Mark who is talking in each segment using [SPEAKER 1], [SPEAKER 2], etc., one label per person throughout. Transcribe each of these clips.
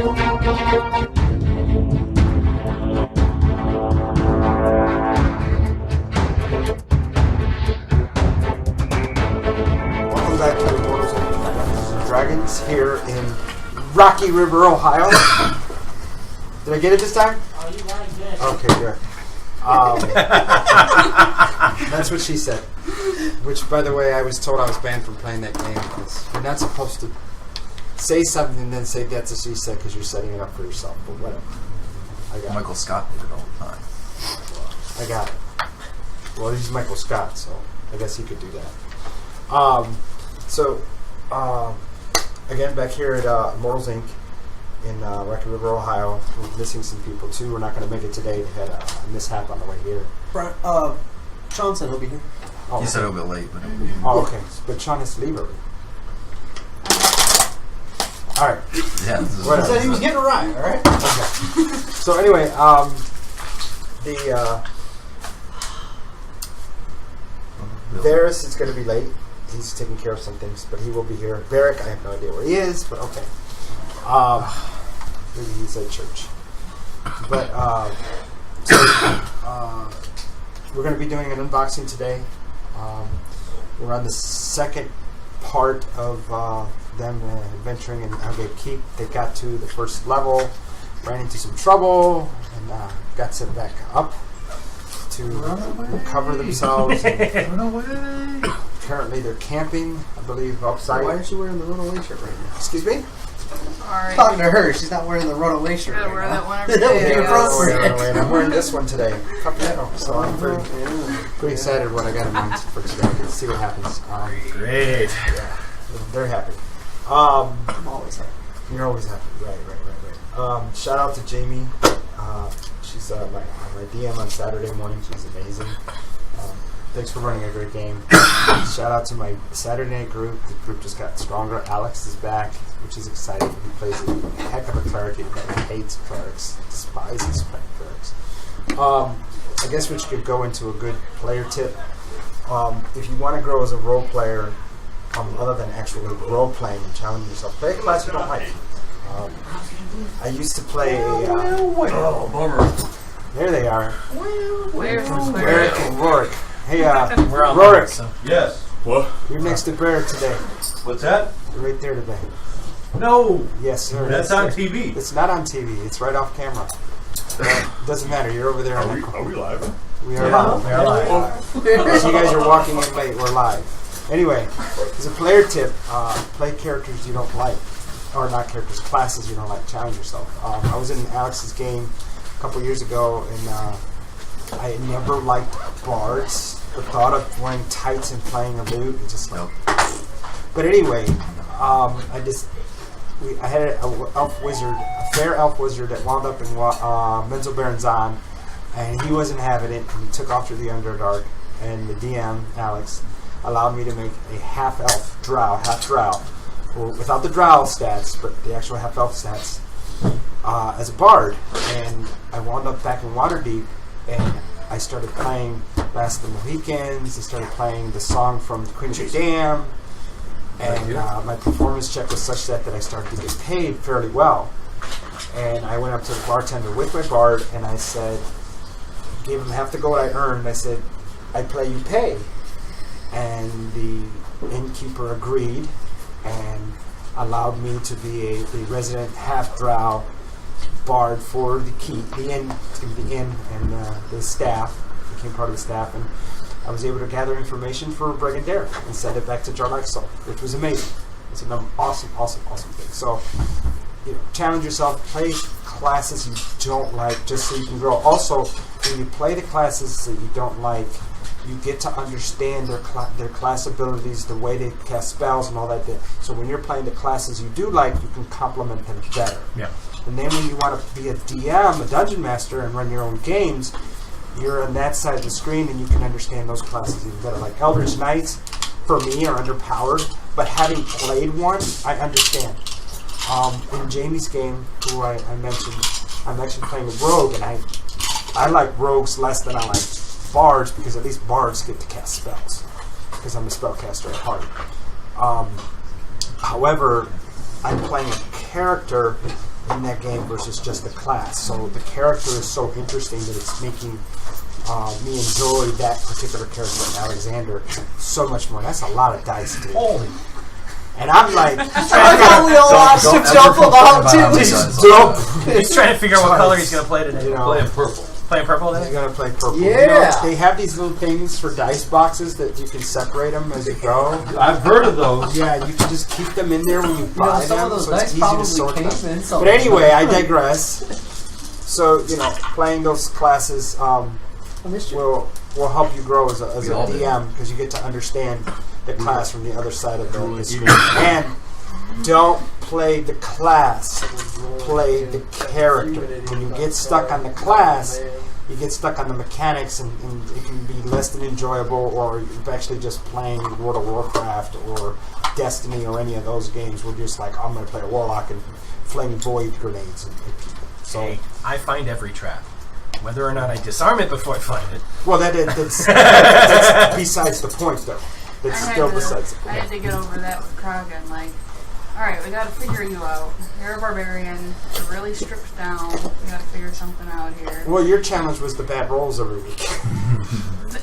[SPEAKER 1] Back to Immortals and Dragons here in Rocky River, Ohio. Did I get it this time?
[SPEAKER 2] Oh, you got it good.
[SPEAKER 1] Okay, good. That's what she said. Which, by the way, I was told I was banned from playing that game because you're not supposed to say something and then say that's what she said because you're setting it up for yourself. But whatever. I got
[SPEAKER 3] Michael Scott did it all the time.
[SPEAKER 1] I got it. Well, he's Michael Scott, so I guess he could do that. Again, back here at Immortals Inc. in Rocky River, Ohio. We're missing some people, too. We're not going to make it today. They had a mishap on the way here.
[SPEAKER 4] Sean said he'll be here.
[SPEAKER 1] Oh,
[SPEAKER 3] He said he'll be late, but he'll be here.
[SPEAKER 1] Oh, okay. But Sean has to leave early. All right.
[SPEAKER 3] Yeah, this is
[SPEAKER 4] He said he was getting a ride, all right?
[SPEAKER 1] Okay. So anyway, Varys is going to be late. He's taking care of some things, but he will be here. Barrick, I have no idea where he is, but okay. Maybe he's at church. But we're going to be doing an unboxing today. We're on the second part of them adventuring in Outgate Keep. They got to the first level, ran into some trouble, and got sent back up to recover themselves.
[SPEAKER 3] Run away!
[SPEAKER 1] Apparently they're camping, I believe, outside.
[SPEAKER 4] Why aren't you wearing the runaway shirt right now?
[SPEAKER 1] Excuse me?
[SPEAKER 5] Alright.
[SPEAKER 4] Talking to her, she's not wearing the runaway shirt
[SPEAKER 5] Gotta
[SPEAKER 4] right
[SPEAKER 5] wear
[SPEAKER 4] now.
[SPEAKER 5] that one every day.
[SPEAKER 1] I'm wearing this one today. So I'm pretty excited what I got in mind for today. Let's see what happens.
[SPEAKER 3] Great.
[SPEAKER 1] Yeah, they're happy.
[SPEAKER 4] I'm always happy.
[SPEAKER 1] You're always happy. Right. Shout out to Jamie. She's my DM on Saturday morning. She's amazing. Thanks for running a great game. Shout out to my Saturday night group. The group just got stronger. Alex is back, which is exciting. He plays a heck of a cleric. He hates clerics, despises playing clerics. I guess we could go into a good player tip. If you want to grow as a role player, other than actually role playing and challenging yourself, play a class you don't like. I used to play
[SPEAKER 3] Oh, bummer.
[SPEAKER 1] There they are.
[SPEAKER 5] Where's
[SPEAKER 1] Eric and Rorik. Hey,
[SPEAKER 3] We're on
[SPEAKER 1] Rorik.
[SPEAKER 3] live, so.
[SPEAKER 6] Yes. What?
[SPEAKER 1] You're next to Barrett today.
[SPEAKER 6] What's that?
[SPEAKER 1] You're right there today.
[SPEAKER 6] No.
[SPEAKER 1] Yes, sir.
[SPEAKER 6] That's on TV.
[SPEAKER 1] It's not on TV. It's right off camera. Doesn't matter. You're over there.
[SPEAKER 6] Are we live?
[SPEAKER 1] We are live.
[SPEAKER 3] We are live.
[SPEAKER 1] As you guys are walking in late, we're live. Anyway, as a player tip, play characters you don't like. Or not characters, classes you don't like. Challenge yourself. I was in Alex's game a couple years ago, and I never liked bards. The thought of wearing tights and playing a lute, it just like. But anyway, I had a fair elf wizard that wound up in Menzel Baronzan, and he wasn't having it, and he took off through the Underdark, and the DM, Alex, allowed me to make a half-elf drow, well, without the drow stats, but the actual half-elf stats, as a bard, and I wound up back in Waterdeep, and I started playing Last of the Mohicans, I started playing the song from Queen of the Dam, and my performance check was such that I started to get paid fairly well. And I went up to the bartender with my bard, and I said, gave him half the gold I earned. I said, I play, you pay. And the innkeeper agreed and allowed me to be a resident half-drow bard for the inn, and the staff. Became part of the staff, and I was able to gather information for Brigandera and send it back to Jarlaxle, which was amazing. It's an awesome thing. So, challenge yourself, play classes you don't like, just so you can grow. Also, when you play the classes that you don't like, you get to understand their class abilities, the way they cast spells, and all that. So when you're playing the classes you do like, you can complement them better.
[SPEAKER 3] Yeah.
[SPEAKER 1] And then when you want to be a DM, a dungeon master, and run your own games, you're on that side of the screen, and you can understand those classes even better. Like Eldritch Knights, for me, are underpowered, but having played one, I understand. In Jamie's game, who I mentioned, I'm actually playing a rogue, and I like rogues less than I like bards, because at least bards get to cast spells, because I'm a spellcaster at heart. However, I'm playing a character in that game versus just the class. So the character is so interesting that it's making me enjoy that particular character, Alexander, so much more. That's a lot of dice, dude.
[SPEAKER 3] Holy.
[SPEAKER 1] And I'm like,
[SPEAKER 4] I like how we all watched him jump about too.
[SPEAKER 1] just dope.
[SPEAKER 3] He's trying to figure out what color he's going to play today.
[SPEAKER 1] You know,
[SPEAKER 6] Playing purple.
[SPEAKER 3] Playing purple
[SPEAKER 1] He's
[SPEAKER 3] today?
[SPEAKER 1] gonna play purple.
[SPEAKER 4] Yeah.
[SPEAKER 1] You know, they have these little things for dice boxes that you can separate them as you go.
[SPEAKER 6] I've heard of those.
[SPEAKER 1] Yeah, you can just keep them in there when you buy
[SPEAKER 4] some
[SPEAKER 1] them,
[SPEAKER 4] of those
[SPEAKER 1] so it's
[SPEAKER 4] dice
[SPEAKER 1] easy to
[SPEAKER 4] probably
[SPEAKER 1] sort
[SPEAKER 4] came
[SPEAKER 1] them.
[SPEAKER 4] in some.
[SPEAKER 1] But anyway, I digress. So playing those classes
[SPEAKER 4] I missed you.
[SPEAKER 1] will help you grow as a
[SPEAKER 6] We all did.
[SPEAKER 1] DM because you get to understand the class from the other side of the screen. And don't play the class, play the character. When you get stuck on the class, you get stuck on the mechanics, and it can be less than enjoyable, or you're actually just playing World of Warcraft or Destiny or any of those games where you're just like, I'm going to play a warlock and flaming void grenades and hit people. So,
[SPEAKER 3] Hey, I find every trap. Whether or not I disarm it before I find it.
[SPEAKER 1] well, that's besides the point, though. That's still besides the
[SPEAKER 5] I had
[SPEAKER 1] point.
[SPEAKER 5] to get over that with Krogan. Like, alright, we gotta figure you out. You're a barbarian. You're really stripped down. We gotta figure something out here.
[SPEAKER 1] Well, your challenge was the bad rolls every week.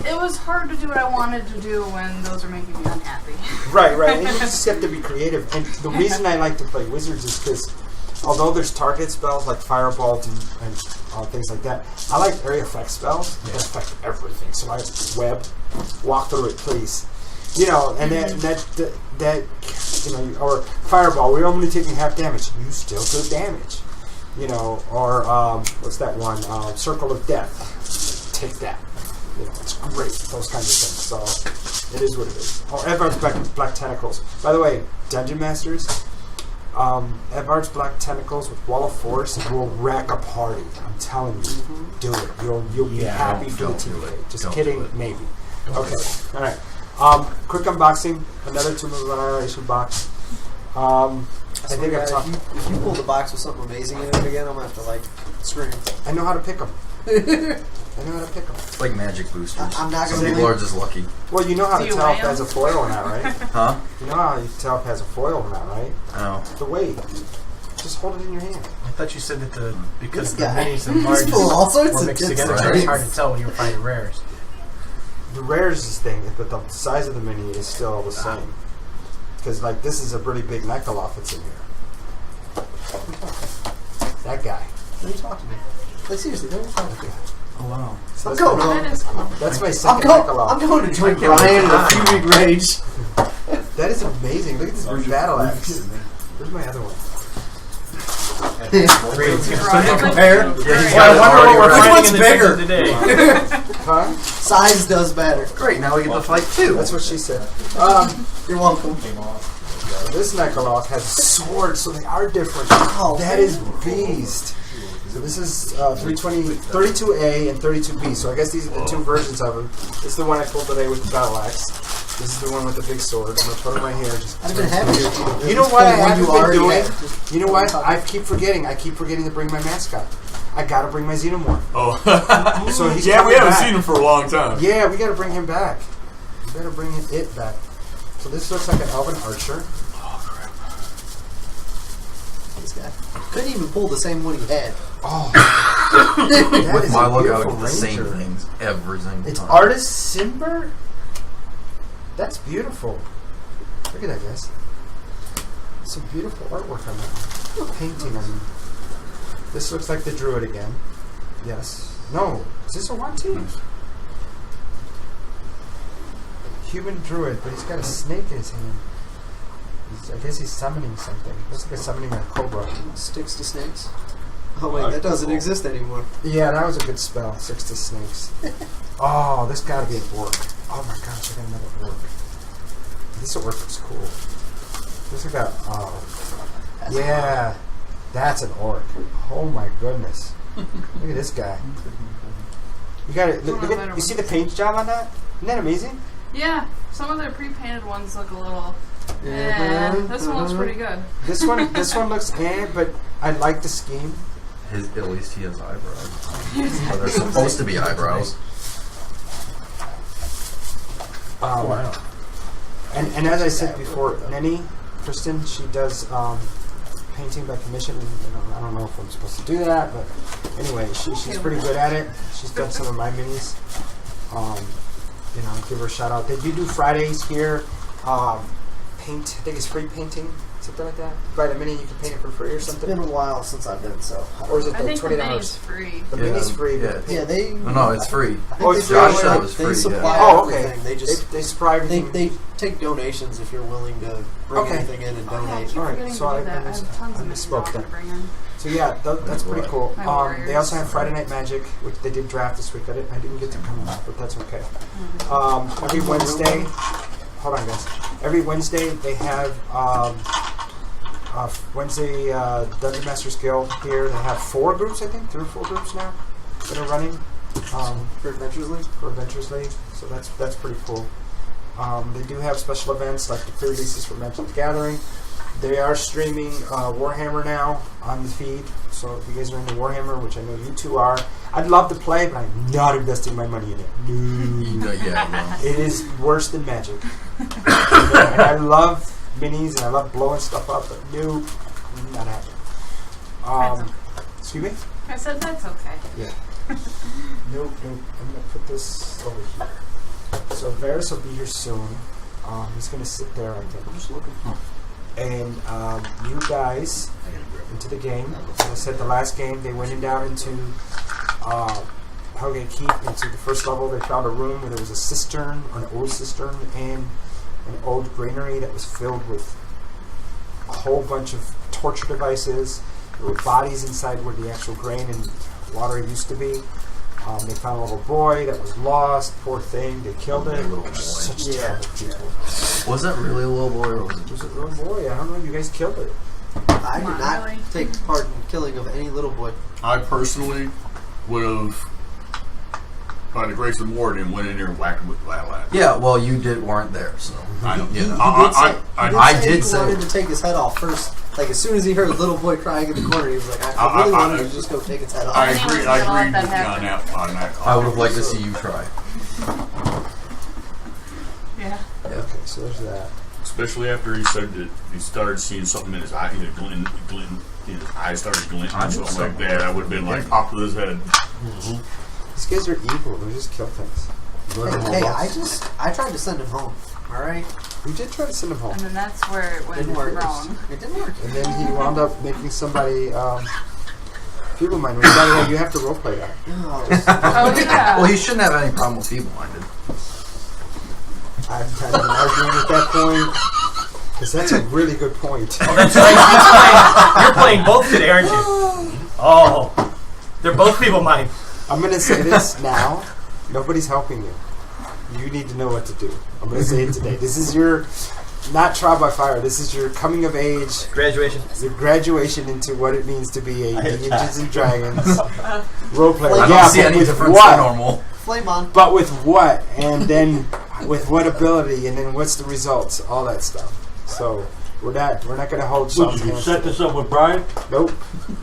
[SPEAKER 5] It was hard to do what I wanted to do when those were making me unhappy.
[SPEAKER 1] Right. And you just have to be creative. And the reason I like to play wizards is because although there's target spells like Fireball and things like that, I like area effect spells that affect everything. So I web, walk through it, please. And that or Fireball, we're only taking half damage. You still do damage. Or what's that one? Circle of Death. Take that. It's great. Those kinds of things. So it is what it is. Oh, Edvard's Black Tentacles. By the way, Dungeon Masters, Edvard's Black Tentacles with Wall of Force will wreck a party. I'm telling you. Do it. You'll be happy for the team. Just kidding, maybe. Okay. All right. Quick unboxing. Another Tomb of Annihilation box. I think I've talked.
[SPEAKER 4] If you pull the box with something amazing in it again, I'm gonna have to scream.
[SPEAKER 1] I know how to pick them.
[SPEAKER 2] It's like magic boosters.
[SPEAKER 4] I'm not
[SPEAKER 2] Some
[SPEAKER 4] gonna
[SPEAKER 2] people are just lucky.
[SPEAKER 1] Well, you know how
[SPEAKER 5] Do
[SPEAKER 1] to
[SPEAKER 5] you
[SPEAKER 1] tell if
[SPEAKER 5] weigh
[SPEAKER 1] it has a foil or not, right?
[SPEAKER 2] Huh?
[SPEAKER 1] You know how you tell if it has a foil or not, right?
[SPEAKER 2] Oh.
[SPEAKER 1] The weight. Just hold it in your hand.
[SPEAKER 3] I thought you said that because
[SPEAKER 4] This
[SPEAKER 3] the
[SPEAKER 4] guy.
[SPEAKER 3] minis and
[SPEAKER 4] He's full of all sorts
[SPEAKER 3] larges were
[SPEAKER 4] of
[SPEAKER 3] mixed
[SPEAKER 4] tips
[SPEAKER 3] together,
[SPEAKER 2] and
[SPEAKER 3] so it's hard
[SPEAKER 2] tricks.
[SPEAKER 3] to tell when you were finding rares.
[SPEAKER 1] The rares is the thing, but the size of the mini is still the same. Because this is a pretty big Nekoloff that's in here. That guy.
[SPEAKER 4] Let me talk to me. Seriously, don't talk to me.
[SPEAKER 1] Oh wow.
[SPEAKER 4] I'm going
[SPEAKER 5] That is cool.
[SPEAKER 1] That's my
[SPEAKER 4] I'm
[SPEAKER 1] second
[SPEAKER 4] going
[SPEAKER 1] Nekoloff.
[SPEAKER 4] to join Brian in a few week rage.
[SPEAKER 1] That is amazing. Look at this battle axe. Where's my other one?
[SPEAKER 4] Compare.
[SPEAKER 3] Well, I wonder what we're
[SPEAKER 4] Which
[SPEAKER 3] finding
[SPEAKER 4] one's
[SPEAKER 3] in the
[SPEAKER 4] bigger?
[SPEAKER 3] today.
[SPEAKER 1] Huh?
[SPEAKER 4] Size does better.
[SPEAKER 2] Great, now we get to fight too.
[SPEAKER 1] That's what she said.
[SPEAKER 4] You're welcome.
[SPEAKER 1] This Nekoloff has swords, so they are different.
[SPEAKER 4] Oh,
[SPEAKER 1] That is beast. So this is 32A and 32B. So I guess these are the two versions of them. This is the one I pulled today with the battle axe. This is the one with the big sword. I'm gonna put it right here.
[SPEAKER 4] I've been happy here.
[SPEAKER 1] You know what I haven't
[SPEAKER 4] you
[SPEAKER 1] been
[SPEAKER 4] already
[SPEAKER 1] doing?
[SPEAKER 4] had.
[SPEAKER 1] You know what? I keep forgetting. I keep forgetting to bring my mascot. I gotta bring my Xenomorph.
[SPEAKER 6] Oh.
[SPEAKER 1] So he's
[SPEAKER 6] yeah, we
[SPEAKER 1] coming
[SPEAKER 6] haven't
[SPEAKER 1] back.
[SPEAKER 6] seen him for a long time.
[SPEAKER 1] Yeah, we gotta bring him back. We gotta bring it back. So this looks like an elven archer.
[SPEAKER 4] This guy couldn't even pull the same one he had.
[SPEAKER 1] Oh, that
[SPEAKER 2] With
[SPEAKER 1] is
[SPEAKER 2] my
[SPEAKER 1] a
[SPEAKER 2] look, I
[SPEAKER 1] beautiful
[SPEAKER 2] would get the same
[SPEAKER 1] ranger.
[SPEAKER 2] things every single
[SPEAKER 1] It's
[SPEAKER 2] time.
[SPEAKER 1] Artist Simber? That's beautiful. Look at that, guys. Some beautiful artwork on that. Painting on. This looks like the druid again. Yes. No. Is this a 1-2? Human druid, but he's got a snake in his hand. I guess he's summoning something. Looks like he's summoning a cobra.
[SPEAKER 4] Sticks to snakes. Oh wait, that doesn't exist anymore.
[SPEAKER 1] Yeah, that was a good spell. 6 to snakes. Oh, this gotta be an orc. Oh my gosh, I got another orc. This orc looks cool. This got yeah, that's an orc. Oh my goodness. Look at this guy. You got it. Look at, you see the paint job on that? Isn't that amazing?
[SPEAKER 5] Yeah, some of their pre-painted ones look a little. Yeah, this one looks pretty good.
[SPEAKER 1] This one looks but I like the scheme.
[SPEAKER 2] At least he has eyebrows. Well, they're supposed to be eyebrows.
[SPEAKER 1] And as I said before, Nenny, Kristen, she does painting by commission. I don't know if I'm supposed to do that, but anyway, she's pretty good at it. She's done some of my minis. Give her a shout out. They do Fridays here. Paint, I think it's free painting, something like that. Buy the mini, you can paint it for free or
[SPEAKER 4] It's
[SPEAKER 1] something.
[SPEAKER 4] been a while since I've been, so.
[SPEAKER 1] Or is it
[SPEAKER 5] I think the
[SPEAKER 1] $20?
[SPEAKER 5] mini's free.
[SPEAKER 1] The mini's free.
[SPEAKER 2] Yeah.
[SPEAKER 1] But the
[SPEAKER 4] Yeah, they.
[SPEAKER 2] No, it's free.
[SPEAKER 4] I think
[SPEAKER 1] Oh,
[SPEAKER 4] they
[SPEAKER 1] it's
[SPEAKER 4] do
[SPEAKER 1] free?
[SPEAKER 4] it,
[SPEAKER 1] Josh said
[SPEAKER 2] it was
[SPEAKER 4] they
[SPEAKER 2] free,
[SPEAKER 4] supply
[SPEAKER 2] yeah.
[SPEAKER 1] Oh, okay.
[SPEAKER 4] everything. They just
[SPEAKER 1] They supply everything.
[SPEAKER 4] they take donations if you're willing to bring
[SPEAKER 1] Okay.
[SPEAKER 4] anything in and
[SPEAKER 5] Oh, yeah, I
[SPEAKER 4] donate.
[SPEAKER 5] keep
[SPEAKER 1] Alright,
[SPEAKER 5] forgetting
[SPEAKER 1] so
[SPEAKER 5] to
[SPEAKER 1] I-
[SPEAKER 5] do that. I
[SPEAKER 1] I
[SPEAKER 5] have tons of minis I
[SPEAKER 1] misspoke
[SPEAKER 5] want to
[SPEAKER 1] then.
[SPEAKER 5] bring in.
[SPEAKER 1] So yeah, that's pretty cool.
[SPEAKER 5] My
[SPEAKER 1] They
[SPEAKER 5] warriors.
[SPEAKER 1] also have Friday Night Magic, which they did draft this week. I didn't get to come out, but that's okay. Every Wednesday, hold on guys. Every Wednesday they have Wednesday Dungeon Masters Guild here. They have 4 groups, I think, 3 or 4 groups now that are running
[SPEAKER 4] For Adventures League?
[SPEAKER 1] for Adventures League. So that's pretty cool. They do have special events like the pre-releases for Magic the Gathering. They are streaming Warhammer now on the feed. So if you guys are into Warhammer, which I know you two are, I'd love to play, but I'm not investing my money in it. No.
[SPEAKER 2] Yeah.
[SPEAKER 1] It is worse than Magic. And I love minis and I love blowing stuff up, but no, not happening. Excuse me?
[SPEAKER 5] I said that's okay.
[SPEAKER 1] Yeah. Nope. I'm gonna put this over here. So Varys will be here soon. He's gonna sit there, I think. I'm just looking. And you guys into the game. As I said, the last game they went down into Hellgate Keep, into the first level. They found a room where there was a cistern, an old cistern, and an old granary that was filled with a whole bunch of torture devices. There were bodies inside where the actual grain and water used to be. They found a little boy that was lost. Poor thing. They killed it.
[SPEAKER 2] Little boy.
[SPEAKER 1] Such terrible people.
[SPEAKER 2] Was that really a little boy or was it
[SPEAKER 1] Was
[SPEAKER 2] just
[SPEAKER 1] it a little boy? I don't know. You guys killed it.
[SPEAKER 4] I did
[SPEAKER 5] Come on,
[SPEAKER 4] not
[SPEAKER 5] really?
[SPEAKER 4] take part in killing of any little boy.
[SPEAKER 6] I personally would have, by the grace of the Warden, went in there and whacked him with the battle axe.
[SPEAKER 2] Yeah, well, you weren't there, so.
[SPEAKER 6] I know.
[SPEAKER 2] You
[SPEAKER 4] He
[SPEAKER 2] know.
[SPEAKER 6] I
[SPEAKER 4] did say
[SPEAKER 2] I
[SPEAKER 4] he
[SPEAKER 2] did
[SPEAKER 4] wanted
[SPEAKER 2] say-
[SPEAKER 4] to take his head off first. Like as soon as he heard a little boy crying in the corner, he was like, I really wanted to just go take his head off.
[SPEAKER 6] I
[SPEAKER 5] think he
[SPEAKER 6] agree.
[SPEAKER 5] was
[SPEAKER 6] I
[SPEAKER 5] gonna let
[SPEAKER 6] agreed
[SPEAKER 5] that
[SPEAKER 6] with you
[SPEAKER 5] happen.
[SPEAKER 6] on that.
[SPEAKER 2] I would have liked to see you try.
[SPEAKER 5] Yeah.
[SPEAKER 1] Okay, so there's that.
[SPEAKER 6] Especially after he said that he started seeing something in his eye, glinting, his eyes started glinting,
[SPEAKER 2] I
[SPEAKER 6] or
[SPEAKER 2] did
[SPEAKER 6] something like
[SPEAKER 2] something.
[SPEAKER 6] that. I would have been like, pop with his head.
[SPEAKER 1] These guys are evil. They just kill things.
[SPEAKER 4] Hey, I tried to send him home. All right,
[SPEAKER 1] We did try to send him home.
[SPEAKER 5] And then that's where it went
[SPEAKER 4] didn't work.
[SPEAKER 5] wrong.
[SPEAKER 4] It didn't work.
[SPEAKER 1] And then he wound up making somebody feeble minded. By the way, you have to roleplay that.
[SPEAKER 4] No,
[SPEAKER 5] Oh, yeah.
[SPEAKER 2] Well, he shouldn't have any problem with feeble-minded.
[SPEAKER 1] I've kind of been arguing at that point because that's a really good point.
[SPEAKER 3] Oh, that's right. You're playing both today, aren't you? Oh, they're both people mine.
[SPEAKER 1] I'm going to say this now. Nobody's helping you. You need to know what to do. I'm going to say it today. This is your, not trial by fire, this is your coming of age,
[SPEAKER 3] Graduation.
[SPEAKER 1] your graduation into what it means to be a Dungeons and Dragons role player.
[SPEAKER 2] I
[SPEAKER 1] Yeah,
[SPEAKER 2] don't see
[SPEAKER 1] but
[SPEAKER 2] any
[SPEAKER 1] with
[SPEAKER 2] difference
[SPEAKER 1] what?
[SPEAKER 2] than normal.
[SPEAKER 4] flame on.
[SPEAKER 1] But with what? And then with what ability? And then what's the results? All that stuff. So we're not going to hold
[SPEAKER 6] Would
[SPEAKER 1] Sean's
[SPEAKER 6] you
[SPEAKER 1] hands.
[SPEAKER 6] set this up with Brian?
[SPEAKER 1] Nope.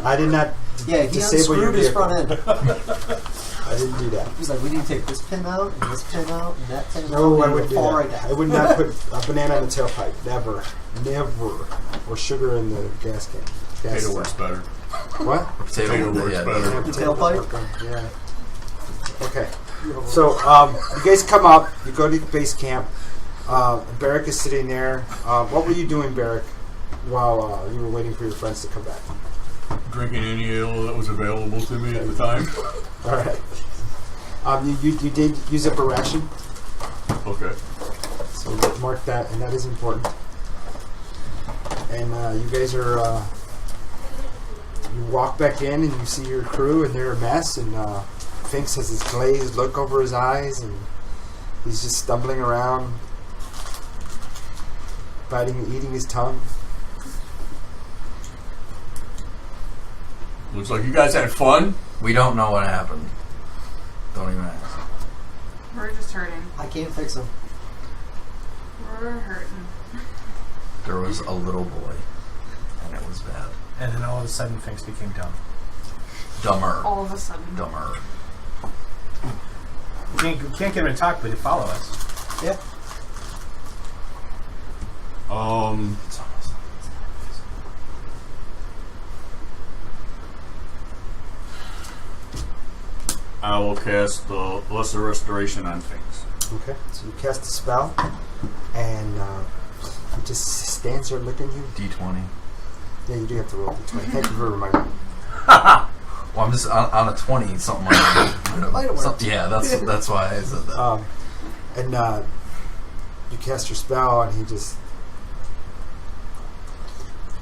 [SPEAKER 1] I did not
[SPEAKER 4] Yeah, he
[SPEAKER 1] disable your
[SPEAKER 4] unscrewed his
[SPEAKER 1] vehicle.
[SPEAKER 4] front end.
[SPEAKER 1] I didn't do that.
[SPEAKER 4] He's like, we need to take this pin out and this pin out and that pin out.
[SPEAKER 1] No, I
[SPEAKER 4] and
[SPEAKER 1] wouldn't do
[SPEAKER 4] fall
[SPEAKER 1] that.
[SPEAKER 4] right down.
[SPEAKER 1] I would not put a banana in the tailpipe. Never. Or sugar in the gas can. Gas
[SPEAKER 6] Potato works better.
[SPEAKER 1] What?
[SPEAKER 6] Potato works
[SPEAKER 2] yeah,
[SPEAKER 6] better.
[SPEAKER 1] Yeah,
[SPEAKER 4] The tailpipe?
[SPEAKER 1] Okay, yeah. Okay. So you guys come up. You go to base camp. Barrick is sitting there. What were you doing, Barrick, while you were waiting for your friends to come back?
[SPEAKER 6] Drinking any ale that was available to me at the time.
[SPEAKER 1] All right. You did use up a ration,
[SPEAKER 6] Okay.
[SPEAKER 1] so mark that, and that is important. And you guys are. You walk back in, and you see your crew, and they're a mess. And Finks has this glazed look over his eyes, and he's just stumbling around, eating his tongue.
[SPEAKER 6] Looks like you guys had fun.
[SPEAKER 2] We don't know what happened. Don't even ask.
[SPEAKER 5] We're just hurting.
[SPEAKER 4] I can't fix him.
[SPEAKER 5] We're hurting.
[SPEAKER 2] There was a little boy, and it was bad.
[SPEAKER 3] And then all of a sudden things became dumb.
[SPEAKER 2] Dumber.
[SPEAKER 5] All of a sudden.
[SPEAKER 2] Dumber.
[SPEAKER 3] We can't get him to talk, but he follow us.
[SPEAKER 4] Yeah.
[SPEAKER 6] I will cast the Lesser Restoration on things.
[SPEAKER 1] Okay, so you cast a spell, and he just stands there looking at you.
[SPEAKER 2] D20.
[SPEAKER 1] Yeah, you do have to roll D20. Thank you for reminding me.
[SPEAKER 2] Well, I'm just on a 20, something like that. Yeah, that's why I said that.
[SPEAKER 1] And you cast your spell, and he just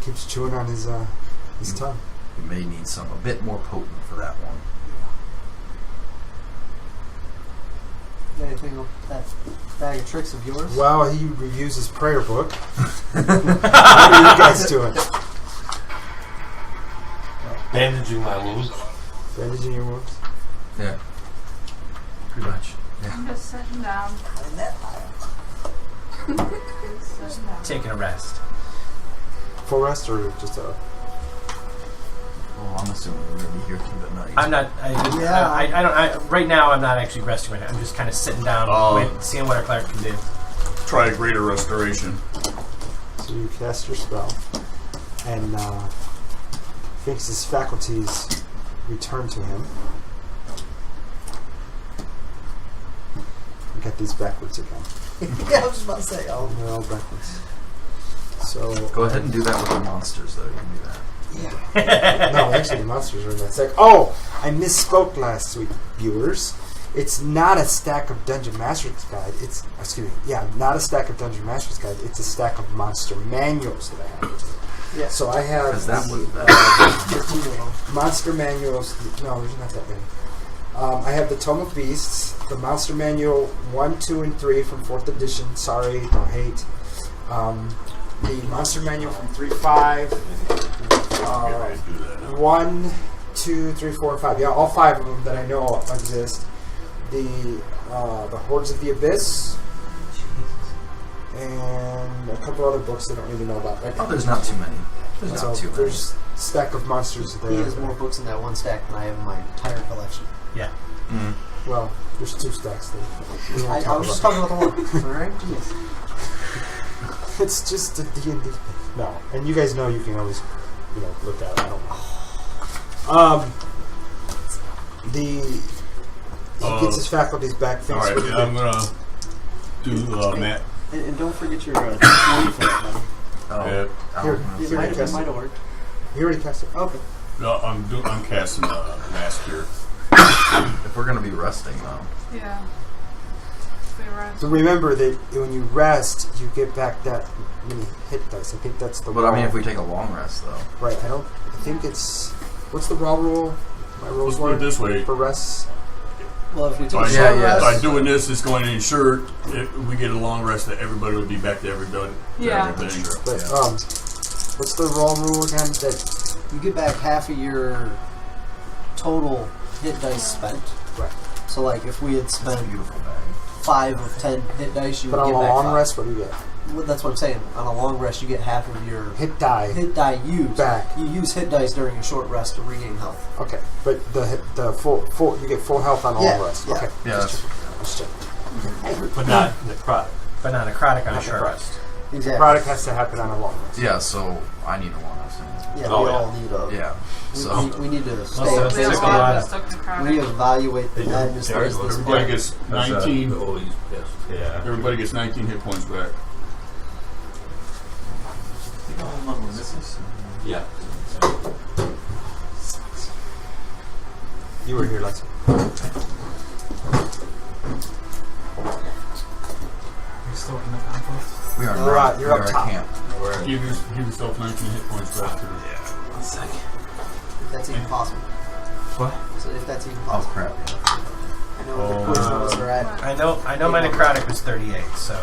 [SPEAKER 1] keeps chewing on his tongue.
[SPEAKER 2] You may need a bit more potent for that one.
[SPEAKER 4] Got anything on that bag of tricks of yours?
[SPEAKER 1] While he reviews his prayer book, what are you guys doing?
[SPEAKER 7] Bandaging my wounds.
[SPEAKER 1] Bandaging your wounds?
[SPEAKER 2] Yeah. Pretty much. Yeah.
[SPEAKER 5] I'm just sitting down. Sitting down.
[SPEAKER 3] Taking a rest.
[SPEAKER 1] Full rest or just a...
[SPEAKER 2] Well, I'm assuming we're going to be here through the night.
[SPEAKER 3] I'm not. Right now, I'm not actually resting right now. I'm just kind of sitting down, seeing what our cleric can do.
[SPEAKER 6] Try Greater Restoration.
[SPEAKER 1] So you cast your spell, and thinks his faculties return to him. I got these backwards again.
[SPEAKER 4] Yeah, I was just about to say. Oh,
[SPEAKER 1] They're all backwards. So
[SPEAKER 2] Go ahead and do that with the monsters, though. You can do that.
[SPEAKER 4] yeah.
[SPEAKER 1] No, actually, the monsters are in that stack. Oh, I misspoke last week, viewers. It's not a stack of Dungeon Master's Guide. Not a stack of Dungeon Master's Guide. It's a stack of monster manuals that I have.
[SPEAKER 4] Yeah.
[SPEAKER 1] So I have
[SPEAKER 2] Because that was
[SPEAKER 1] the,
[SPEAKER 4] 15 of them.
[SPEAKER 1] monster manuals. No, there's not that many. I have the Tome of Beasts, the Monster Manual 1, 2, and 3 from 4th edition. Sorry, don't hate. The Monster Manual from 3.5. 1, 2, 3, 4, and 5. Yeah, all 5 of them that I know exist. The Hordes of the Abyss, and a couple other books that I don't even know about. Right now.
[SPEAKER 2] Oh, there's not too many. There's not too many.
[SPEAKER 1] There's a stack of monsters there.
[SPEAKER 4] He has more books in that one stack than I have in my entire collection.
[SPEAKER 3] Yeah.
[SPEAKER 2] Mm.
[SPEAKER 1] Well, there's 2 stacks there. We won't
[SPEAKER 4] I
[SPEAKER 1] talk
[SPEAKER 4] was just
[SPEAKER 1] about
[SPEAKER 4] talking about the one. Alright? Jeez.
[SPEAKER 1] It's just a D&D thing. No, and you guys know you can always, look at it. I don't know. He gets his faculties back. Thanks.
[SPEAKER 6] Alright, I'm going to do Matt.
[SPEAKER 4] And don't forget your 20 for that, buddy.
[SPEAKER 2] Oh.
[SPEAKER 1] Here,
[SPEAKER 4] It might have worked.
[SPEAKER 1] He already cast it.
[SPEAKER 4] Okay.
[SPEAKER 6] No, I'm casting Mask here.
[SPEAKER 2] If we're going to be resting, though.
[SPEAKER 5] Yeah. We rest.
[SPEAKER 1] So remember that when you rest, you get back that many hit dice. I think that's the.
[SPEAKER 2] But I mean, if we take a long rest, though.
[SPEAKER 1] Right. I think it's. What's the raw rule? My rules
[SPEAKER 6] Let's put it this way.
[SPEAKER 1] for rests.
[SPEAKER 4] Well, if we take
[SPEAKER 6] By,
[SPEAKER 4] a short rest,
[SPEAKER 6] by doing this, it's going to ensure if we get a long rest that everybody will be back to everybody.
[SPEAKER 5] Yeah.
[SPEAKER 1] But what's the raw rule again? That
[SPEAKER 4] you get back half of your total hit dice spent.
[SPEAKER 1] Right.
[SPEAKER 4] So, like, if we had spent
[SPEAKER 2] Beautiful bag.
[SPEAKER 4] 5 of 10 hit dice, you
[SPEAKER 1] but
[SPEAKER 4] would
[SPEAKER 1] on
[SPEAKER 4] get
[SPEAKER 1] a
[SPEAKER 4] back
[SPEAKER 1] long
[SPEAKER 4] 5.
[SPEAKER 1] rest, what do you get?
[SPEAKER 4] Well, that's what I'm saying. On a long rest, you get half of your
[SPEAKER 1] Hit die.
[SPEAKER 4] hit die used.
[SPEAKER 1] Back.
[SPEAKER 4] You use hit dice during a short rest to regain health.
[SPEAKER 1] Okay, but the full you get full health on a
[SPEAKER 4] Yeah,
[SPEAKER 1] long rest.
[SPEAKER 4] yeah.
[SPEAKER 1] Okay.
[SPEAKER 2] Yeah, that's.
[SPEAKER 1] Just check.
[SPEAKER 7] But not necrotic.
[SPEAKER 3] But not necrotic on a short rest.
[SPEAKER 4] Exactly.
[SPEAKER 1] Product has to happen on a long rest.
[SPEAKER 2] Yeah, so I need a long rest.
[SPEAKER 4] Yeah,
[SPEAKER 7] Oh,
[SPEAKER 4] we
[SPEAKER 7] yeah.
[SPEAKER 4] all need a.
[SPEAKER 2] Yeah. So.
[SPEAKER 4] We need to
[SPEAKER 3] of us
[SPEAKER 4] stay
[SPEAKER 5] We have
[SPEAKER 3] Take
[SPEAKER 5] a
[SPEAKER 3] a
[SPEAKER 5] lot
[SPEAKER 3] lot
[SPEAKER 5] of
[SPEAKER 3] of-
[SPEAKER 5] stuff to cry.
[SPEAKER 4] reevaluate the madness that is this
[SPEAKER 6] Everybody
[SPEAKER 4] day.
[SPEAKER 6] gets 19.
[SPEAKER 7] Yeah.
[SPEAKER 6] Everybody gets 19 hit points back.
[SPEAKER 7] Yeah.
[SPEAKER 1] You were here last week.
[SPEAKER 2] We are
[SPEAKER 1] You're
[SPEAKER 2] not.
[SPEAKER 1] up- you're
[SPEAKER 2] we
[SPEAKER 1] up
[SPEAKER 2] are
[SPEAKER 1] top.
[SPEAKER 2] at camp.
[SPEAKER 6] Give yourself 19 hit points back.
[SPEAKER 2] One second.
[SPEAKER 4] If that's even possible.
[SPEAKER 2] What?
[SPEAKER 4] So if that's even
[SPEAKER 2] Oh
[SPEAKER 4] possible.
[SPEAKER 2] crap!
[SPEAKER 4] I know the quiz ones are at.
[SPEAKER 3] I know my necrotic was 38, so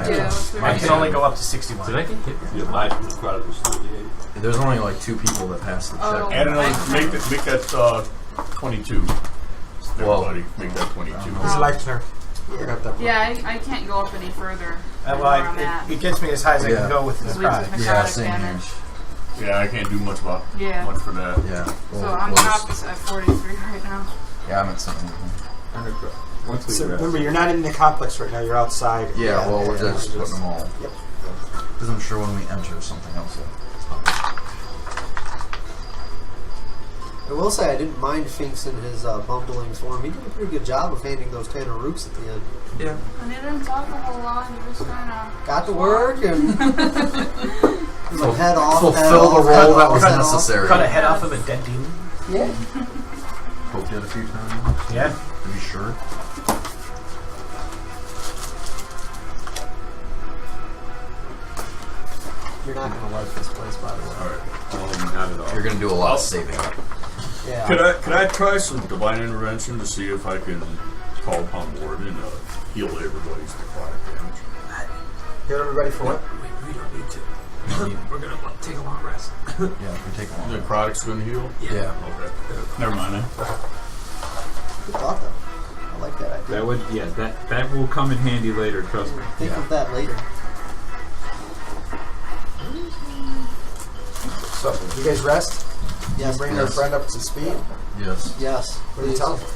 [SPEAKER 5] Yeah,
[SPEAKER 3] I can only go up to 61.
[SPEAKER 7] Did I get hit? Yeah, my necrotic was 38.
[SPEAKER 2] There's only like 2 people that passed the check.
[SPEAKER 5] Oh.
[SPEAKER 6] Add another. Make that 22. Everybody, make that 22.
[SPEAKER 1] It's life turn. I got that.
[SPEAKER 5] Yeah, I can't go up any further than
[SPEAKER 3] Well,
[SPEAKER 5] where I'm at.
[SPEAKER 3] it gets me as high as I
[SPEAKER 2] Yeah.
[SPEAKER 3] can go with the
[SPEAKER 5] Because we took
[SPEAKER 3] necrotic.
[SPEAKER 2] Yeah,
[SPEAKER 5] necrotic
[SPEAKER 2] same here.
[SPEAKER 5] damage.
[SPEAKER 6] Yeah, I can't do much for that.
[SPEAKER 2] Yeah.
[SPEAKER 5] So I'm topped at 43 right now.
[SPEAKER 2] Yeah, I'm at 70.
[SPEAKER 1] So remember, you're not in the complex right now. You're outside.
[SPEAKER 2] Yeah, well, we're just putting them all.
[SPEAKER 1] Yep.
[SPEAKER 2] Because I'm sure when we enter, something else will.
[SPEAKER 4] I will say I didn't mind Finks in his bumblings form. He did a pretty good job of handing those Tanner Rooks at the end.
[SPEAKER 2] Yeah.
[SPEAKER 5] And you didn't talk a whole lot. You just kind of
[SPEAKER 4] Got to work and like head off.
[SPEAKER 2] Fulfill the role that was necessary.
[SPEAKER 3] Cut a head off of a dead demon.
[SPEAKER 4] Yeah.
[SPEAKER 2] Poked it a few times.
[SPEAKER 3] Yeah.
[SPEAKER 2] Are you sure?
[SPEAKER 4] You're not going to like this place, by the way.
[SPEAKER 6] Alright.
[SPEAKER 7] Not at all.
[SPEAKER 2] You're gonna do a lot of saving.
[SPEAKER 4] Yeah.
[SPEAKER 6] Could I try some divine intervention to see if I can call upon Warden and heal everybody's necrotic damage?
[SPEAKER 1] Heal everybody for what?
[SPEAKER 3] We don't need to. We're going to take a long rest.
[SPEAKER 2] Yeah, we take a long.
[SPEAKER 6] Necrotic's gonna heal?
[SPEAKER 2] Yeah.
[SPEAKER 6] Okay. Never mind then.
[SPEAKER 4] Good thought, though. I like that idea.
[SPEAKER 8] That would, that will come in handy later. Trust me.
[SPEAKER 4] Think of that later.
[SPEAKER 1] So, you guys rest?
[SPEAKER 4] Yes.
[SPEAKER 1] Bring your friend up to speed?
[SPEAKER 2] Yes.
[SPEAKER 4] Yes.
[SPEAKER 1] What do you tell him?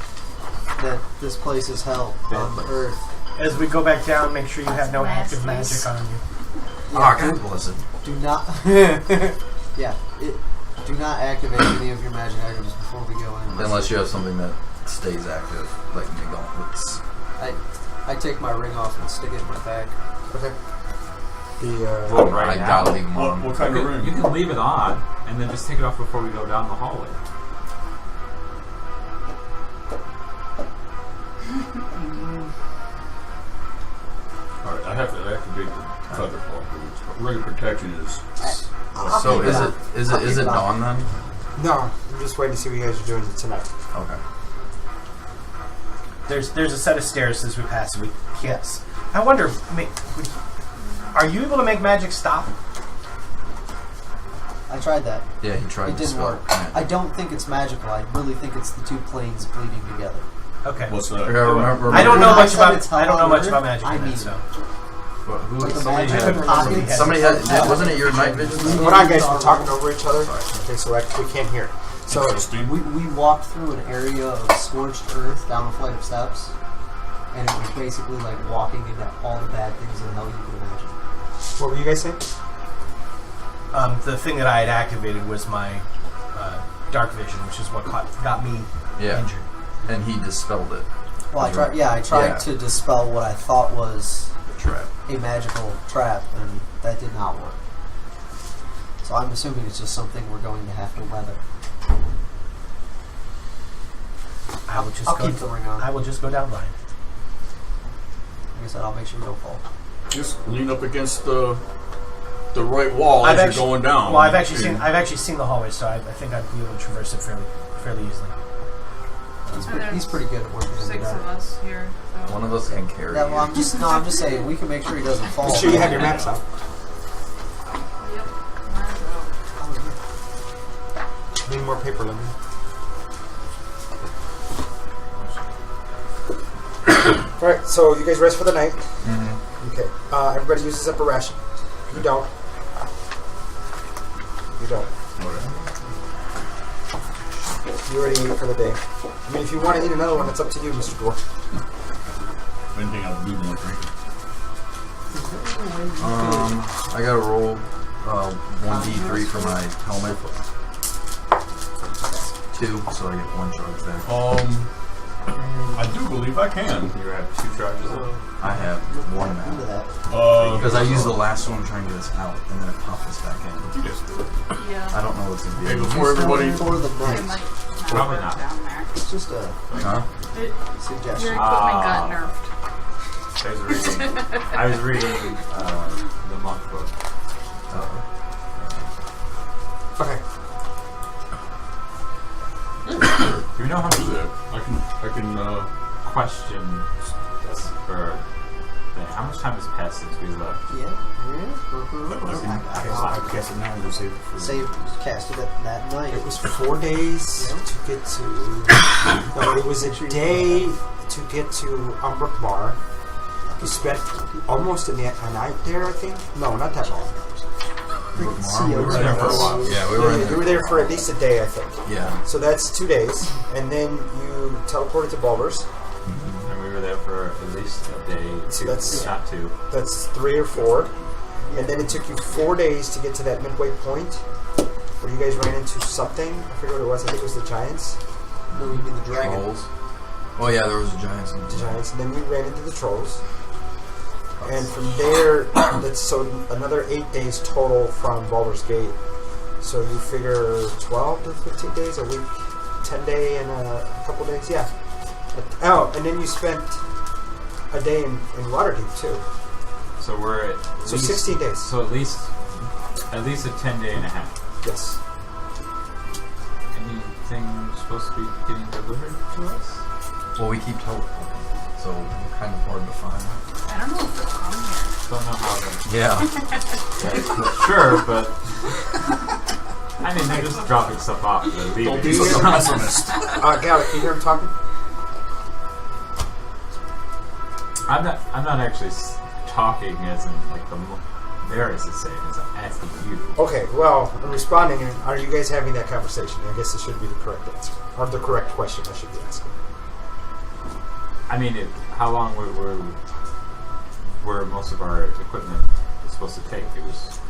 [SPEAKER 4] That this place is hell on Earth.
[SPEAKER 3] As we go back down, make sure you have no active magic on you.
[SPEAKER 2] Ah, God bless it.
[SPEAKER 4] Do not. Do not activate any of your magic items before we go in.
[SPEAKER 2] Unless you have something that stays active, like the gauntlets.
[SPEAKER 4] I take my ring off and stick it in my bag.
[SPEAKER 1] Okay.
[SPEAKER 8] Well, right
[SPEAKER 2] I
[SPEAKER 8] now.
[SPEAKER 2] gotta leave them on.
[SPEAKER 6] What kind of ring?
[SPEAKER 8] You can leave it on and then just take it off before we go down the hallway.
[SPEAKER 6] Alright, I have to activate the feather fall. Ring of protection is.
[SPEAKER 2] So is it dawn then?
[SPEAKER 1] No, I'm just waiting to see what you guys are doing tonight.
[SPEAKER 2] Okay.
[SPEAKER 3] There's a set of stairs as we pass. Yes. I wonder, are you able to make magic stop?
[SPEAKER 4] I tried that.
[SPEAKER 2] Yeah, he tried
[SPEAKER 4] It
[SPEAKER 2] to
[SPEAKER 4] didn't
[SPEAKER 2] spell.
[SPEAKER 4] work.
[SPEAKER 2] Yeah.
[SPEAKER 4] I don't think it's magical. I really think it's the two planes bleeding together.
[SPEAKER 3] Okay.
[SPEAKER 6] What's
[SPEAKER 2] Yeah,
[SPEAKER 6] that?
[SPEAKER 2] remember,
[SPEAKER 3] I don't know
[SPEAKER 4] When I
[SPEAKER 3] much
[SPEAKER 4] said
[SPEAKER 3] about.
[SPEAKER 4] it's
[SPEAKER 3] I don't know
[SPEAKER 4] hell
[SPEAKER 3] much
[SPEAKER 4] on
[SPEAKER 3] about
[SPEAKER 4] Earth,
[SPEAKER 3] magic.
[SPEAKER 4] I
[SPEAKER 3] in
[SPEAKER 4] mean
[SPEAKER 3] it, so.
[SPEAKER 2] who?
[SPEAKER 4] Like the
[SPEAKER 2] Somebody
[SPEAKER 4] magic
[SPEAKER 2] had.
[SPEAKER 4] pockets.
[SPEAKER 2] Somebody had. Wasn't it your night vision?
[SPEAKER 1] Hold on, guys. We're talking over each other. Okay, so we can't hear. So,
[SPEAKER 6] Interesting.
[SPEAKER 4] We walked through an area of scorched earth down a flight of steps, and it was basically like walking into all the bad things in hell you could imagine.
[SPEAKER 1] what were you guys saying?
[SPEAKER 3] The thing that I had activated was my dark vision, which is what got me injured.
[SPEAKER 2] And he dispelled it.
[SPEAKER 4] Well, I tried to dispel what I thought was
[SPEAKER 2] The trap.
[SPEAKER 4] a magical trap, and that did not work. So I'm assuming it's just something we're going to have to weather. I'll keep the ring on.
[SPEAKER 3] I will just go down blind.
[SPEAKER 4] Like I said, I'll make sure you don't fall.
[SPEAKER 6] Just lean up against the right wall as you're going down.
[SPEAKER 3] Well, I've actually seen the hallway, so I think I'd be able to traverse it fairly easily.
[SPEAKER 4] He's pretty good at working in the
[SPEAKER 5] 6
[SPEAKER 4] dark.
[SPEAKER 5] of us here. So.
[SPEAKER 2] One of us can carry.
[SPEAKER 4] Yeah, well, I'm just saying we can make sure he doesn't fall.
[SPEAKER 1] Make sure you have your maps out.
[SPEAKER 5] Yep. Mine's out.
[SPEAKER 1] Need more paper, Lindy. Alright, so you guys rest for the night.
[SPEAKER 2] Mm-hmm.
[SPEAKER 1] Okay. Everybody uses up a ration. You don't. You don't. You already ate for the day. I mean, if you want to eat another one, it's up to you, Mr. Dwarf.
[SPEAKER 6] Anything I'll do more drinking.
[SPEAKER 2] I gotta roll 1d3 for my helmet. 2, so I get 1 charge back.
[SPEAKER 6] I do believe I can.
[SPEAKER 8] You have 2 charges of
[SPEAKER 2] I have 1
[SPEAKER 4] Into
[SPEAKER 2] now.
[SPEAKER 4] that.
[SPEAKER 2] Because I used the last one trying to get us out, and then it popped us back in.
[SPEAKER 6] Yes.
[SPEAKER 5] Yeah.
[SPEAKER 2] I don't know what's gonna be.
[SPEAKER 6] Hey, before everybody.
[SPEAKER 4] For the
[SPEAKER 5] It
[SPEAKER 4] night.
[SPEAKER 5] might
[SPEAKER 8] Probably
[SPEAKER 5] work
[SPEAKER 8] not.
[SPEAKER 5] down there.
[SPEAKER 4] It's just a
[SPEAKER 2] Huh?
[SPEAKER 5] Your
[SPEAKER 4] suggestion.
[SPEAKER 5] equipment got nerfed.
[SPEAKER 8] I was reading the monk book.
[SPEAKER 1] Okay.
[SPEAKER 8] Do you know how
[SPEAKER 6] Do
[SPEAKER 8] much
[SPEAKER 6] that. I can.
[SPEAKER 8] question or how much time has passed since we left?
[SPEAKER 4] Yeah.
[SPEAKER 1] I guess now we'll save it for...
[SPEAKER 4] Save casted it that night.
[SPEAKER 1] It was 4 days to get to... No, it was a day to get to Umbrook Bar. You spent almost a night there, I think. No, not that long.
[SPEAKER 2] We were there for a while. Yeah, we were in
[SPEAKER 1] You
[SPEAKER 2] there.
[SPEAKER 1] were there for at least a day, I think.
[SPEAKER 2] Yeah.
[SPEAKER 1] So that's 2 days, and then you teleported to Bulbers.
[SPEAKER 8] And we were there for at least a day,
[SPEAKER 1] So
[SPEAKER 8] 2,
[SPEAKER 1] that's-
[SPEAKER 8] not 2.
[SPEAKER 1] That's 3 or 4. And then it took you 4 days to get to that midway point. where you guys ran into something. I forget what it was. I think it was the giants.
[SPEAKER 4] No, you mean the dragon.
[SPEAKER 2] Trolls. Oh yeah, there was the giants.
[SPEAKER 1] And then you ran into the trolls. And from there, that's so another 8 days total from Baldur's Gate. So you figure 12 to 15 days, a week, 10 day, and a couple days. Yeah. Oh, and then you spent a day in Waterdeep too.
[SPEAKER 8] So we're at
[SPEAKER 1] So
[SPEAKER 8] least,
[SPEAKER 1] 16 days.
[SPEAKER 8] So at least a 10-day and a half.
[SPEAKER 1] Yes.
[SPEAKER 8] Anything supposed to be getting delivered to us?
[SPEAKER 2] Well, we keep teleporting, so we're kind of hard to find.
[SPEAKER 5] I don't know if they'll come here.
[SPEAKER 8] Don't know how to.
[SPEAKER 2] Yeah.
[SPEAKER 8] Sure, but I mean they're just dropping stuff off. They're leaving.
[SPEAKER 6] Don't be such a pessimist.
[SPEAKER 1] Gallic, you hear him talking?
[SPEAKER 8] I'm not actually talking as in like the Varys is saying, as I'm asking you.
[SPEAKER 1] Okay, well, I'm responding. And are you guys having that conversation? I guess it should be the correct answer. Or the correct question I should be asking.
[SPEAKER 8] I mean, how long were most of our equipment supposed to take? It was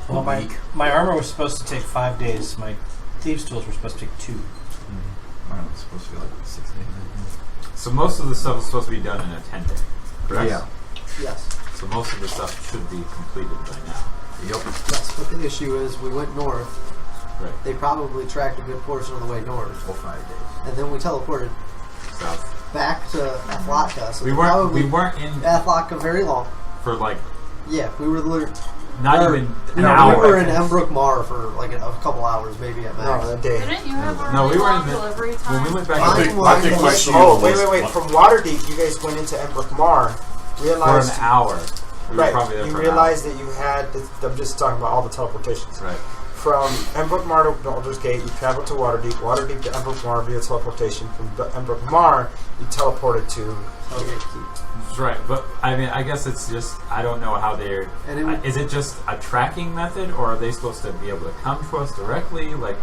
[SPEAKER 3] Well, my armor was supposed to take 5 days. My thieves' tools were supposed to take 2.
[SPEAKER 2] Mine was supposed to be like 6 days.
[SPEAKER 8] so most of the stuff was supposed to be done in a 10-day, correct?
[SPEAKER 2] Yeah.
[SPEAKER 4] Yes.
[SPEAKER 8] So most of the stuff should be completed by now.
[SPEAKER 2] Yep.
[SPEAKER 4] Yes, but the issue is we went north.
[SPEAKER 8] Right.
[SPEAKER 4] They probably tracked a good portion of the way north.
[SPEAKER 2] Or 5 days.
[SPEAKER 4] And then we teleported
[SPEAKER 8] South.
[SPEAKER 4] back to Athlotka. So
[SPEAKER 8] We
[SPEAKER 4] probably
[SPEAKER 8] weren't in
[SPEAKER 4] Athlotka very long.
[SPEAKER 8] for like
[SPEAKER 4] Yeah, we were literally...
[SPEAKER 8] not even an
[SPEAKER 4] No,
[SPEAKER 8] hour.
[SPEAKER 4] we were in Embrook Mar for like a couple hours, maybe at max.
[SPEAKER 1] No, a day.
[SPEAKER 5] Didn't you have a
[SPEAKER 8] No,
[SPEAKER 5] really
[SPEAKER 8] we were
[SPEAKER 5] long
[SPEAKER 8] in the,
[SPEAKER 5] delivery time?
[SPEAKER 8] when we went back.
[SPEAKER 4] I
[SPEAKER 8] to
[SPEAKER 4] think-
[SPEAKER 6] I think my shield
[SPEAKER 1] Oh,
[SPEAKER 6] was
[SPEAKER 1] wait. From Waterdeep, you guys went into Embrook Mar.
[SPEAKER 8] for
[SPEAKER 1] Realized,
[SPEAKER 8] an hour. We were
[SPEAKER 1] right?
[SPEAKER 8] probably there
[SPEAKER 1] You
[SPEAKER 8] for
[SPEAKER 1] realized that you had. I'm just talking about all the teleportations.
[SPEAKER 8] an hour. Right.
[SPEAKER 1] From Embrook Mar to Baldur's Gate, you traveled to Waterdeep. Waterdeep to Embrook Mar via teleportation. From Embrook Mar, you teleported to.
[SPEAKER 8] That's right, but I mean, I guess it's just I don't know how they're.
[SPEAKER 4] And it would-
[SPEAKER 8] Is it just a tracking method, or are they supposed to be able to come to us directly? Like,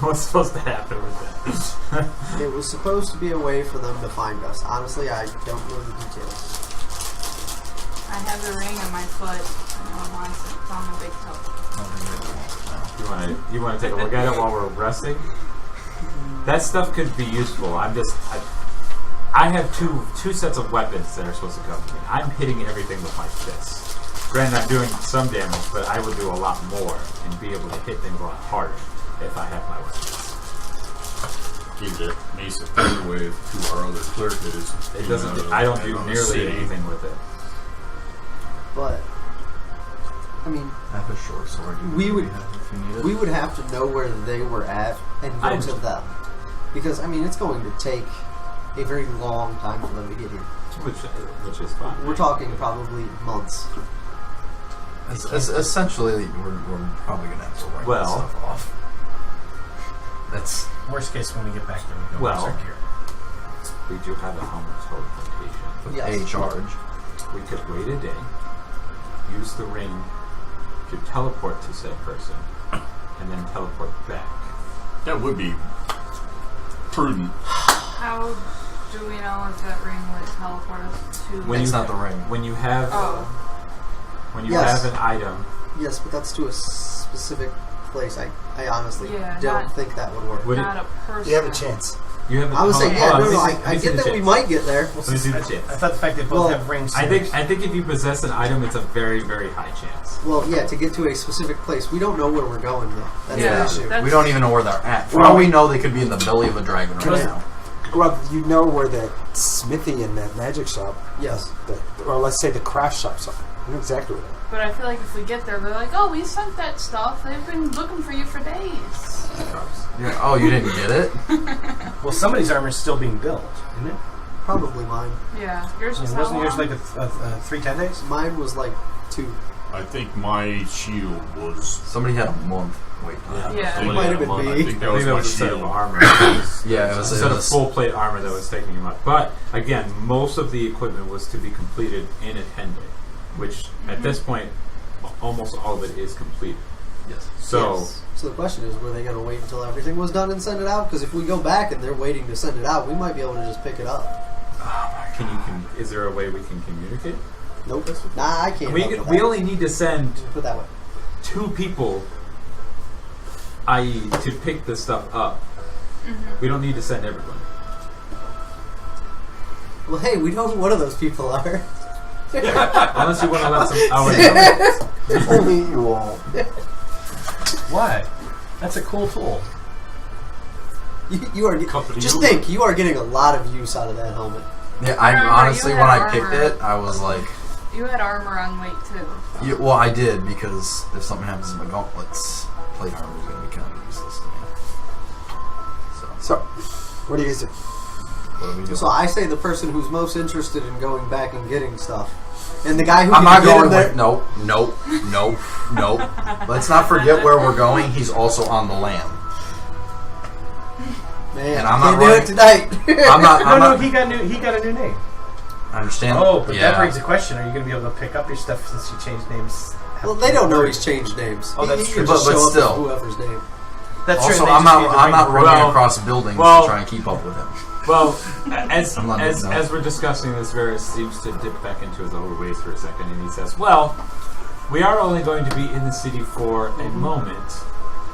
[SPEAKER 8] what's supposed to happen with that?
[SPEAKER 4] It was supposed to be a way for them to find us. Honestly, I don't know the details.
[SPEAKER 5] I have the ring on my foot. I know why it's on the big toe.
[SPEAKER 8] You want to take a look at it while we're resting? That stuff could be useful. I have two sets of weapons that are supposed to come to me. I'm hitting everything with my fists. Granted, I'm doing some damage, but I will do a lot more and be able to hit things a lot harder if I have my weapons.
[SPEAKER 6] Keep the mace of with to our other clerk that is.
[SPEAKER 8] It doesn't. I don't do nearly anything with it.
[SPEAKER 4] But, I mean,
[SPEAKER 2] I have a short sword.
[SPEAKER 4] We would-
[SPEAKER 2] if you need it.
[SPEAKER 4] we would have to know where they were at and go to them. Because, I mean, it's going to take a very long time for them to get here.
[SPEAKER 8] Which is fine.
[SPEAKER 4] We're talking probably months.
[SPEAKER 2] Essentially, we're probably gonna have to write
[SPEAKER 8] Well-
[SPEAKER 2] that stuff off. That's
[SPEAKER 3] Worst case, when we get back there, we go
[SPEAKER 8] Well-
[SPEAKER 3] berserk here.
[SPEAKER 8] We do have a helmet teleportation.
[SPEAKER 2] with
[SPEAKER 4] Yes.
[SPEAKER 2] a charge.
[SPEAKER 8] We could wait a day, use the ring to teleport to said person, and then teleport back.
[SPEAKER 6] That would be prudent.
[SPEAKER 5] How do we know if that ring would teleport us to?
[SPEAKER 2] It's not the ring.
[SPEAKER 8] When you have when you
[SPEAKER 4] Yes.
[SPEAKER 8] have an item,
[SPEAKER 4] Yes, but that's to a specific place. I honestly
[SPEAKER 5] Yeah,
[SPEAKER 4] don't
[SPEAKER 5] not-
[SPEAKER 4] think that would work.
[SPEAKER 8] would
[SPEAKER 5] Not
[SPEAKER 8] it?
[SPEAKER 5] a person.
[SPEAKER 1] You have a chance.
[SPEAKER 8] You have.
[SPEAKER 4] I would say, yeah,
[SPEAKER 8] hold on,
[SPEAKER 4] no,
[SPEAKER 8] let me
[SPEAKER 4] I
[SPEAKER 8] see
[SPEAKER 4] get
[SPEAKER 8] the
[SPEAKER 4] that we
[SPEAKER 8] chance.
[SPEAKER 4] might get there.
[SPEAKER 8] Let me see the chance.
[SPEAKER 3] I thought the fact they both
[SPEAKER 4] Well,
[SPEAKER 3] have rings.
[SPEAKER 8] I think if you possess an item, it's a very, very high chance.
[SPEAKER 4] Well, yeah, to get to a specific place. We don't know where we're going, though. That's
[SPEAKER 5] Yeah.
[SPEAKER 4] the issue.
[SPEAKER 5] That's-
[SPEAKER 2] We don't even know where they're at. For
[SPEAKER 1] Well-
[SPEAKER 2] all we know, they could be in the belly of a dragon right
[SPEAKER 1] Right.
[SPEAKER 2] now.
[SPEAKER 1] Well, you know where that smithy and that magic shop,
[SPEAKER 4] Yes.
[SPEAKER 1] or let's say the craft shop, something. You know exactly where.
[SPEAKER 5] But I feel like if we get there, they're like, "Oh, we sent that stuff. They've been looking for you for days."
[SPEAKER 2] Yeah. Oh, you didn't get it?
[SPEAKER 3] Well, somebody's armor is still being built, isn't it?
[SPEAKER 4] Probably mine.
[SPEAKER 5] Yeah, yours was
[SPEAKER 3] Wasn't
[SPEAKER 5] how
[SPEAKER 3] yours
[SPEAKER 5] long?
[SPEAKER 3] like a 3-10 days?
[SPEAKER 4] Mine was like 2.
[SPEAKER 6] I think my shield was.
[SPEAKER 2] Somebody had a month. Wait.
[SPEAKER 5] Yeah.
[SPEAKER 6] Somebody
[SPEAKER 4] might
[SPEAKER 6] had
[SPEAKER 4] have
[SPEAKER 6] a
[SPEAKER 4] been
[SPEAKER 6] month.
[SPEAKER 4] me.
[SPEAKER 6] I think
[SPEAKER 8] I
[SPEAKER 6] that was
[SPEAKER 8] believe it
[SPEAKER 6] my
[SPEAKER 8] was a set of
[SPEAKER 6] shield.
[SPEAKER 8] armor.
[SPEAKER 2] Yeah, it was
[SPEAKER 8] a set of
[SPEAKER 2] was-
[SPEAKER 8] full plate armor that was taking him up. But again, most of the equipment was to be completed in a 10-day, which at this point, almost all of it is complete.
[SPEAKER 2] Yes.
[SPEAKER 8] So
[SPEAKER 4] Yes. So the question is, were they going to wait until everything was done and send it out? Because if we go back and they're waiting to send it out, we might be able to just pick it up.
[SPEAKER 8] is there a way we can communicate?
[SPEAKER 4] Nope. Nah, I can't. help with
[SPEAKER 8] We
[SPEAKER 4] that.
[SPEAKER 8] only need to send
[SPEAKER 4] Put it that way.
[SPEAKER 8] 2 people i.e., to pick this stuff up, we don't need to send everyone.
[SPEAKER 4] Well, hey, we know who one of those people are.
[SPEAKER 8] Unless you want to let some hours.
[SPEAKER 1] Only you all.
[SPEAKER 3] Why? That's a cool tool.
[SPEAKER 4] You are just think, you are getting a lot of use out of that helmet.
[SPEAKER 2] Yeah, I
[SPEAKER 5] Remember,
[SPEAKER 2] honestly,
[SPEAKER 5] you
[SPEAKER 2] when
[SPEAKER 5] had
[SPEAKER 2] I picked
[SPEAKER 5] armor.
[SPEAKER 2] it, I was like,
[SPEAKER 5] You had armor on weight too.
[SPEAKER 2] yeah, well, I did because if something happens to my gauntlets, plate armor is going to be kind of useless to me.
[SPEAKER 1] So, what do you guys do?
[SPEAKER 2] What are we doing?
[SPEAKER 4] So I say the person who's most interested in going back and getting stuff, and the guy who
[SPEAKER 2] I'm
[SPEAKER 4] can
[SPEAKER 2] not
[SPEAKER 4] get
[SPEAKER 2] going
[SPEAKER 4] in there.
[SPEAKER 2] with no. Let's not forget where we're going. He's also on the lam.
[SPEAKER 4] Man,
[SPEAKER 2] And I'm
[SPEAKER 4] can't
[SPEAKER 2] not
[SPEAKER 4] do it
[SPEAKER 2] running-
[SPEAKER 4] tonight.
[SPEAKER 2] I'm not.
[SPEAKER 3] No, he got a new name.
[SPEAKER 2] I understand.
[SPEAKER 3] Oh, but
[SPEAKER 2] yeah.
[SPEAKER 3] that brings a question: are you going to be able to pick up your stuff since you changed names?
[SPEAKER 4] Well, they don't know he's changed names.
[SPEAKER 3] Oh, that's
[SPEAKER 4] he
[SPEAKER 3] true.
[SPEAKER 4] can just
[SPEAKER 2] But
[SPEAKER 4] show
[SPEAKER 2] still.
[SPEAKER 4] up with whoever's name.
[SPEAKER 3] That's
[SPEAKER 2] Also,
[SPEAKER 3] true. they
[SPEAKER 2] I'm
[SPEAKER 3] just need
[SPEAKER 2] not.
[SPEAKER 3] to
[SPEAKER 2] I'm
[SPEAKER 3] bring
[SPEAKER 2] not
[SPEAKER 3] the-
[SPEAKER 2] running
[SPEAKER 8] Well-
[SPEAKER 2] across buildings
[SPEAKER 8] well-
[SPEAKER 2] to try and keep up with him.
[SPEAKER 8] Well, as
[SPEAKER 2] I'm not doing that.
[SPEAKER 8] as we're discussing this, Varys seems to dip back into his old ways for a second, and he says, "Well, we are only going to be in the city for a moment.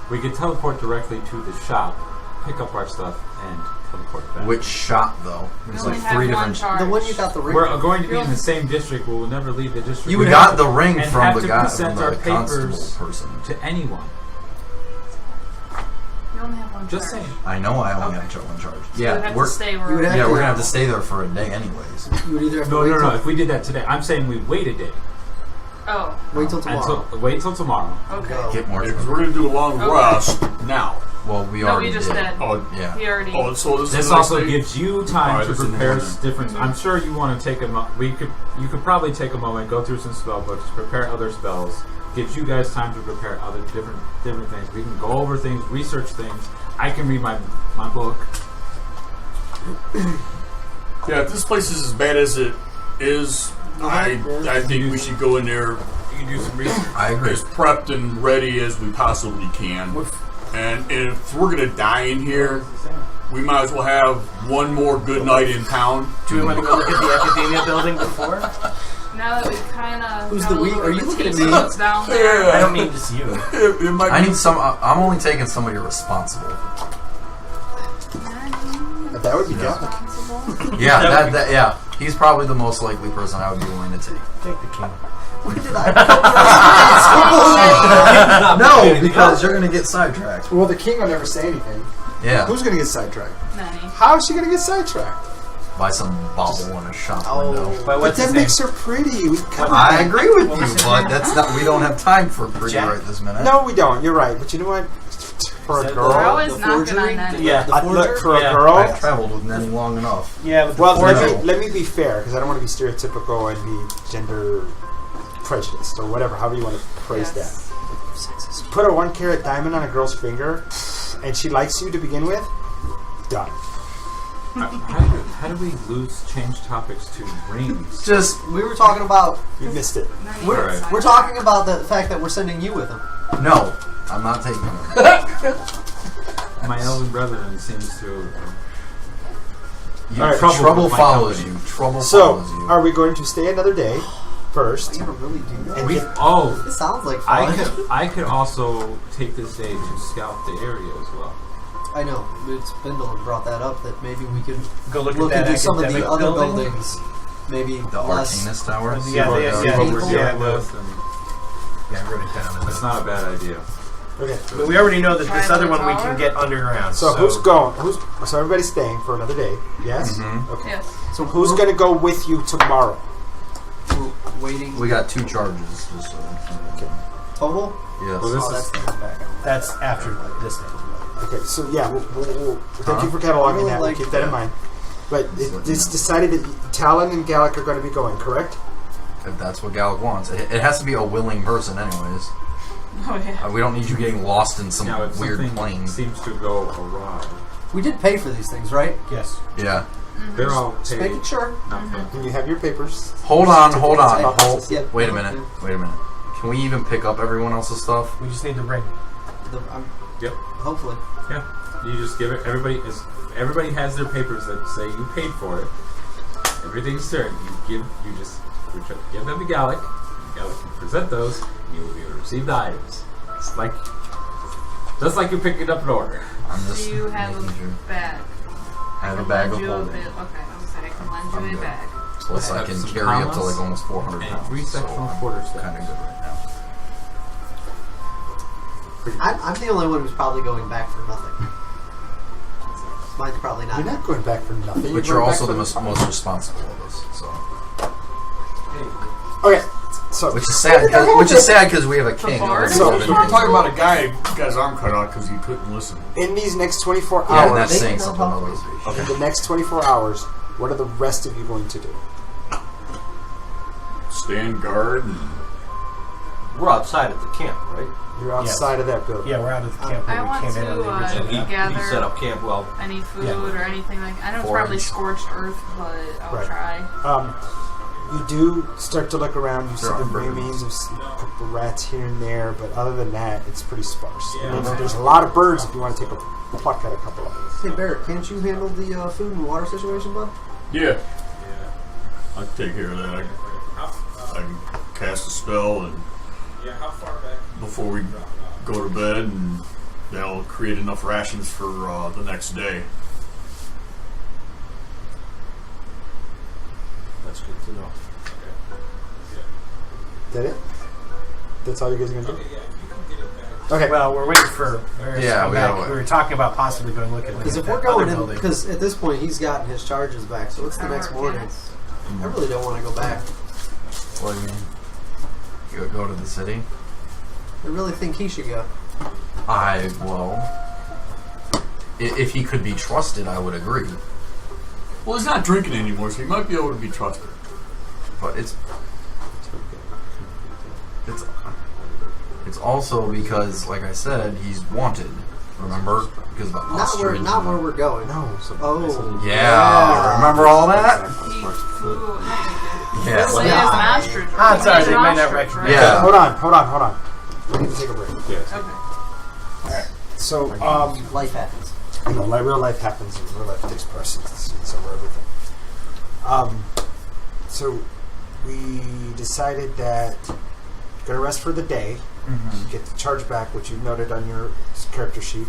[SPEAKER 8] We could teleport directly to the shop, pick up our stuff, and teleport back.
[SPEAKER 2] Which shop though?
[SPEAKER 5] We
[SPEAKER 2] There's
[SPEAKER 5] only
[SPEAKER 2] like
[SPEAKER 5] have
[SPEAKER 2] 3
[SPEAKER 5] one
[SPEAKER 2] different.
[SPEAKER 5] charge.
[SPEAKER 4] The one you got the ring.
[SPEAKER 8] We're
[SPEAKER 4] from.
[SPEAKER 8] going to be in the same district. We will never leave the district.
[SPEAKER 4] You
[SPEAKER 2] We
[SPEAKER 4] would
[SPEAKER 2] got
[SPEAKER 4] have
[SPEAKER 2] the ring
[SPEAKER 8] and
[SPEAKER 2] from
[SPEAKER 8] have
[SPEAKER 2] the
[SPEAKER 8] to
[SPEAKER 2] guy,
[SPEAKER 8] present
[SPEAKER 2] from
[SPEAKER 8] our
[SPEAKER 2] the constable
[SPEAKER 8] papers
[SPEAKER 2] person.
[SPEAKER 8] to anyone.
[SPEAKER 5] You only have one
[SPEAKER 8] Just
[SPEAKER 5] charge.
[SPEAKER 8] saying.
[SPEAKER 2] I know I only
[SPEAKER 5] Okay.
[SPEAKER 2] have one charge.
[SPEAKER 5] So you
[SPEAKER 2] Yeah,
[SPEAKER 5] have
[SPEAKER 2] we're
[SPEAKER 5] to stay where
[SPEAKER 4] you would
[SPEAKER 5] we're
[SPEAKER 4] have
[SPEAKER 2] yeah
[SPEAKER 4] to-
[SPEAKER 2] we're gonna have to stay there for a day anyways.
[SPEAKER 4] You would either have to
[SPEAKER 8] No,
[SPEAKER 4] wait
[SPEAKER 8] no, no.
[SPEAKER 4] till-
[SPEAKER 8] If we did that today, I'm saying we wait a day.
[SPEAKER 5] Oh,
[SPEAKER 4] Wait till tomorrow.
[SPEAKER 8] Wait till tomorrow.
[SPEAKER 5] okay.
[SPEAKER 4] Go.
[SPEAKER 2] Get more.
[SPEAKER 6] Because we're going to do a long
[SPEAKER 5] Okay.
[SPEAKER 6] rest now.
[SPEAKER 2] Well, we
[SPEAKER 5] No,
[SPEAKER 2] already
[SPEAKER 5] we just
[SPEAKER 2] did.
[SPEAKER 5] did.
[SPEAKER 6] Oh,
[SPEAKER 2] Yeah.
[SPEAKER 5] He already.
[SPEAKER 6] oh, so this
[SPEAKER 8] This
[SPEAKER 6] is
[SPEAKER 8] also
[SPEAKER 6] like-
[SPEAKER 8] gives you time
[SPEAKER 6] Alright,
[SPEAKER 8] to
[SPEAKER 6] this is
[SPEAKER 8] prepare
[SPEAKER 6] the morning.
[SPEAKER 8] different. I'm sure you want to take a. You could probably take a moment, go through some spell books, prepare other spells. Gives you guys time to prepare other different things. We can go over things, research things. I can read my book.
[SPEAKER 6] Yeah, if this place is as bad as it is, I think we should go in there.
[SPEAKER 3] You can do some research.
[SPEAKER 2] I agree.
[SPEAKER 6] As prepped and ready as we possibly can. And if we're going to die in here, we might as well have one more good night in town.
[SPEAKER 3] Do we want to go look at the academia building before?
[SPEAKER 5] Now that we kind of.
[SPEAKER 4] Who's the we? Are you looking at me?
[SPEAKER 5] Down there.
[SPEAKER 6] Yeah.
[SPEAKER 3] I don't mean just you.
[SPEAKER 6] It might
[SPEAKER 2] I
[SPEAKER 6] be-
[SPEAKER 2] need some. I'm only taking somebody responsible.
[SPEAKER 1] That would be
[SPEAKER 2] Yeah.
[SPEAKER 1] Gallic.
[SPEAKER 2] Yeah, yeah. He's probably the most likely person I would be willing to take.
[SPEAKER 3] Take the king.
[SPEAKER 4] Where did I?
[SPEAKER 2] No, because you're gonna get sidetracked.
[SPEAKER 1] Well, the king will never say anything.
[SPEAKER 2] Yeah,
[SPEAKER 1] Who's going to get sidetracked?
[SPEAKER 5] Nanny.
[SPEAKER 1] How is she going to get sidetracked?
[SPEAKER 2] by some bauble in a shop
[SPEAKER 4] Oh.
[SPEAKER 2] window.
[SPEAKER 3] But
[SPEAKER 1] But
[SPEAKER 3] what's
[SPEAKER 1] that
[SPEAKER 3] his
[SPEAKER 1] makes
[SPEAKER 3] name?
[SPEAKER 1] her pretty. We come
[SPEAKER 2] I
[SPEAKER 1] on.
[SPEAKER 2] agree with
[SPEAKER 3] What
[SPEAKER 2] you,
[SPEAKER 3] was his
[SPEAKER 2] but
[SPEAKER 3] name?
[SPEAKER 2] that's not. We don't have time for pretty
[SPEAKER 3] Jack?
[SPEAKER 2] right this minute.
[SPEAKER 1] No, we don't. You're right. But you know what? For a
[SPEAKER 3] Is that
[SPEAKER 1] girl,
[SPEAKER 5] We're always
[SPEAKER 4] the
[SPEAKER 5] knocking
[SPEAKER 4] forgery?
[SPEAKER 5] on Nanny.
[SPEAKER 3] Yeah.
[SPEAKER 4] The
[SPEAKER 1] look,
[SPEAKER 4] forger?
[SPEAKER 1] for a
[SPEAKER 3] Yeah.
[SPEAKER 1] girl.
[SPEAKER 2] I've traveled with Nenny long enough.
[SPEAKER 3] Yeah, but
[SPEAKER 1] Well,
[SPEAKER 3] the
[SPEAKER 1] let me be fair because I don't want to be stereotypical and be gender prejudiced or whatever. However you want to phrase
[SPEAKER 5] Yes.
[SPEAKER 1] that. Put a 1 carat diamond on a girl's finger, and she likes you to begin with. Done.
[SPEAKER 8] How do we change topics to rings?
[SPEAKER 2] Just
[SPEAKER 4] We were talking about.
[SPEAKER 1] You missed it.
[SPEAKER 5] Nanny
[SPEAKER 4] We're,
[SPEAKER 5] gets
[SPEAKER 4] we're talking about the fact that we're sending you with him.
[SPEAKER 2] no. I'm not taking it.
[SPEAKER 8] My elven brethren seems to.
[SPEAKER 1] All right,
[SPEAKER 2] trouble
[SPEAKER 8] with my
[SPEAKER 2] follows
[SPEAKER 8] company.
[SPEAKER 2] you. Trouble
[SPEAKER 1] So,
[SPEAKER 2] follows you.
[SPEAKER 1] are we going to stay another day
[SPEAKER 4] Are
[SPEAKER 1] first?
[SPEAKER 4] you gonna really do that?
[SPEAKER 1] And
[SPEAKER 8] We,
[SPEAKER 1] get,
[SPEAKER 4] It sounds like
[SPEAKER 8] I
[SPEAKER 4] fun.
[SPEAKER 8] could also take this day to scout the area as well.
[SPEAKER 4] I know, but Spindle had brought that up that maybe we could
[SPEAKER 3] Go look
[SPEAKER 4] look
[SPEAKER 3] at that
[SPEAKER 4] into some of the
[SPEAKER 3] academic
[SPEAKER 4] other
[SPEAKER 3] building.
[SPEAKER 4] buildings. Maybe
[SPEAKER 2] the
[SPEAKER 4] less.
[SPEAKER 2] Arcanist Tower.
[SPEAKER 3] Yeah,
[SPEAKER 8] what-
[SPEAKER 3] yeah,
[SPEAKER 8] see
[SPEAKER 3] yeah,
[SPEAKER 8] what we're
[SPEAKER 4] yeah,
[SPEAKER 8] dealing
[SPEAKER 3] yeah.
[SPEAKER 8] with, and
[SPEAKER 3] Yeah, I wrote it down.
[SPEAKER 8] it's not a bad idea.
[SPEAKER 1] okay.
[SPEAKER 3] But we already know that
[SPEAKER 5] Try
[SPEAKER 3] this other
[SPEAKER 5] another
[SPEAKER 3] one we
[SPEAKER 5] tower?
[SPEAKER 3] can get underground.
[SPEAKER 1] So who's going? So everybody's staying for another day? Yes.
[SPEAKER 2] Mhm.
[SPEAKER 1] Okay.
[SPEAKER 5] Yes.
[SPEAKER 1] So who's going to go with you tomorrow?
[SPEAKER 4] We're waiting.
[SPEAKER 2] We got 2 charges. Just so.
[SPEAKER 4] Total?
[SPEAKER 2] Yes.
[SPEAKER 8] Well, this
[SPEAKER 4] Oh, that's the back.
[SPEAKER 3] That's after this day.
[SPEAKER 1] Okay. So yeah, thank you for cataloging
[SPEAKER 4] Really
[SPEAKER 1] that.
[SPEAKER 4] like
[SPEAKER 1] We'll keep that in mind. But it's decided that Talon and Gallic are going to be going, correct?
[SPEAKER 2] If that's what Gallic wants, it has to be a willing person, anyways.
[SPEAKER 5] Oh yeah.
[SPEAKER 2] We don't need you getting lost in some
[SPEAKER 8] Now, if
[SPEAKER 2] weird
[SPEAKER 8] something
[SPEAKER 2] plane.
[SPEAKER 8] seems to go awry,
[SPEAKER 4] We did pay for these things, right?
[SPEAKER 3] Yes.
[SPEAKER 2] Yeah.
[SPEAKER 8] they're all
[SPEAKER 4] Just
[SPEAKER 8] paid.
[SPEAKER 4] making sure.
[SPEAKER 8] upfront.
[SPEAKER 1] And you have your papers.
[SPEAKER 2] Hold on, hold on.
[SPEAKER 1] About
[SPEAKER 2] Hold.
[SPEAKER 1] this.
[SPEAKER 4] Yep.
[SPEAKER 2] Wait a minute. Wait a minute. Can we even pick up everyone else's stuff?
[SPEAKER 3] We just need the ring.
[SPEAKER 8] Yep.
[SPEAKER 4] Hopefully.
[SPEAKER 8] Yeah. You just give it. Everybody has their papers that say you paid for it. Everything's certain. You just give them to Gallic. Gallic can present those. And you will receive the items. It's like Just like you're picking up an order.
[SPEAKER 2] I'm just
[SPEAKER 5] Do you have
[SPEAKER 2] making sure.
[SPEAKER 5] a bag?
[SPEAKER 2] I have a
[SPEAKER 5] can
[SPEAKER 2] bag
[SPEAKER 5] lend
[SPEAKER 2] of
[SPEAKER 5] you a
[SPEAKER 2] holding.
[SPEAKER 5] bit. Okay, I was saying I can lend you
[SPEAKER 2] I'm
[SPEAKER 5] a
[SPEAKER 2] good.
[SPEAKER 5] bag.
[SPEAKER 2] Plus, I
[SPEAKER 8] have
[SPEAKER 2] can
[SPEAKER 8] some
[SPEAKER 2] carry up to
[SPEAKER 8] commas
[SPEAKER 2] like almost 400
[SPEAKER 8] and
[SPEAKER 2] pounds.
[SPEAKER 8] 3 sectional quarter steps.
[SPEAKER 2] Kind of good right now.
[SPEAKER 4] I'm the only one who's probably going back for nothing. Mine's probably not.
[SPEAKER 1] You're not going back for nothing.
[SPEAKER 2] But
[SPEAKER 1] going
[SPEAKER 2] you're
[SPEAKER 1] back
[SPEAKER 2] also
[SPEAKER 1] for
[SPEAKER 2] the most responsible of us. So,
[SPEAKER 1] Okay, so
[SPEAKER 2] which is sad. Because we have a king.
[SPEAKER 5] bard?
[SPEAKER 6] So
[SPEAKER 2] So,
[SPEAKER 6] we're talking about a guy who got his arm cut out because he couldn't listen.
[SPEAKER 1] in these next 24
[SPEAKER 2] yeah, and
[SPEAKER 1] hours,
[SPEAKER 2] that's saying
[SPEAKER 4] They
[SPEAKER 2] something.
[SPEAKER 4] know
[SPEAKER 2] Otherwise,
[SPEAKER 1] in the next 24 hours, what are the rest of you going to do?
[SPEAKER 6] Stand guard. And
[SPEAKER 7] We're outside of the camp, right?
[SPEAKER 1] You're outside of that building.
[SPEAKER 3] Yeah, we're out of the camp
[SPEAKER 5] I
[SPEAKER 3] where we
[SPEAKER 5] want
[SPEAKER 3] came in on the
[SPEAKER 5] to
[SPEAKER 3] original.
[SPEAKER 7] And
[SPEAKER 5] gather
[SPEAKER 7] he set up camp well.
[SPEAKER 5] any food
[SPEAKER 3] Yeah.
[SPEAKER 5] or anything like. I know it's
[SPEAKER 2] Forage.
[SPEAKER 5] probably scorched earth, but I'll
[SPEAKER 1] Right.
[SPEAKER 5] try.
[SPEAKER 1] You do start to look around. You see
[SPEAKER 2] There
[SPEAKER 1] the
[SPEAKER 2] are birds.
[SPEAKER 1] remains of a couple rats here and there, but other than that, it's pretty sparse.
[SPEAKER 3] Yeah.
[SPEAKER 1] And then there's a lot of birds if you want to take a pluck at a couple of them.
[SPEAKER 4] Hey Barrett, can't you handle the food and water situation, bud?
[SPEAKER 6] yeah, I can take care of that. I can cast a spell and before we go to bed, and that'll create enough rations for the next day.
[SPEAKER 7] That's good to know.
[SPEAKER 1] That it? That's all you guys are going to do? Okay.
[SPEAKER 3] Well, we're waiting for Varys to
[SPEAKER 2] Yeah,
[SPEAKER 3] come
[SPEAKER 2] we
[SPEAKER 3] back.
[SPEAKER 2] gotta wait.
[SPEAKER 3] We were talking about possibly going looking
[SPEAKER 4] Because
[SPEAKER 3] at
[SPEAKER 4] if
[SPEAKER 3] that
[SPEAKER 4] we're going
[SPEAKER 3] other
[SPEAKER 4] in,
[SPEAKER 3] building.
[SPEAKER 4] because at this point he's gotten his charges back, so it's the next morning. I really don't want to go back.
[SPEAKER 2] what do you mean? You go to the city?
[SPEAKER 4] I really think he should go.
[SPEAKER 2] If he could be trusted, I would agree.
[SPEAKER 6] Well, he's not drinking anymore, so he might be able to be trusted.
[SPEAKER 2] But it's also because, like I said, he's wanted. Remember? Because of ostrich.
[SPEAKER 4] Not where we're going.
[SPEAKER 1] No. So
[SPEAKER 4] Oh.
[SPEAKER 2] Yeah. Remember all that?
[SPEAKER 5] He flew.
[SPEAKER 2] Yeah.
[SPEAKER 5] Well, he is an ostrich.
[SPEAKER 3] Ah, sorry,
[SPEAKER 5] He's
[SPEAKER 3] they
[SPEAKER 5] an
[SPEAKER 3] might not
[SPEAKER 5] ostrich,
[SPEAKER 3] recognize
[SPEAKER 5] right?
[SPEAKER 2] Yeah.
[SPEAKER 1] Hold on. We need to take a break.
[SPEAKER 5] Okay.
[SPEAKER 1] So,
[SPEAKER 4] Life happens.
[SPEAKER 1] you know, like real life happens and real life takes precedence over everything. So we decided that you're going to rest for the day, get the charge back, which you've noted on your character sheet.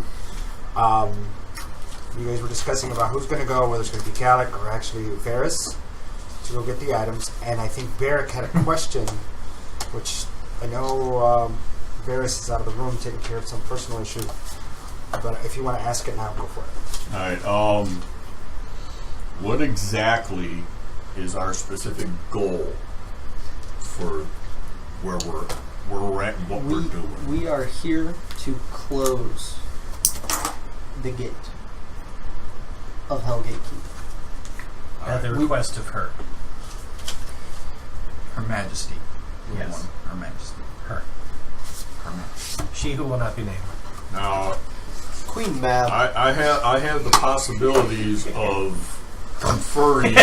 [SPEAKER 1] You guys were discussing about who's going to go, whether it's going to be Gallic or actually Varys to go get the items. And I think Barrick had a question, which I know Varys is out of the room taking care of some personal issue. But if you want to ask it now, go for it.
[SPEAKER 6] All right. What exactly is our specific goal for where we're at and what we're doing?
[SPEAKER 4] We are here to close the gate of Hellgate Keep.
[SPEAKER 3] At the request of her.
[SPEAKER 2] Her Majesty.
[SPEAKER 3] Yes.
[SPEAKER 2] Her Majesty.
[SPEAKER 3] Her.
[SPEAKER 2] Her Majesty.
[SPEAKER 3] She who will not be named.
[SPEAKER 6] Now,
[SPEAKER 4] Queen Mab.
[SPEAKER 6] I have the possibilities of conferring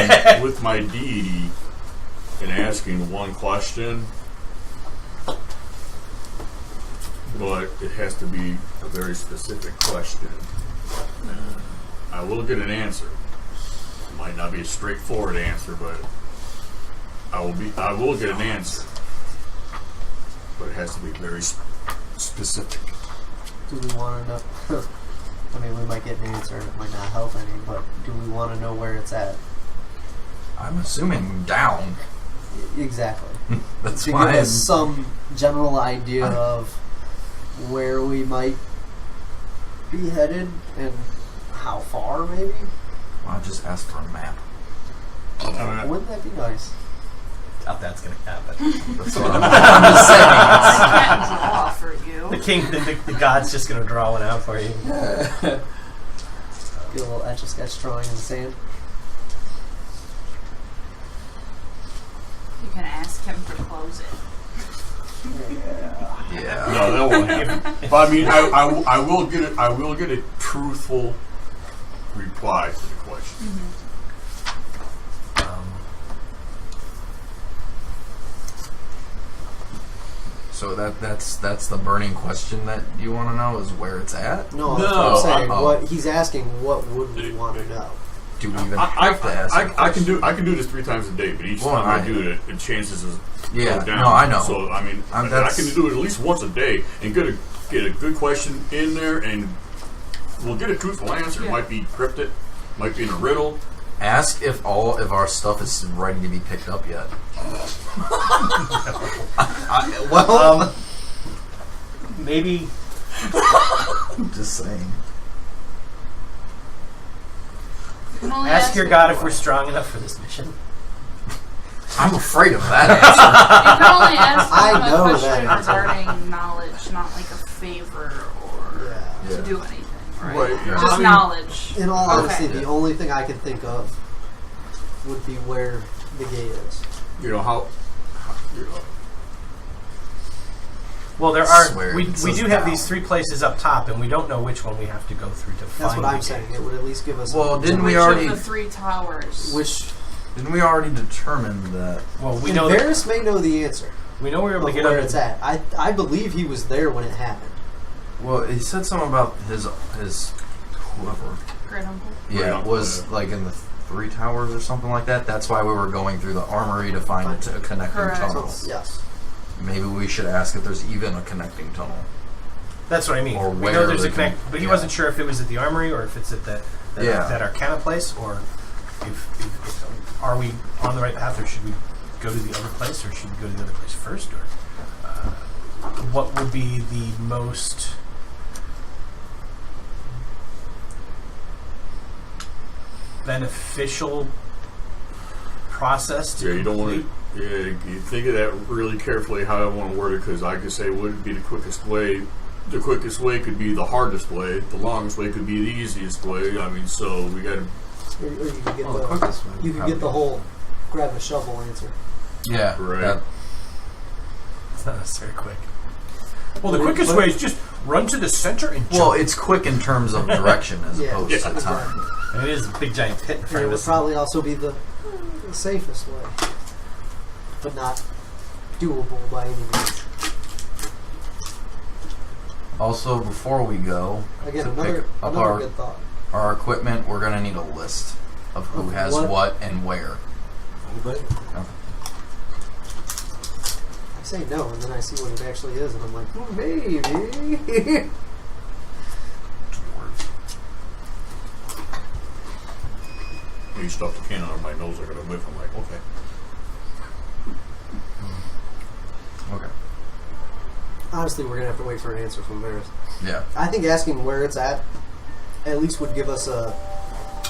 [SPEAKER 6] with my deity and asking one question, but it has to be a very specific question. I will get an answer. It might not be a straightforward answer, but I will get an answer. But it has to be very specific.
[SPEAKER 4] Do we want to know? I mean, we might get an answer and it might not help any, but do we want to know where it's at?
[SPEAKER 2] I'm assuming down.
[SPEAKER 4] Exactly.
[SPEAKER 2] That's
[SPEAKER 4] To give
[SPEAKER 2] why.
[SPEAKER 4] us some general idea of where we might be headed and how far, maybe?
[SPEAKER 2] I'll just ask for a map.
[SPEAKER 4] Wouldn't that be nice?
[SPEAKER 3] Doubt that's going to happen.
[SPEAKER 2] That's what I'm just saying.
[SPEAKER 5] I can't draw for you.
[SPEAKER 3] The king, the god's just going to draw one out for you.
[SPEAKER 4] Get a little etch-a-sketch drawing in the sand.
[SPEAKER 5] You can ask him to close it.
[SPEAKER 2] Yeah.
[SPEAKER 6] No, that won't happen. But I mean, I will get it. I will get a truthful reply to the question.
[SPEAKER 2] So that's the burning question that you want to know is where it's at.
[SPEAKER 4] No,
[SPEAKER 6] No,
[SPEAKER 4] that's what I'm saying.
[SPEAKER 2] oh.
[SPEAKER 4] What he's asking, what would we want to know?
[SPEAKER 2] do we even have to ask?
[SPEAKER 6] I can do this 3 times a day, but each time I do it, the chances is go down.
[SPEAKER 2] No, I know.
[SPEAKER 6] So I mean, I can do it at least once a day and get a good question in there, and we'll get a truthful answer. It might be cryptic, might be in a riddle.
[SPEAKER 2] Ask if all of our stuff is ready to be picked up yet.
[SPEAKER 3] Maybe.
[SPEAKER 2] Just saying.
[SPEAKER 3] Ask your God if we're strong enough for this mission.
[SPEAKER 2] I'm afraid of that
[SPEAKER 5] You can only ask them
[SPEAKER 4] I
[SPEAKER 5] a
[SPEAKER 4] know
[SPEAKER 5] question
[SPEAKER 4] that.
[SPEAKER 5] regarding knowledge, not like a favor or
[SPEAKER 4] Yeah.
[SPEAKER 5] to do anything, right?
[SPEAKER 6] Right, yeah.
[SPEAKER 5] Just
[SPEAKER 6] I mean,
[SPEAKER 5] knowledge.
[SPEAKER 4] In all honesty,
[SPEAKER 5] Okay.
[SPEAKER 4] the only thing I can think of would be where the gate is.
[SPEAKER 6] You know how you know.
[SPEAKER 3] Well, there
[SPEAKER 2] Swear,
[SPEAKER 3] are. We
[SPEAKER 2] this
[SPEAKER 3] do
[SPEAKER 2] is
[SPEAKER 3] have
[SPEAKER 2] down.
[SPEAKER 3] these 3 places up top, and we don't know which one we have to go through to find.
[SPEAKER 4] That's what I'm
[SPEAKER 3] the
[SPEAKER 4] saying.
[SPEAKER 3] gate.
[SPEAKER 4] It would at least give us.
[SPEAKER 2] Well, didn't we
[SPEAKER 5] Which
[SPEAKER 2] already?
[SPEAKER 5] of the 3 towers?
[SPEAKER 2] Didn't we already determine that?
[SPEAKER 3] Well, we
[SPEAKER 4] and
[SPEAKER 3] know
[SPEAKER 4] Varys may know the answer
[SPEAKER 3] we know we were able to
[SPEAKER 4] of
[SPEAKER 3] get
[SPEAKER 4] where
[SPEAKER 3] up.
[SPEAKER 4] it's at. I believe he was there when it happened.
[SPEAKER 2] Well, he said something about his whoever.
[SPEAKER 5] Great uncle.
[SPEAKER 2] Yeah, it was like in the 3 towers or something like that. That's why we were going through the armory to find a connecting
[SPEAKER 5] Correct.
[SPEAKER 2] tunnel.
[SPEAKER 4] Yes.
[SPEAKER 2] Maybe we should ask if there's even a connecting tunnel.
[SPEAKER 3] That's what I mean.
[SPEAKER 2] Or
[SPEAKER 3] We
[SPEAKER 2] where
[SPEAKER 3] know there's a
[SPEAKER 2] they
[SPEAKER 3] connect,
[SPEAKER 2] can-
[SPEAKER 3] but he
[SPEAKER 2] yeah.
[SPEAKER 3] wasn't sure if it was at the armory or if it's at that Arcana place, or if are we on the right path, or should we go to the other place, or should we go to the other place first, or what would be the most beneficial process to
[SPEAKER 6] Yeah, you don't want
[SPEAKER 3] complete?
[SPEAKER 6] to. Yeah, you think of that really carefully how I want to word it, because I could say would it be the quickest way. The quickest way could be the hardest way. The longest way could be the easiest way. I mean, so we got to.
[SPEAKER 4] Or you could get
[SPEAKER 2] Well, the quickest one
[SPEAKER 4] you could
[SPEAKER 2] probably.
[SPEAKER 4] get the whole grab a shovel answer.
[SPEAKER 2] Yeah,
[SPEAKER 6] Right.
[SPEAKER 3] It's not necessarily quick. Well, the quickest way is just run to the center and jump.
[SPEAKER 2] Well, it's quick in terms of direction as
[SPEAKER 4] Yeah.
[SPEAKER 2] opposed to time.
[SPEAKER 4] Exactly.
[SPEAKER 3] And it is a big giant pit in
[SPEAKER 4] And
[SPEAKER 3] front
[SPEAKER 4] it
[SPEAKER 3] of
[SPEAKER 4] would
[SPEAKER 3] us.
[SPEAKER 4] probably also be the safest way, but not doable by any means.
[SPEAKER 2] Also, before we go
[SPEAKER 4] Again,
[SPEAKER 2] to
[SPEAKER 4] another
[SPEAKER 2] pick up
[SPEAKER 4] another good thought.
[SPEAKER 2] our equipment, we're going to need a list of who
[SPEAKER 4] Of
[SPEAKER 2] has what and where.
[SPEAKER 4] I say no, and then I see what it actually is, and I'm like, oh, maybe.
[SPEAKER 6] You stuff the can under my nose, I got a whiff. I'm like, okay.
[SPEAKER 2] Okay.
[SPEAKER 4] Honestly, we're gonna have to wait for an answer from Varys.
[SPEAKER 2] Yeah.
[SPEAKER 4] I think asking where it's at least would give us a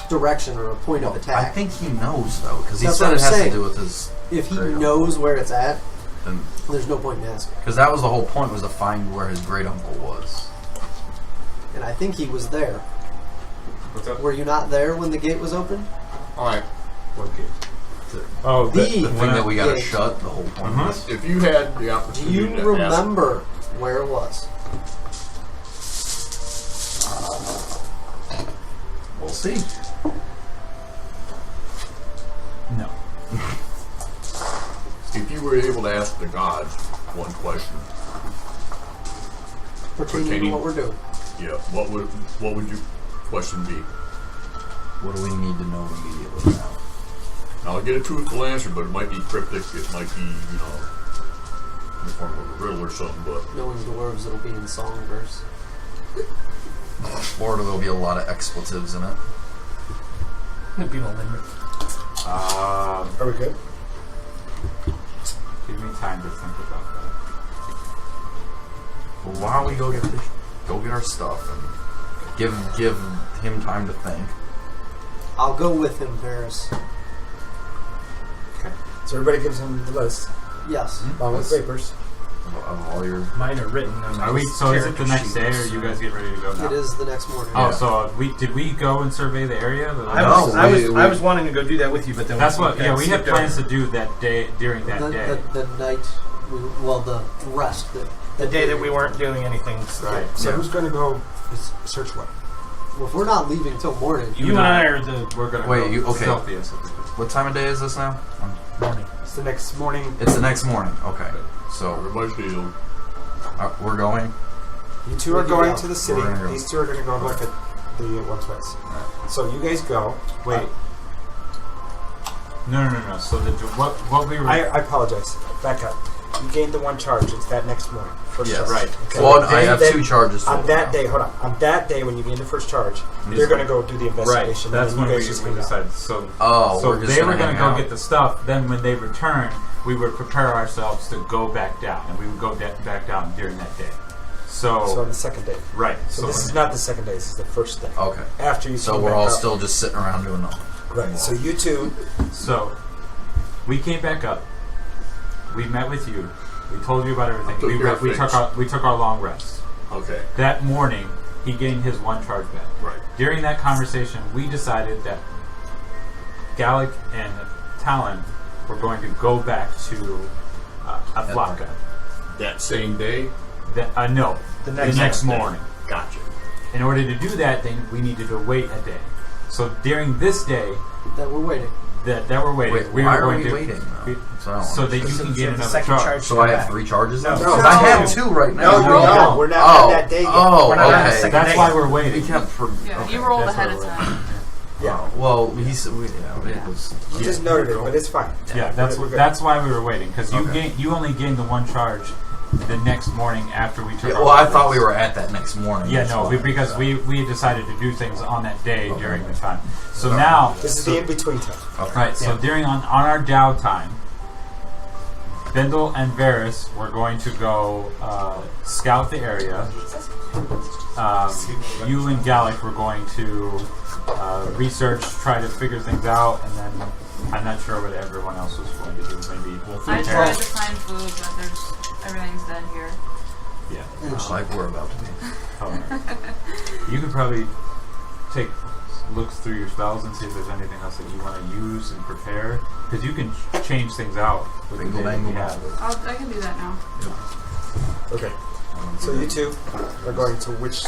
[SPEAKER 4] direction or a point of
[SPEAKER 2] I
[SPEAKER 4] attack.
[SPEAKER 2] think he knows, though, because he
[SPEAKER 4] That's
[SPEAKER 2] said
[SPEAKER 4] what
[SPEAKER 2] it
[SPEAKER 4] I'm
[SPEAKER 2] has
[SPEAKER 4] saying.
[SPEAKER 2] to do with his...
[SPEAKER 4] If he
[SPEAKER 2] great
[SPEAKER 4] knows where it's at,
[SPEAKER 2] uncle.
[SPEAKER 4] there's no point in asking.
[SPEAKER 2] Because that was the whole point, was to find where his great-uncle was.
[SPEAKER 4] And I think he was there.
[SPEAKER 8] What's up?
[SPEAKER 4] Were you not there when the gate was open?
[SPEAKER 6] All right.
[SPEAKER 8] Okay. Oh,
[SPEAKER 4] The
[SPEAKER 2] The thing that we got to
[SPEAKER 4] gate.
[SPEAKER 2] shut, the whole point was...
[SPEAKER 6] If you had the
[SPEAKER 4] Do
[SPEAKER 6] opportunity
[SPEAKER 4] you
[SPEAKER 6] to ask,
[SPEAKER 4] remember where it was?
[SPEAKER 2] We'll see.
[SPEAKER 8] No.
[SPEAKER 6] if you were able to ask the gods one question,
[SPEAKER 4] Pertaining to
[SPEAKER 6] Pertaining-
[SPEAKER 4] what we're doing.
[SPEAKER 6] yeah, what would your question be?
[SPEAKER 2] What do we need to know immediately now?
[SPEAKER 6] Now, I'll get a truthful answer, but it might be cryptic. It might be, in the form of a riddle or something. But
[SPEAKER 4] Knowing dwarves, it'll be in song verse.
[SPEAKER 2] Or there'll be a lot of expletives in it.
[SPEAKER 3] It'd be a limit.
[SPEAKER 1] Are we good?
[SPEAKER 8] Give me time to think about that.
[SPEAKER 2] Well, why don't we go get our stuff and give him time to think.
[SPEAKER 4] I'll go with him, Varys.
[SPEAKER 1] So everybody gives him the list,
[SPEAKER 4] Yes.
[SPEAKER 1] along with papers.
[SPEAKER 2] Of all your...
[SPEAKER 3] Mine are written on
[SPEAKER 8] Are we?
[SPEAKER 3] this
[SPEAKER 8] So is it the
[SPEAKER 3] character
[SPEAKER 8] next
[SPEAKER 3] sheet.
[SPEAKER 8] day, or are you guys get ready to go now?
[SPEAKER 4] It is the next morning.
[SPEAKER 8] Oh, so did we go and survey the area?
[SPEAKER 3] I was wanting to go do that with you, but then
[SPEAKER 8] That's
[SPEAKER 3] we
[SPEAKER 8] what. Yeah, we had
[SPEAKER 3] skipped
[SPEAKER 8] plans
[SPEAKER 3] over.
[SPEAKER 8] to do that day during that day.
[SPEAKER 4] The night, the rest.
[SPEAKER 3] The day that we weren't doing anything.
[SPEAKER 8] Right.
[SPEAKER 1] So
[SPEAKER 2] Yeah.
[SPEAKER 1] who's going to go search what?
[SPEAKER 4] Well, if we're not leaving till morning,
[SPEAKER 3] You and I are the
[SPEAKER 8] We're gonna
[SPEAKER 2] Wait,
[SPEAKER 8] go
[SPEAKER 2] you- okay.
[SPEAKER 8] stealthiest of the two.
[SPEAKER 2] What time of day is this now?
[SPEAKER 3] morning.
[SPEAKER 1] It's the next morning.
[SPEAKER 2] It's the next morning. Okay. So
[SPEAKER 6] everybody's deal.
[SPEAKER 2] we're going.
[SPEAKER 1] You two are
[SPEAKER 4] We're
[SPEAKER 1] going
[SPEAKER 4] out.
[SPEAKER 1] to the city.
[SPEAKER 2] We're gonna go.
[SPEAKER 1] These two are going to go look at the one place. So you guys go.
[SPEAKER 8] Wait. No. So what we were...
[SPEAKER 1] I apologize. Back up. You gained the 1 charge. It's that next morning. First
[SPEAKER 2] Yes.
[SPEAKER 1] charge.
[SPEAKER 8] Right.
[SPEAKER 1] Okay.
[SPEAKER 2] Well,
[SPEAKER 1] The
[SPEAKER 2] I
[SPEAKER 1] day
[SPEAKER 2] have
[SPEAKER 1] that-
[SPEAKER 2] 2 charges.
[SPEAKER 1] On
[SPEAKER 2] total
[SPEAKER 1] that
[SPEAKER 2] now.
[SPEAKER 1] day, hold on. On that day when you gain the first charge, they're going to go do the
[SPEAKER 8] Right.
[SPEAKER 1] investigation.
[SPEAKER 8] That's
[SPEAKER 1] and
[SPEAKER 8] when
[SPEAKER 1] then
[SPEAKER 8] we
[SPEAKER 1] you guys just hang out.
[SPEAKER 8] decided. So
[SPEAKER 2] we're just
[SPEAKER 8] they were
[SPEAKER 2] gonna
[SPEAKER 8] going to
[SPEAKER 2] hang
[SPEAKER 8] go
[SPEAKER 2] out.
[SPEAKER 8] get the stuff. Then when they returned, we would prepare ourselves to go back down, and we would go back down during that day.
[SPEAKER 1] So on the second day.
[SPEAKER 8] Right.
[SPEAKER 1] So this is not the second day. This is the first day.
[SPEAKER 2] Okay.
[SPEAKER 1] After you.
[SPEAKER 2] So
[SPEAKER 1] came
[SPEAKER 2] we're
[SPEAKER 1] back
[SPEAKER 2] all
[SPEAKER 1] up.
[SPEAKER 2] still just sitting around doing nothing.
[SPEAKER 1] Right. So you two.
[SPEAKER 8] So we came back up. We met with you. We told you about everything. We took our long rest.
[SPEAKER 6] Okay.
[SPEAKER 8] That morning, he gained his 1 charge back.
[SPEAKER 6] Right.
[SPEAKER 8] During that conversation, we decided that Gallic and Talon were going to go back to Aflaka.
[SPEAKER 6] That same day?
[SPEAKER 8] No,
[SPEAKER 1] The
[SPEAKER 8] the
[SPEAKER 1] next
[SPEAKER 8] next
[SPEAKER 6] day.
[SPEAKER 8] morning.
[SPEAKER 6] Gotcha.
[SPEAKER 8] In order to do that, then we needed to wait a day. So during this day
[SPEAKER 4] That we're waiting.
[SPEAKER 8] that we're waiting,
[SPEAKER 2] Wait,
[SPEAKER 8] we
[SPEAKER 2] why
[SPEAKER 8] were
[SPEAKER 2] are
[SPEAKER 8] going
[SPEAKER 2] we
[SPEAKER 8] to
[SPEAKER 2] waiting? Though?
[SPEAKER 8] so that you
[SPEAKER 3] So
[SPEAKER 8] can
[SPEAKER 3] you
[SPEAKER 8] get
[SPEAKER 3] have the
[SPEAKER 8] another
[SPEAKER 3] second
[SPEAKER 8] charge.
[SPEAKER 2] So I have 3 charges now?
[SPEAKER 3] No.
[SPEAKER 2] 'Cause I have 2 right now.
[SPEAKER 1] No, we're not on that day yet.
[SPEAKER 2] Oh,
[SPEAKER 3] We're not on the
[SPEAKER 2] okay.
[SPEAKER 3] second
[SPEAKER 8] That's
[SPEAKER 3] day.
[SPEAKER 8] why we're
[SPEAKER 2] We
[SPEAKER 8] waiting.
[SPEAKER 2] kept for.
[SPEAKER 5] Yeah,
[SPEAKER 2] okay.
[SPEAKER 5] you rolled
[SPEAKER 8] that's
[SPEAKER 5] ahead
[SPEAKER 8] what
[SPEAKER 5] of
[SPEAKER 8] we're
[SPEAKER 5] time.
[SPEAKER 1] Yeah.
[SPEAKER 2] Well, it was.
[SPEAKER 1] You just noted it, but it's fine.
[SPEAKER 8] Yeah, that's
[SPEAKER 1] We're good.
[SPEAKER 8] that's why we were waiting, because
[SPEAKER 2] Okay.
[SPEAKER 8] you only gained the 1 charge the next morning after we took.
[SPEAKER 2] Yeah,
[SPEAKER 8] our
[SPEAKER 2] well, I
[SPEAKER 8] rest.
[SPEAKER 2] thought we were at that next morning.
[SPEAKER 8] Yeah,
[SPEAKER 2] That's
[SPEAKER 8] no,
[SPEAKER 2] why.
[SPEAKER 8] because we decided to do things on that day
[SPEAKER 2] Okay.
[SPEAKER 8] during the time. So now,
[SPEAKER 1] This is the in-between time.
[SPEAKER 2] Okay.
[SPEAKER 8] right? So during on our downtime, Bendel and Varys were going to go scout the area. You and Gallic were going to research, try to figure things out, and then I'm not sure what everyone else was going to do. Maybe we'll
[SPEAKER 5] I
[SPEAKER 8] prepare.
[SPEAKER 5] tried to find food, but everything's dead here.
[SPEAKER 8] Yeah.
[SPEAKER 2] Just like we're about to be.
[SPEAKER 8] Oh. You could probably take looks through your spells and see if there's anything else that you want to use and prepare, because you can change things out with the
[SPEAKER 2] Bingo,
[SPEAKER 8] day that
[SPEAKER 2] bango,
[SPEAKER 8] you have.
[SPEAKER 5] I can do that now.
[SPEAKER 1] Okay. So you two are going to which?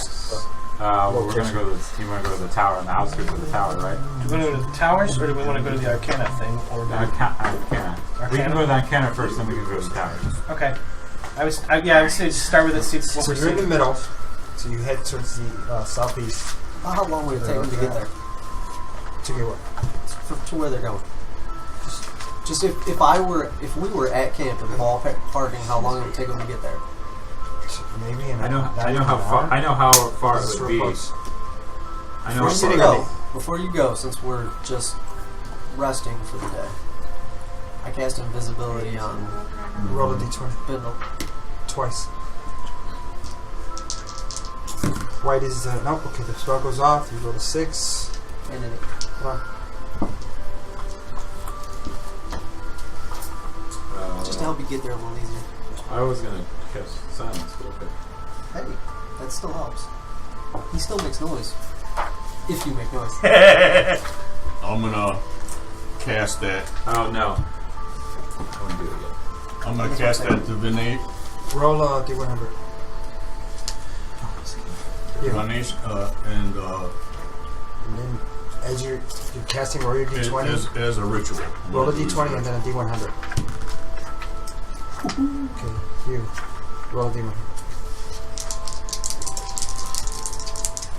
[SPEAKER 8] We're gonna go to the, you want to go to the tower, on the outskirts of the tower, right?
[SPEAKER 3] Do we want to go to the towers, or do we want to go to the Arcana thing? Or do
[SPEAKER 8] Arcana. We can go to the Arcana first, then we can go to the tower.
[SPEAKER 3] Okay. I would say just start with it, see what
[SPEAKER 1] So
[SPEAKER 3] we're
[SPEAKER 1] you're in the
[SPEAKER 3] seeing.
[SPEAKER 1] middle. So you head towards the southeast
[SPEAKER 4] How long would it take them to get there?
[SPEAKER 1] to get what?
[SPEAKER 4] To where they're going? Just if we were at camp and ballparking, how long it would take them to get there?
[SPEAKER 1] Maybe.
[SPEAKER 8] I know how far it
[SPEAKER 1] This is
[SPEAKER 8] would
[SPEAKER 1] real
[SPEAKER 8] be.
[SPEAKER 1] close.
[SPEAKER 8] I know.
[SPEAKER 1] We're
[SPEAKER 8] how
[SPEAKER 1] sitting
[SPEAKER 8] far-
[SPEAKER 1] on it.
[SPEAKER 4] Before you go, since we're just resting for the day, I cast invisibility on
[SPEAKER 1] Roll a d20
[SPEAKER 4] Bindle.
[SPEAKER 1] twice. White is nope. Okay, the spell goes off. You roll a 6.
[SPEAKER 4] And then
[SPEAKER 1] Come on.
[SPEAKER 4] just to help you get there a little easier.
[SPEAKER 8] I was gonna cast silence, but okay.
[SPEAKER 4] Hey, that still helps. He still makes noise. If you make noise.
[SPEAKER 6] I'm gonna cast that.
[SPEAKER 8] Oh no. I wouldn't do it yet.
[SPEAKER 6] I'm gonna cast that divinate.
[SPEAKER 1] Roll a d100. Yeah.
[SPEAKER 6] Divination,
[SPEAKER 1] And then as you're casting, roll your d20.
[SPEAKER 6] as a ritual.
[SPEAKER 1] Roll a d20 and then a d100. Okay, you roll a d100.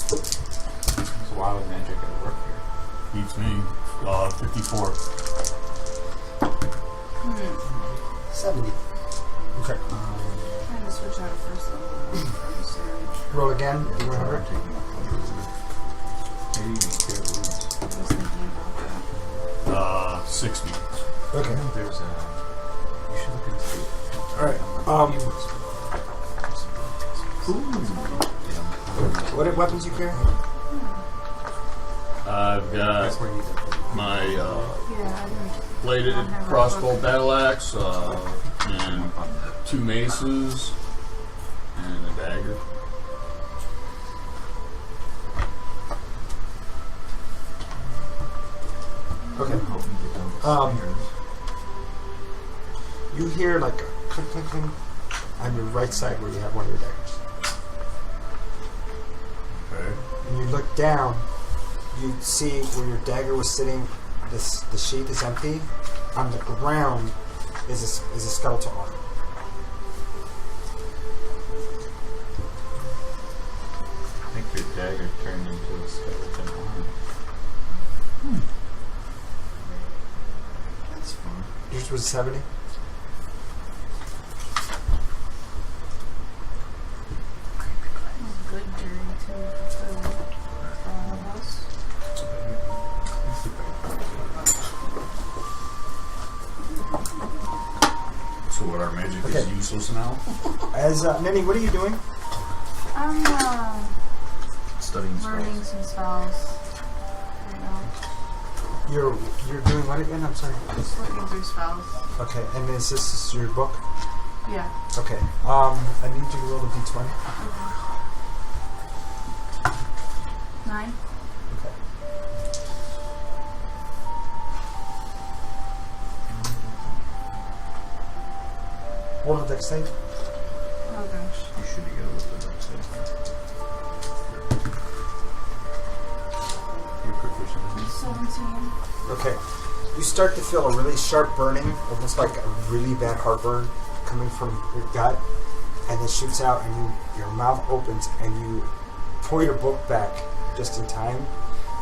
[SPEAKER 8] There's wild magic at work here.
[SPEAKER 6] Beats me. 54.
[SPEAKER 4] 70.
[SPEAKER 1] Okay.
[SPEAKER 5] Trying to switch out of first level.
[SPEAKER 1] Roll again, d100.
[SPEAKER 8] Maybe you can cure wounds.
[SPEAKER 5] I was thinking about that.
[SPEAKER 6] 60.
[SPEAKER 1] Okay.
[SPEAKER 8] There's a. You should look into it.
[SPEAKER 1] Alright. What weapons you carry?
[SPEAKER 6] I've got
[SPEAKER 8] That's where you get
[SPEAKER 6] my
[SPEAKER 5] Yeah, I didn't.
[SPEAKER 6] bladed
[SPEAKER 5] I don't have a
[SPEAKER 6] crossbow
[SPEAKER 5] book.
[SPEAKER 6] battle axe, and 2 maces, and a dagger.
[SPEAKER 1] Okay. You hear like a clink, clink, clink on your right side where you have one of your daggers.
[SPEAKER 6] Okay.
[SPEAKER 1] And you look down, you see where your dagger was sitting. The sheath is empty. On the ground is a skeletal arm.
[SPEAKER 8] I think your dagger turned into a skeleton arm.
[SPEAKER 1] Yours was 70?
[SPEAKER 5] Good jury too. For all of us.
[SPEAKER 6] So what, our magic
[SPEAKER 1] Okay.
[SPEAKER 6] is useless now?
[SPEAKER 1] As Nenny, what are you doing?
[SPEAKER 5] I'm
[SPEAKER 2] Studying
[SPEAKER 5] learning
[SPEAKER 2] spells.
[SPEAKER 5] some spells right now.
[SPEAKER 1] You're doing what again? I'm sorry.
[SPEAKER 5] Just looking through spells.
[SPEAKER 1] Okay, and is this your book?
[SPEAKER 5] Yeah.
[SPEAKER 1] Okay. I need you to roll a d20.
[SPEAKER 5] 9.
[SPEAKER 1] Okay. Roll a dex save.
[SPEAKER 5] Oh gosh.
[SPEAKER 2] You should go with the next thing. You're proficient, isn't
[SPEAKER 5] 17.
[SPEAKER 1] Okay. You start to feel a really sharp burning, almost like a really bad heartburn coming from your gut, and it shoots out, and your mouth opens, and you pull your book back just in time,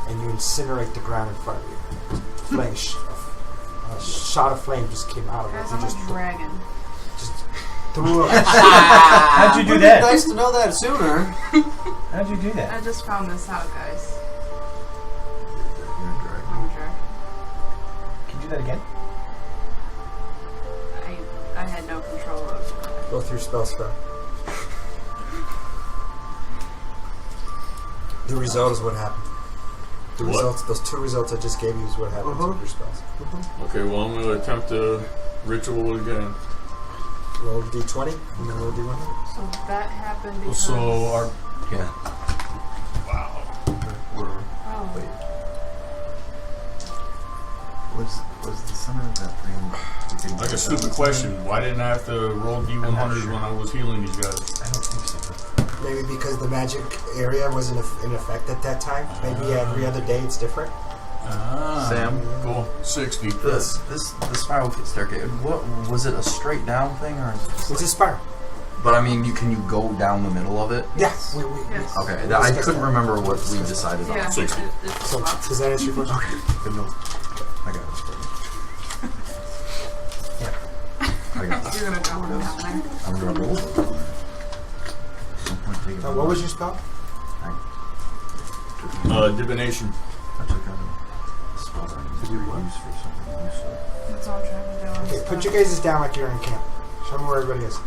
[SPEAKER 1] and you incinerate the ground in front of you. Flame, a shot of flame just came out of it.
[SPEAKER 5] Guys,
[SPEAKER 1] You
[SPEAKER 5] I'm
[SPEAKER 1] just
[SPEAKER 5] a dragon.
[SPEAKER 1] threw it.
[SPEAKER 3] How'd you do that?
[SPEAKER 4] Nice to know that sooner.
[SPEAKER 3] How'd you do that?
[SPEAKER 5] I just found this out, guys.
[SPEAKER 2] You're a dragon.
[SPEAKER 5] I'm a dragon.
[SPEAKER 3] Can you do that again?
[SPEAKER 5] I had no control of it.
[SPEAKER 1] Go through spell. The result is what happened. The
[SPEAKER 6] What?
[SPEAKER 1] results, those two results I just gave you, is what happens with your spells.
[SPEAKER 6] Okay, well, I'm going to attempt the ritual again.
[SPEAKER 1] Roll d20 and then roll d100.
[SPEAKER 5] So that happened because...
[SPEAKER 6] So our...
[SPEAKER 2] Yeah.
[SPEAKER 6] Wow.
[SPEAKER 2] We're,
[SPEAKER 5] Oh.
[SPEAKER 2] wait. Was the center of that thing...
[SPEAKER 6] Like a stupid question. Why didn't I have to roll D100s when I was healing these guys?
[SPEAKER 3] I don't think so.
[SPEAKER 1] Maybe because the magic area wasn't in effect at that time. Maybe every other day it's different.
[SPEAKER 2] Sam?
[SPEAKER 6] Cool. 60.
[SPEAKER 2] This spiral staircase, what was it, a straight down thing or?
[SPEAKER 1] It's a spiral.
[SPEAKER 2] But I mean, can you go down the middle of it?
[SPEAKER 1] Yes.
[SPEAKER 5] Yes.
[SPEAKER 2] Okay, I couldn't remember what we decided
[SPEAKER 5] Yeah.
[SPEAKER 2] on.
[SPEAKER 6] 60.
[SPEAKER 5] It's
[SPEAKER 1] So,
[SPEAKER 5] locked.
[SPEAKER 1] does that answer your question?
[SPEAKER 2] Good enough. I got it. I got it.
[SPEAKER 5] You're gonna drop it down there.
[SPEAKER 2] I'm gonna roll.
[SPEAKER 1] What was your spell?
[SPEAKER 6] Divination.
[SPEAKER 2] I took out a spell I need to use for something useful.
[SPEAKER 5] That's all I'm trying to do.
[SPEAKER 1] Okay, put your guys down like you're in camp. Show me where everybody is.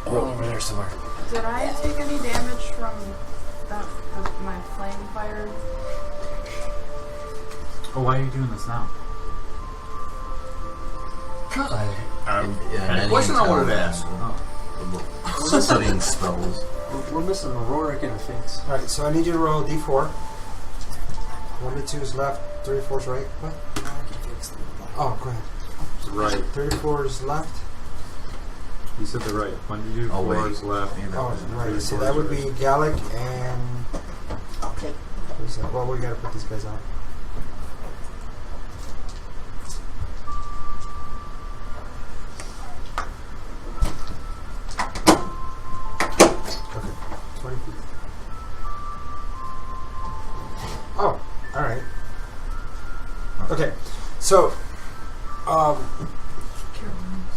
[SPEAKER 3] Over there somewhere.
[SPEAKER 5] Did I take any damage from my flame fire?
[SPEAKER 8] Oh, why are you doing this now?
[SPEAKER 6] Had a question I wanted to ask.
[SPEAKER 2] Studying spells.
[SPEAKER 4] We're missing Auroric interface.
[SPEAKER 1] Alright, so I need you to roll a d4. 1 to 2 is left, 3 to 4 is right. What? Oh, go ahead.
[SPEAKER 8] Right.
[SPEAKER 1] 34 is left.
[SPEAKER 8] You said the right. 1 to 2,
[SPEAKER 2] Oh,
[SPEAKER 8] 4
[SPEAKER 2] wait.
[SPEAKER 8] is left.
[SPEAKER 2] Yeah, that
[SPEAKER 1] Oh,
[SPEAKER 2] was it.
[SPEAKER 1] right. So that would be Gallic and... Okay. Who's that? Well, we gotta put these guys on. Okay. 20 feet. Oh, alright. Okay. So,
[SPEAKER 5] Cure wounds.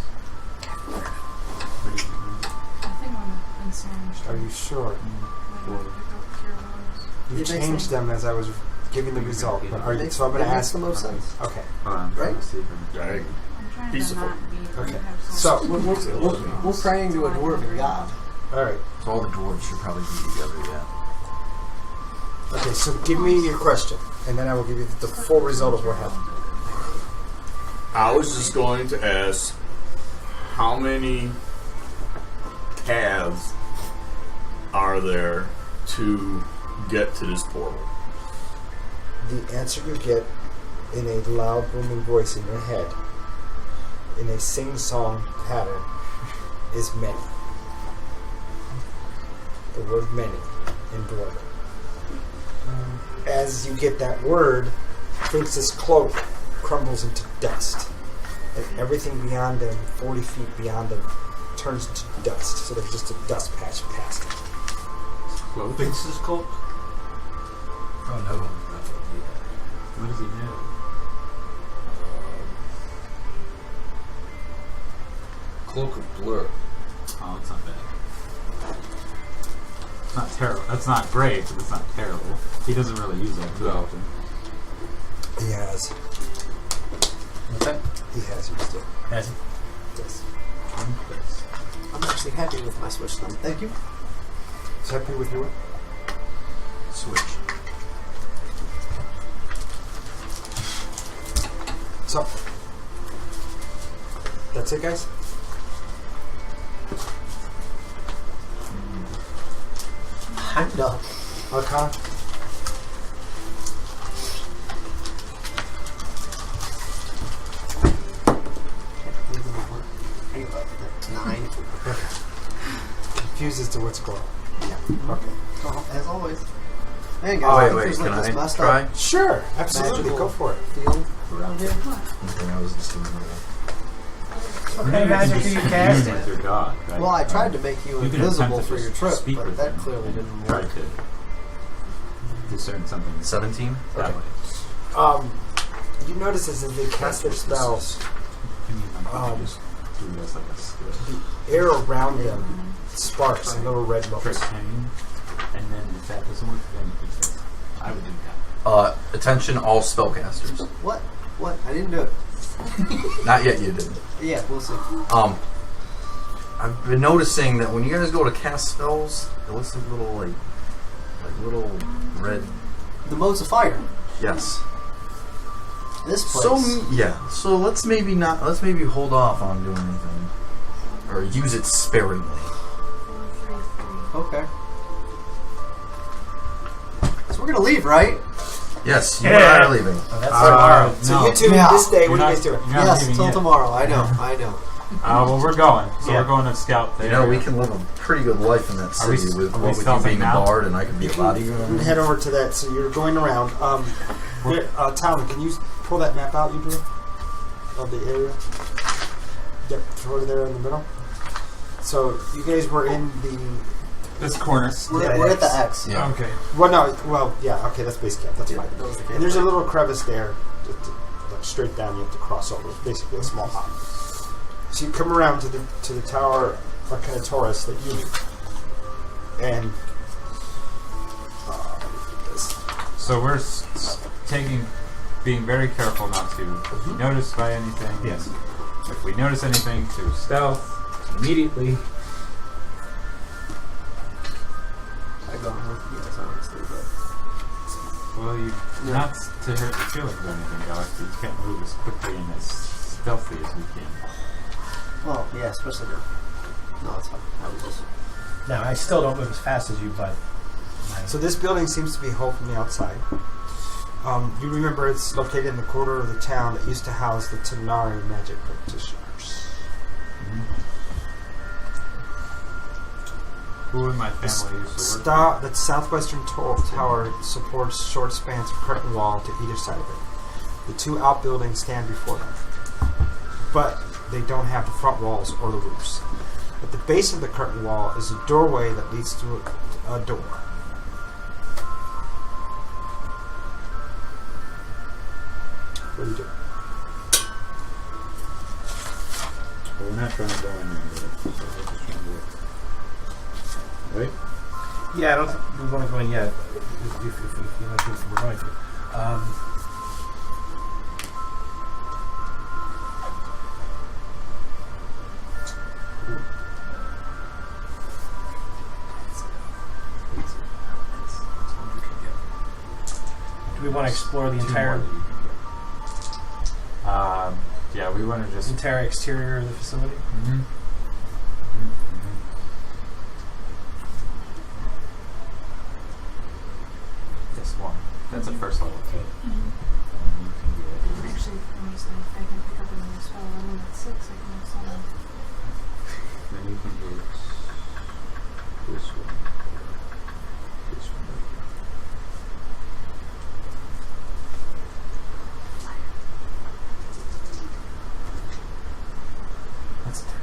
[SPEAKER 5] I think I'm insane.
[SPEAKER 1] are you sure?
[SPEAKER 5] Cure wounds.
[SPEAKER 1] You
[SPEAKER 4] It makes
[SPEAKER 1] changed
[SPEAKER 4] sense.
[SPEAKER 1] them as I was giving the result. But are you, so I'm going
[SPEAKER 4] It
[SPEAKER 1] to
[SPEAKER 4] makes
[SPEAKER 1] ask.
[SPEAKER 4] the most sense.
[SPEAKER 1] Okay.
[SPEAKER 8] Hold on. I'm trying to see if I can-
[SPEAKER 6] Right.
[SPEAKER 5] I'm trying
[SPEAKER 6] Piece
[SPEAKER 5] to
[SPEAKER 6] of
[SPEAKER 5] not be...
[SPEAKER 1] Okay.
[SPEAKER 5] have
[SPEAKER 1] So-
[SPEAKER 5] some-
[SPEAKER 4] We're praying to a dwarven god.
[SPEAKER 1] All right.
[SPEAKER 2] So all the dwarves should probably be together, yeah.
[SPEAKER 1] Okay. So give me your question, and then I will give you the full result of what happened.
[SPEAKER 6] I was just going to ask how many paths are there to get to this portal?
[SPEAKER 1] The answer you get in a loud, booming voice in your head, in a sing-song pattern, is many. The word many in Dwarven. As you get that word, Prince's cloak crumbles into dust. And everything beyond them, 40 feet beyond them, turns to dust. So there's just a dust patch past it.
[SPEAKER 7] Vince's cloak?
[SPEAKER 3] Oh no.
[SPEAKER 8] What does he have?
[SPEAKER 2] Cloak of Blur.
[SPEAKER 8] Oh, it's not bad. It's not terrible. That's not great, but it's not terrible. He doesn't really use that too often.
[SPEAKER 1] He has.
[SPEAKER 3] What's that?
[SPEAKER 1] He has used it.
[SPEAKER 3] Has he?
[SPEAKER 1] Yes.
[SPEAKER 4] I'm actually happy with my Switch thumb. Thank you.
[SPEAKER 1] Is happy with your
[SPEAKER 3] Switch.
[SPEAKER 1] So, that's it, guys?
[SPEAKER 4] I'm done.
[SPEAKER 1] Arcana?
[SPEAKER 4] Nine.
[SPEAKER 1] Confused as to what's going on.
[SPEAKER 4] Yeah.
[SPEAKER 1] Okay.
[SPEAKER 4] Well, as always. Hey guys,
[SPEAKER 2] Oh,
[SPEAKER 4] I
[SPEAKER 2] wait,
[SPEAKER 4] think
[SPEAKER 2] wait,
[SPEAKER 4] there's
[SPEAKER 2] can
[SPEAKER 4] like this
[SPEAKER 2] I
[SPEAKER 4] messed
[SPEAKER 2] try?
[SPEAKER 4] up
[SPEAKER 1] Sure, absolutely.
[SPEAKER 4] magical
[SPEAKER 1] Go for it.
[SPEAKER 4] field around here.
[SPEAKER 2] Okay, I was just in the middle.
[SPEAKER 3] What kind of magic are you casting?
[SPEAKER 8] With your dog, right?
[SPEAKER 4] Well, I tried to make you
[SPEAKER 8] You can
[SPEAKER 4] invisible
[SPEAKER 8] attempt to
[SPEAKER 4] for your
[SPEAKER 8] just
[SPEAKER 4] trip,
[SPEAKER 8] speak
[SPEAKER 4] but
[SPEAKER 8] with
[SPEAKER 4] that
[SPEAKER 8] him.
[SPEAKER 4] clearly didn't
[SPEAKER 8] Try
[SPEAKER 4] work.
[SPEAKER 8] to discern something
[SPEAKER 2] 17?
[SPEAKER 8] that
[SPEAKER 1] Okay.
[SPEAKER 8] way.
[SPEAKER 1] You notice as they cast their spells,
[SPEAKER 8] Give me my
[SPEAKER 1] Um,
[SPEAKER 8] just do this like a skill.
[SPEAKER 1] the air around them sparks and little red
[SPEAKER 8] Trick
[SPEAKER 1] bubbles.
[SPEAKER 8] hanging, and then if that doesn't work, then you can say, I would do that.
[SPEAKER 2] Attention all spellcasters.
[SPEAKER 4] What? What? I didn't do it.
[SPEAKER 2] Not yet, you didn't.
[SPEAKER 4] Yeah, we'll see.
[SPEAKER 2] I've been noticing that when you guys go to cast spells, it looks like little, like little red.
[SPEAKER 4] The modes of fire.
[SPEAKER 2] Yes.
[SPEAKER 4] This place.
[SPEAKER 2] So yeah. So let's maybe hold off on doing anything, or use it sparingly.
[SPEAKER 5] 4, 3, 3.
[SPEAKER 4] Okay. So we're gonna leave, right?
[SPEAKER 2] Yes, you
[SPEAKER 3] Yeah.
[SPEAKER 2] are leaving.
[SPEAKER 3] Oh, that's tomorrow.
[SPEAKER 1] So
[SPEAKER 8] no.
[SPEAKER 1] you two,
[SPEAKER 4] Yeah.
[SPEAKER 1] this day,
[SPEAKER 8] You're
[SPEAKER 1] what are you
[SPEAKER 8] not-
[SPEAKER 1] guys doing?
[SPEAKER 8] you're not
[SPEAKER 4] Yes,
[SPEAKER 8] leaving
[SPEAKER 4] till
[SPEAKER 8] yet.
[SPEAKER 4] tomorrow. I know. I know.
[SPEAKER 8] Well, we're going. So
[SPEAKER 3] Yeah.
[SPEAKER 8] we're going to scout the
[SPEAKER 2] You know,
[SPEAKER 8] area.
[SPEAKER 2] we can live a pretty good life in that
[SPEAKER 8] Are we-
[SPEAKER 2] city with
[SPEAKER 8] are we
[SPEAKER 2] what with you being
[SPEAKER 8] stealthing
[SPEAKER 2] a
[SPEAKER 8] now?
[SPEAKER 2] bard and I can be a
[SPEAKER 1] You can
[SPEAKER 2] bodyguard.
[SPEAKER 1] head over to that. So you're going around. Talon, can you pull that map out, you do, of the area? Yep, throw it there in the middle. So you guys were in the.
[SPEAKER 8] This corner.
[SPEAKER 4] We're at the X.
[SPEAKER 2] Yeah.
[SPEAKER 3] Okay.
[SPEAKER 1] Well, no. Well, yeah. Okay, that's base camp. That's fine.
[SPEAKER 4] That was the
[SPEAKER 1] And there's a little crevice there, like straight down. You have to cross over. It's basically a small hop. So you come around to the tower, Arcana-Taurus that you and this.
[SPEAKER 8] So we're being very careful not to be noticed by anything.
[SPEAKER 3] Yes.
[SPEAKER 8] If we notice anything, to stealth immediately.
[SPEAKER 4] I go on with you guys, honestly, but
[SPEAKER 8] Well, not to hurt your feelings or anything, Alex. You can't move as quickly and as stealthy as we can.
[SPEAKER 4] well, yeah, especially now. No, it's fine. I was just
[SPEAKER 3] Now, I still don't move as fast as you, but...
[SPEAKER 1] So this building seems to be whole from the outside. You remember it's located in the corner of the town that used to house the Tanari magic practitioners.
[SPEAKER 8] Who in my family used to work?
[SPEAKER 1] That southwestern tower supports short spans of curtain wall to either side of it. The two outbuildings stand before them, but they don't have the front walls or the roofs. At the base of the curtain wall is a doorway that leads to a door. What do you do?
[SPEAKER 8] Well, we're not trying to go in there. So we're just trying to right?
[SPEAKER 3] Yeah, I don't think we want to go in yet. If you don't think we're going to. Do we want to explore the entire
[SPEAKER 8] Yeah, we want to just.
[SPEAKER 3] entire exterior of the facility?
[SPEAKER 8] Mm-hmm. Just one. That's a first level key.
[SPEAKER 5] Actually, let me see if I can pick up another spell. I'm at 6. I can have some.
[SPEAKER 8] Then you can do this one. This one. That's a third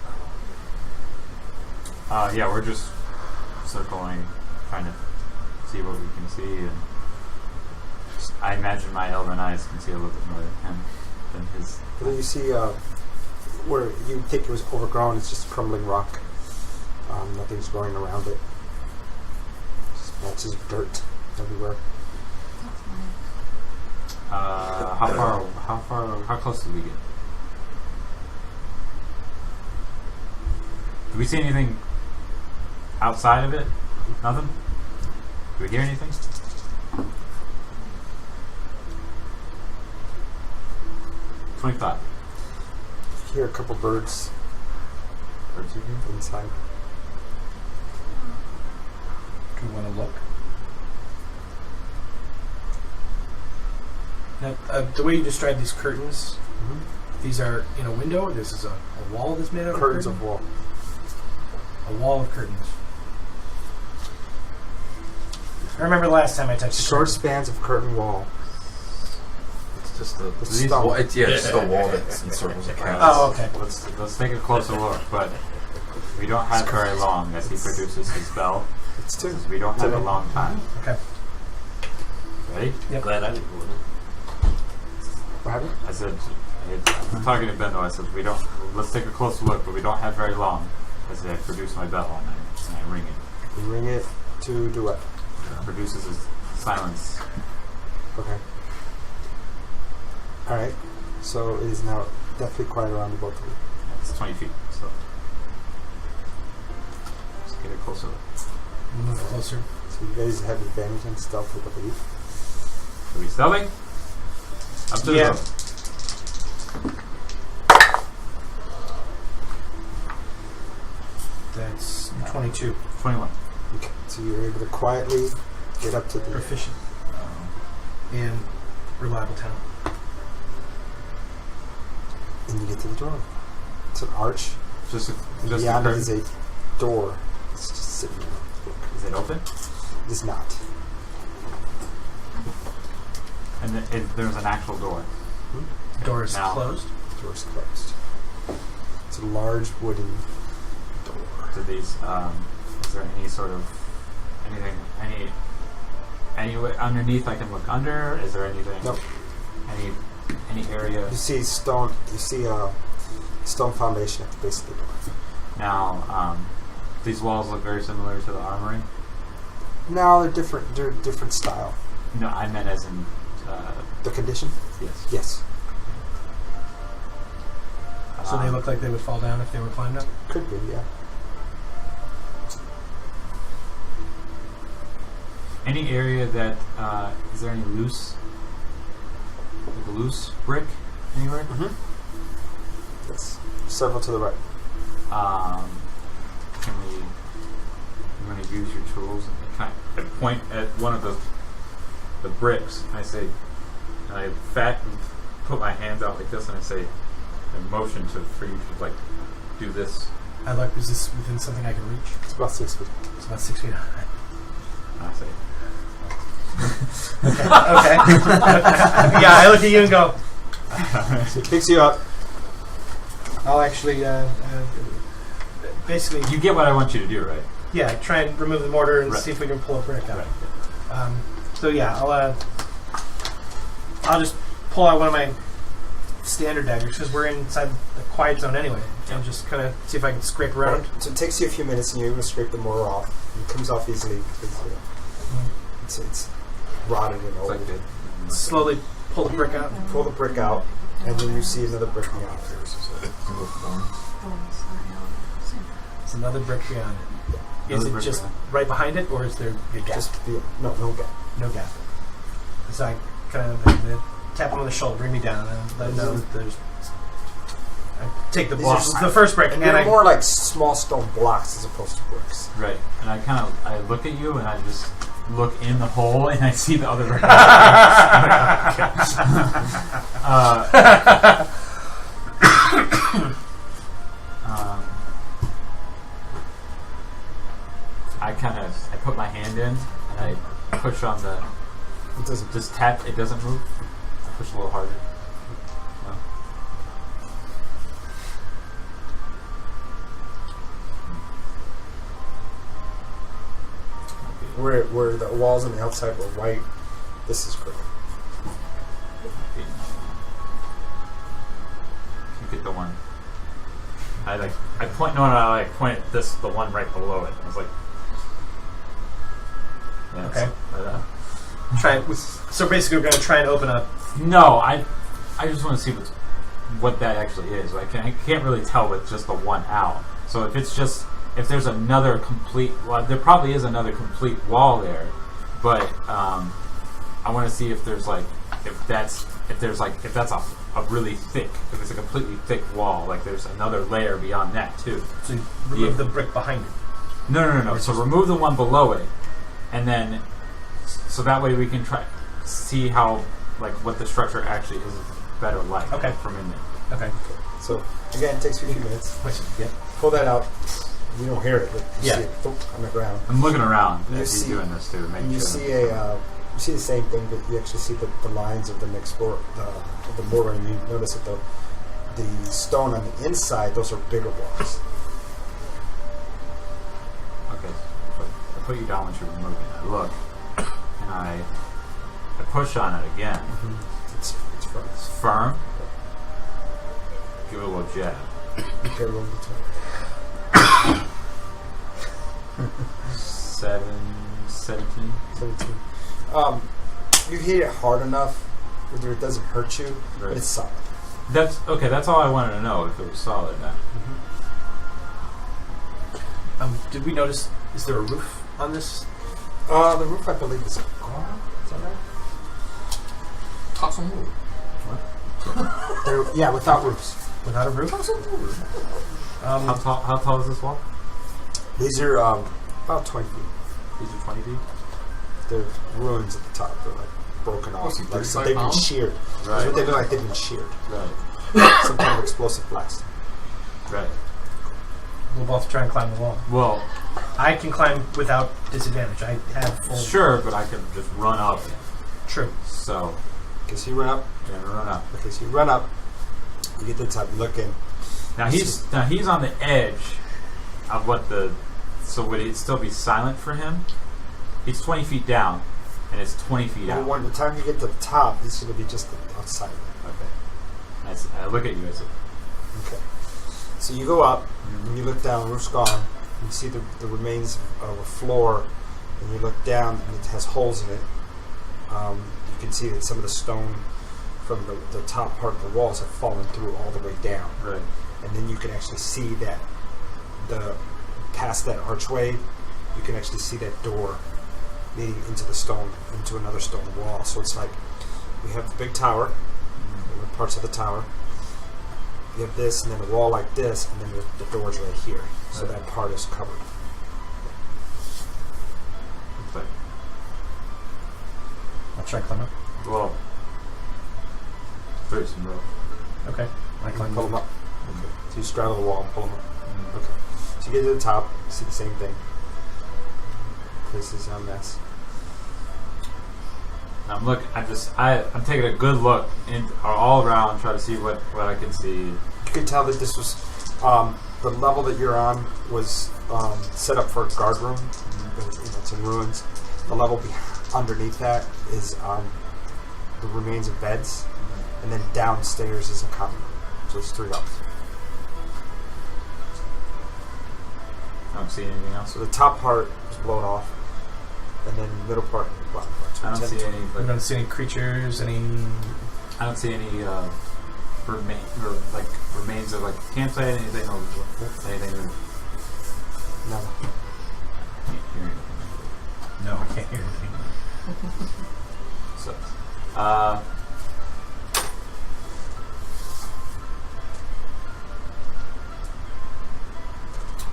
[SPEAKER 8] level. Yeah, we're just circling, trying to see what we can see, and I imagine my elven eyes can see a little bit more than him, than his.
[SPEAKER 1] Well, you see where you think it was overgrown, it's just crumbling rock. Nothing's growing around it. Just patches of dirt everywhere.
[SPEAKER 8] How close did we get? Do we see anything outside of it? Nothing? Do we hear anything? $25.
[SPEAKER 1] You hear a couple birds
[SPEAKER 8] Birds you hear?
[SPEAKER 1] inside.
[SPEAKER 3] Do you want to look? Now, the way you describe these curtains, these are in a window. This is a wall that's made out of
[SPEAKER 1] Curtains
[SPEAKER 3] curtain?
[SPEAKER 1] of wall.
[SPEAKER 3] A wall of curtains. I remember last time I touched the
[SPEAKER 1] Short
[SPEAKER 3] curtain.
[SPEAKER 1] spans of curtain wall.
[SPEAKER 2] It's just a
[SPEAKER 1] It's stone.
[SPEAKER 2] it's just a wall that encircles a couch.
[SPEAKER 3] Oh, okay.
[SPEAKER 8] Let's take a closer look, but we don't have very long as he produces his bell.
[SPEAKER 1] It's two.
[SPEAKER 8] We don't have a long time.
[SPEAKER 3] Okay.
[SPEAKER 8] Ready?
[SPEAKER 3] Yep.
[SPEAKER 7] Glad I didn't go in it.
[SPEAKER 1] What happened?
[SPEAKER 8] I said, I'm talking to Bendo. I said, let's take a closer look, but we don't have very long. I said, I produce my bell and I ring it.
[SPEAKER 1] You ring it to do what?
[SPEAKER 8] It produces a silence.
[SPEAKER 1] Okay. Alright. So it is now definitely quiet around the both of you.
[SPEAKER 8] It's 20 feet, so. Just get a closer look.
[SPEAKER 3] Move closer.
[SPEAKER 1] So you guys have advantage on stealth, I believe.
[SPEAKER 8] Are we stealthing? Up to
[SPEAKER 3] Yeah.
[SPEAKER 8] the
[SPEAKER 3] That's 22.
[SPEAKER 8] 21.
[SPEAKER 1] Okay. So you're able to quietly get up to the...
[SPEAKER 3] Proficient. And reliable talent.
[SPEAKER 1] And you get to the door. It's an arch.
[SPEAKER 8] Just
[SPEAKER 1] And
[SPEAKER 8] a
[SPEAKER 1] beyond it
[SPEAKER 8] curtain.
[SPEAKER 1] is a door. It's just sitting there.
[SPEAKER 8] Is it open?
[SPEAKER 1] It is not.
[SPEAKER 8] And there's an actual door.
[SPEAKER 3] Door is
[SPEAKER 8] Now.
[SPEAKER 3] closed.
[SPEAKER 1] The door's closed. It's a large wooden door.
[SPEAKER 8] Do these? Is there any sort of anything? Any underneath I can look under? Is there anything?
[SPEAKER 1] Nope.
[SPEAKER 8] Any area?
[SPEAKER 1] You see stone. You see a stone foundation at the base of the door.
[SPEAKER 8] Now, these walls look very similar to the armory.
[SPEAKER 1] No, they're different. They're different style.
[SPEAKER 8] No, I meant as in
[SPEAKER 1] The condition?
[SPEAKER 8] yes.
[SPEAKER 1] Yes.
[SPEAKER 3] So they look like they would fall down if they were climbed up?
[SPEAKER 1] Could be, yeah.
[SPEAKER 8] Any area that is there any loose, like a loose brick anywhere?
[SPEAKER 1] Mm-hmm. Yes. Several to the right.
[SPEAKER 8] Can we? I'm going to use your tools and kind of, I point at one of the bricks. And I say, and I put my hands out like this, and I say, and motion for you to like do this.
[SPEAKER 3] I like, is this within something I can reach?
[SPEAKER 1] It's about 6 feet.
[SPEAKER 3] It's about 6 feet high.
[SPEAKER 8] And I say,
[SPEAKER 3] Okay. Yeah, I look at you and go,
[SPEAKER 1] So it picks you up.
[SPEAKER 3] I'll actually, basically,
[SPEAKER 8] you get what I want you to do, right?
[SPEAKER 3] yeah, try and remove the mortar and
[SPEAKER 8] Right.
[SPEAKER 3] see if we can pull a brick out.
[SPEAKER 8] Right.
[SPEAKER 3] So yeah, I'll just pull out one of my standard daggers because we're inside the quiet zone anyway, and just kind of see if I can scrape around.
[SPEAKER 1] Right. So it takes you a few minutes and you're able to scrape the mortar off. It comes off easily because it's rotted and
[SPEAKER 8] It's
[SPEAKER 1] old.
[SPEAKER 8] like it.
[SPEAKER 3] Slowly pull the brick out.
[SPEAKER 1] Pull the brick out, and then you see another brick beyond it.
[SPEAKER 3] It's another brick beyond it. Is
[SPEAKER 8] Another
[SPEAKER 3] it
[SPEAKER 8] brick
[SPEAKER 3] just
[SPEAKER 8] beyond.
[SPEAKER 3] right behind it, or is there a gap?
[SPEAKER 1] Just no gap.
[SPEAKER 3] No gap. So I kind of tap him on the shoulder, bring me down, and let him know that there's. I take the
[SPEAKER 1] These
[SPEAKER 3] block,
[SPEAKER 1] are
[SPEAKER 3] the first brick,
[SPEAKER 1] And
[SPEAKER 3] and
[SPEAKER 1] they're
[SPEAKER 3] I
[SPEAKER 1] more like small stone blocks as opposed to bricks.
[SPEAKER 8] Right. And I look at you and I just look in the hole and I see the other brick. I put my hand in and I push on the.
[SPEAKER 1] It doesn't.
[SPEAKER 8] Just tap. It doesn't move. I push a little harder. No.
[SPEAKER 1] Where the walls on the outside were white, this is gray.
[SPEAKER 8] You get the one. I point at this, the one right below it. I was like, yeah,
[SPEAKER 3] Okay.
[SPEAKER 8] So,
[SPEAKER 3] So basically, we're going to try and open up.
[SPEAKER 8] no, I just want to see what that actually is. I can't really tell with just the one out. So if there's another complete, well, there probably is another complete wall there, but I want to see if there's that's a really thick, if it's a completely thick wall, like there's another layer beyond that too.
[SPEAKER 3] So you remove the brick behind it.
[SPEAKER 8] No. So remove the one below it, and then so that way we can try see how what the structure actually is better like.
[SPEAKER 3] Okay.
[SPEAKER 8] From in there.
[SPEAKER 3] Okay.
[SPEAKER 1] So again, it takes you a few minutes.
[SPEAKER 3] Yeah.
[SPEAKER 1] Pull that out. You don't hear it, but you
[SPEAKER 3] Yeah.
[SPEAKER 1] see it on the ground.
[SPEAKER 8] I'm looking around
[SPEAKER 1] You
[SPEAKER 8] as he's
[SPEAKER 1] see-
[SPEAKER 8] doing this too. Make
[SPEAKER 1] And you
[SPEAKER 8] sure.
[SPEAKER 1] see you see the same thing, but you actually see the lines of the mixed the mortar, and you notice that the stone on the inside, those are bigger blocks.
[SPEAKER 8] Okay. I put you down once you're moving. I look, and I push on it again.
[SPEAKER 1] It's firm.
[SPEAKER 8] It's firm. Give it a little jab.
[SPEAKER 1] Okay, roll the
[SPEAKER 8] 17.
[SPEAKER 1] 17. You hit it hard enough where it doesn't hurt you, but
[SPEAKER 8] Right.
[SPEAKER 1] it's solid.
[SPEAKER 8] That's okay. That's all I wanted to know, if it was solid. Now.
[SPEAKER 3] Did we notice? Is there a roof on this?
[SPEAKER 1] The roof, I believe, is gone. Is that right?
[SPEAKER 2] Toss some wood.
[SPEAKER 1] Yeah, without roofs.
[SPEAKER 3] Without a roof?
[SPEAKER 8] How tall is this wall?
[SPEAKER 1] These are about 20 feet.
[SPEAKER 8] These are 20 feet.
[SPEAKER 1] They're ruins at the top. They're broken off.
[SPEAKER 2] some
[SPEAKER 1] So
[SPEAKER 2] 35
[SPEAKER 1] they've been
[SPEAKER 2] pounds?
[SPEAKER 1] sheared. That's
[SPEAKER 8] Right.
[SPEAKER 1] what they look like. They've been sheared.
[SPEAKER 8] Right.
[SPEAKER 1] Some kind of explosive blast.
[SPEAKER 8] Right.
[SPEAKER 3] We'll both try and climb the wall.
[SPEAKER 8] Well,
[SPEAKER 3] I can climb without disadvantage. I have full.
[SPEAKER 8] sure, but I can just run up.
[SPEAKER 3] True.
[SPEAKER 8] So,
[SPEAKER 1] Okay, so you run up.
[SPEAKER 8] yeah, run up.
[SPEAKER 1] Okay, so you run up. You get to the top. You look in.
[SPEAKER 8] Now he's on the edge of what the. So would it still be silent for him? He's 20 feet down, and it's 20 feet
[SPEAKER 1] Well,
[SPEAKER 8] out.
[SPEAKER 1] when the time you get to the top, it's going to be just outside.
[SPEAKER 8] Okay. I look at you as a.
[SPEAKER 1] Okay. So you go up, and you look down. Roof's gone. You see the remains of a floor, and you look down, and it has holes in it. You can see that some of the stone from the top part of the walls have fallen through all the way down.
[SPEAKER 8] Right.
[SPEAKER 1] And then you can actually see that past that archway, you can actually see that door leading into another stone wall. So it's like we have the big tower, and the parts of the tower. You have this, and then a wall like this, and then the door's right here. So
[SPEAKER 8] Right.
[SPEAKER 1] that part is covered.
[SPEAKER 8] But,
[SPEAKER 3] I'll try and climb up.
[SPEAKER 8] well, there's some rope.
[SPEAKER 3] Okay. I climb
[SPEAKER 1] Pull them
[SPEAKER 3] up.
[SPEAKER 1] up. Okay. So you straddle the wall and pull them up. Okay. So you get to the top, you see the same thing. This is a mess.
[SPEAKER 8] And I'm taking a good look all around, try to see what I can see.
[SPEAKER 1] You can tell that this was the level that you're on was set up for a guard room. It's in ruins. The level underneath that is the remains of beds, and then downstairs is a common room. So it's 3 levels.
[SPEAKER 8] I don't see anything else.
[SPEAKER 1] So the top part is blown off, and then the middle part, and the bottom part. So
[SPEAKER 8] I don't see any.
[SPEAKER 3] We don't see any creatures, any.
[SPEAKER 8] I don't see any remains of campsite, anything. Anything.
[SPEAKER 1] No.
[SPEAKER 8] I can't hear anything.
[SPEAKER 3] No, I can't hear anything.
[SPEAKER 8] So,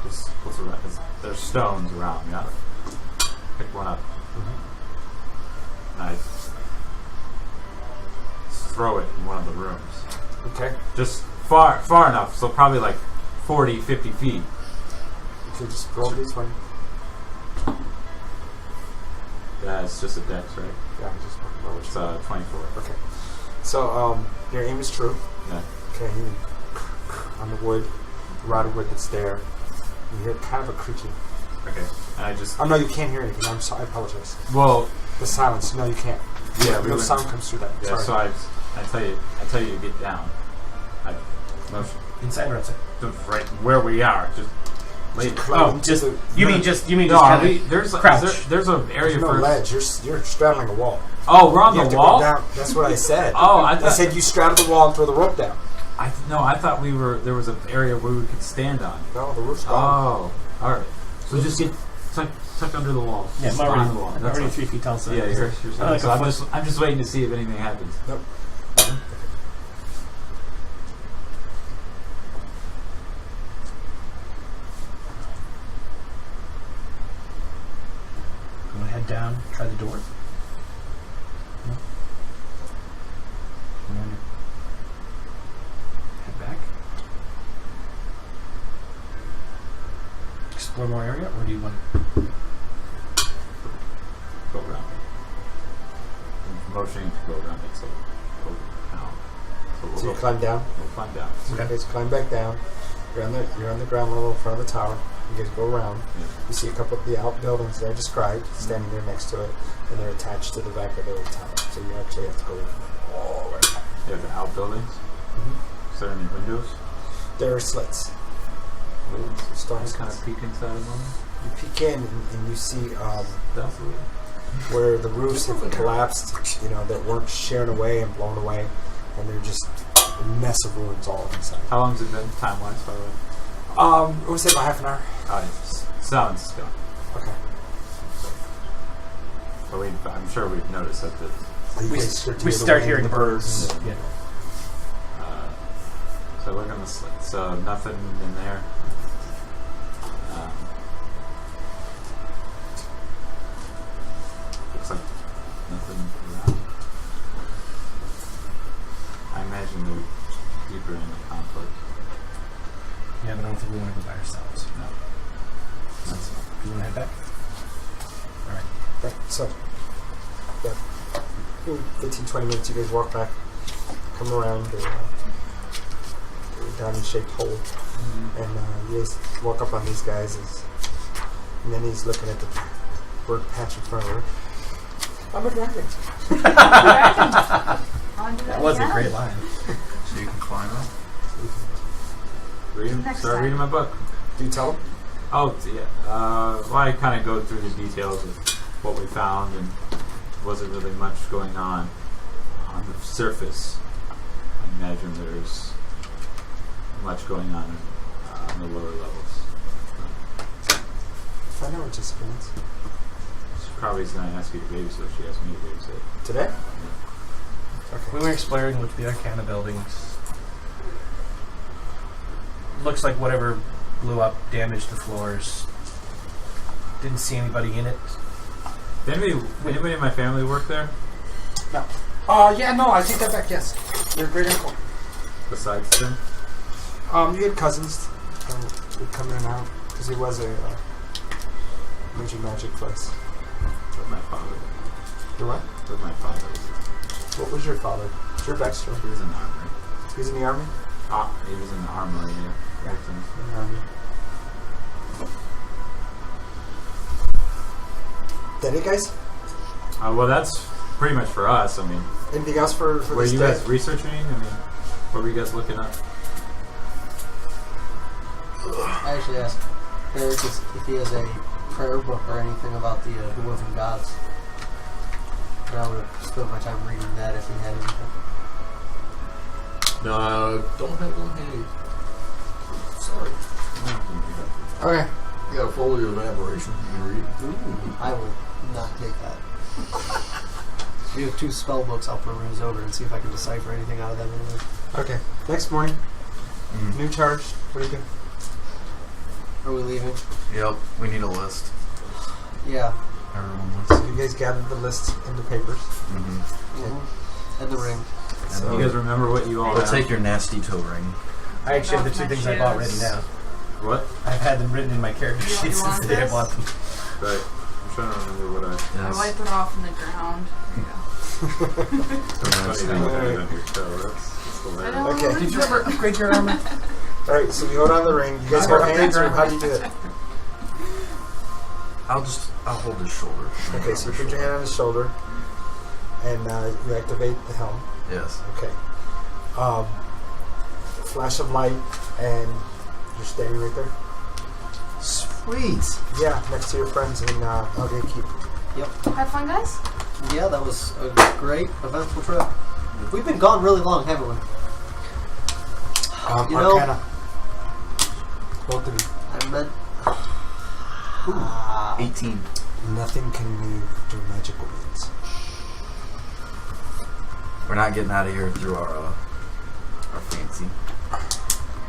[SPEAKER 8] just what's around? There's stones around. Yeah. Pick one up. And I throw it in one of the rooms.
[SPEAKER 1] Okay.
[SPEAKER 8] Just far enough, so probably 40, 50 feet.
[SPEAKER 1] You can just roll this one.
[SPEAKER 8] Yeah, it's just a dex, right?
[SPEAKER 1] Yeah, just roll it.
[SPEAKER 8] It's 24.
[SPEAKER 1] Okay. So your aim is true.
[SPEAKER 8] Yeah.
[SPEAKER 1] Okay. You, on the wood, rotted wood that's there. You hear kind of a creaking.
[SPEAKER 8] Okay. And I just.
[SPEAKER 1] Oh no, you can't hear anything. I'm sorry. I apologize.
[SPEAKER 8] Well.
[SPEAKER 1] The silence. No, you can't.
[SPEAKER 8] Yeah.
[SPEAKER 1] No sound comes through that.
[SPEAKER 8] Yeah.
[SPEAKER 1] Sorry.
[SPEAKER 8] So I tell you to get down. I Motion.
[SPEAKER 3] Inside or outside?
[SPEAKER 8] Just right where we are. Just lay it.
[SPEAKER 3] Oh, just you mean just
[SPEAKER 8] no,
[SPEAKER 3] kind of
[SPEAKER 8] there's
[SPEAKER 3] crouch.
[SPEAKER 8] there's an area
[SPEAKER 1] There's no
[SPEAKER 8] for
[SPEAKER 1] ledge. You're straddling a wall.
[SPEAKER 8] Oh, we're on
[SPEAKER 1] You have
[SPEAKER 8] the
[SPEAKER 1] to
[SPEAKER 8] wall.
[SPEAKER 1] go down. That's what I said.
[SPEAKER 8] Oh, I
[SPEAKER 1] I
[SPEAKER 8] thought.
[SPEAKER 1] said you straddle the wall and throw the rope down.
[SPEAKER 8] I thought we were. There was an area where we could stand on.
[SPEAKER 1] No, the roof's gone.
[SPEAKER 8] Oh, all right. So just get tucked under the wall.
[SPEAKER 3] Yeah,
[SPEAKER 8] Just
[SPEAKER 3] I'm already,
[SPEAKER 8] behind the wall.
[SPEAKER 3] I'm
[SPEAKER 8] That's
[SPEAKER 3] already
[SPEAKER 8] all.
[SPEAKER 3] 3 feet tall. So
[SPEAKER 8] Yeah, you're
[SPEAKER 3] like
[SPEAKER 8] so
[SPEAKER 3] a
[SPEAKER 8] I'm just waiting to see if anything happens.
[SPEAKER 1] Nope.
[SPEAKER 3] I'm gonna head down, try the door. No. I'm gonna head back. Explore more area, or do you want?
[SPEAKER 8] Go around. I'm motioning to go around it. So go down.
[SPEAKER 1] So you climb down.
[SPEAKER 8] We'll climb down.
[SPEAKER 1] So you guys climb back down. You're on the ground level in front of the tower. You guys go around.
[SPEAKER 8] Yeah.
[SPEAKER 1] You see a couple of the outbuildings that I described standing there next to it, and they're attached to the back of the tower. So you actually have to go all the way back.
[SPEAKER 8] You have the outbuildings. Is there any windows?
[SPEAKER 1] There are slits. Stone
[SPEAKER 8] Just kind
[SPEAKER 1] slits.
[SPEAKER 8] of peek inside of them.
[SPEAKER 1] You peek in and you see
[SPEAKER 8] That's weird.
[SPEAKER 1] where the roofs have collapsed, that weren't shearing away and blown away, and they're just a mess of ruins all inside.
[SPEAKER 8] How long has it been time-wise, by the way?
[SPEAKER 1] I would say about half an hour.
[SPEAKER 8] Sounds done.
[SPEAKER 1] Okay.
[SPEAKER 8] But I'm sure we've noticed that
[SPEAKER 3] We start hearing birds. Yeah.
[SPEAKER 8] so look on the slit. So nothing in there. Looks like nothing around. I imagine they're deeper in the conflict.
[SPEAKER 3] Yeah, but I don't think we want to go by ourselves.
[SPEAKER 8] No. That's fine.
[SPEAKER 3] Do you want to head back? All right.
[SPEAKER 1] Right, so, yeah, in 15, 20 minutes, you guys walk back, come around the diamond-shaped hole, and you guys walk up on these guys, and then he's looking at the bird patch in front of her. I'm a dragon.
[SPEAKER 3] That was a great line.
[SPEAKER 2] So you can climb up.
[SPEAKER 8] Start reading my book.
[SPEAKER 1] Do you tell him?
[SPEAKER 8] Oh, yeah. Well, I kind of go through the details of what we found, and wasn't really much going on the surface. I imagine there's much going on in the lower levels.
[SPEAKER 1] Find out what disciplines.
[SPEAKER 8] She probably is going to ask you to babysit. She asked me to babysit.
[SPEAKER 1] Today?
[SPEAKER 3] We
[SPEAKER 1] Okay.
[SPEAKER 3] were exploring with the Arcana buildings. Looks like whatever blew up damaged the floors. Didn't see anybody in it.
[SPEAKER 8] Did anybody in my family work there?
[SPEAKER 1] No. Yeah, no, I take that back, yes. You're a great uncle.
[SPEAKER 8] Besides Tim?
[SPEAKER 1] You had cousins would come in and out, because it was a major magic place.
[SPEAKER 8] With my father.
[SPEAKER 1] Your what?
[SPEAKER 8] With my father.
[SPEAKER 1] What was your father? What's your backstory?
[SPEAKER 8] He was in the army.
[SPEAKER 1] He was in the army?
[SPEAKER 8] He was in the armory here.
[SPEAKER 1] Yeah. In the army. That it, guys?
[SPEAKER 8] Well, that's pretty much for us. I mean,
[SPEAKER 1] Anything else for
[SPEAKER 8] were
[SPEAKER 1] this
[SPEAKER 8] you
[SPEAKER 1] day?
[SPEAKER 8] guys researching? I mean, what were you guys looking up?
[SPEAKER 4] I actually asked Eric if he has a prayer book or anything about the Dwarven gods. But I would have spent my time reading that if he had anything.
[SPEAKER 6] No, don't have one handy. Sorry.
[SPEAKER 1] Okay.
[SPEAKER 6] You got a folio of aberration you can read.
[SPEAKER 4] I will not take that. We have 2 spell books. I'll peruse over and see if I can decipher anything out of them. Anyway.
[SPEAKER 1] Okay. Next morning, new charge. What do you do?
[SPEAKER 4] Are we leaving?
[SPEAKER 2] Yep, we need a list.
[SPEAKER 4] Yeah.
[SPEAKER 2] Everyone
[SPEAKER 1] So
[SPEAKER 2] looks.
[SPEAKER 1] you guys gathered the list into papers.
[SPEAKER 4] And the ring.
[SPEAKER 1] So
[SPEAKER 8] You guys remember what you all
[SPEAKER 2] We'll
[SPEAKER 8] have?
[SPEAKER 2] take your nasty toe ring.
[SPEAKER 3] I actually have the 2 things I bought ready now.
[SPEAKER 8] What?
[SPEAKER 3] I've had them written in my character
[SPEAKER 5] You
[SPEAKER 3] sheet since
[SPEAKER 5] want
[SPEAKER 3] the day I
[SPEAKER 5] this?
[SPEAKER 3] bought them.
[SPEAKER 8] Right. I'm trying to remember what I...
[SPEAKER 5] I wiped it off in the ground. There you
[SPEAKER 8] Funny thing with that on your toe. That's
[SPEAKER 5] go. I
[SPEAKER 8] hilarious.
[SPEAKER 5] don't
[SPEAKER 1] Okay.
[SPEAKER 5] know.
[SPEAKER 3] Did you ever upgrade your armor?
[SPEAKER 1] Alright, so you hold on the ring. You guys
[SPEAKER 3] I
[SPEAKER 1] hold
[SPEAKER 3] got
[SPEAKER 1] hands, or
[SPEAKER 3] bigger.
[SPEAKER 1] how do you do it?
[SPEAKER 2] I'll hold his shoulder.
[SPEAKER 1] Okay, so you put your hand on his shoulder, and you activate the helm.
[SPEAKER 2] Yes.
[SPEAKER 1] Okay. flash of light, and you're standing right there.
[SPEAKER 2] Sweet.
[SPEAKER 1] Yeah, next to your friends in LA Keep.
[SPEAKER 5] Have fun, guys.
[SPEAKER 4] Yeah, that was a great, eventful trip. We've been gone really long, haven't we? You know-
[SPEAKER 1] Arcana. Both of you.
[SPEAKER 4] I meant...
[SPEAKER 2] 18.
[SPEAKER 1] Nothing can move through magical means.
[SPEAKER 2] We're not getting out of here through our fancy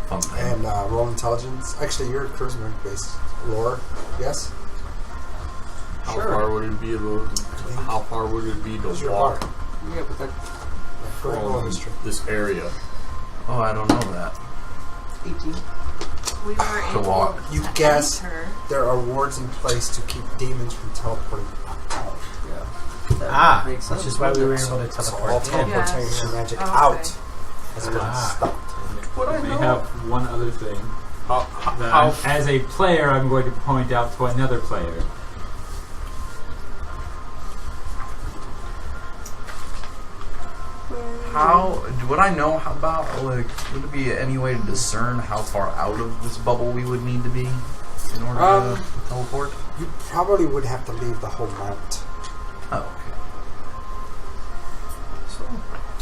[SPEAKER 2] fun thing.
[SPEAKER 1] And roll intelligence. Actually, you're a charisma based lore. Yes.
[SPEAKER 6] How far would it be to
[SPEAKER 1] Who's your
[SPEAKER 6] walk
[SPEAKER 1] heart?
[SPEAKER 4] Yeah, but that...
[SPEAKER 1] Go ahead and roll history.
[SPEAKER 6] this area?
[SPEAKER 2] Oh, I don't know that.
[SPEAKER 4] 18.
[SPEAKER 5] We were able
[SPEAKER 2] walk.
[SPEAKER 1] You
[SPEAKER 5] to
[SPEAKER 1] guess
[SPEAKER 5] enter.
[SPEAKER 1] there are wards in place to keep demons from teleporting out.
[SPEAKER 4] That makes sense.
[SPEAKER 3] Which is why we were able to
[SPEAKER 1] So all
[SPEAKER 3] teleport in.
[SPEAKER 1] teleportation
[SPEAKER 5] Yes.
[SPEAKER 1] magic
[SPEAKER 5] Oh, okay.
[SPEAKER 1] out has been stopped.
[SPEAKER 8] I may have one other thing. That
[SPEAKER 6] How
[SPEAKER 8] as a player, I'm going to point out to another player.
[SPEAKER 2] How would I know about? Like, would there be any way to discern how far out of this bubble we would need to be in order to teleport?
[SPEAKER 1] You probably would have to leave the whole mount.
[SPEAKER 2] Oh,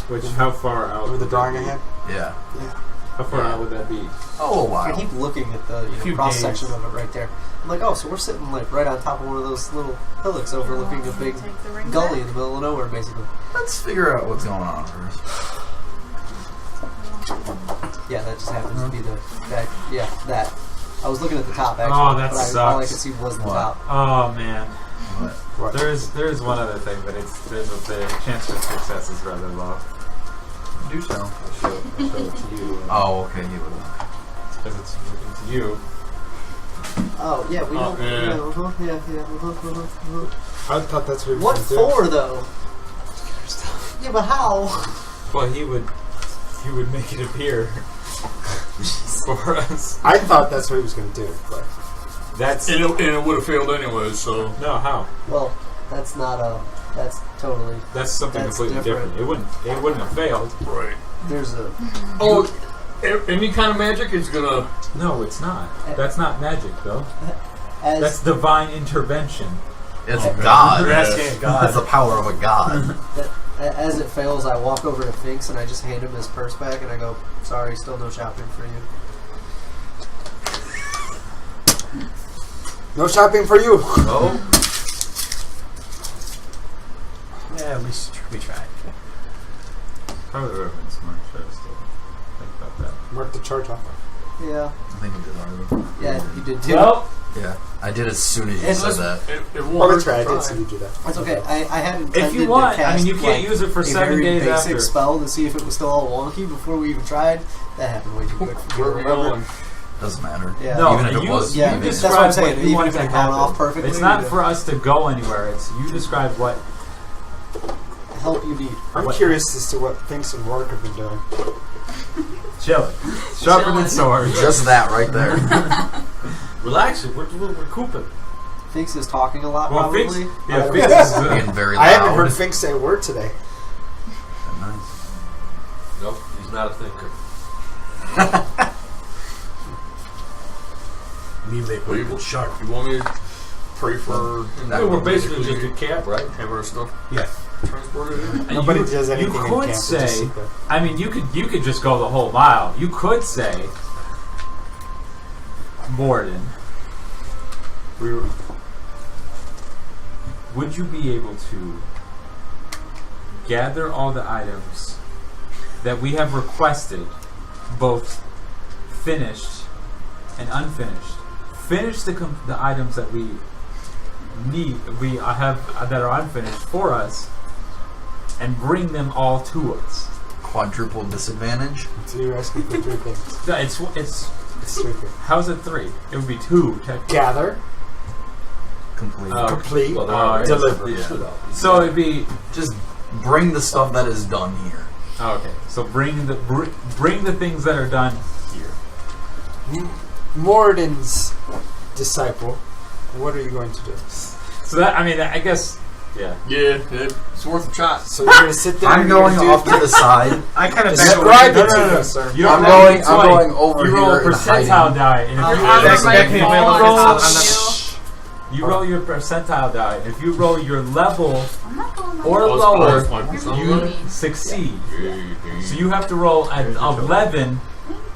[SPEAKER 8] Which, how far out?
[SPEAKER 1] With the
[SPEAKER 8] would
[SPEAKER 1] drawing
[SPEAKER 8] that be?
[SPEAKER 1] ahead?
[SPEAKER 2] okay. Yeah.
[SPEAKER 8] How far out would that be?
[SPEAKER 2] Oh, a
[SPEAKER 4] I
[SPEAKER 2] while.
[SPEAKER 4] keep looking at the
[SPEAKER 3] Few
[SPEAKER 4] cross section
[SPEAKER 3] days.
[SPEAKER 4] of it right there. I'm like, oh, so we're sitting like right on top of one of those little hillocks overlooking a big
[SPEAKER 5] Take the ring
[SPEAKER 4] gully
[SPEAKER 5] back.
[SPEAKER 4] in the middle of nowhere, basically.
[SPEAKER 2] Let's figure out what's going on first.
[SPEAKER 4] Yeah, that just happens to be that. I was looking at the top actually.
[SPEAKER 8] Oh, that
[SPEAKER 4] but all I could
[SPEAKER 8] sucks.
[SPEAKER 4] see was the
[SPEAKER 2] What?
[SPEAKER 4] top.
[SPEAKER 8] Oh man,
[SPEAKER 1] What?
[SPEAKER 8] there's one other thing, but the chance for success is rather low.
[SPEAKER 2] Do so.
[SPEAKER 8] I'll show it to you.
[SPEAKER 2] Oh, okay. You would.
[SPEAKER 8] Because it's you.
[SPEAKER 4] Oh yeah, we don't.
[SPEAKER 6] yeah.
[SPEAKER 1] I thought that's what you were
[SPEAKER 4] What
[SPEAKER 1] going to do.
[SPEAKER 4] for though? Yeah, but how?
[SPEAKER 8] Well, he would make it appear for us.
[SPEAKER 1] I thought that's what he was going to do, but
[SPEAKER 8] That's
[SPEAKER 6] And it would have failed anyway, so...
[SPEAKER 8] no how.
[SPEAKER 4] Well, that's not a. That's totally.
[SPEAKER 8] That's something
[SPEAKER 4] That's
[SPEAKER 8] completely
[SPEAKER 4] different.
[SPEAKER 8] different. It wouldn't have failed.
[SPEAKER 6] Right.
[SPEAKER 4] There's a.
[SPEAKER 6] Oh, any kind of magic is gonna...
[SPEAKER 8] No, it's not. That's not magic though.
[SPEAKER 4] As
[SPEAKER 8] That's divine intervention.
[SPEAKER 2] It's God.
[SPEAKER 3] You're asking a god.
[SPEAKER 2] That's the power of a god.
[SPEAKER 4] as it fails, I walk over to Finks and I just hand him his purse back and I go, "Sorry, still no shopping for you."
[SPEAKER 1] no shopping for you.
[SPEAKER 2] Oh.
[SPEAKER 3] Yeah, at least we tried.
[SPEAKER 8] Probably would have been smart. Should have still think about that.
[SPEAKER 1] Mark the charge off.
[SPEAKER 4] Yeah,
[SPEAKER 2] I think we did already.
[SPEAKER 4] yeah, you did too.
[SPEAKER 3] Well,
[SPEAKER 2] Yeah. I did as soon as you
[SPEAKER 4] It's
[SPEAKER 2] said
[SPEAKER 4] just-
[SPEAKER 2] that.
[SPEAKER 6] It
[SPEAKER 1] Well,
[SPEAKER 6] won't
[SPEAKER 1] that's right. I
[SPEAKER 6] hurt
[SPEAKER 1] did
[SPEAKER 6] to
[SPEAKER 1] see
[SPEAKER 6] try.
[SPEAKER 1] you do that.
[SPEAKER 4] That's okay. I had intended
[SPEAKER 8] If you want,
[SPEAKER 4] to cast,
[SPEAKER 8] I mean, you can't
[SPEAKER 4] like,
[SPEAKER 8] use it for
[SPEAKER 4] a
[SPEAKER 8] 7
[SPEAKER 4] very
[SPEAKER 8] days
[SPEAKER 4] basic
[SPEAKER 8] after.
[SPEAKER 4] spell to see if it was still all wonky before we even tried. That happened way too quick. For me to
[SPEAKER 6] Where are we
[SPEAKER 4] remember.
[SPEAKER 6] going?
[SPEAKER 2] Doesn't matter.
[SPEAKER 4] Yeah.
[SPEAKER 8] No,
[SPEAKER 2] Even if it
[SPEAKER 8] you,
[SPEAKER 2] was-
[SPEAKER 8] you
[SPEAKER 4] Yeah, that's what I'm
[SPEAKER 8] describe
[SPEAKER 4] saying.
[SPEAKER 8] what you
[SPEAKER 4] Even
[SPEAKER 8] want
[SPEAKER 4] if
[SPEAKER 8] to
[SPEAKER 4] it had gone
[SPEAKER 8] happen.
[SPEAKER 4] off perfectly,
[SPEAKER 8] It's not
[SPEAKER 4] we'd
[SPEAKER 8] for us to go anywhere. It's you describe what.
[SPEAKER 4] help you need.
[SPEAKER 1] I'm
[SPEAKER 8] What?
[SPEAKER 1] curious as to what Finks and Rourke have been doing.
[SPEAKER 8] Chilling. Sharper than swords.
[SPEAKER 2] Just that right there.
[SPEAKER 7] Relax it. We're recouping.
[SPEAKER 4] Finks is talking a lot,
[SPEAKER 8] Well,
[SPEAKER 4] probably.
[SPEAKER 8] Finks, yeah,
[SPEAKER 1] I-
[SPEAKER 8] Finks is,
[SPEAKER 2] Being very loud.
[SPEAKER 1] I haven't heard Finks say a word today.
[SPEAKER 2] Nice.
[SPEAKER 7] Nope, he's not a thinker.
[SPEAKER 3] me make
[SPEAKER 6] Well,
[SPEAKER 3] people sharp.
[SPEAKER 6] You want me to pray for...
[SPEAKER 2] That
[SPEAKER 7] We're
[SPEAKER 2] would
[SPEAKER 7] basically
[SPEAKER 6] basically
[SPEAKER 7] just a camp, right?
[SPEAKER 6] have our stuff
[SPEAKER 3] Yeah.
[SPEAKER 6] transported in?
[SPEAKER 1] Nobody
[SPEAKER 8] you,
[SPEAKER 1] does anything
[SPEAKER 8] You
[SPEAKER 1] in
[SPEAKER 8] could
[SPEAKER 1] camp. They just
[SPEAKER 8] say.
[SPEAKER 1] sit there.
[SPEAKER 8] I mean, you could just go the whole mile. You could say, Morden, would you be able to gather all the items that we have requested, both finished and unfinished? Finish the items that we need, have that are unfinished for us, and bring them all to us.
[SPEAKER 2] Quadruple disadvantage.
[SPEAKER 1] So you're asking for three things.
[SPEAKER 8] No, it's
[SPEAKER 1] It's three things.
[SPEAKER 8] how's it 3? It would be 2 technically.
[SPEAKER 1] Gather,
[SPEAKER 2] Complete.
[SPEAKER 1] complete,
[SPEAKER 7] Well, they're already
[SPEAKER 1] deliver.
[SPEAKER 2] Yeah.
[SPEAKER 8] So it'd be
[SPEAKER 2] Just bring the stuff that is done here.
[SPEAKER 8] okay. So bring the things that are done here.
[SPEAKER 1] Morden's disciple. What are you going to do?
[SPEAKER 8] So that I guess Yeah.
[SPEAKER 6] Yeah, it's worth a shot.
[SPEAKER 1] So you're gonna sit there.
[SPEAKER 2] I'm
[SPEAKER 1] and you're
[SPEAKER 2] going
[SPEAKER 1] gonna
[SPEAKER 2] off to the side.
[SPEAKER 3] I kind of
[SPEAKER 1] Describe
[SPEAKER 3] back
[SPEAKER 1] it to
[SPEAKER 8] No,
[SPEAKER 1] us, sir.
[SPEAKER 8] You
[SPEAKER 2] I'm
[SPEAKER 8] don't
[SPEAKER 2] going.
[SPEAKER 8] it's
[SPEAKER 2] I'm
[SPEAKER 8] like
[SPEAKER 2] going over
[SPEAKER 8] you roll a
[SPEAKER 2] here and
[SPEAKER 8] percentile
[SPEAKER 2] hiding.
[SPEAKER 8] die, and if
[SPEAKER 5] Your
[SPEAKER 8] you
[SPEAKER 5] arms
[SPEAKER 3] back-
[SPEAKER 5] might
[SPEAKER 3] back me
[SPEAKER 5] fall
[SPEAKER 3] away, look,
[SPEAKER 5] off
[SPEAKER 3] it's-
[SPEAKER 5] you.
[SPEAKER 8] you roll your percentile die, and if you roll your level
[SPEAKER 5] I'm not going
[SPEAKER 8] or
[SPEAKER 6] Oh, it's
[SPEAKER 8] lower,
[SPEAKER 6] my
[SPEAKER 5] You're
[SPEAKER 6] percent.
[SPEAKER 8] you
[SPEAKER 5] mean.
[SPEAKER 8] succeed.
[SPEAKER 6] Yeah.
[SPEAKER 8] So you have to roll an 11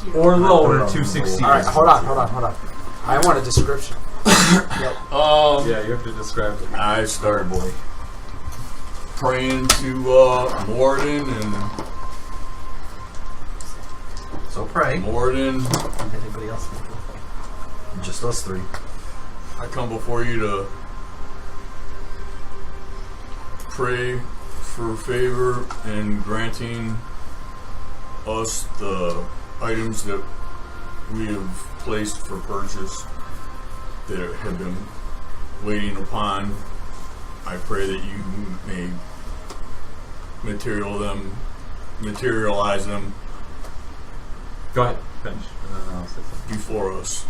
[SPEAKER 5] Thank you.
[SPEAKER 8] or lower to succeed.
[SPEAKER 1] All right, hold on. I want a description.
[SPEAKER 8] Yeah, you have to describe it.
[SPEAKER 6] I started praying to Morden and
[SPEAKER 2] So pray.
[SPEAKER 6] Morden.
[SPEAKER 3] Anybody else?
[SPEAKER 2] Just us three.
[SPEAKER 6] I come before you to pray for favor in granting us the items that we have placed for purchase that have been waiting upon. I pray that you may materialize them
[SPEAKER 8] Go ahead, finish. And then I'll say something.
[SPEAKER 6] before us.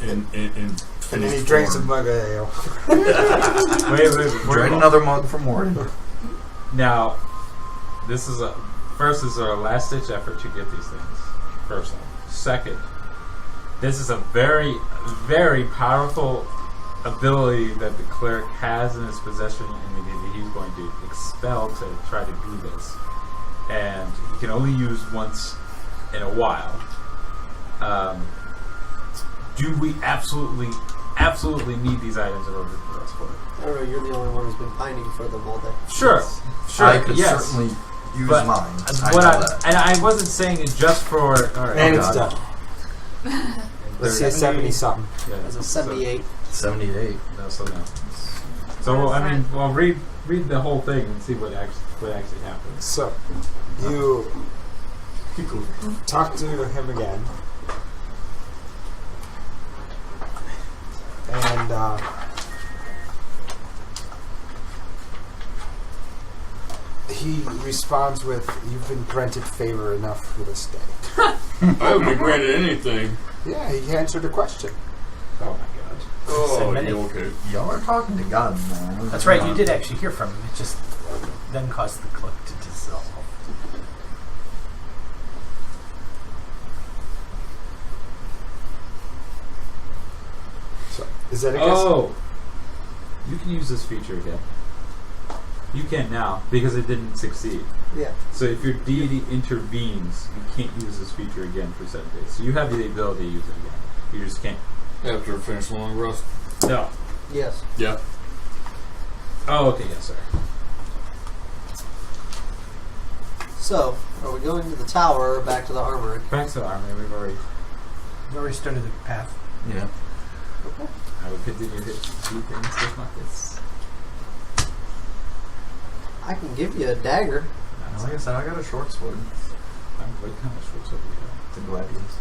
[SPEAKER 6] In
[SPEAKER 1] And then he drinks a mug of ale.
[SPEAKER 8] Wait, before
[SPEAKER 2] Drain
[SPEAKER 8] you-
[SPEAKER 2] another mug from Morden.
[SPEAKER 8] Now, this is our last ditch effort to get these things. First off. Second, this is a very, very powerful ability that the cleric has in his possession, and that he's going to expel to try to do this. And he can only use once in a while. Do we absolutely need these items in order for us for it?
[SPEAKER 4] I don't know, you're the only one who's been pining for them all day.
[SPEAKER 8] Sure,
[SPEAKER 2] I could
[SPEAKER 8] yes.
[SPEAKER 2] certainly use
[SPEAKER 8] But
[SPEAKER 2] mine. I
[SPEAKER 8] What
[SPEAKER 2] know
[SPEAKER 8] I,
[SPEAKER 2] that.
[SPEAKER 8] and I wasn't saying it just for. All right,
[SPEAKER 1] And
[SPEAKER 8] oh
[SPEAKER 1] it's
[SPEAKER 8] God.
[SPEAKER 1] done. Let's see a 70-something.
[SPEAKER 8] Yeah,
[SPEAKER 4] As a 78.
[SPEAKER 2] 78.
[SPEAKER 8] No, so no. So I mean, well, read the whole thing and see what actually happens.
[SPEAKER 1] So, you talk to him again. And, he responds with, "You've been granted favor enough for this day."
[SPEAKER 6] I haven't been granted anything.
[SPEAKER 1] Yeah, he answered a question.
[SPEAKER 8] Oh my God.
[SPEAKER 6] Oh,
[SPEAKER 3] many.
[SPEAKER 6] you okay?
[SPEAKER 2] Y'all are talking to God, man.
[SPEAKER 3] That's right. You did actually hear from him. It just then caused the cloak to dissolve.
[SPEAKER 1] So, is that a guess?
[SPEAKER 8] Oh, you can use this feature again. You can now because it didn't succeed.
[SPEAKER 4] Yeah.
[SPEAKER 8] So if your deity intervenes, you can't use this feature again for 7 days. So you have the ability to use it again. You just can't.
[SPEAKER 6] After I finish the long rest?
[SPEAKER 8] No.
[SPEAKER 4] Yes.
[SPEAKER 6] Yeah.
[SPEAKER 8] Oh, okay. Yes, sir.
[SPEAKER 4] So, are we going to the tower or back to the armory?
[SPEAKER 8] Back to the army. We've already.
[SPEAKER 3] You already started the path.
[SPEAKER 2] Yeah.
[SPEAKER 8] I would continue to do things with my fists.
[SPEAKER 4] I can give you a dagger.
[SPEAKER 2] Like I said, I got a short sword.
[SPEAKER 8] What kind of short sword do you have?
[SPEAKER 2] It's a gladius.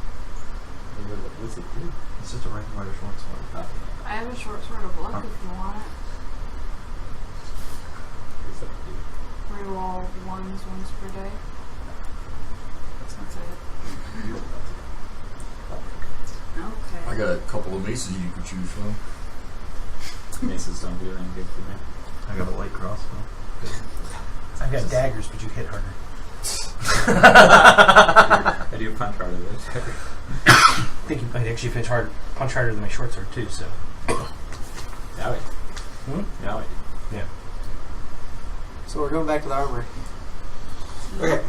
[SPEAKER 8] What's it do?
[SPEAKER 2] It's just a regular short sword.
[SPEAKER 5] I have a short sword of luck if you want it.
[SPEAKER 8] What's that do?
[SPEAKER 5] Reroll ones once per day. That's it. Okay.
[SPEAKER 6] I got a couple of maces you could choose from.
[SPEAKER 8] Maces don't do anything good for me.
[SPEAKER 2] I got a light crossbow.
[SPEAKER 3] I've got daggers, but you hit harder.
[SPEAKER 8] I do punch harder than dagger.
[SPEAKER 3] I think you might actually punch harder than my short sword too. So.
[SPEAKER 8] Yeah, wait. Yeah, wait.
[SPEAKER 3] Yeah.
[SPEAKER 4] So we're going back to the armory.
[SPEAKER 1] Okay.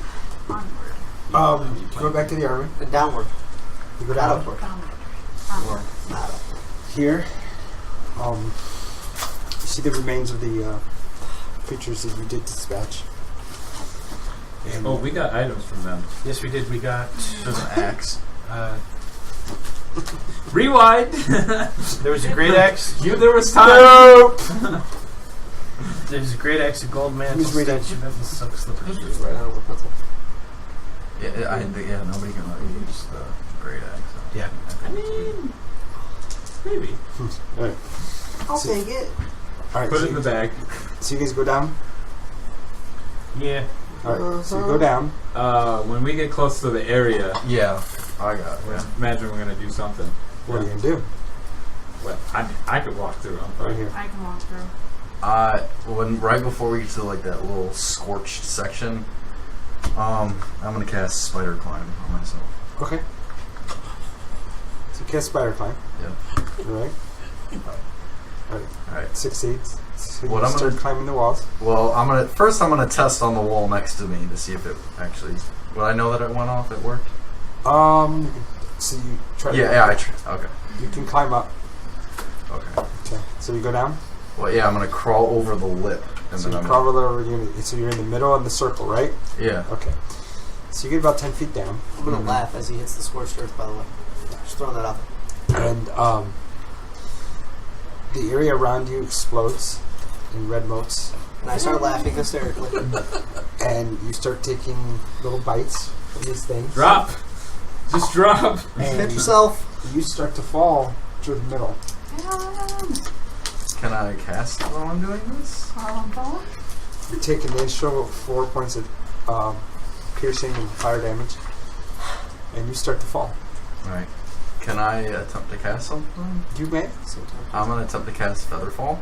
[SPEAKER 5] Onward.
[SPEAKER 1] You go back to the army.
[SPEAKER 4] And downward.
[SPEAKER 1] You go
[SPEAKER 4] Not
[SPEAKER 1] down.
[SPEAKER 4] upward.
[SPEAKER 5] Onward.
[SPEAKER 4] Not upward.
[SPEAKER 1] Here, you see the remains of the creatures that you did dispatch. And
[SPEAKER 8] Oh, we got items from them.
[SPEAKER 3] Yes, we did. We got.
[SPEAKER 2] There's an axe.
[SPEAKER 8] Rewind!
[SPEAKER 3] There was a great axe.
[SPEAKER 8] There was time!
[SPEAKER 3] There's a great axe, a gold mantle,
[SPEAKER 1] Who's reading?
[SPEAKER 3] statue of the silk slippers.
[SPEAKER 4] Just right on with pencil.
[SPEAKER 2] Yeah, nobody can use the great axe.
[SPEAKER 3] Yeah.
[SPEAKER 8] I mean, maybe.
[SPEAKER 1] Alright.
[SPEAKER 4] I'll
[SPEAKER 1] So-
[SPEAKER 4] take it.
[SPEAKER 1] Alright,
[SPEAKER 8] Put
[SPEAKER 1] so
[SPEAKER 8] it in the bag.
[SPEAKER 1] so you guys go down?
[SPEAKER 3] Yeah.
[SPEAKER 1] Alright, so you go down.
[SPEAKER 8] When we get close to the area,
[SPEAKER 2] Yeah, I got it. Yeah.
[SPEAKER 8] imagine we're going to do something.
[SPEAKER 1] What are you going to do?
[SPEAKER 8] Well, I could walk through. I'm
[SPEAKER 1] Right
[SPEAKER 8] fine.
[SPEAKER 1] here.
[SPEAKER 5] I can walk through.
[SPEAKER 2] Right before we get to like that little scorched section, I'm gonna cast Spider Climb on myself.
[SPEAKER 1] Okay. So you cast Spider Climb.
[SPEAKER 2] Yeah.
[SPEAKER 1] Right.
[SPEAKER 2] Alright.
[SPEAKER 1] Succeeds. So
[SPEAKER 2] What
[SPEAKER 1] you
[SPEAKER 2] I'm
[SPEAKER 1] start
[SPEAKER 2] gonna-
[SPEAKER 1] climbing the walls.
[SPEAKER 2] Well, I'm gonna test on the wall next to me to see if it actually. Would I know that it went off? It worked.
[SPEAKER 1] So you try.
[SPEAKER 2] Okay.
[SPEAKER 1] You can climb up.
[SPEAKER 2] Okay.
[SPEAKER 1] Okay. So you go down.
[SPEAKER 2] Well, yeah, I'm gonna crawl over the lip, and
[SPEAKER 1] So
[SPEAKER 2] then
[SPEAKER 1] you
[SPEAKER 2] I'm
[SPEAKER 1] crawl over. So you're in the middle of the circle, right?
[SPEAKER 2] yeah.
[SPEAKER 1] Okay. So you get about 10 feet down,
[SPEAKER 4] I'm gonna laugh as he hits the scorched earth. By the way, just throwing that out.
[SPEAKER 1] and the area around you explodes in red motes,
[SPEAKER 4] And I start laughing hysterically.
[SPEAKER 1] and you start taking little bites of these things.
[SPEAKER 8] Drop. Just drop.
[SPEAKER 1] And
[SPEAKER 4] Hit yourself.
[SPEAKER 1] you start to fall through the middle.
[SPEAKER 2] Can I cast while I'm doing this?
[SPEAKER 1] You take an initial 4 points of piercing and fire damage, and you start to fall.
[SPEAKER 2] Right. Can I attempt to cast something?
[SPEAKER 1] You may.
[SPEAKER 2] I'm gonna attempt to cast Featherfall.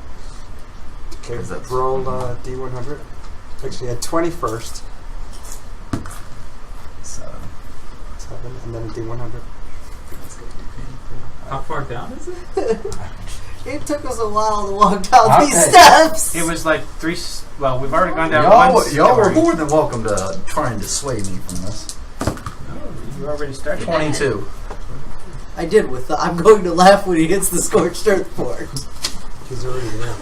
[SPEAKER 1] Okay,
[SPEAKER 2] 'Cause that's-
[SPEAKER 1] roll D100. Actually, at 20 first,
[SPEAKER 2] 7.
[SPEAKER 1] 7, and then a D100.
[SPEAKER 8] How far down is it?
[SPEAKER 4] It took us a while to walk down these
[SPEAKER 2] Okay.
[SPEAKER 4] steps.
[SPEAKER 3] It was like three. Well, we've already gone down
[SPEAKER 2] Y'all
[SPEAKER 3] once.
[SPEAKER 2] were
[SPEAKER 3] and
[SPEAKER 2] more than welcome to try and dissuade me from this.
[SPEAKER 3] You already started.
[SPEAKER 2] 22.
[SPEAKER 4] I did with the I'm going to laugh when he hits the scorched earth part.
[SPEAKER 1] He's already there.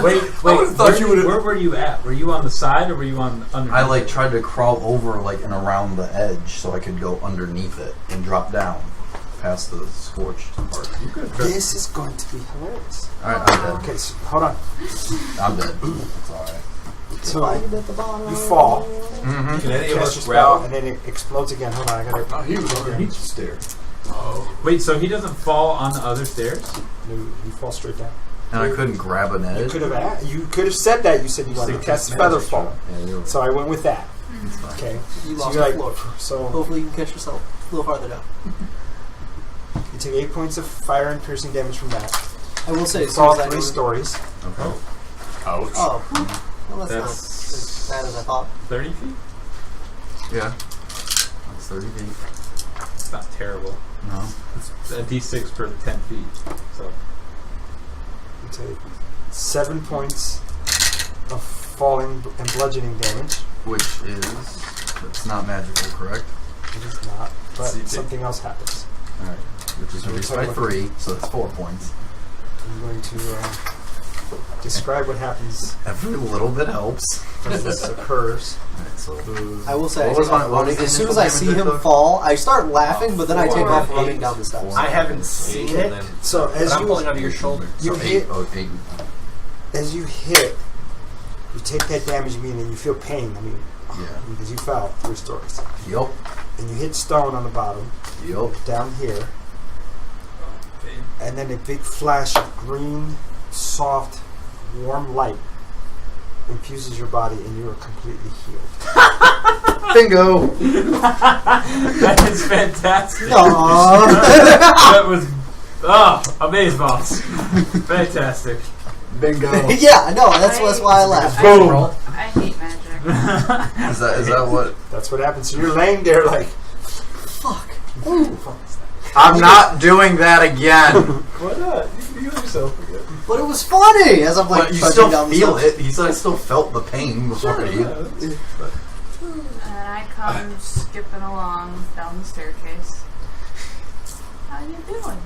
[SPEAKER 8] Wait.
[SPEAKER 2] would've thought you would've-
[SPEAKER 8] Where were you at? Were you on the side or were you on under?
[SPEAKER 2] I like tried to crawl over like and around the edge so I could go underneath it and drop down past the scorched part.
[SPEAKER 1] This is going to be hilarious.
[SPEAKER 2] Alright, I'm dead.
[SPEAKER 1] Okay, so hold on.
[SPEAKER 2] I'm dead. It's alright.
[SPEAKER 1] So
[SPEAKER 4] At the bottom.
[SPEAKER 1] you fall,
[SPEAKER 2] Mm-hmm.
[SPEAKER 7] Can any of
[SPEAKER 1] cast
[SPEAKER 7] us
[SPEAKER 1] your spell,
[SPEAKER 7] grab
[SPEAKER 1] and then it explodes again. Hold on, I gotta.
[SPEAKER 6] Oh, he was underneath the stairs.
[SPEAKER 8] Wait, so he doesn't fall on the other stairs?
[SPEAKER 1] No, you fall straight down.
[SPEAKER 2] And I couldn't grab an
[SPEAKER 1] You
[SPEAKER 2] edge.
[SPEAKER 1] could have said that. You said you wanted to cast Feather Fall,
[SPEAKER 2] Yeah, you're
[SPEAKER 1] so I went with that. Okay.
[SPEAKER 4] You
[SPEAKER 1] So
[SPEAKER 4] lost
[SPEAKER 1] you're
[SPEAKER 4] the
[SPEAKER 1] like,
[SPEAKER 4] floor.
[SPEAKER 1] so
[SPEAKER 4] Hopefully you can catch yourself a little farther down.
[SPEAKER 1] you take 8 points of fire and piercing damage from that.
[SPEAKER 4] I will say,
[SPEAKER 1] You
[SPEAKER 4] as soon
[SPEAKER 1] fall
[SPEAKER 4] as I
[SPEAKER 1] 3
[SPEAKER 4] know-
[SPEAKER 1] stories.
[SPEAKER 2] Okay.
[SPEAKER 6] Ouch.
[SPEAKER 4] Oh, well, that's not
[SPEAKER 8] That's
[SPEAKER 4] as bad as I thought.
[SPEAKER 8] 30 feet?
[SPEAKER 2] Yeah. That's 30 feet.
[SPEAKER 8] It's not terrible.
[SPEAKER 2] No.
[SPEAKER 8] It's a d6 per 10 feet. So
[SPEAKER 1] You take 7 points of falling and bludgeoning damage.
[SPEAKER 2] Which is it's not magical, correct?
[SPEAKER 1] It is not, but
[SPEAKER 8] See,
[SPEAKER 1] something else happens.
[SPEAKER 2] Alright. Which is reduced by 3, so that's 4 points.
[SPEAKER 1] I'm going to describe what happens
[SPEAKER 2] Every little bit helps.
[SPEAKER 1] as this occurs.
[SPEAKER 2] Alright, so
[SPEAKER 4] I will say,
[SPEAKER 2] What was my- what was the
[SPEAKER 4] as soon as I
[SPEAKER 2] initial
[SPEAKER 4] see
[SPEAKER 2] damage
[SPEAKER 4] him
[SPEAKER 2] there?
[SPEAKER 4] fall, I start laughing, but then I take off
[SPEAKER 7] 4,
[SPEAKER 4] running
[SPEAKER 7] 8,
[SPEAKER 4] down the steps.
[SPEAKER 3] I haven't seen
[SPEAKER 7] and
[SPEAKER 3] it,
[SPEAKER 7] then
[SPEAKER 1] So
[SPEAKER 3] but
[SPEAKER 1] as
[SPEAKER 3] I'm
[SPEAKER 1] you
[SPEAKER 3] pulling onto your shoulder.
[SPEAKER 1] you
[SPEAKER 2] so
[SPEAKER 1] hit
[SPEAKER 2] 8.
[SPEAKER 1] as you hit, you take that damage, meaning you feel pain. I mean,
[SPEAKER 2] Yeah.
[SPEAKER 1] because you fell 3 stories,
[SPEAKER 2] Yup.
[SPEAKER 1] and you hit stone on the bottom
[SPEAKER 2] Yup.
[SPEAKER 1] down here, and then a big flash of green, soft, warm light infuses your body, and you are completely healed.
[SPEAKER 2] Bingo!
[SPEAKER 8] that is fantastic.
[SPEAKER 4] Aww.
[SPEAKER 8] That was amazeballs. Fantastic.
[SPEAKER 2] Bingo!
[SPEAKER 4] Yeah, no, that's why I laugh.
[SPEAKER 2] Boom!
[SPEAKER 5] I hate magic.
[SPEAKER 2] Is that what?
[SPEAKER 1] That's what happens. So you're laying there like,
[SPEAKER 4] Fuck.
[SPEAKER 2] I'm not doing that again.
[SPEAKER 6] Why not? You can heal yourself again.
[SPEAKER 4] But it was funny as I'm like
[SPEAKER 2] But you
[SPEAKER 4] trudging
[SPEAKER 2] still
[SPEAKER 4] down the
[SPEAKER 2] feel
[SPEAKER 4] steps.
[SPEAKER 2] it. He said I still felt the pain before he.
[SPEAKER 5] And I come skipping along down the staircase. How you doing?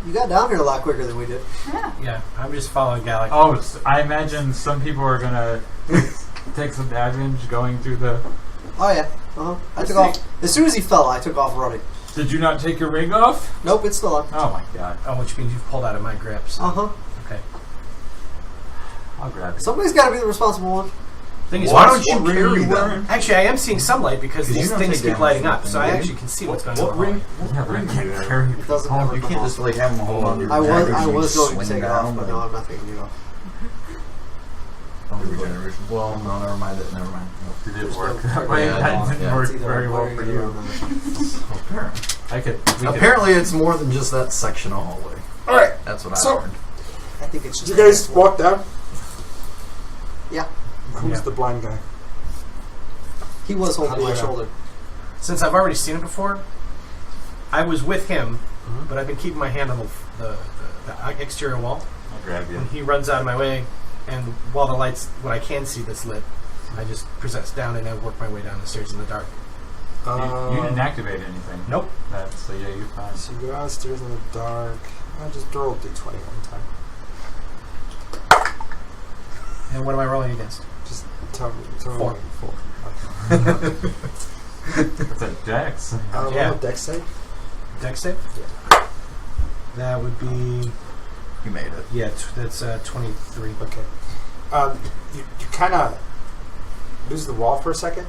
[SPEAKER 4] You got down here a lot quicker than we did.
[SPEAKER 5] Yeah.
[SPEAKER 3] Yeah, I'm just following Gallic.
[SPEAKER 8] Oh, I imagine some people are gonna take some damage going through the.
[SPEAKER 4] Oh yeah. I took off as soon as he fell. I took off running.
[SPEAKER 8] Did you not take your ring off?
[SPEAKER 4] Nope, it's still on.
[SPEAKER 8] Oh my god.
[SPEAKER 3] Oh, which means you've pulled out of my grip. So.
[SPEAKER 4] Uh-huh.
[SPEAKER 3] Okay.
[SPEAKER 8] I'll grab it.
[SPEAKER 4] Somebody's got to be the responsible one.
[SPEAKER 3] Thing is,
[SPEAKER 2] Why
[SPEAKER 3] once-
[SPEAKER 2] don't you carry them?
[SPEAKER 3] Actually, I am seeing some light because
[SPEAKER 2] Did you
[SPEAKER 3] these
[SPEAKER 2] not
[SPEAKER 3] things
[SPEAKER 2] take
[SPEAKER 3] keep
[SPEAKER 2] damage
[SPEAKER 3] lighting
[SPEAKER 2] from
[SPEAKER 3] up,
[SPEAKER 2] the
[SPEAKER 3] so I
[SPEAKER 2] thing?
[SPEAKER 3] actually can see what's going
[SPEAKER 6] What
[SPEAKER 3] on.
[SPEAKER 6] ring?
[SPEAKER 8] Yeah, but I can't carry
[SPEAKER 4] It doesn't
[SPEAKER 2] Oh,
[SPEAKER 4] ever
[SPEAKER 2] you can't
[SPEAKER 4] come
[SPEAKER 2] just
[SPEAKER 4] off.
[SPEAKER 2] like have them hold on to your
[SPEAKER 4] I
[SPEAKER 2] neck
[SPEAKER 4] was
[SPEAKER 2] and
[SPEAKER 4] going to
[SPEAKER 2] swing
[SPEAKER 4] take it
[SPEAKER 2] down,
[SPEAKER 4] off, but no, I'm not taking it off.
[SPEAKER 2] Regeneration. Well, no, never mind it. Never mind.
[SPEAKER 8] It didn't work.
[SPEAKER 2] Yeah,
[SPEAKER 8] Wait,
[SPEAKER 2] yeah,
[SPEAKER 8] that didn't
[SPEAKER 2] yeah.
[SPEAKER 8] work
[SPEAKER 4] It's either
[SPEAKER 8] very well
[SPEAKER 4] wearing
[SPEAKER 8] for
[SPEAKER 4] it or
[SPEAKER 8] you.
[SPEAKER 4] not.
[SPEAKER 8] I could. We could-
[SPEAKER 2] Apparently, it's more than just that section of hallway.
[SPEAKER 1] All right.
[SPEAKER 2] That's what I
[SPEAKER 1] So-
[SPEAKER 2] learned.
[SPEAKER 4] I think it's
[SPEAKER 1] Did
[SPEAKER 4] just.
[SPEAKER 1] you guys walk down?
[SPEAKER 4] Yeah.
[SPEAKER 1] Who's
[SPEAKER 3] Yeah.
[SPEAKER 1] the blind guy?
[SPEAKER 4] He was
[SPEAKER 1] How
[SPEAKER 4] holding
[SPEAKER 1] do
[SPEAKER 4] my
[SPEAKER 1] you know?
[SPEAKER 4] shoulder.
[SPEAKER 3] Since I've already seen it before, I was with him,
[SPEAKER 1] Mhm.
[SPEAKER 3] but I've been keeping my hand on the exterior wall.
[SPEAKER 8] I'll grab you.
[SPEAKER 3] When he runs out of my way, and while the lights, when I can see that's lit, I just presents down and I work my way down the stairs in the dark.
[SPEAKER 8] You didn't activate anything.
[SPEAKER 3] Nope.
[SPEAKER 8] So yeah, you're fine.
[SPEAKER 1] So you go downstairs in the dark. I'll just roll D20 one time.
[SPEAKER 3] And what am I rolling against?
[SPEAKER 1] Just tell me.
[SPEAKER 3] Four.
[SPEAKER 8] It's a dex.
[SPEAKER 3] Yeah.
[SPEAKER 1] Roll a dex save.
[SPEAKER 3] Dex save?
[SPEAKER 1] Yeah.
[SPEAKER 3] That would be
[SPEAKER 2] You made it.
[SPEAKER 3] yeah. That's 23.
[SPEAKER 1] Okay. You kind of lose the wall for a second,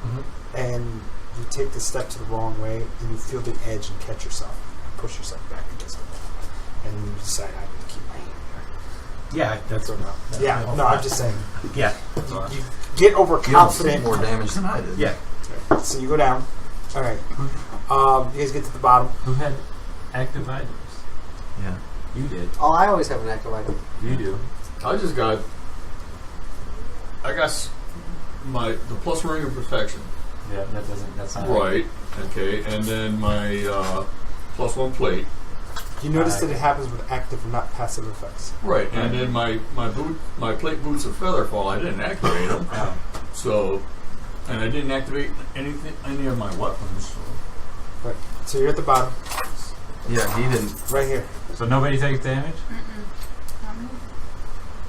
[SPEAKER 3] Mm-hmm.
[SPEAKER 1] and you take the step to the wrong way, and you feel the edge and catch yourself, and push yourself back against the wall, and you decide I need to keep my hand
[SPEAKER 3] Yeah,
[SPEAKER 1] here.
[SPEAKER 3] that's
[SPEAKER 1] So no. Yeah. No, I'm just saying.
[SPEAKER 3] yeah.
[SPEAKER 1] You get
[SPEAKER 2] You
[SPEAKER 1] overconfident.
[SPEAKER 2] more damage than I did.
[SPEAKER 3] Yeah.
[SPEAKER 1] So you go down. All right. You guys get to the bottom.
[SPEAKER 8] Who had active items?
[SPEAKER 2] Yeah.
[SPEAKER 8] You did.
[SPEAKER 4] Oh, I always have an active item.
[SPEAKER 8] You do.
[SPEAKER 6] I got the plus ring of protection.
[SPEAKER 8] Yeah, that's not
[SPEAKER 6] Right. Okay. And then my plus 1 plate.
[SPEAKER 1] You notice that it happens with active and not passive effects.
[SPEAKER 6] Right. And then my plate boots of featherfall. I didn't activate them.
[SPEAKER 8] Oh.
[SPEAKER 6] So, and I didn't activate any of my weapons. So.
[SPEAKER 1] Right. So you're at the bottom,
[SPEAKER 2] Yeah, he didn't.
[SPEAKER 1] right here.
[SPEAKER 8] So nobody takes damage?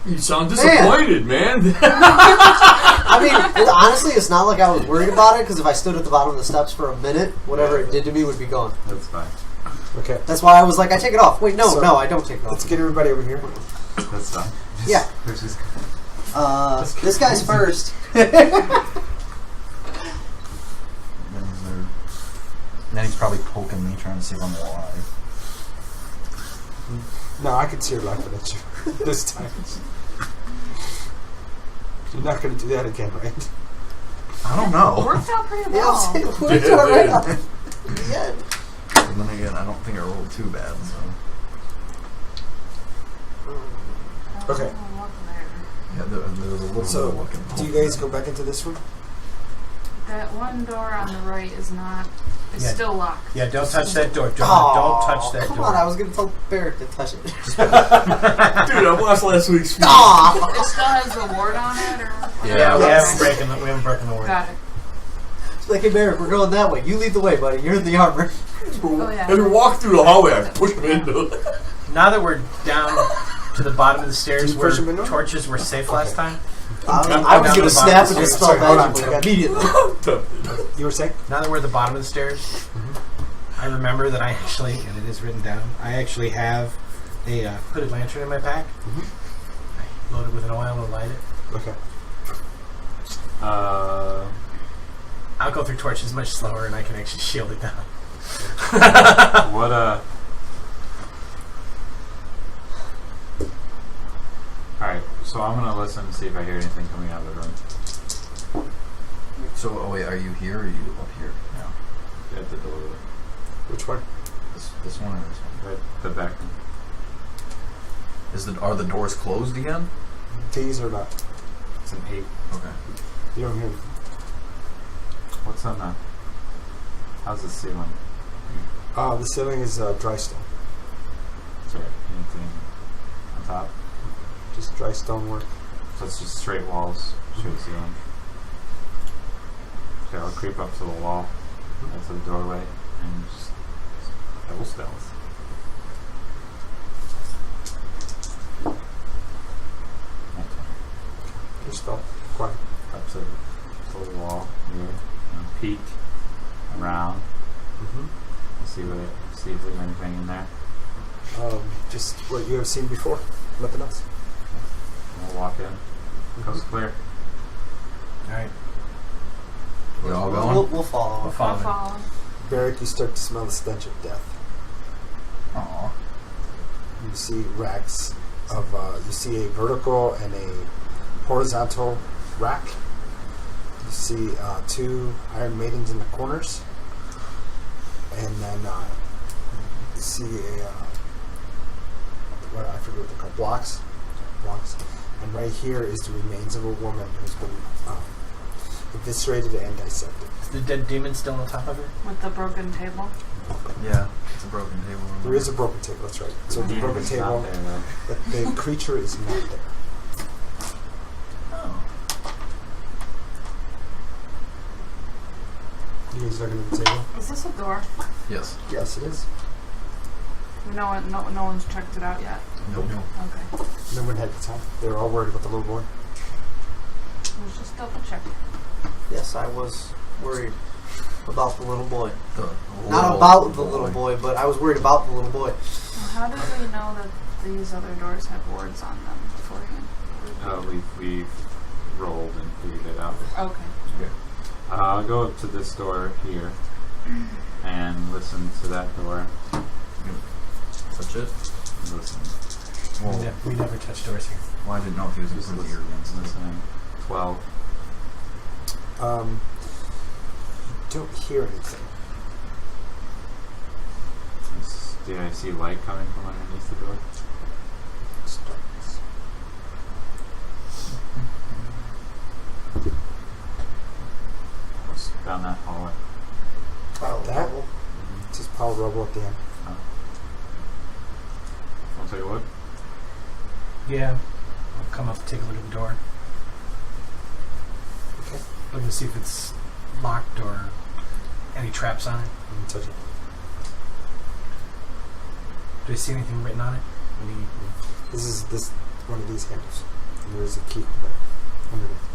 [SPEAKER 6] You sound disappointed, man.
[SPEAKER 4] I mean, honestly, it's not like I was worried about it because if I stood at the bottom of the steps for a minute, whatever it did to me would be gone.
[SPEAKER 8] That's fine.
[SPEAKER 1] Okay.
[SPEAKER 4] That's why I was like, I take it off. Wait, no,
[SPEAKER 1] So-
[SPEAKER 4] I don't take it
[SPEAKER 1] Let's
[SPEAKER 4] off.
[SPEAKER 1] get everybody over here.
[SPEAKER 8] That's fine.
[SPEAKER 4] Yeah.
[SPEAKER 8] Which is
[SPEAKER 4] This guy's first.
[SPEAKER 2] Then he's probably poking me, trying to see if I'm alive.
[SPEAKER 1] No, I can see her laughing at you this time. You're not going to do that again, right?
[SPEAKER 2] I don't know.
[SPEAKER 5] Worked out pretty
[SPEAKER 4] Yeah,
[SPEAKER 5] well.
[SPEAKER 4] I'm saying, we're all right on it. Yeah.
[SPEAKER 2] But then again, I don't think I rolled too bad. So.
[SPEAKER 1] Okay.
[SPEAKER 2] Yeah, there was a little
[SPEAKER 1] So,
[SPEAKER 2] bit of looking.
[SPEAKER 1] do you guys go back into this room?
[SPEAKER 5] That one door on the right is not. It's
[SPEAKER 3] Yeah.
[SPEAKER 5] still locked.
[SPEAKER 3] Yeah, don't touch that door. Don't touch that
[SPEAKER 4] Come
[SPEAKER 3] door.
[SPEAKER 4] on, I was going to tell Barrett to touch it.
[SPEAKER 6] Dude, I watched last week's video.
[SPEAKER 4] Aw!
[SPEAKER 5] It still has the ward on it, or
[SPEAKER 3] Yeah, we
[SPEAKER 4] Yes.
[SPEAKER 3] haven't broken the word.
[SPEAKER 5] got it.
[SPEAKER 4] It's like, hey, Barrett, we're going that way. You lead the way, buddy. You're in the armor.
[SPEAKER 5] Oh yeah.
[SPEAKER 6] As we walk through the hallway, I push him into it.
[SPEAKER 3] Now that we're down to the bottom of the stairs
[SPEAKER 1] Did you
[SPEAKER 3] where
[SPEAKER 1] push him into it?
[SPEAKER 3] torches were safe last time,
[SPEAKER 4] I was
[SPEAKER 3] down
[SPEAKER 4] going
[SPEAKER 3] to
[SPEAKER 4] to
[SPEAKER 3] the
[SPEAKER 4] snap
[SPEAKER 3] bottom.
[SPEAKER 4] and just
[SPEAKER 1] Sorry,
[SPEAKER 4] spell
[SPEAKER 1] hold on.
[SPEAKER 4] magic immediately.
[SPEAKER 1] You were saying?
[SPEAKER 3] now that we're at the bottom of the stairs, I remember that I actually, and it is written down, I actually have a hooded lantern in my pack. I load it with an oil and light it.
[SPEAKER 1] Okay.
[SPEAKER 3] I'll go through torches much slower and I can actually shield it down.
[SPEAKER 8] what Alright, so I'm gonna listen and see if I hear anything coming out of the room.
[SPEAKER 2] So, oh wait, are you here or are you up here now?
[SPEAKER 8] At the door.
[SPEAKER 1] Which one?
[SPEAKER 2] This one or this one?
[SPEAKER 8] Right, the back room.
[SPEAKER 2] Are the doors closed again?
[SPEAKER 1] These or not?
[SPEAKER 8] It's an 8.
[SPEAKER 2] Okay.
[SPEAKER 1] You don't hear me.
[SPEAKER 8] What's on that? How's the ceiling?
[SPEAKER 1] The ceiling is dry stone.
[SPEAKER 8] Sorry, anything on top?
[SPEAKER 1] Just dry stone work.
[SPEAKER 8] So it's just straight walls, straight ceiling. Okay, I'll creep up to the wall, up to the doorway, and just double stealth.
[SPEAKER 1] Just felt quiet.
[SPEAKER 8] Up to the wall here, and peek around, see if there's anything in there.
[SPEAKER 1] Just what you have seen before. Nothing else.
[SPEAKER 8] We'll walk in. Coast clear.
[SPEAKER 3] Alright.
[SPEAKER 2] We all going?
[SPEAKER 4] We'll follow.
[SPEAKER 3] We'll follow.
[SPEAKER 5] Follow.
[SPEAKER 1] Barrick, you start to smell the stench of death.
[SPEAKER 2] Aw.
[SPEAKER 1] You see racks of, you see a vertical and a horizontal rack. You see 2 Iron Maidens in the corners. And then you see a what I forget what they're called, blocks. And right here is the remains of a woman who's been eviscerated and dissected.
[SPEAKER 3] Is the dead demon still on top of her?
[SPEAKER 5] With the broken table.
[SPEAKER 2] Yeah, it's a broken table.
[SPEAKER 1] There is a broken table, that's right. So the broken table,
[SPEAKER 8] Not there, though.
[SPEAKER 1] but the creature is not there.
[SPEAKER 2] Oh.
[SPEAKER 1] You guys looking at the table?
[SPEAKER 5] Is this a door?
[SPEAKER 2] Yes.
[SPEAKER 1] Yes, it is.
[SPEAKER 5] No one's checked it out yet.
[SPEAKER 2] Nope.
[SPEAKER 5] Okay.
[SPEAKER 1] No one had the time. They were all worried about the little boy.
[SPEAKER 5] Let's just double check.
[SPEAKER 4] Yes, I was worried about the little boy. Not
[SPEAKER 2] Little
[SPEAKER 4] about the little boy, but I was worried about the little boy.
[SPEAKER 5] Well, how did we know that these other doors have wards on them beforehand?
[SPEAKER 8] We rolled and figured it out.
[SPEAKER 5] Okay.
[SPEAKER 8] I'll go up to this door here and listen to that door.
[SPEAKER 2] Touch it.
[SPEAKER 8] Listen.
[SPEAKER 2] Well,
[SPEAKER 3] We never touch doors here.
[SPEAKER 2] well, I didn't know if he was using the ear against this.
[SPEAKER 8] Listening. 12.
[SPEAKER 1] You don't hear anything.
[SPEAKER 8] Did I see light coming from underneath the door?
[SPEAKER 1] It's darkness.
[SPEAKER 8] What's down that hallway?
[SPEAKER 1] That? Just pile of rubble at the end.
[SPEAKER 8] I'll tell you what.
[SPEAKER 3] Yeah. I'll come up and take a look at the door.
[SPEAKER 1] Okay.
[SPEAKER 3] Looking to see if it's locked or any traps on it.
[SPEAKER 1] You can touch it.
[SPEAKER 3] Do I see anything written on it?
[SPEAKER 1] This is one of these handles. And there is a key there underneath.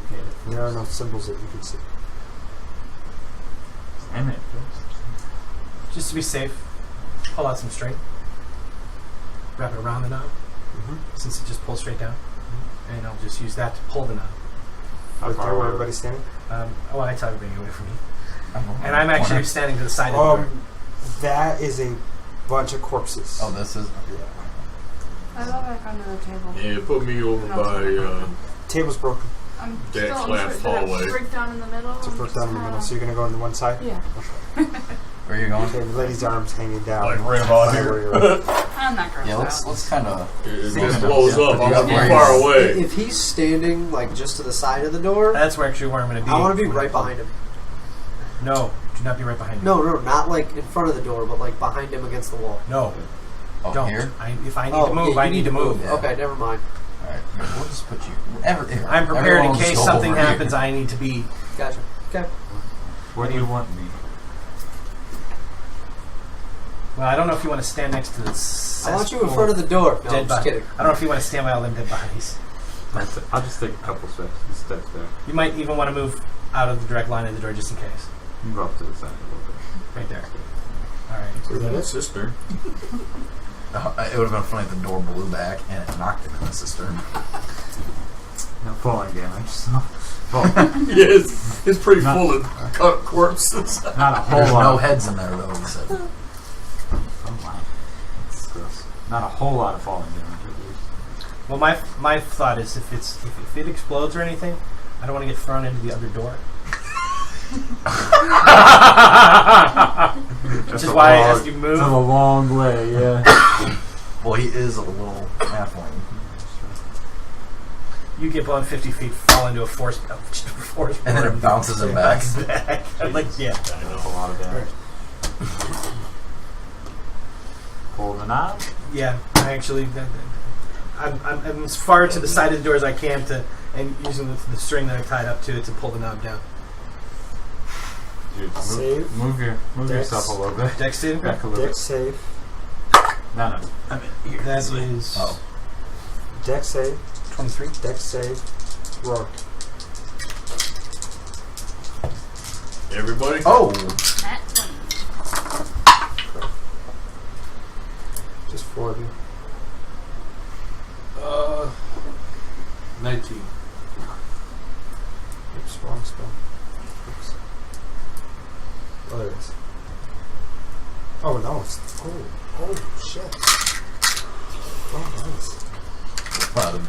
[SPEAKER 8] Okay.
[SPEAKER 1] And there are no symbols that you can see.
[SPEAKER 8] Damn it.
[SPEAKER 3] Just to be safe, pull out some string. Wrap it around the knob, since it just pulls straight down. And I'll just use that to pull the knob.
[SPEAKER 8] How
[SPEAKER 1] Right
[SPEAKER 8] far
[SPEAKER 1] there where
[SPEAKER 8] away?
[SPEAKER 1] everybody's standing?
[SPEAKER 3] I tell everybody away from me. And I'm actually standing to the side of the door.
[SPEAKER 1] That is a bunch of corpses.
[SPEAKER 2] Oh, this is.
[SPEAKER 5] I go back under the table.
[SPEAKER 6] Yeah, put me over by
[SPEAKER 1] Table's broken.
[SPEAKER 5] I'm
[SPEAKER 6] That
[SPEAKER 5] still
[SPEAKER 6] collapsed
[SPEAKER 5] did I
[SPEAKER 6] hallway.
[SPEAKER 5] break down in the middle.
[SPEAKER 1] It's a
[SPEAKER 5] I'm
[SPEAKER 1] broke
[SPEAKER 5] just
[SPEAKER 1] down in the middle.
[SPEAKER 5] kinda-
[SPEAKER 1] So you're going to go on the one side?
[SPEAKER 5] Yeah.
[SPEAKER 2] Where are you going?
[SPEAKER 1] Okay, the lady's arms hanging down.
[SPEAKER 6] like right about
[SPEAKER 1] Right
[SPEAKER 6] here.
[SPEAKER 1] where you're at.
[SPEAKER 5] I'm not grossed
[SPEAKER 2] Yeah, let's
[SPEAKER 5] out.
[SPEAKER 2] kind of.
[SPEAKER 6] It
[SPEAKER 2] See,
[SPEAKER 6] just
[SPEAKER 2] yeah.
[SPEAKER 6] blows
[SPEAKER 2] Yeah.
[SPEAKER 6] up.
[SPEAKER 2] You
[SPEAKER 6] I'm
[SPEAKER 2] got
[SPEAKER 6] too
[SPEAKER 2] where
[SPEAKER 6] far
[SPEAKER 2] he's-
[SPEAKER 6] away.
[SPEAKER 4] If he's standing like just to the side of the door,
[SPEAKER 3] That's where actually where I'm going to be.
[SPEAKER 4] I want to be right behind him.
[SPEAKER 3] No, do not be right behind me.
[SPEAKER 4] No, not like in front of the door, but like behind him against the wall.
[SPEAKER 3] No,
[SPEAKER 2] Oh,
[SPEAKER 3] don't.
[SPEAKER 2] here?
[SPEAKER 3] If I need to move,
[SPEAKER 4] yeah,
[SPEAKER 3] I
[SPEAKER 4] you
[SPEAKER 3] need to move.
[SPEAKER 2] Yeah.
[SPEAKER 4] Okay, never mind.
[SPEAKER 2] Alright, we'll just put you. Here.
[SPEAKER 3] I'm prepared
[SPEAKER 2] Everyone
[SPEAKER 3] in
[SPEAKER 2] will just
[SPEAKER 3] case
[SPEAKER 2] go
[SPEAKER 3] something
[SPEAKER 2] over here.
[SPEAKER 3] happens. I need to be.
[SPEAKER 4] Gotcha. Okay.
[SPEAKER 8] Where do you want me?
[SPEAKER 3] Well, I don't know if you want to stand next to this.
[SPEAKER 4] I want you in front of the door. No, I'm
[SPEAKER 3] dead
[SPEAKER 4] just
[SPEAKER 3] body.
[SPEAKER 4] kidding.
[SPEAKER 3] I don't know if you want to stand by all them dead bodies.
[SPEAKER 8] I'll just take a couple steps back.
[SPEAKER 3] You might even want to move out of the direct line of the door just in case.
[SPEAKER 8] You can go up to the side a little bit.
[SPEAKER 3] Right there. All right.
[SPEAKER 1] Is that it?
[SPEAKER 6] Sister.
[SPEAKER 2] It would have been funny if the door blew back and it knocked him in the cistern.
[SPEAKER 8] No falling damage. So.
[SPEAKER 6] Yes, it's pretty
[SPEAKER 8] Not-
[SPEAKER 6] full of cut corpses.
[SPEAKER 8] Not a whole
[SPEAKER 2] There's
[SPEAKER 8] lot.
[SPEAKER 2] no heads in there, though, he said.
[SPEAKER 8] Oh my. That's gross. Not a whole lot of falling damage at least.
[SPEAKER 3] Well, my thought is if it explodes or anything, I don't want to get thrown into the other door. Which is why I asked you to move.
[SPEAKER 8] It's a long way, yeah.
[SPEAKER 2] Well, he is a little halfling.
[SPEAKER 3] You get blown 50 feet, fall into a force
[SPEAKER 2] And then it bounces him back.
[SPEAKER 3] I'm like, yeah.
[SPEAKER 8] That's a lot of damage. Pull the knob.
[SPEAKER 3] Yeah, I actually, I'm as far to the side of the door as I can and using the string that I tied up to it to pull the knob down.
[SPEAKER 8] Dude,
[SPEAKER 1] Save.
[SPEAKER 8] move
[SPEAKER 1] Dex.
[SPEAKER 8] yourself a little bit.
[SPEAKER 3] Dex save?
[SPEAKER 8] Back a little
[SPEAKER 1] Dex
[SPEAKER 8] bit.
[SPEAKER 1] save.
[SPEAKER 8] No.
[SPEAKER 3] That is
[SPEAKER 2] Oh.
[SPEAKER 1] Dex save.
[SPEAKER 3] 23.
[SPEAKER 1] Dex save. Roar.
[SPEAKER 6] Everybody?
[SPEAKER 2] Oh!
[SPEAKER 5] Nat 20.
[SPEAKER 1] Just 4 of you.
[SPEAKER 7] 19.
[SPEAKER 1] Oops, wrong spell. Oops. Oh, there it is. Oh, no. It's, oh, shit. Oh, nice.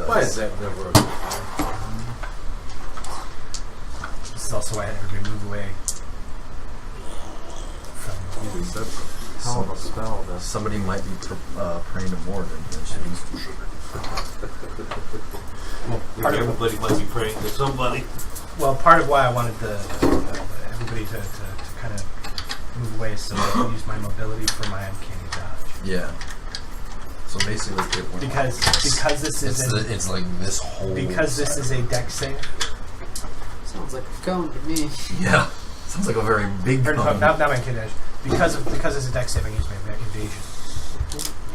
[SPEAKER 7] Why is that never a
[SPEAKER 3] This is also why I had everybody move away from.
[SPEAKER 8] hell of a spell. Though.
[SPEAKER 2] Somebody might be praying to Morgan. And she needs some sugar.
[SPEAKER 7] Everybody might be praying to somebody.
[SPEAKER 3] Well, part of why I wanted everybody to kind of move away so I can use my mobility for my uncanny dodge.
[SPEAKER 2] Yeah. So basically, it went
[SPEAKER 3] Because this is
[SPEAKER 2] it's like this whole.
[SPEAKER 3] because this is a deck save.
[SPEAKER 4] Sounds like a cone to me.
[SPEAKER 2] Yeah. Sounds like a very big
[SPEAKER 3] Or,
[SPEAKER 2] cone.
[SPEAKER 3] not my uncanny dodge. Because it's a deck save, I use my evasion.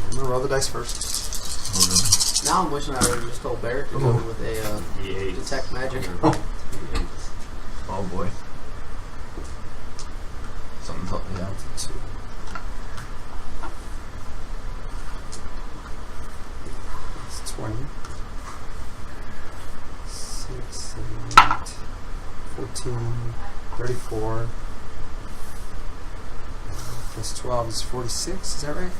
[SPEAKER 1] I'm gonna roll the dice first.
[SPEAKER 4] Now I'm wishing I would have just told Barrett to go with a detect magic.
[SPEAKER 2] Oh boy. Something's up. Yeah.
[SPEAKER 1] 2. It's 20. 6, 7, 8, 14, 34. Plus 12 is 46. Is that right?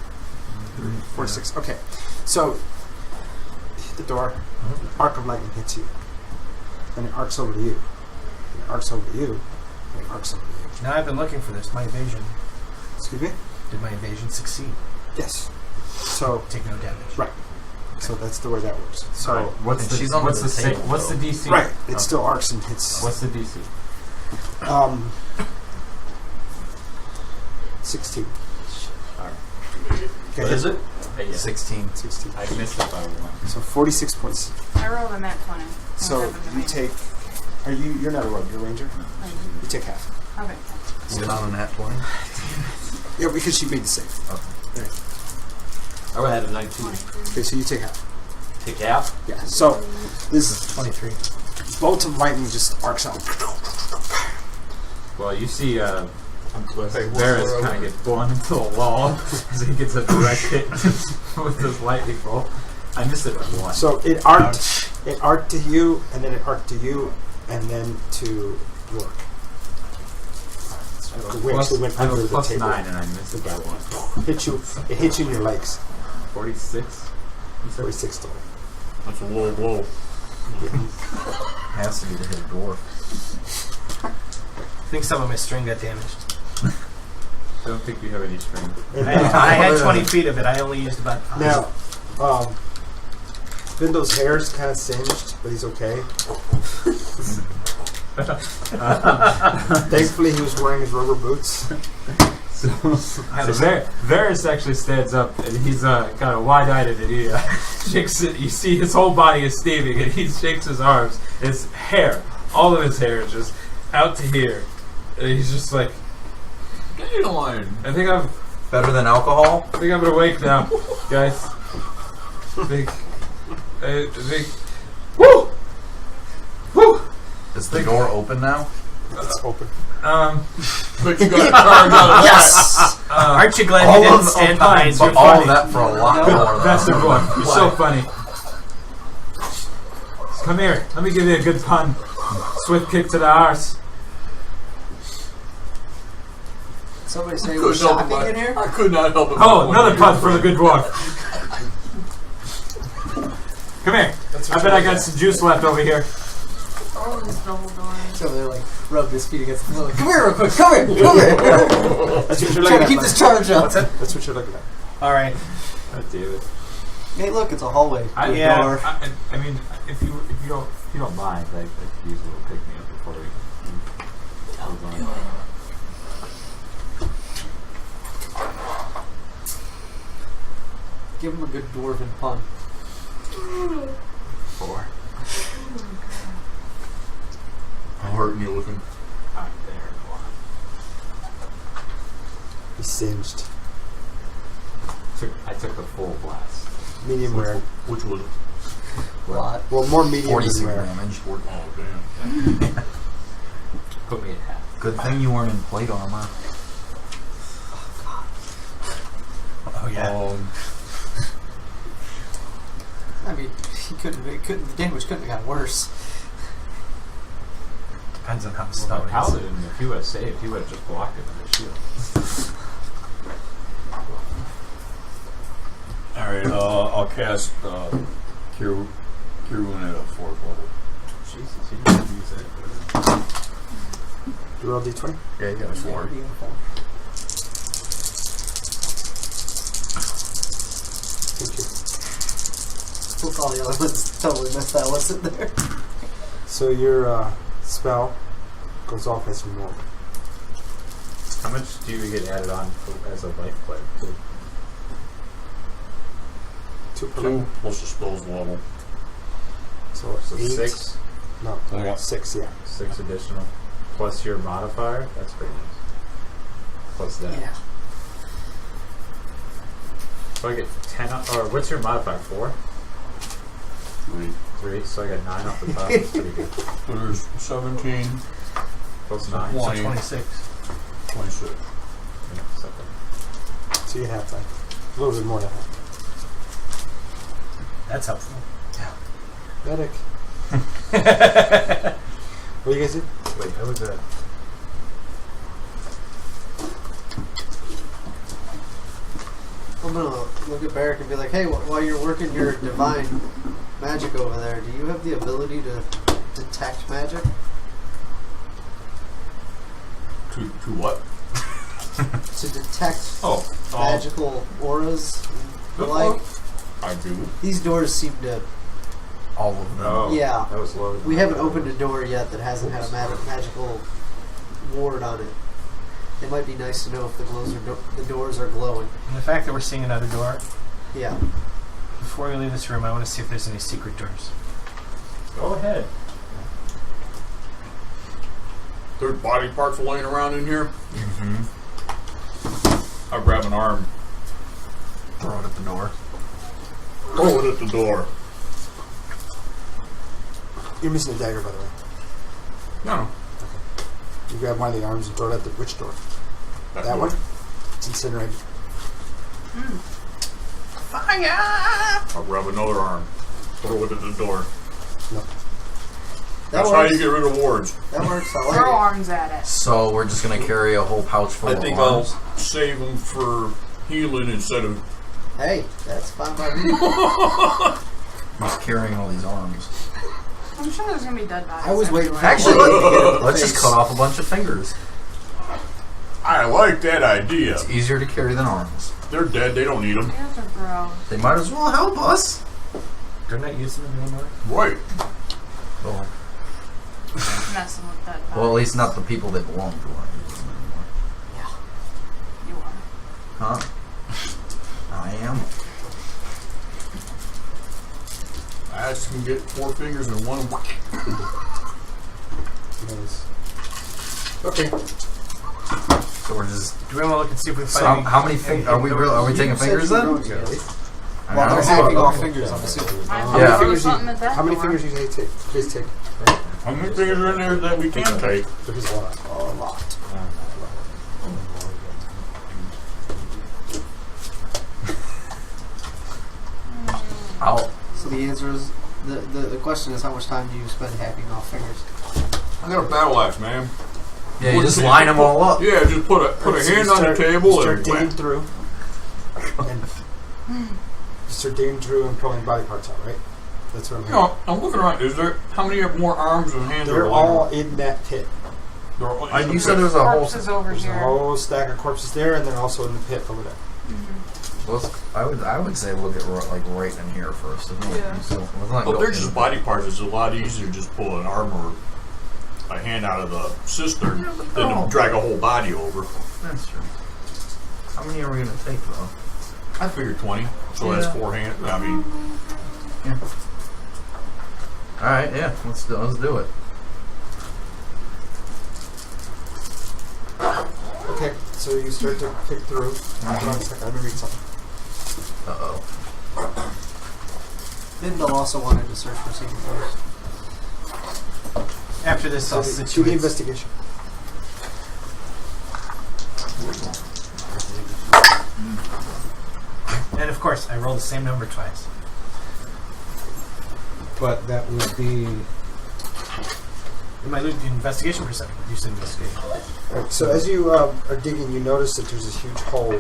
[SPEAKER 1] 46. Okay. So, you hit the door. Arc of lightning hits you. Then it arcs over to you. Then it arcs over to you. Then it arcs over to you.
[SPEAKER 3] Now I've been looking for this. My evasion.
[SPEAKER 1] Excuse me?
[SPEAKER 3] Did my evasion succeed?
[SPEAKER 1] Yes. So,
[SPEAKER 3] Take no damage.
[SPEAKER 1] right. So that's the way that works. So,
[SPEAKER 8] What's
[SPEAKER 2] And
[SPEAKER 8] the
[SPEAKER 2] she's under
[SPEAKER 8] what's
[SPEAKER 2] the
[SPEAKER 8] the
[SPEAKER 2] table,
[SPEAKER 8] what's the
[SPEAKER 2] though.
[SPEAKER 8] DC?
[SPEAKER 1] right. It
[SPEAKER 8] Okay.
[SPEAKER 1] still arcs and hits.
[SPEAKER 8] What's the DC?
[SPEAKER 1] 16.
[SPEAKER 8] Alright.
[SPEAKER 1] Okay.
[SPEAKER 7] What is it?
[SPEAKER 2] 16.
[SPEAKER 1] 16.
[SPEAKER 8] I missed it by 1.
[SPEAKER 1] So 46 points.
[SPEAKER 5] I rolled a nat 20.
[SPEAKER 1] So you take. You're not a rogue, you're a ranger? You take half.
[SPEAKER 5] Okay.
[SPEAKER 2] Is it not a nat 20?
[SPEAKER 1] Yeah, because she made the save.
[SPEAKER 2] Okay.
[SPEAKER 7] I had a 19.
[SPEAKER 1] Okay, so you take half.
[SPEAKER 7] Take half?
[SPEAKER 1] Yeah. So this
[SPEAKER 3] 23.
[SPEAKER 1] bolt of lightning just arcs out.
[SPEAKER 8] Well, you see, Varys kind of gets blown into the wall as he gets a direct hit with this lightning bolt. I missed it by 1.
[SPEAKER 1] So it arced. It arced to you, and then it arced to you, and then to York. We actually went
[SPEAKER 8] I have
[SPEAKER 1] under
[SPEAKER 8] a
[SPEAKER 1] the
[SPEAKER 8] plus
[SPEAKER 1] table.
[SPEAKER 8] 9 and I missed it by 1.
[SPEAKER 1] Hit you. It hit you in your legs.
[SPEAKER 8] 46.
[SPEAKER 1] 46 total.
[SPEAKER 6] That's a low blow.
[SPEAKER 2] Has to be to hit a dwarf.
[SPEAKER 3] I think some of my string got damaged.
[SPEAKER 8] I don't think we have any string.
[SPEAKER 1] And,
[SPEAKER 3] I had 20 feet of it. I only used about 5.
[SPEAKER 1] now, Vindo's hair is kind of singed, but he's okay. Thankfully, he was wearing his rubber boots.
[SPEAKER 8] So Varys actually stands up and he's kind of wide-eyed and he shakes it. You see his whole body is steaming and he shakes his arms. His hair, all of his hair is just out to here. And he's just like,
[SPEAKER 6] Dandelion.
[SPEAKER 8] I think I'm
[SPEAKER 2] Better than alcohol?
[SPEAKER 8] awake now, guys. I think, woo! Woo!
[SPEAKER 2] Is the door open now?
[SPEAKER 1] It's open.
[SPEAKER 6] But you got to charge out of
[SPEAKER 3] Yes! Aren't you glad you didn't stand behind
[SPEAKER 2] but
[SPEAKER 3] your
[SPEAKER 2] all
[SPEAKER 3] funny?
[SPEAKER 2] of that for a lot more.
[SPEAKER 8] That's the one. You're so funny. Come here. Let me give you a good pun. Swift kick to the arse.
[SPEAKER 4] Somebody say we're shocking in here?
[SPEAKER 6] I could not help it.
[SPEAKER 8] Oh, another pun for the good dwarf. Come here. I bet I got some juice left over here.
[SPEAKER 5] Oh, this double door.
[SPEAKER 4] So they're like, rub his feet against the floor. Like, come here real quick, come here, come here.
[SPEAKER 1] That's what you're
[SPEAKER 4] Trying
[SPEAKER 1] looking
[SPEAKER 4] to
[SPEAKER 1] at.
[SPEAKER 4] keep this charge up.
[SPEAKER 3] What's that?
[SPEAKER 1] That's what you're looking at.
[SPEAKER 3] Alright.
[SPEAKER 8] Oh, David.
[SPEAKER 4] Hey, look, it's a hallway.
[SPEAKER 8] I mean, if you don't mind, I could use a little pick me up before we move on.
[SPEAKER 4] Give him a good dwarven pun.
[SPEAKER 8] 4.
[SPEAKER 6] I'm hurting you looking.
[SPEAKER 8] Alright, there.
[SPEAKER 1] He's singed.
[SPEAKER 8] I took the full blast.
[SPEAKER 1] Medium rare.
[SPEAKER 6] Which was it?
[SPEAKER 4] Lot.
[SPEAKER 1] Well, more medium
[SPEAKER 2] 46
[SPEAKER 1] than rare.
[SPEAKER 2] damage.
[SPEAKER 6] Oh, damn.
[SPEAKER 8] Put me at half.
[SPEAKER 2] Good thing you weren't in plate armor.
[SPEAKER 3] Oh, yeah.
[SPEAKER 4] I mean, the damage couldn't have got worse.
[SPEAKER 3] Depends on how
[SPEAKER 8] Well,
[SPEAKER 3] slow
[SPEAKER 8] my
[SPEAKER 3] it is.
[SPEAKER 8] paladin, if he would have saved, he would have just blocked it with his shield.
[SPEAKER 6] Alright, I'll cast Cure Wound at a 4th level.
[SPEAKER 8] Jesus, he didn't use it.
[SPEAKER 1] You roll d20?
[SPEAKER 2] Yeah, you got a 4.
[SPEAKER 1] Thank you.
[SPEAKER 4] Look, all the other ones totally missed that. Wasn't there?
[SPEAKER 1] So your spell goes off as normal.
[SPEAKER 8] How much do you get added on as a life player?
[SPEAKER 1] 2 per
[SPEAKER 6] 2
[SPEAKER 1] level.
[SPEAKER 6] plus the spell's level.
[SPEAKER 1] So,
[SPEAKER 8] So
[SPEAKER 1] 8.
[SPEAKER 8] 6?
[SPEAKER 1] No,
[SPEAKER 6] Yeah.
[SPEAKER 1] 6, yeah.
[SPEAKER 8] 6 additional. Plus your modifier? That's pretty nice. Plus that.
[SPEAKER 4] Yeah.
[SPEAKER 8] So I get 10 off, or what's your modifier? 4? 3, so I got 9 off the top. That's pretty good.
[SPEAKER 6] So there's 17,
[SPEAKER 8] Plus 9.
[SPEAKER 6] So
[SPEAKER 3] So
[SPEAKER 6] 20.
[SPEAKER 3] 26.
[SPEAKER 6] 26.
[SPEAKER 8] Yeah, something.
[SPEAKER 1] So you get half time. A little bit more than half.
[SPEAKER 3] That's helpful.
[SPEAKER 1] Medic. What do you guys do?
[SPEAKER 8] Wait, how was that?
[SPEAKER 4] I'm gonna look at Barrick and be like, hey, while you're working your divine magic over there, do you have the ability to detect magic?
[SPEAKER 6] To what?
[SPEAKER 4] To detect
[SPEAKER 6] Oh,
[SPEAKER 4] magical auras and the like?
[SPEAKER 6] I do.
[SPEAKER 4] These doors seem to...
[SPEAKER 2] All of them.
[SPEAKER 8] Oh,
[SPEAKER 4] Yeah.
[SPEAKER 8] that was low.
[SPEAKER 4] We haven't opened a door yet that hasn't had a magical ward on it. It might be nice to know if the doors are glowing.
[SPEAKER 3] And the fact that we're seeing another door,
[SPEAKER 4] Yeah.
[SPEAKER 3] before we leave this room, I want to see if there's any secret doors.
[SPEAKER 8] Go ahead.
[SPEAKER 6] There's body parts laying around in here.
[SPEAKER 2] Mm-hmm.
[SPEAKER 6] I grab an arm,
[SPEAKER 2] Throw it at the door.
[SPEAKER 6] throw it at the door.
[SPEAKER 1] You're missing a dagger, by the way.
[SPEAKER 6] No,
[SPEAKER 1] You grab one of the arms and throw it at the which door? That
[SPEAKER 6] door.
[SPEAKER 1] one? It's incinerated.
[SPEAKER 5] Fire!
[SPEAKER 6] I'll grab another arm, throw it at the door.
[SPEAKER 1] No.
[SPEAKER 6] That's how you get rid of wards.
[SPEAKER 4] That works. I
[SPEAKER 5] Throw
[SPEAKER 4] like
[SPEAKER 5] arms at it.
[SPEAKER 2] So we're just gonna carry a whole pouch full
[SPEAKER 6] I
[SPEAKER 2] of
[SPEAKER 6] think
[SPEAKER 2] arms.
[SPEAKER 6] I'll save them for healing instead of.
[SPEAKER 4] it. Hey, that's fine by me.
[SPEAKER 2] Who's carrying all these arms?
[SPEAKER 5] I'm sure there's gonna be dead bodies.
[SPEAKER 4] I was waiting for
[SPEAKER 2] Actually,
[SPEAKER 4] one to get in the
[SPEAKER 2] let's just
[SPEAKER 4] face.
[SPEAKER 2] cut off a bunch of fingers.
[SPEAKER 6] I like that idea.
[SPEAKER 2] It's easier to carry than arms.
[SPEAKER 6] They're dead. They don't need them.
[SPEAKER 5] Those are gross.
[SPEAKER 2] They might as well help us.
[SPEAKER 3] They're not using them anymore?
[SPEAKER 6] Right.
[SPEAKER 2] Well,
[SPEAKER 5] Messing with dead bodies.
[SPEAKER 2] at least not the people they belong to aren't using them anymore.
[SPEAKER 5] You are.
[SPEAKER 2] Huh? I am.
[SPEAKER 6] I just can get 4 fingers and one.
[SPEAKER 1] Nice. Okay.
[SPEAKER 2] So we're just.
[SPEAKER 3] Do we want to look and see if we
[SPEAKER 2] So
[SPEAKER 3] find
[SPEAKER 2] how many fingers are we? Are we taking
[SPEAKER 4] You said
[SPEAKER 2] fingers
[SPEAKER 4] you were
[SPEAKER 2] then?
[SPEAKER 4] going to, right?
[SPEAKER 2] I
[SPEAKER 4] Well,
[SPEAKER 2] know.
[SPEAKER 4] they're hacking off fingers, I'm assuming.
[SPEAKER 5] Might as
[SPEAKER 1] How
[SPEAKER 5] well
[SPEAKER 2] Yeah.
[SPEAKER 1] many
[SPEAKER 5] throw
[SPEAKER 1] fingers?
[SPEAKER 5] something at that
[SPEAKER 1] How many
[SPEAKER 5] door.
[SPEAKER 1] fingers do you take? Please take.
[SPEAKER 6] How many fingers are in there that we can take?
[SPEAKER 1] There's a lot. A lot.
[SPEAKER 2] I'll.
[SPEAKER 4] So the answer is, the question is, how much time do you spend hacking off fingers?
[SPEAKER 6] I got a battle axe, man.
[SPEAKER 2] Yeah, you just line them all up.
[SPEAKER 6] Yeah, just put a
[SPEAKER 1] So you
[SPEAKER 6] hand on the
[SPEAKER 1] start-
[SPEAKER 6] table
[SPEAKER 1] you start
[SPEAKER 6] and
[SPEAKER 1] digging
[SPEAKER 6] whack.
[SPEAKER 1] through. And you start digging through and pulling body parts out, right? That's what I'm hearing.
[SPEAKER 6] No, I'm looking around. Is there how many more arms and hands?
[SPEAKER 1] They're
[SPEAKER 6] are
[SPEAKER 1] all in that pit.
[SPEAKER 6] They're all.
[SPEAKER 2] You said there was a whole.
[SPEAKER 5] Corpses over
[SPEAKER 1] There's a
[SPEAKER 5] here.
[SPEAKER 1] whole stack of corpses there, and they're also in the pit over there.
[SPEAKER 2] I would say look at like right in here first.
[SPEAKER 5] Yeah.
[SPEAKER 2] So let's not
[SPEAKER 6] Oh,
[SPEAKER 2] go
[SPEAKER 6] they're
[SPEAKER 2] in
[SPEAKER 6] just
[SPEAKER 2] the-
[SPEAKER 6] body parts. It's a lot easier to just pull an arm or a hand out of the cistern than to drag a whole body over.
[SPEAKER 2] That's true. How many are we gonna take though?
[SPEAKER 6] I figured 20. So that's 4 hands. I mean,
[SPEAKER 2] Yeah. All right. Yeah. Let's do it.
[SPEAKER 1] Okay, so you start to pick through. Hold on a second, let me read something.
[SPEAKER 2] Uh oh.
[SPEAKER 4] Bindle also wanted to search for secret doors.
[SPEAKER 3] After this,
[SPEAKER 1] So
[SPEAKER 3] I'll
[SPEAKER 1] do the
[SPEAKER 3] situate.
[SPEAKER 1] investigation.
[SPEAKER 3] And of course, I roll the same number twice.
[SPEAKER 1] But that would be...
[SPEAKER 3] Am I losing the investigation for a second? You said investigation.
[SPEAKER 1] Right, so as you are digging, you notice that there's this huge hole,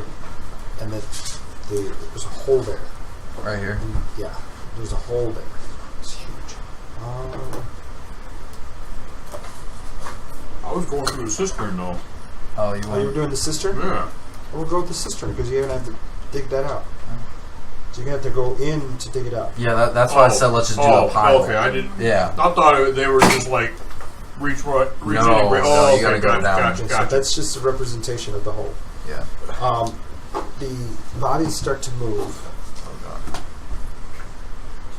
[SPEAKER 1] and that there's a hole there.
[SPEAKER 2] Right here.
[SPEAKER 1] And, yeah, there's a hole there. It's huge.
[SPEAKER 6] I was going through the cistern though.
[SPEAKER 2] Oh, you
[SPEAKER 1] Oh, you were
[SPEAKER 2] want?
[SPEAKER 1] doing the cistern?
[SPEAKER 6] Yeah.
[SPEAKER 1] We'll go with the cistern because you haven't had to dig that out. So you have to go in to dig it up.
[SPEAKER 2] Yeah, that's why I said let's just do the pile.
[SPEAKER 6] Okay, I didn't.
[SPEAKER 2] Yeah.
[SPEAKER 6] I thought they were just like reach in and break.
[SPEAKER 2] No,
[SPEAKER 6] Oh,
[SPEAKER 2] you gotta go down.
[SPEAKER 1] Okay, so that's just a representation of the whole.
[SPEAKER 2] Yeah.
[SPEAKER 1] The bodies start to move.
[SPEAKER 2] Oh god.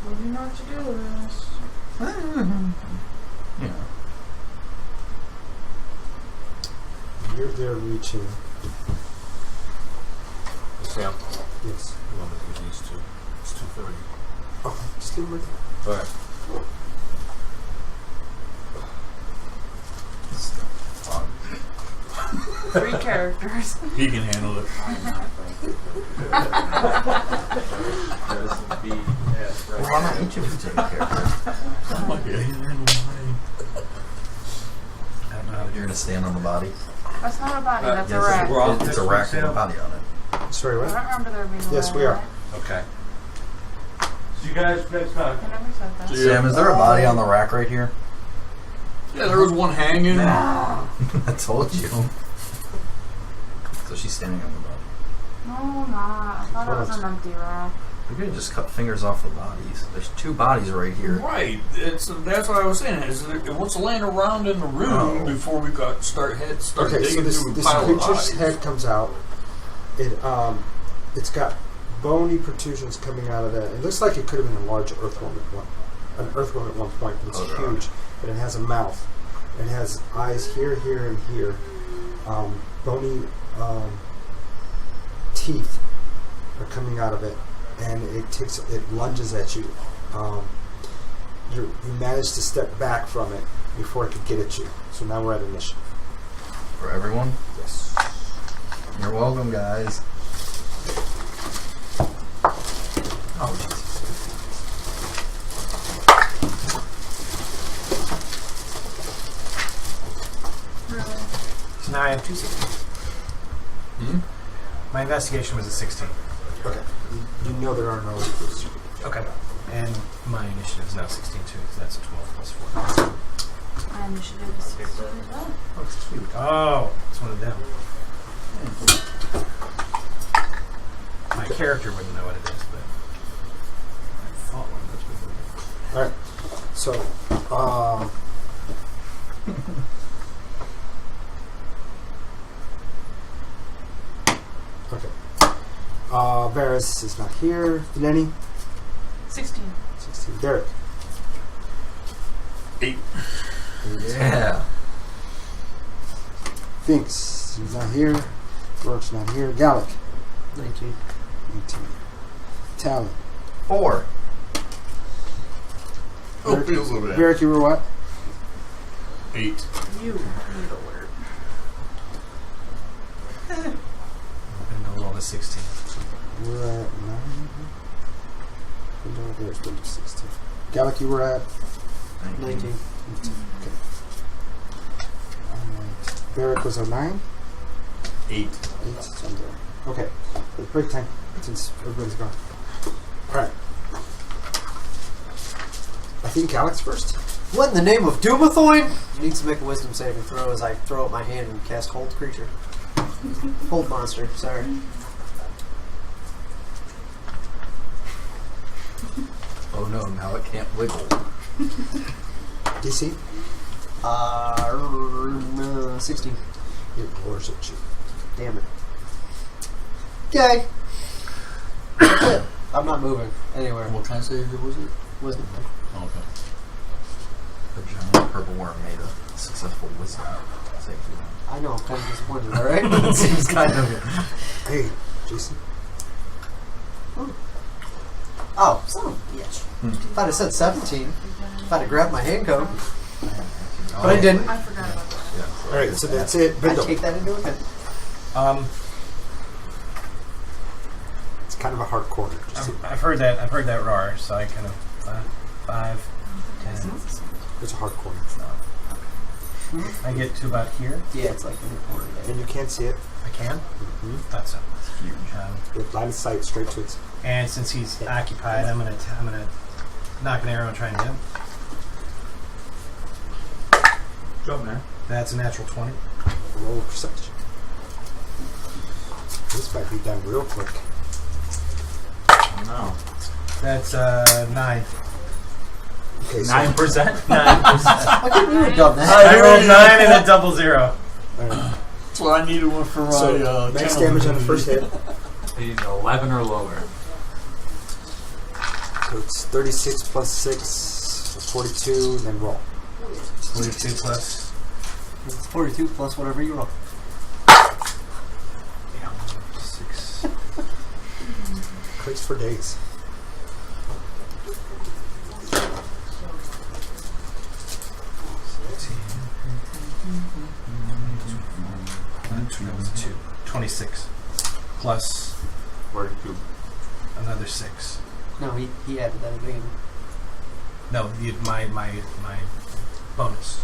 [SPEAKER 5] Told you not to do this.
[SPEAKER 2] Yeah.
[SPEAKER 1] You're there reaching.
[SPEAKER 3] Sam,
[SPEAKER 1] Yes.
[SPEAKER 3] you want to do these two? It's 2:30.
[SPEAKER 1] Oh, just leave them right there.
[SPEAKER 3] All right.
[SPEAKER 5] Three characters.
[SPEAKER 6] He can handle it.
[SPEAKER 2] Well, why not each of you take a character? You're gonna stand on the body.
[SPEAKER 5] That's not a body, that's a
[SPEAKER 2] Yes,
[SPEAKER 5] rack.
[SPEAKER 7] we're all-
[SPEAKER 2] It's a rack with a body on it.
[SPEAKER 1] Sorry,
[SPEAKER 5] I
[SPEAKER 1] what?
[SPEAKER 5] don't remember there being a
[SPEAKER 1] Yes, we are.
[SPEAKER 5] rack.
[SPEAKER 3] Okay.
[SPEAKER 7] See you guys next time.
[SPEAKER 5] I never said that.
[SPEAKER 6] Yeah.
[SPEAKER 2] Sam, is there a body on the rack right here?
[SPEAKER 6] Yeah, there was one hanging.
[SPEAKER 2] I told you. So she's standing on the body.
[SPEAKER 5] No, I'm not. I thought it was an empty rack.
[SPEAKER 2] We could just cut fingers off the bodies. There's two bodies right here.
[SPEAKER 6] Right. That's what I was saying. Is what's laying around in the room before we start
[SPEAKER 1] Okay,
[SPEAKER 6] digging
[SPEAKER 1] so this
[SPEAKER 6] through a pile of
[SPEAKER 1] creature's
[SPEAKER 6] bodies.
[SPEAKER 1] head comes out. It's got bony protrusions coming out of that. It looks like it could have been an earthworm at one point, but it's huge. But it has a mouth. It has eyes here, here, and here. Bony teeth are coming out of it, and it lunges at you. You manage to step back from it before it could get at you. So now we're at initiative.
[SPEAKER 2] For everyone?
[SPEAKER 1] Yes.
[SPEAKER 2] You're welcome, guys. Oh, Jesus.
[SPEAKER 5] Really?
[SPEAKER 3] So now I have 2 16s. My investigation was a 16.
[SPEAKER 1] Okay. You know there are no.
[SPEAKER 3] Okay. And my initiative is now 16 too, so that's a 12 plus 4.
[SPEAKER 5] My initiative is 16 as well.
[SPEAKER 3] Oh, it's cute. Oh, it's one of them. My character wouldn't know what it is, but I thought one of those would.
[SPEAKER 1] All right. So, okay. Varys is not here. Deneni?
[SPEAKER 5] 16.
[SPEAKER 1] 16. Derek?
[SPEAKER 6] 8.
[SPEAKER 2] Yeah.
[SPEAKER 1] Finks. He's not here. Rourke's not here. Gallic?
[SPEAKER 4] 19.
[SPEAKER 1] 18. Talon?
[SPEAKER 2] 4.
[SPEAKER 6] Oh, feels a little bit.
[SPEAKER 1] Derek, you were what?
[SPEAKER 6] 8.
[SPEAKER 5] You need alert.
[SPEAKER 3] And I'll roll a 16.
[SPEAKER 1] We're at 9. There's 16. Gallic, you were at
[SPEAKER 4] 19.
[SPEAKER 1] 18. Okay. Derek was a 9.
[SPEAKER 6] 8.
[SPEAKER 1] 8. So I'm there. Okay. It's break time since everybody's gone. Alright. I think Gallic's first.
[SPEAKER 4] What in the name of Doomathoin? Needs to make a wisdom saving throw as I throw up my hand and cast Hold Creature. Hold Monster, sorry.
[SPEAKER 2] Oh no, now it can't wiggle.
[SPEAKER 1] DC?
[SPEAKER 4] 16.
[SPEAKER 1] It roars at you.
[SPEAKER 4] Damn it. Okay. That's it. I'm not moving anywhere.
[SPEAKER 2] What kind of save was it?
[SPEAKER 4] Wisdom.
[SPEAKER 6] Okay.
[SPEAKER 2] The giant purple worm made a successful wisdom save.
[SPEAKER 4] I know, I'm kind of disappointed, alright?
[SPEAKER 2] It seems kind of.
[SPEAKER 1] Hey, Jason.
[SPEAKER 4] Oh, son of a bitch. If I'd have said 17, if I'd have grabbed my hand code. But I didn't.
[SPEAKER 5] I forgot about that.
[SPEAKER 2] Yeah.
[SPEAKER 1] Alright, so that's it.
[SPEAKER 4] I
[SPEAKER 1] Riddle.
[SPEAKER 4] take that into account.
[SPEAKER 1] It's kind of a hard corner. Just
[SPEAKER 3] I've heard that roar, so I kind of 5, 10.
[SPEAKER 1] it's a hard corner.
[SPEAKER 3] I get to about here.
[SPEAKER 4] Yeah, it's like in the corner there.
[SPEAKER 1] And you can't see it.
[SPEAKER 3] I can. That's a huge.
[SPEAKER 1] With line of sight straight to its.
[SPEAKER 3] And since he's occupied, I'm gonna knock an arrow and try and hit him.
[SPEAKER 7] Jump, man.
[SPEAKER 3] That's a natural 20.
[SPEAKER 1] Roll perception. This might be done real quick.
[SPEAKER 8] No.
[SPEAKER 3] That's 9.
[SPEAKER 1] Okay, so
[SPEAKER 8] 9%?
[SPEAKER 3] 9%.
[SPEAKER 4] Why couldn't you have done that?
[SPEAKER 3] I rolled 9 and a double 0.
[SPEAKER 6] That's what I needed one for my.
[SPEAKER 1] So max damage on the first hit.
[SPEAKER 8] You need 11 or lower.
[SPEAKER 1] So it's 36 plus 6, so 42, and then roll.
[SPEAKER 3] 42 plus.
[SPEAKER 4] It's 42 plus whatever you roll.
[SPEAKER 3] 6.
[SPEAKER 1] Clicks for days.
[SPEAKER 3] That was 2. 26. Plus
[SPEAKER 8] 42.
[SPEAKER 3] another 6.
[SPEAKER 4] No, he added that again.
[SPEAKER 3] No, my bonus.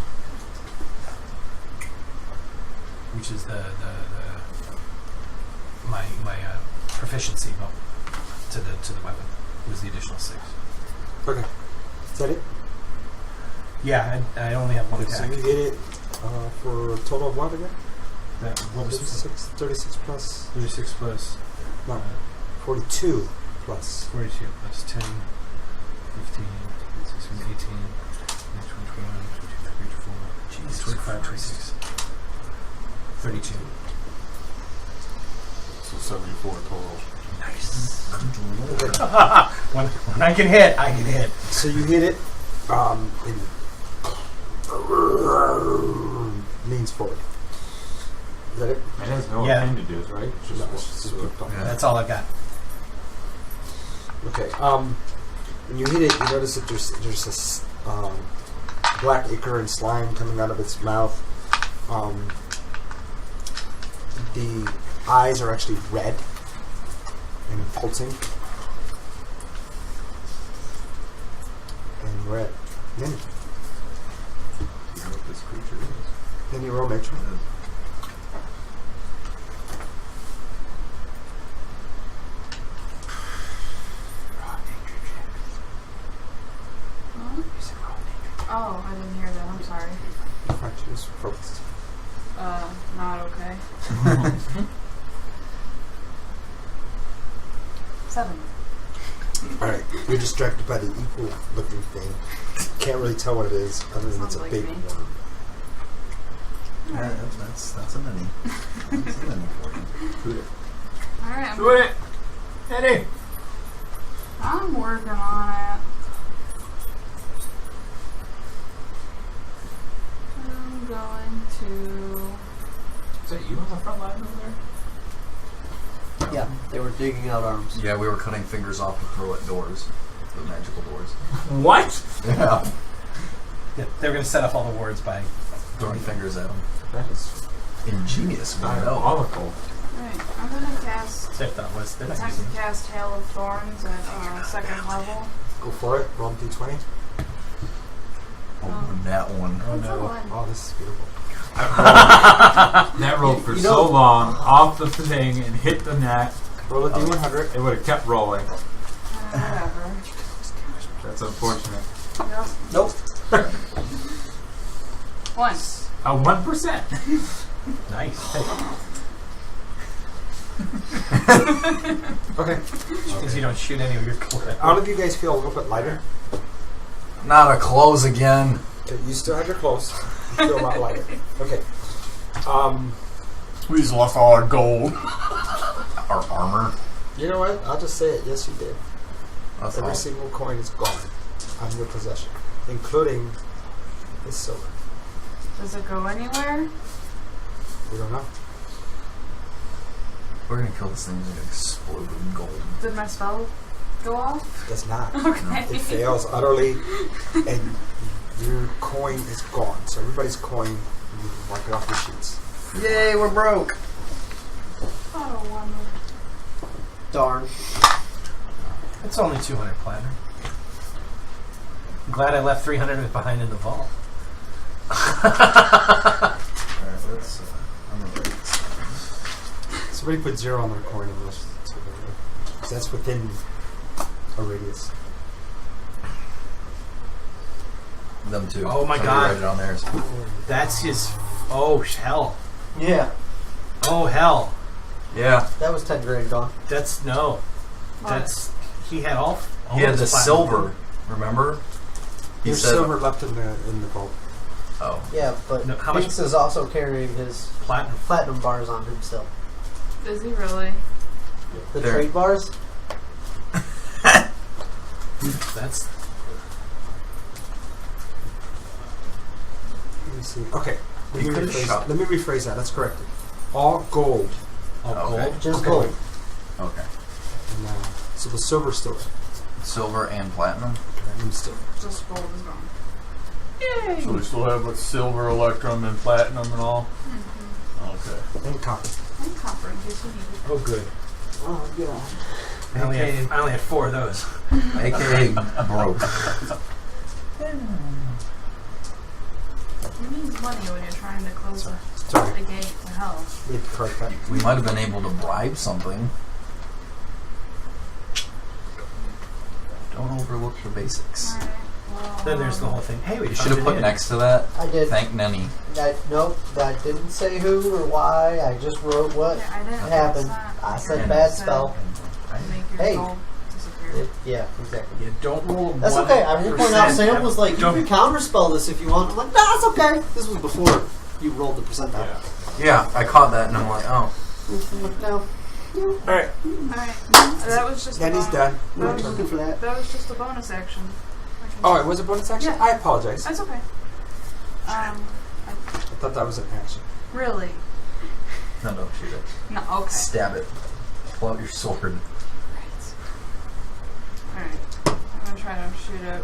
[SPEAKER 3] Which is my proficiency bonus to the weapon was the additional 6.
[SPEAKER 1] Okay. Is that it?
[SPEAKER 3] Yeah, I only have one
[SPEAKER 1] Okay, so
[SPEAKER 3] attack.
[SPEAKER 1] you hit it for a total of what again?
[SPEAKER 3] What was it?
[SPEAKER 1] 36 plus.
[SPEAKER 3] 36 plus
[SPEAKER 1] No. 42 plus.
[SPEAKER 3] 42 plus 10, 15, 16, 18, 19, 20, 21, 22, 23, 24, 25, 26, 32.
[SPEAKER 6] So 74 total.
[SPEAKER 3] Nice.
[SPEAKER 1] Okay.
[SPEAKER 3] when I can hit, I can hit.
[SPEAKER 1] So you hit it. It leans forward. Is that it?
[SPEAKER 8] It has no
[SPEAKER 3] Yeah.
[SPEAKER 8] appendages, right? It's just
[SPEAKER 1] No, it's just
[SPEAKER 8] wood.
[SPEAKER 1] wood.
[SPEAKER 3] That's all I got.
[SPEAKER 1] Okay. When you hit it, you notice that there's this black ichor and slime coming out of its mouth. The eyes are actually red and pulsing. And we're at minute.
[SPEAKER 2] You know what this creature is?
[SPEAKER 1] Then you roll nature.
[SPEAKER 5] Oh, I didn't hear that. I'm sorry.
[SPEAKER 1] Fine, she was focused.
[SPEAKER 5] Not okay. 7.
[SPEAKER 1] Alright, you're distracted by the equal looking thing. Can't really tell what it is, other than it's
[SPEAKER 5] Sounds
[SPEAKER 1] a
[SPEAKER 5] like
[SPEAKER 1] big
[SPEAKER 5] me.
[SPEAKER 1] worm.
[SPEAKER 2] Yeah, that's a mini. That's a mini for you.
[SPEAKER 5] Alright,
[SPEAKER 8] Do it! Eddie!
[SPEAKER 5] I'm working on it. I'm going to...
[SPEAKER 8] Is that you on the front line over there?
[SPEAKER 4] Yeah, they were digging out arms.
[SPEAKER 2] Yeah, we were cutting fingers off to throw at doors. The magical doors.
[SPEAKER 8] What?
[SPEAKER 2] Yeah.
[SPEAKER 3] Yeah, they were going to set up all the wards by
[SPEAKER 2] Throwing fingers at them.
[SPEAKER 8] That is
[SPEAKER 2] Ingenious. We know.
[SPEAKER 8] diabolical.
[SPEAKER 5] Alright, I'm gonna cast...
[SPEAKER 3] their thought was they're not
[SPEAKER 5] Attempt
[SPEAKER 3] using
[SPEAKER 5] to cast Hail of Thorns at 2nd level.
[SPEAKER 1] Go for it, roll d20.
[SPEAKER 2] Oh, that one.
[SPEAKER 3] Oh
[SPEAKER 5] What's a
[SPEAKER 3] no.
[SPEAKER 5] 1?
[SPEAKER 1] Oh, this is beautiful.
[SPEAKER 8] That rolled for
[SPEAKER 1] You
[SPEAKER 8] so
[SPEAKER 1] know-
[SPEAKER 8] long, off the thing, and hit the net.
[SPEAKER 1] Roll a d100.
[SPEAKER 8] It would have kept rolling.
[SPEAKER 5] Whatever.
[SPEAKER 8] That's unfortunate.
[SPEAKER 5] Yep.
[SPEAKER 1] Nope.
[SPEAKER 5] 1.
[SPEAKER 8] 1%.
[SPEAKER 3] Nice.
[SPEAKER 1] Okay.
[SPEAKER 3] Because you don't shoot any of your clothes.
[SPEAKER 1] All of you guys feel a little bit lighter.
[SPEAKER 2] Not a close again.
[SPEAKER 1] Okay, you still have your clothes. You feel a lot lighter. Okay.
[SPEAKER 6] We just lost all our gold.
[SPEAKER 2] Our armor.
[SPEAKER 1] You know what? I'll just say it. Yes, you did.
[SPEAKER 2] That's
[SPEAKER 1] Every
[SPEAKER 2] all.
[SPEAKER 1] single coin is gone on your possession, including this silver.
[SPEAKER 5] Does it go anywhere?
[SPEAKER 1] We don't know.
[SPEAKER 2] We're gonna kill this thing and explode with gold.
[SPEAKER 5] Did my spell go off?
[SPEAKER 1] It does not.
[SPEAKER 5] Okay.
[SPEAKER 1] It fails utterly, and your coin is gone. So everybody's coin, you can wipe it off your sheets.
[SPEAKER 2] Yay, we're broke.
[SPEAKER 5] Oh, wonder.
[SPEAKER 4] Darn.
[SPEAKER 3] It's only 200 platinum. I'm glad I left 300 of it behind in the vault.
[SPEAKER 2] Alright, let's. I'm gonna write this down.
[SPEAKER 1] Somebody put 0 on their coin and let's because that's within a radius.
[SPEAKER 2] Them too.
[SPEAKER 3] Oh my
[SPEAKER 2] Somebody
[SPEAKER 3] God.
[SPEAKER 2] Write it on theirs.
[SPEAKER 3] That's his. Oh, hell.
[SPEAKER 4] Yeah,
[SPEAKER 3] Oh, hell.
[SPEAKER 2] Yeah.
[SPEAKER 4] that was 10 grand gone.
[SPEAKER 3] That's no.
[SPEAKER 5] What?
[SPEAKER 3] That's he had all
[SPEAKER 2] He had
[SPEAKER 3] of
[SPEAKER 2] the
[SPEAKER 3] his platinum.
[SPEAKER 2] silver. Remember? He
[SPEAKER 1] There's
[SPEAKER 2] said,
[SPEAKER 1] silver left in the vault.
[SPEAKER 2] "Oh,
[SPEAKER 4] Yeah, but
[SPEAKER 3] No, how much-
[SPEAKER 4] Binks is also carrying his
[SPEAKER 3] Platinum.
[SPEAKER 4] platinum bars on him still.
[SPEAKER 5] Is he really?
[SPEAKER 4] The
[SPEAKER 2] There.
[SPEAKER 4] trade bars?
[SPEAKER 3] That's
[SPEAKER 1] Let me see. Okay.
[SPEAKER 2] You could've shot.
[SPEAKER 1] Let me rephrase that. Let's correct it. All gold.
[SPEAKER 3] all
[SPEAKER 2] Okay.
[SPEAKER 3] gold.
[SPEAKER 4] Just
[SPEAKER 1] Okay.
[SPEAKER 4] gold.
[SPEAKER 2] okay."
[SPEAKER 1] And, so the silver's still there.
[SPEAKER 2] Silver and platinum.
[SPEAKER 1] Platinum's still there.
[SPEAKER 5] Just gold is gone.
[SPEAKER 6] So we still have what, silver, electrum, and platinum and all? Okay.
[SPEAKER 1] And copper.
[SPEAKER 5] And copper in case you need it.
[SPEAKER 3] Oh, good.
[SPEAKER 1] Oh, yeah.
[SPEAKER 3] I only had 4 of those.
[SPEAKER 2] AKA broke.
[SPEAKER 5] You need money when you're trying to close the
[SPEAKER 1] Sorry.
[SPEAKER 5] gate to hell.
[SPEAKER 1] We have to correct that.
[SPEAKER 2] We might have been able to bribe something. Don't overlook the basics.
[SPEAKER 5] Alright, well...
[SPEAKER 3] Then there's the whole thing. Hey, we
[SPEAKER 2] You should have put next to that.
[SPEAKER 4] I did.
[SPEAKER 2] Thank Nenny.
[SPEAKER 4] Nope, I didn't say who or why. I just wrote what
[SPEAKER 5] Yeah, I didn't
[SPEAKER 4] happened.
[SPEAKER 5] that's not
[SPEAKER 4] I
[SPEAKER 5] what
[SPEAKER 4] said
[SPEAKER 5] you're
[SPEAKER 4] bad
[SPEAKER 5] gonna
[SPEAKER 4] spell.
[SPEAKER 5] Make your
[SPEAKER 4] Hey.
[SPEAKER 5] gold disappear.
[SPEAKER 4] Yeah, exactly.
[SPEAKER 3] You don't roll.
[SPEAKER 4] That's okay. I will point out Sam was like, you can counterspell this if you want. I'm like, nah, it's okay. This was before you rolled the percentile.
[SPEAKER 2] Yeah, I caught that and I'm like, oh.
[SPEAKER 4] I'm like, no.
[SPEAKER 1] Alright.
[SPEAKER 5] Alright, that was just
[SPEAKER 1] Then he's done.
[SPEAKER 4] No
[SPEAKER 5] That was,
[SPEAKER 4] token for that.
[SPEAKER 5] that was just a bonus action.
[SPEAKER 1] Oh, it was a bonus action?
[SPEAKER 5] Yeah.
[SPEAKER 1] I apologize.
[SPEAKER 5] That's okay.
[SPEAKER 1] I thought that was an action.
[SPEAKER 5] Really?
[SPEAKER 2] No, don't shoot it.
[SPEAKER 5] No, okay.
[SPEAKER 2] Stab it. Pull out your sword.
[SPEAKER 5] Alright. I'm gonna try to shoot it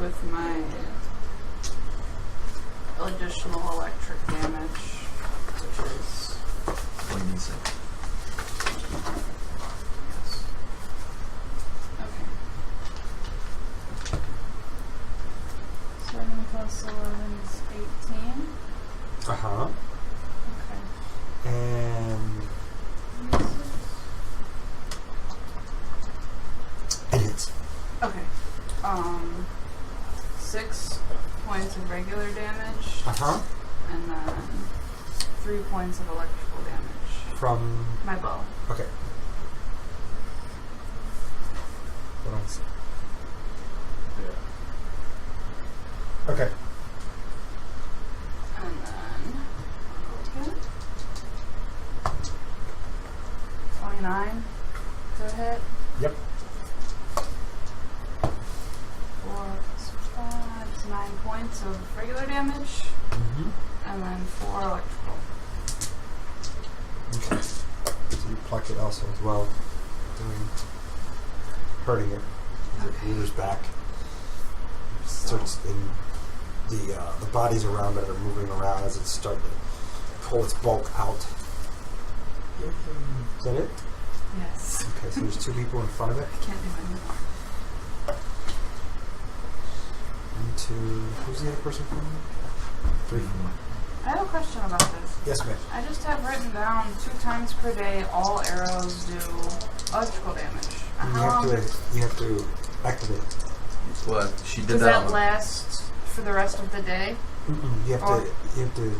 [SPEAKER 5] with my additional electric damage, which is
[SPEAKER 2] 26.
[SPEAKER 5] yes. Okay. 7 plus 11 is 18.
[SPEAKER 1] Uh-huh.
[SPEAKER 5] Okay.
[SPEAKER 1] And it hits.
[SPEAKER 5] Okay. 6 points of regular damage,
[SPEAKER 1] Uh-huh.
[SPEAKER 5] and then 3 points of electrical damage.
[SPEAKER 1] From...
[SPEAKER 5] My bow.
[SPEAKER 1] Okay. What else? Okay.
[SPEAKER 5] And then... Okay. 29 to hit.
[SPEAKER 1] Yep.
[SPEAKER 5] 4 plus 5 is 9 points of regular damage,
[SPEAKER 1] Mm-hmm.
[SPEAKER 5] and then 4 electrical.
[SPEAKER 1] Okay. So you pluck it also as well, hurting it. As it rears back. Starts in the bodies around it are moving around as it's starting to pull its bulk out. Is that it?
[SPEAKER 5] Yes.
[SPEAKER 1] Okay, so there's 2 people in front of it.
[SPEAKER 5] I can't do anymore.
[SPEAKER 1] 1, 2. Who's the other person from it? 3, 4.
[SPEAKER 5] I have a question about this.
[SPEAKER 1] Yes, ma'am.
[SPEAKER 5] I just have written down 2 times per day all arrows do electrical damage.
[SPEAKER 1] You have to activate it.
[SPEAKER 2] What? She did
[SPEAKER 5] Does
[SPEAKER 2] that.
[SPEAKER 5] that last for the rest of the day?
[SPEAKER 1] You have to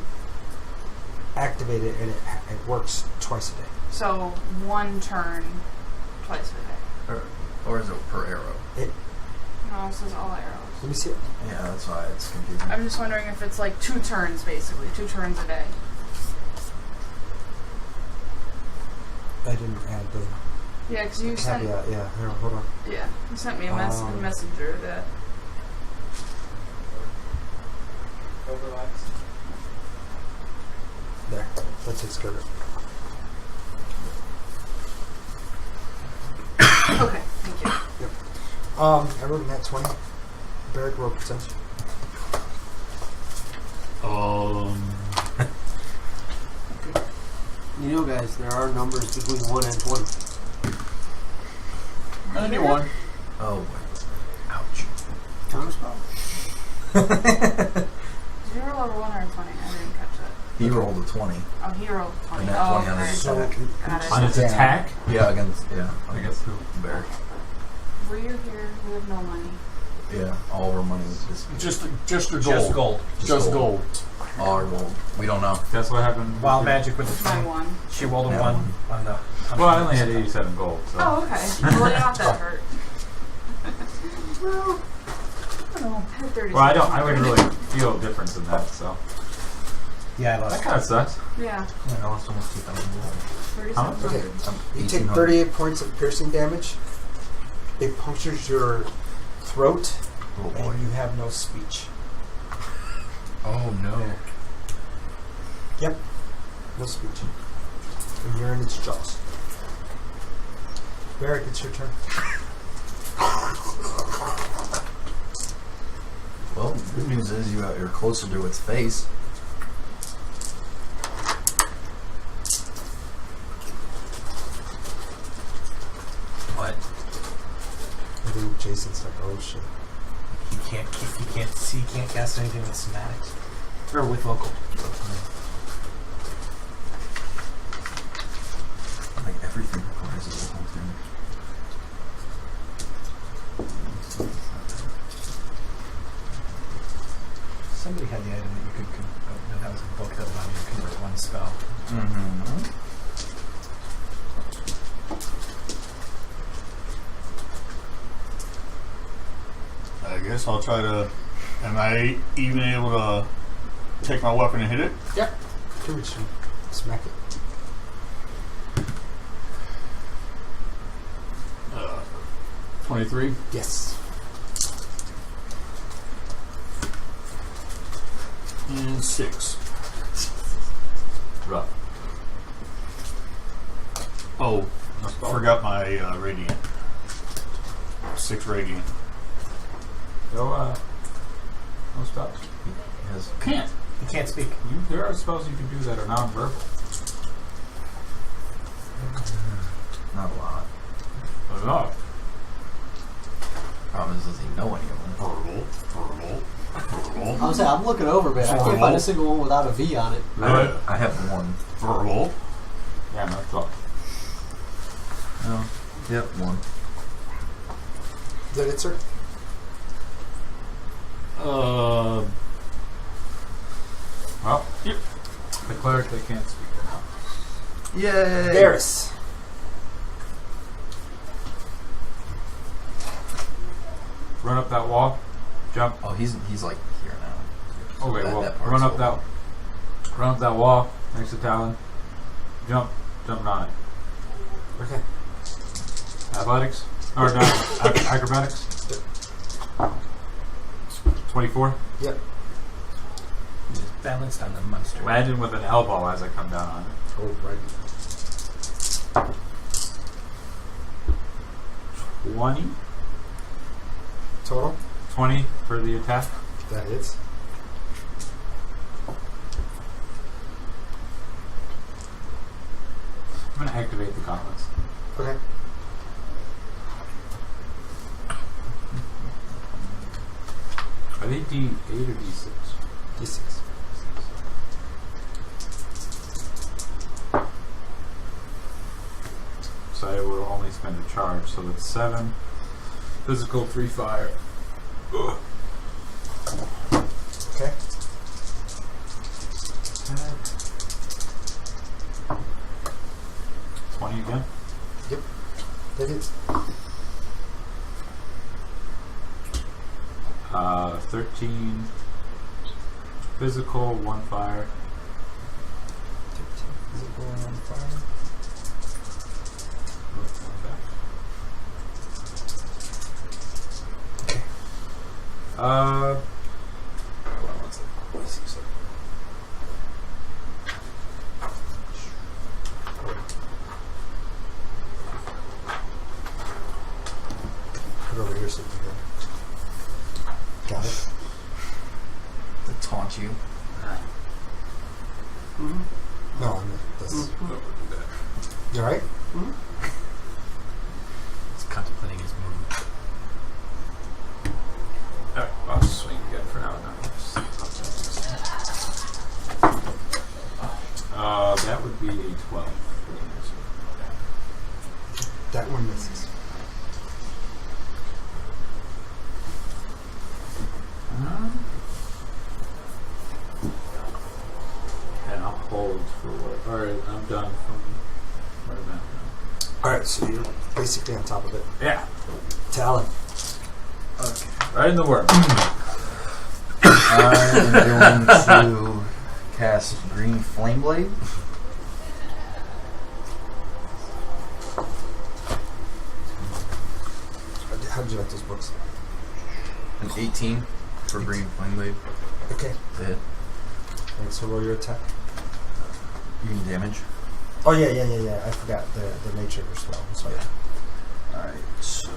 [SPEAKER 1] activate it, and it works twice a day.
[SPEAKER 5] So 1 turn twice a day.
[SPEAKER 2] Or is it per arrow?
[SPEAKER 5] No, it says all arrows.
[SPEAKER 1] Let me see it.
[SPEAKER 2] Yeah, that's why it's confusing.
[SPEAKER 5] I'm just wondering if it's like 2 turns, basically. 2 turns a day.
[SPEAKER 1] I didn't add the
[SPEAKER 5] Yeah, because you sent...
[SPEAKER 1] caveat. Yeah, here, hold on.
[SPEAKER 5] Yeah, you sent me a messenger that...
[SPEAKER 1] There, that takes care of it.
[SPEAKER 5] Okay, thank you.
[SPEAKER 1] Yep. I wrote in that 20. Barrack roll potential.
[SPEAKER 4] You know, guys, there are numbers between 1 and 20.
[SPEAKER 6] 91.
[SPEAKER 2] Oh, boy. Ouch.
[SPEAKER 4] Counterspell.
[SPEAKER 5] Did you roll a 1 or a 20? I didn't catch that.
[SPEAKER 2] He rolled a 20.
[SPEAKER 5] Oh, he rolled 20.
[SPEAKER 2] And that 20 on
[SPEAKER 5] okay.
[SPEAKER 2] his
[SPEAKER 5] Got it.
[SPEAKER 8] On its attack?
[SPEAKER 2] Yeah, against,
[SPEAKER 8] I guess who?
[SPEAKER 2] Bear.
[SPEAKER 5] Were you here? We have no money.
[SPEAKER 2] Yeah, all of our money was just...
[SPEAKER 6] Just a gold.
[SPEAKER 3] Just gold.
[SPEAKER 6] Just gold.
[SPEAKER 2] Or well, we don't know.
[SPEAKER 8] That's what happened.
[SPEAKER 3] Wild magic with the
[SPEAKER 5] My
[SPEAKER 3] 20.
[SPEAKER 5] one.
[SPEAKER 3] She rolled a
[SPEAKER 2] Yeah.
[SPEAKER 3] 1 on the.
[SPEAKER 8] Well, I only had 87 gold. So.
[SPEAKER 5] Oh, okay. Well, not that hurt. Well, I don't know. I had 30
[SPEAKER 8] Well, I don't. I
[SPEAKER 5] seconds.
[SPEAKER 8] wouldn't really feel a difference in that. So
[SPEAKER 3] Yeah, I
[SPEAKER 8] that
[SPEAKER 3] lost.
[SPEAKER 8] kind of sucks.
[SPEAKER 5] Yeah.
[SPEAKER 3] I lost almost 2,000 gold.
[SPEAKER 5] 3700.
[SPEAKER 1] Okay. You take
[SPEAKER 2] 1800.
[SPEAKER 1] 38 points of piercing damage. It punctures your throat,
[SPEAKER 2] Oh boy.
[SPEAKER 1] and you have no speech.
[SPEAKER 3] Oh no.
[SPEAKER 1] Yep. No speech. And you're in its jaws. Barrick, it's your turn.
[SPEAKER 2] Well, the good news is you're closer to its face.
[SPEAKER 3] What?
[SPEAKER 1] I think Jason's like, oh shit.
[SPEAKER 3] He can't see, he can't cast anything with somatics. Or with local.
[SPEAKER 2] Like everything requires a little thing.
[SPEAKER 3] Somebody had the item that you could that was a book that allowed you to convert one spell.
[SPEAKER 2] Mm-hmm.
[SPEAKER 6] I guess I'll try to. Am I even able to take my weapon and hit it?
[SPEAKER 1] Yep. Can we smack it?
[SPEAKER 6] 23.
[SPEAKER 1] Yes.
[SPEAKER 6] And 6.
[SPEAKER 8] Rough.
[SPEAKER 6] Oh, forgot my radiant. 6 radiant.
[SPEAKER 8] No spells.
[SPEAKER 2] Yes.
[SPEAKER 6] Can't.
[SPEAKER 3] He can't speak.
[SPEAKER 8] There are spells you can do that are non-verbal.
[SPEAKER 2] Not a lot.
[SPEAKER 8] Enough.
[SPEAKER 2] Problem is, does he know any of them?
[SPEAKER 6] Verbal.
[SPEAKER 4] I was saying, I'm looking over, man. I can't find a single one without a V on it.
[SPEAKER 2] I have one.
[SPEAKER 6] Verbal.
[SPEAKER 8] Yeah, no spells.
[SPEAKER 2] No. Yep, one.
[SPEAKER 1] Is that it, sir?
[SPEAKER 8] Well, yep. The cleric, they can't speak now.
[SPEAKER 2] Yay!
[SPEAKER 1] Varys.
[SPEAKER 8] Run up that wall. Jump.
[SPEAKER 2] Oh, he's like here now.
[SPEAKER 8] Okay,
[SPEAKER 2] That
[SPEAKER 8] well,
[SPEAKER 2] part's
[SPEAKER 8] run up
[SPEAKER 2] over.
[SPEAKER 8] that wall next to Talon. Jump on it.
[SPEAKER 1] Okay.
[SPEAKER 8] Athletics or no, acrobatics. 24.
[SPEAKER 1] Yep.
[SPEAKER 3] Just balanced on the monster.
[SPEAKER 8] Imagine with an elbow as I come down on it.
[SPEAKER 1] Oh, right.
[SPEAKER 8] 20.
[SPEAKER 1] Total?
[SPEAKER 8] 20 for the attack.
[SPEAKER 1] That hits.
[SPEAKER 8] I'm gonna activate the gauntlets.
[SPEAKER 1] Okay.
[SPEAKER 8] Are they D8 or D6?
[SPEAKER 1] D6.
[SPEAKER 8] So I will only spend a charge, so that's 7. Physical, 3 fire. Ugh.
[SPEAKER 1] Okay.
[SPEAKER 8] 20 again.
[SPEAKER 1] Yep. That hits.
[SPEAKER 8] 13 physical, 1 fire.
[SPEAKER 1] 13 physical on fire.
[SPEAKER 8] Oh, 1 back. Okay. Hold on one second. Let me see something.
[SPEAKER 1] Put it over here so you can go. Got it?
[SPEAKER 2] To taunt you.
[SPEAKER 1] No, I mean, that's... You alright?
[SPEAKER 3] He's contemplating his move.
[SPEAKER 8] Alright, I'll swing again for now. That would be a 12.
[SPEAKER 1] That one misses.
[SPEAKER 8] healed for what? Alright, I'm done from where I'm at now.
[SPEAKER 1] Alright, so you're basically on top of it.
[SPEAKER 8] Yeah.
[SPEAKER 1] Talon.
[SPEAKER 8] Okay. Right in the worm.
[SPEAKER 2] I'm going to cast Green Flame Blade.
[SPEAKER 1] How did you like those books?
[SPEAKER 2] An 18 for Green Flame Blade.
[SPEAKER 1] Okay.
[SPEAKER 2] To hit.
[SPEAKER 1] And so roll your attack.
[SPEAKER 2] You can damage.
[SPEAKER 1] Oh yeah. I forgot the nature of your spell. Sorry.
[SPEAKER 2] Alright, so.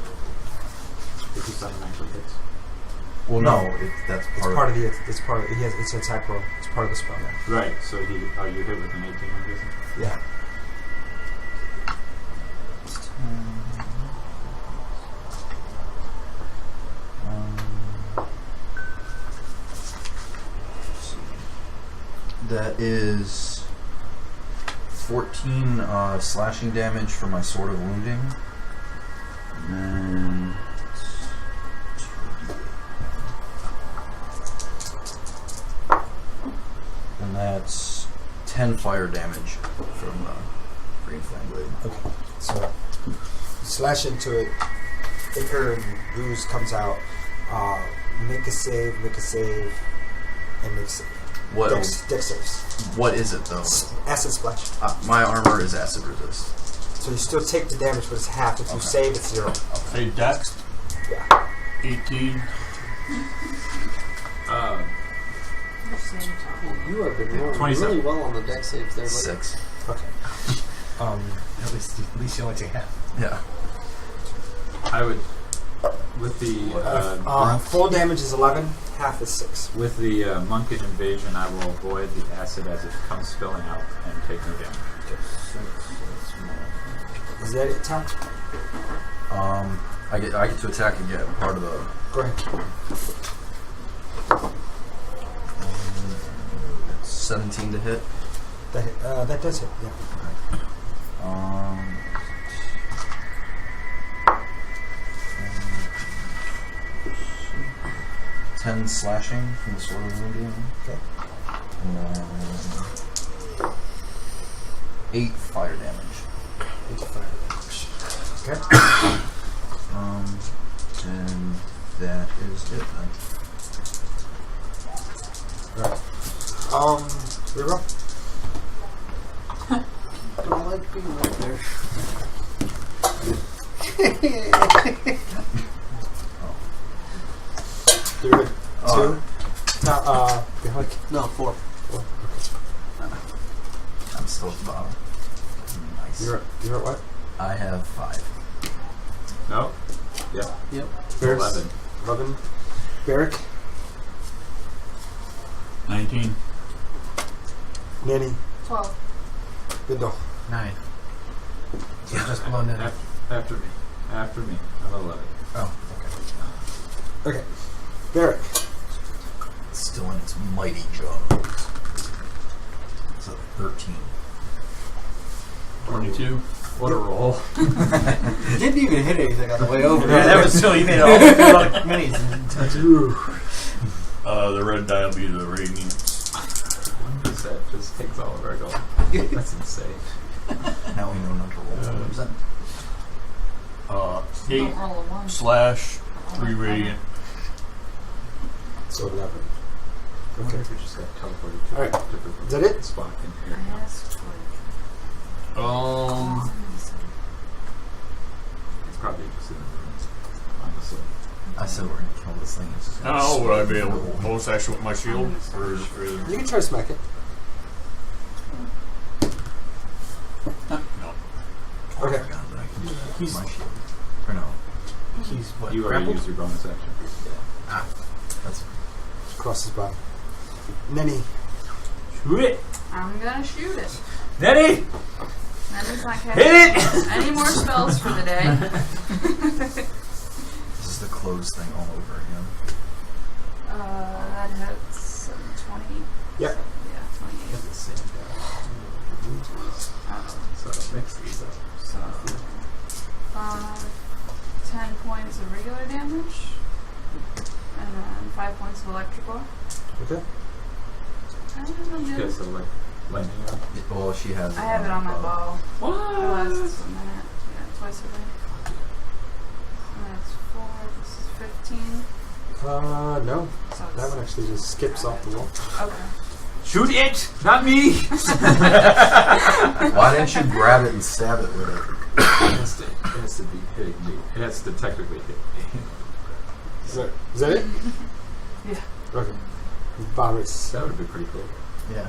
[SPEAKER 8] 57 actually hits.
[SPEAKER 2] Well, no, that's
[SPEAKER 1] It's
[SPEAKER 2] part
[SPEAKER 1] part
[SPEAKER 2] of
[SPEAKER 1] of the. It's part of. He has. It's an attack roll. It's part of the spell. Yeah.
[SPEAKER 8] Right, so you hit with an 18, I'm guessing?
[SPEAKER 1] Yeah.
[SPEAKER 2] That is 14 slashing damage for my Sword of Wounding. And then and that's 10 fire damage from Green Flame Blade.
[SPEAKER 1] Okay. So you slash into it. Ichor and ooze comes out. Make a save, and make a save.
[SPEAKER 2] What?
[SPEAKER 1] Dex saves.
[SPEAKER 2] What is it though?
[SPEAKER 1] Acid splash.
[SPEAKER 2] My armor is acid resist.
[SPEAKER 1] So you still take the damage, but it's half. If you
[SPEAKER 2] Okay.
[SPEAKER 1] save, it's 0.
[SPEAKER 6] Hey, Dex.
[SPEAKER 1] Yeah.
[SPEAKER 6] 18.
[SPEAKER 4] You have been rolling
[SPEAKER 8] 27.
[SPEAKER 4] really well on the deck saves there, buddy.
[SPEAKER 2] 6.
[SPEAKER 1] Okay.
[SPEAKER 3] At least you only take half.
[SPEAKER 2] Yeah.
[SPEAKER 8] I would, with the
[SPEAKER 1] full damage is 11. Half is 6.
[SPEAKER 8] with the monkish invasion, I will avoid the acid as it comes spilling out and take no damage.
[SPEAKER 1] Is that it, Tom?
[SPEAKER 2] I get to attack again. Part of the.
[SPEAKER 1] Go ahead.
[SPEAKER 2] 17 to hit.
[SPEAKER 1] That does hit. Yeah.
[SPEAKER 2] 10 slashing from the Sword of Wounding.
[SPEAKER 1] Okay.
[SPEAKER 2] And then 8 fire damage.
[SPEAKER 1] 8 fire damage. Okay.
[SPEAKER 2] And that is it then.
[SPEAKER 1] Right. Reroll.
[SPEAKER 4] I don't like being right there.
[SPEAKER 1] Do it. 2. Now,
[SPEAKER 4] No, 4.
[SPEAKER 2] I'm still at the bottom. Nice.
[SPEAKER 1] You're at what?
[SPEAKER 2] I have 5.
[SPEAKER 8] No? Yep.
[SPEAKER 4] Yep.
[SPEAKER 1] Bears?
[SPEAKER 8] 11.
[SPEAKER 1] 11. Barrick.
[SPEAKER 6] 19.
[SPEAKER 1] Nanny.
[SPEAKER 5] 12.
[SPEAKER 1] Riddle.
[SPEAKER 3] 9. So just below net.
[SPEAKER 8] After me. After me. I'm 11.
[SPEAKER 3] Oh, okay.
[SPEAKER 1] Okay. Barrick.
[SPEAKER 2] Still in its mighty jaws. It's a 13.
[SPEAKER 6] 22.
[SPEAKER 8] What a roll.
[SPEAKER 4] Didn't even hit anything on the way over.
[SPEAKER 3] Yeah, that was silly. You made it all feel like minis.
[SPEAKER 6] The red die will be the radiance.
[SPEAKER 8] 1% just takes all of our gold. That's insane.
[SPEAKER 2] Now we know not to roll 1%.
[SPEAKER 6] 8
[SPEAKER 5] Don't roll a 1.
[SPEAKER 6] slash 3 radiant.
[SPEAKER 1] So 11.
[SPEAKER 8] I wonder if we just got teleported to
[SPEAKER 1] Alright.
[SPEAKER 8] a different
[SPEAKER 1] Is that it?
[SPEAKER 8] spot in here.
[SPEAKER 5] I asked for
[SPEAKER 8] It's probably just in the room, honestly.
[SPEAKER 2] I said we're gonna kill this thing. It's just gonna
[SPEAKER 6] Now, would I be able
[SPEAKER 2] roll.
[SPEAKER 6] to bonus action with my shield? Or
[SPEAKER 1] You can try to smack it.
[SPEAKER 6] no.
[SPEAKER 1] Okay.
[SPEAKER 2] God, but I can use
[SPEAKER 3] He's-
[SPEAKER 2] my shield. Or no.
[SPEAKER 3] He's what?
[SPEAKER 8] You already
[SPEAKER 3] grappled?
[SPEAKER 8] used your bonus action.
[SPEAKER 2] That's
[SPEAKER 1] Across his body. Nenny.
[SPEAKER 8] Shoot it!
[SPEAKER 5] I'm gonna shoot it.
[SPEAKER 8] Nettie!
[SPEAKER 5] Nenny's not
[SPEAKER 8] Hit
[SPEAKER 5] casting any more spells for the day.
[SPEAKER 2] this is the closed thing all over again.
[SPEAKER 5] That hits 20.
[SPEAKER 1] Yep.
[SPEAKER 5] Yeah, 28.
[SPEAKER 8] Get the same guy. So mix these up.
[SPEAKER 5] So, 10 points of regular damage, and then 5 points of electrical.
[SPEAKER 1] Okay.
[SPEAKER 5] I don't know.
[SPEAKER 8] Okay, so like Lightning arrow?
[SPEAKER 2] Well, she has.
[SPEAKER 5] I have it on my bow. It
[SPEAKER 8] What?
[SPEAKER 5] lasts a minute. Yeah, twice a day. That's 4. This is 15.
[SPEAKER 1] No.
[SPEAKER 5] So
[SPEAKER 1] That one
[SPEAKER 5] it's
[SPEAKER 1] actually just skips off the wall.
[SPEAKER 5] okay.
[SPEAKER 8] Shoot it! Not me!
[SPEAKER 2] Why didn't you grab it and stab it with it?
[SPEAKER 8] It has to be hitting me. It has to technically hit me.
[SPEAKER 1] Is that it?
[SPEAKER 5] Yeah.
[SPEAKER 1] Okay. Virus.
[SPEAKER 8] That would be pretty cool.
[SPEAKER 2] Yeah.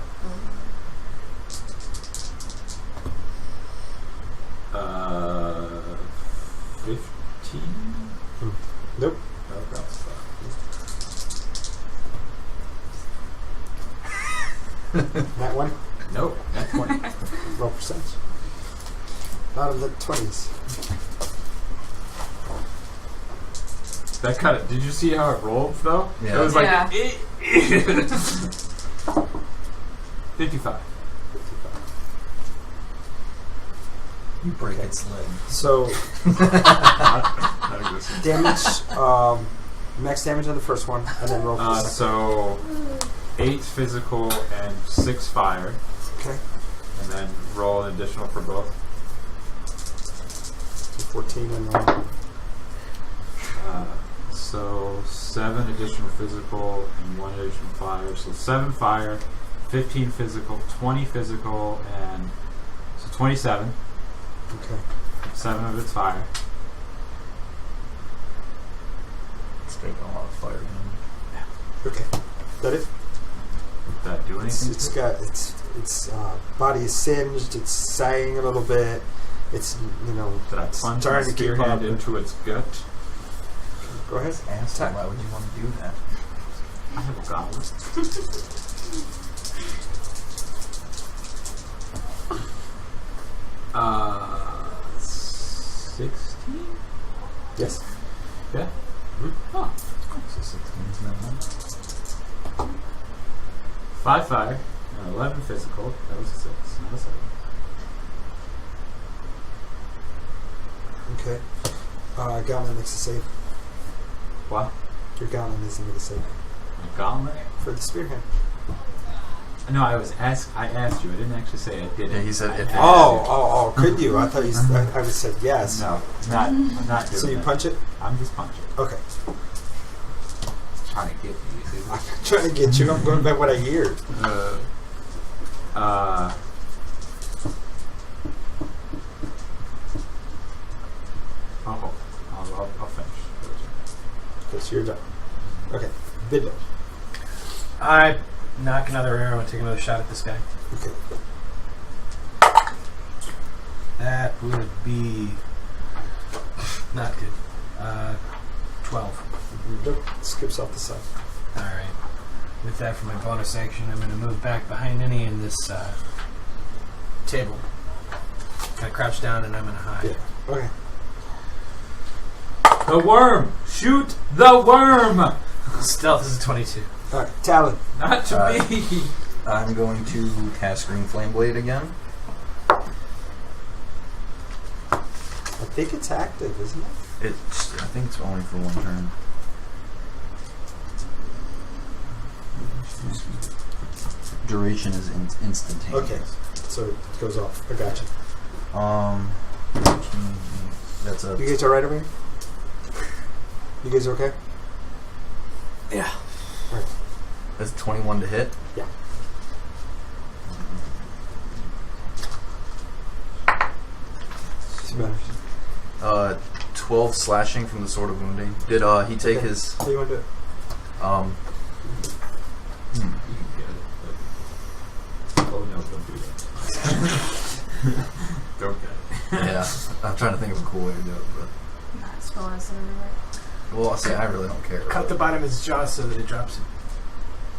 [SPEAKER 8] 15?
[SPEAKER 1] Nope.
[SPEAKER 8] Oh, that's
[SPEAKER 1] That one.
[SPEAKER 8] Nope, that's 20.
[SPEAKER 1] Roll percentage. Not in the 20s.
[SPEAKER 8] That cut it. Did you see how it rolled, though?
[SPEAKER 2] Yeah.
[SPEAKER 8] It was like...
[SPEAKER 5] Yeah.
[SPEAKER 8] 55.
[SPEAKER 2] You break its leg.
[SPEAKER 1] So,
[SPEAKER 8] Not existent.
[SPEAKER 1] damage, max damage on the first one, and then roll for the second.
[SPEAKER 8] So, 8 physical and 6 fire.
[SPEAKER 1] Okay.
[SPEAKER 8] And then roll an additional for both.
[SPEAKER 1] So 14 and 1.
[SPEAKER 8] So 7 additional physical and 1 additional fire. So 7 fire, 15 physical, 20 physical, and so 27.
[SPEAKER 1] Okay.
[SPEAKER 8] 7 of it's fire.
[SPEAKER 2] It's taking a lot of fire.
[SPEAKER 1] Okay. Is that it?
[SPEAKER 8] Did that do anything?
[SPEAKER 1] It's got its body is singed. It's sagging a little bit. It's
[SPEAKER 8] Did I
[SPEAKER 1] it's
[SPEAKER 8] plunge my
[SPEAKER 1] starting to keep
[SPEAKER 8] spearhead
[SPEAKER 1] up.
[SPEAKER 8] into its gut?
[SPEAKER 1] Go ahead.
[SPEAKER 2] Asshole, why would you want to do that?
[SPEAKER 8] I have a goblet. Uh, 16?
[SPEAKER 1] Yes.
[SPEAKER 8] Yeah.
[SPEAKER 1] Hmm?
[SPEAKER 8] Oh.
[SPEAKER 2] So 16 is now
[SPEAKER 8] 5 fire, 11 physical. That was a 6, not a 7.
[SPEAKER 1] Okay. Gauntlet makes a save.
[SPEAKER 8] What?
[SPEAKER 1] Your gauntlet needs to make a save
[SPEAKER 8] A gauntlet?
[SPEAKER 1] for the spearhead.
[SPEAKER 8] No, I asked you. I didn't actually say I did it.
[SPEAKER 2] Yeah, he said if it
[SPEAKER 1] Oh, could you? I thought I would said yes.
[SPEAKER 8] No, I'm not doing
[SPEAKER 1] So you
[SPEAKER 8] that.
[SPEAKER 1] punch it?
[SPEAKER 8] I'm just punching.
[SPEAKER 1] Okay.
[SPEAKER 8] Trying to get me. You see?
[SPEAKER 1] I'm trying to get you. I'm going by what I hear.
[SPEAKER 8] I'll finish.
[SPEAKER 1] Okay, so you're done. Okay. Biddo.
[SPEAKER 3] I knock another arrow and take another shot at this guy.
[SPEAKER 1] Okay.
[SPEAKER 3] That would be not good. 12.
[SPEAKER 1] Nope. Skips off the side.
[SPEAKER 3] Alright. With that, for my bonus action, I'm going to move back behind any in this table. Kind of crouch down and I'm going to hide.
[SPEAKER 1] Yeah. Okay.
[SPEAKER 8] The worm! Shoot the worm!
[SPEAKER 3] Stealth is a 22.
[SPEAKER 1] All right. Talon.
[SPEAKER 8] Not to me!
[SPEAKER 2] I'm going to cast Green Flame Blade again.
[SPEAKER 1] I think it's active, isn't it?
[SPEAKER 2] I think it's only for one turn. Duration is instantaneous.
[SPEAKER 1] Okay. So it goes off. I got you.
[SPEAKER 2] That's a
[SPEAKER 1] You guys all right over here? You guys okay?
[SPEAKER 2] yeah.
[SPEAKER 1] All right.
[SPEAKER 2] That's 21 to hit.
[SPEAKER 1] Yeah. Two matters.
[SPEAKER 2] 12 slashing from the Sword of Wounding. Did he take
[SPEAKER 1] Okay.
[SPEAKER 2] his
[SPEAKER 1] What do you want to do?
[SPEAKER 8] You can get it. Oh no, don't do that. Don't get it.
[SPEAKER 2] yeah, I'm trying to think of a cool way to do it,
[SPEAKER 5] Not spell acid anyway.
[SPEAKER 2] but well, I'll say I really don't care.
[SPEAKER 3] Cut the bottom of his jaw so that it drops it.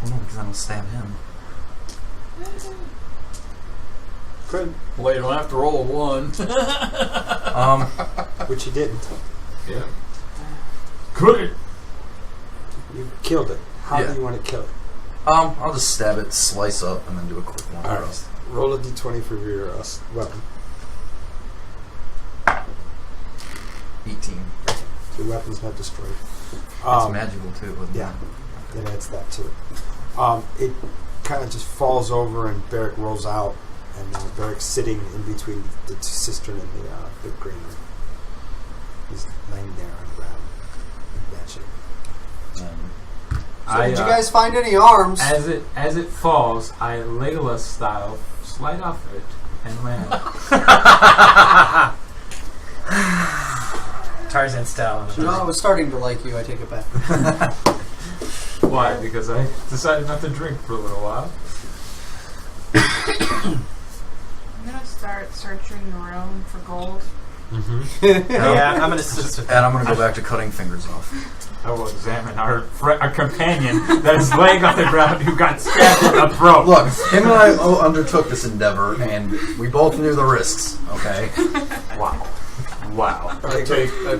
[SPEAKER 2] Well, no, because I'm gonna stab him.
[SPEAKER 1] Could.
[SPEAKER 7] Well, you don't have to roll a 1.
[SPEAKER 1] Which you didn't.
[SPEAKER 8] Yeah. Could.
[SPEAKER 1] You killed it. How
[SPEAKER 2] Yeah.
[SPEAKER 1] do you want to kill it?
[SPEAKER 2] I'll just stab it, slice up, and then do a quick one.
[SPEAKER 1] All right. Roll a d20 for your weapon.
[SPEAKER 2] 18.
[SPEAKER 1] Your weapon's not destroyed.
[SPEAKER 2] It's magical too, wasn't
[SPEAKER 1] Yeah.
[SPEAKER 2] it?
[SPEAKER 1] It adds that to it. It kind of just falls over, and Barrick rolls out, and Barrick's sitting in between the cistern and the big granary. He's laying there on the ground, in bad shape.
[SPEAKER 4] So did you guys find any arms?
[SPEAKER 8] As it falls, I Legolas style slide off it and land.
[SPEAKER 3] Tarzan style.
[SPEAKER 4] No, I was starting to like you. I take it back.
[SPEAKER 8] Why? Because I decided not to drink for a little while.
[SPEAKER 5] I'm gonna start searching the room for gold.
[SPEAKER 3] Yeah, I'm gonna assist with that.
[SPEAKER 2] And I'm gonna go back to cutting fingers off.
[SPEAKER 8] I will examine our companion that is laying on the ground who got stabbed in the throat.
[SPEAKER 2] Look, him and I undertook this endeavor, and we both knew the risks. Okay.
[SPEAKER 8] Wow.
[SPEAKER 6] I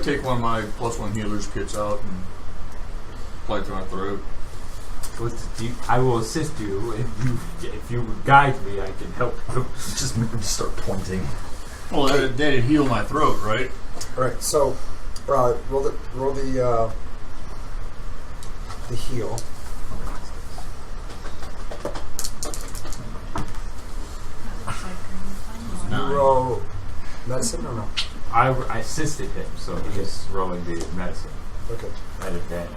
[SPEAKER 6] take one of my +1 healer's kits out and apply it to my throat.
[SPEAKER 8] I will assist you if you would guide me. I can help you.
[SPEAKER 2] Just make him start pointing.
[SPEAKER 6] Well, that'd heal my throat, right?
[SPEAKER 1] All right, so roll the heal. You roll medicine or no?
[SPEAKER 8] I assisted him, so he is rolling the medicine
[SPEAKER 1] Okay.
[SPEAKER 8] at advantage.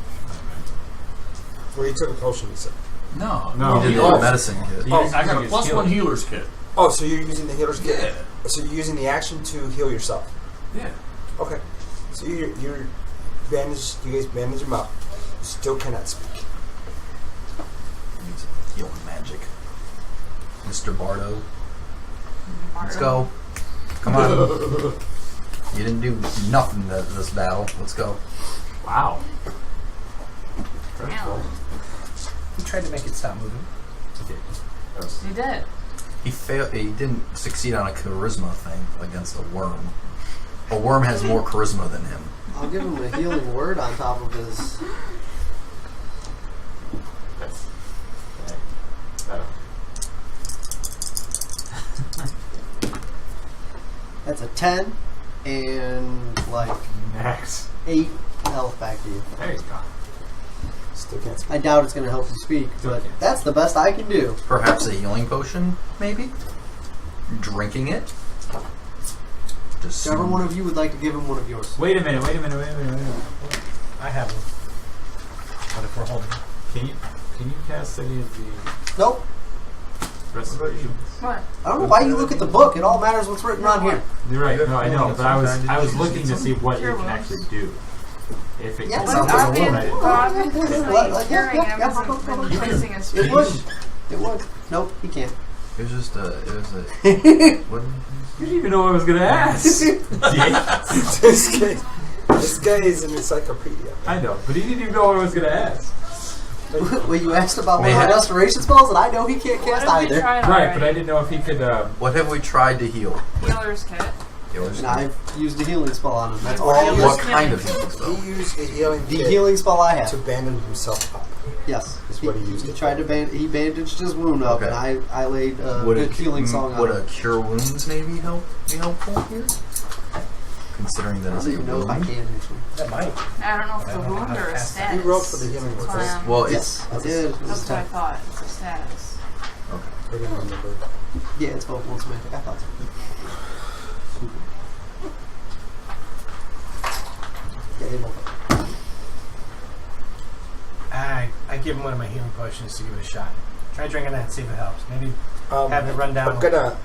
[SPEAKER 1] Well, you took a potion, you said.
[SPEAKER 2] No,
[SPEAKER 8] No,
[SPEAKER 2] we did
[SPEAKER 8] he
[SPEAKER 2] the
[SPEAKER 8] is.
[SPEAKER 2] medicine kit.
[SPEAKER 6] I got a +1 healer's kit.
[SPEAKER 1] Oh, so you're using the healer's kit?
[SPEAKER 6] Yeah.
[SPEAKER 1] So you're using the action to heal yourself?
[SPEAKER 6] Yeah.
[SPEAKER 1] Okay. So you're bandaged, you guys bandage him up. You still cannot speak.
[SPEAKER 2] Needs healing magic. Mr. Bardo. Let's go. Come on. You didn't do nothing this battle. Let's go.
[SPEAKER 8] Wow.
[SPEAKER 5] Damn.
[SPEAKER 3] He tried to make it stop moving.
[SPEAKER 5] You did.
[SPEAKER 2] He failed. He didn't succeed on a charisma thing against a worm. A worm has more charisma than him.
[SPEAKER 4] I'll give him a healing word on top of his. That's a 10 and like
[SPEAKER 8] Next.
[SPEAKER 4] 8 health back to you.
[SPEAKER 8] There you go.
[SPEAKER 1] Still can't speak.
[SPEAKER 4] I doubt it's going to help you speak, but that's the best I can do.
[SPEAKER 2] Perhaps a healing potion, maybe? Drinking it? Just
[SPEAKER 4] Whichever one of you would like to give him one of yours.
[SPEAKER 8] Wait a minute.
[SPEAKER 3] I have one. But if we're holding,
[SPEAKER 8] Can you cast any of the
[SPEAKER 4] Nope.
[SPEAKER 8] restorations?
[SPEAKER 5] What?
[SPEAKER 4] I don't know why you look at the book. It all matters what's written on here.
[SPEAKER 8] You're right. No, I know, but I was looking to see what
[SPEAKER 5] Cure
[SPEAKER 8] you can
[SPEAKER 5] wounds.
[SPEAKER 8] actually do. If it
[SPEAKER 4] Yeah,
[SPEAKER 8] can
[SPEAKER 4] sounds
[SPEAKER 5] What's
[SPEAKER 4] like a
[SPEAKER 5] obvious?
[SPEAKER 4] woman.
[SPEAKER 5] Obviously, curing him isn't replacing his
[SPEAKER 4] It would.
[SPEAKER 5] speech.
[SPEAKER 4] It would. Nope, he can't.
[SPEAKER 2] It was just a. It was a. What?
[SPEAKER 8] You didn't even know what I was going to ask.
[SPEAKER 1] This guy is an encyclopedia.
[SPEAKER 8] I know, but he didn't even know what I was going to ask.
[SPEAKER 4] Well, you asked about one
[SPEAKER 2] May
[SPEAKER 4] of
[SPEAKER 2] have-
[SPEAKER 4] the restoration spells, and I know he can't
[SPEAKER 5] What
[SPEAKER 4] cast
[SPEAKER 5] have we
[SPEAKER 4] either.
[SPEAKER 5] tried
[SPEAKER 8] Right,
[SPEAKER 5] already?
[SPEAKER 8] but I didn't know if he could.
[SPEAKER 2] What have we tried to heal?
[SPEAKER 5] Healer's kit.
[SPEAKER 2] Healers?
[SPEAKER 4] And I've used a healing spell on him. That's all.
[SPEAKER 5] Healer's
[SPEAKER 2] What
[SPEAKER 5] kit.
[SPEAKER 2] kind of healing spell?
[SPEAKER 1] He used a healing
[SPEAKER 4] The
[SPEAKER 1] kit
[SPEAKER 4] healing spell I
[SPEAKER 1] to
[SPEAKER 4] have.
[SPEAKER 1] bandage himself up.
[SPEAKER 4] Yes.
[SPEAKER 1] Is what he used
[SPEAKER 4] He
[SPEAKER 1] it
[SPEAKER 4] tried to he bandaged his wound up,
[SPEAKER 2] Okay.
[SPEAKER 4] and I laid a
[SPEAKER 2] Would
[SPEAKER 4] good healing song on
[SPEAKER 2] Would
[SPEAKER 4] him.
[SPEAKER 2] a cure wounds maybe be helpful here? Considering that
[SPEAKER 4] I
[SPEAKER 2] it's
[SPEAKER 4] don't
[SPEAKER 2] a
[SPEAKER 4] even know if I
[SPEAKER 2] wound.
[SPEAKER 4] can actually.
[SPEAKER 3] that might.
[SPEAKER 5] I don't know if it's a
[SPEAKER 3] I don't know
[SPEAKER 5] wound
[SPEAKER 3] how to
[SPEAKER 5] or a
[SPEAKER 3] cast that.
[SPEAKER 5] status.
[SPEAKER 1] He rolled for the healing
[SPEAKER 5] That's
[SPEAKER 1] word.
[SPEAKER 5] why I'm-
[SPEAKER 2] Well,
[SPEAKER 4] Yes,
[SPEAKER 2] it's
[SPEAKER 4] I did. It was
[SPEAKER 5] That's what I
[SPEAKER 4] 10.
[SPEAKER 5] thought. It's a status.
[SPEAKER 2] okay.
[SPEAKER 1] I didn't remember.
[SPEAKER 4] Yeah, it's both one semantic. I thought so. Yeah, they both are.
[SPEAKER 3] I give him one of my healing potions to give it a shot. Try drinking that, see if it helps. Maybe
[SPEAKER 1] Have
[SPEAKER 3] have it run down.
[SPEAKER 1] I'm gonna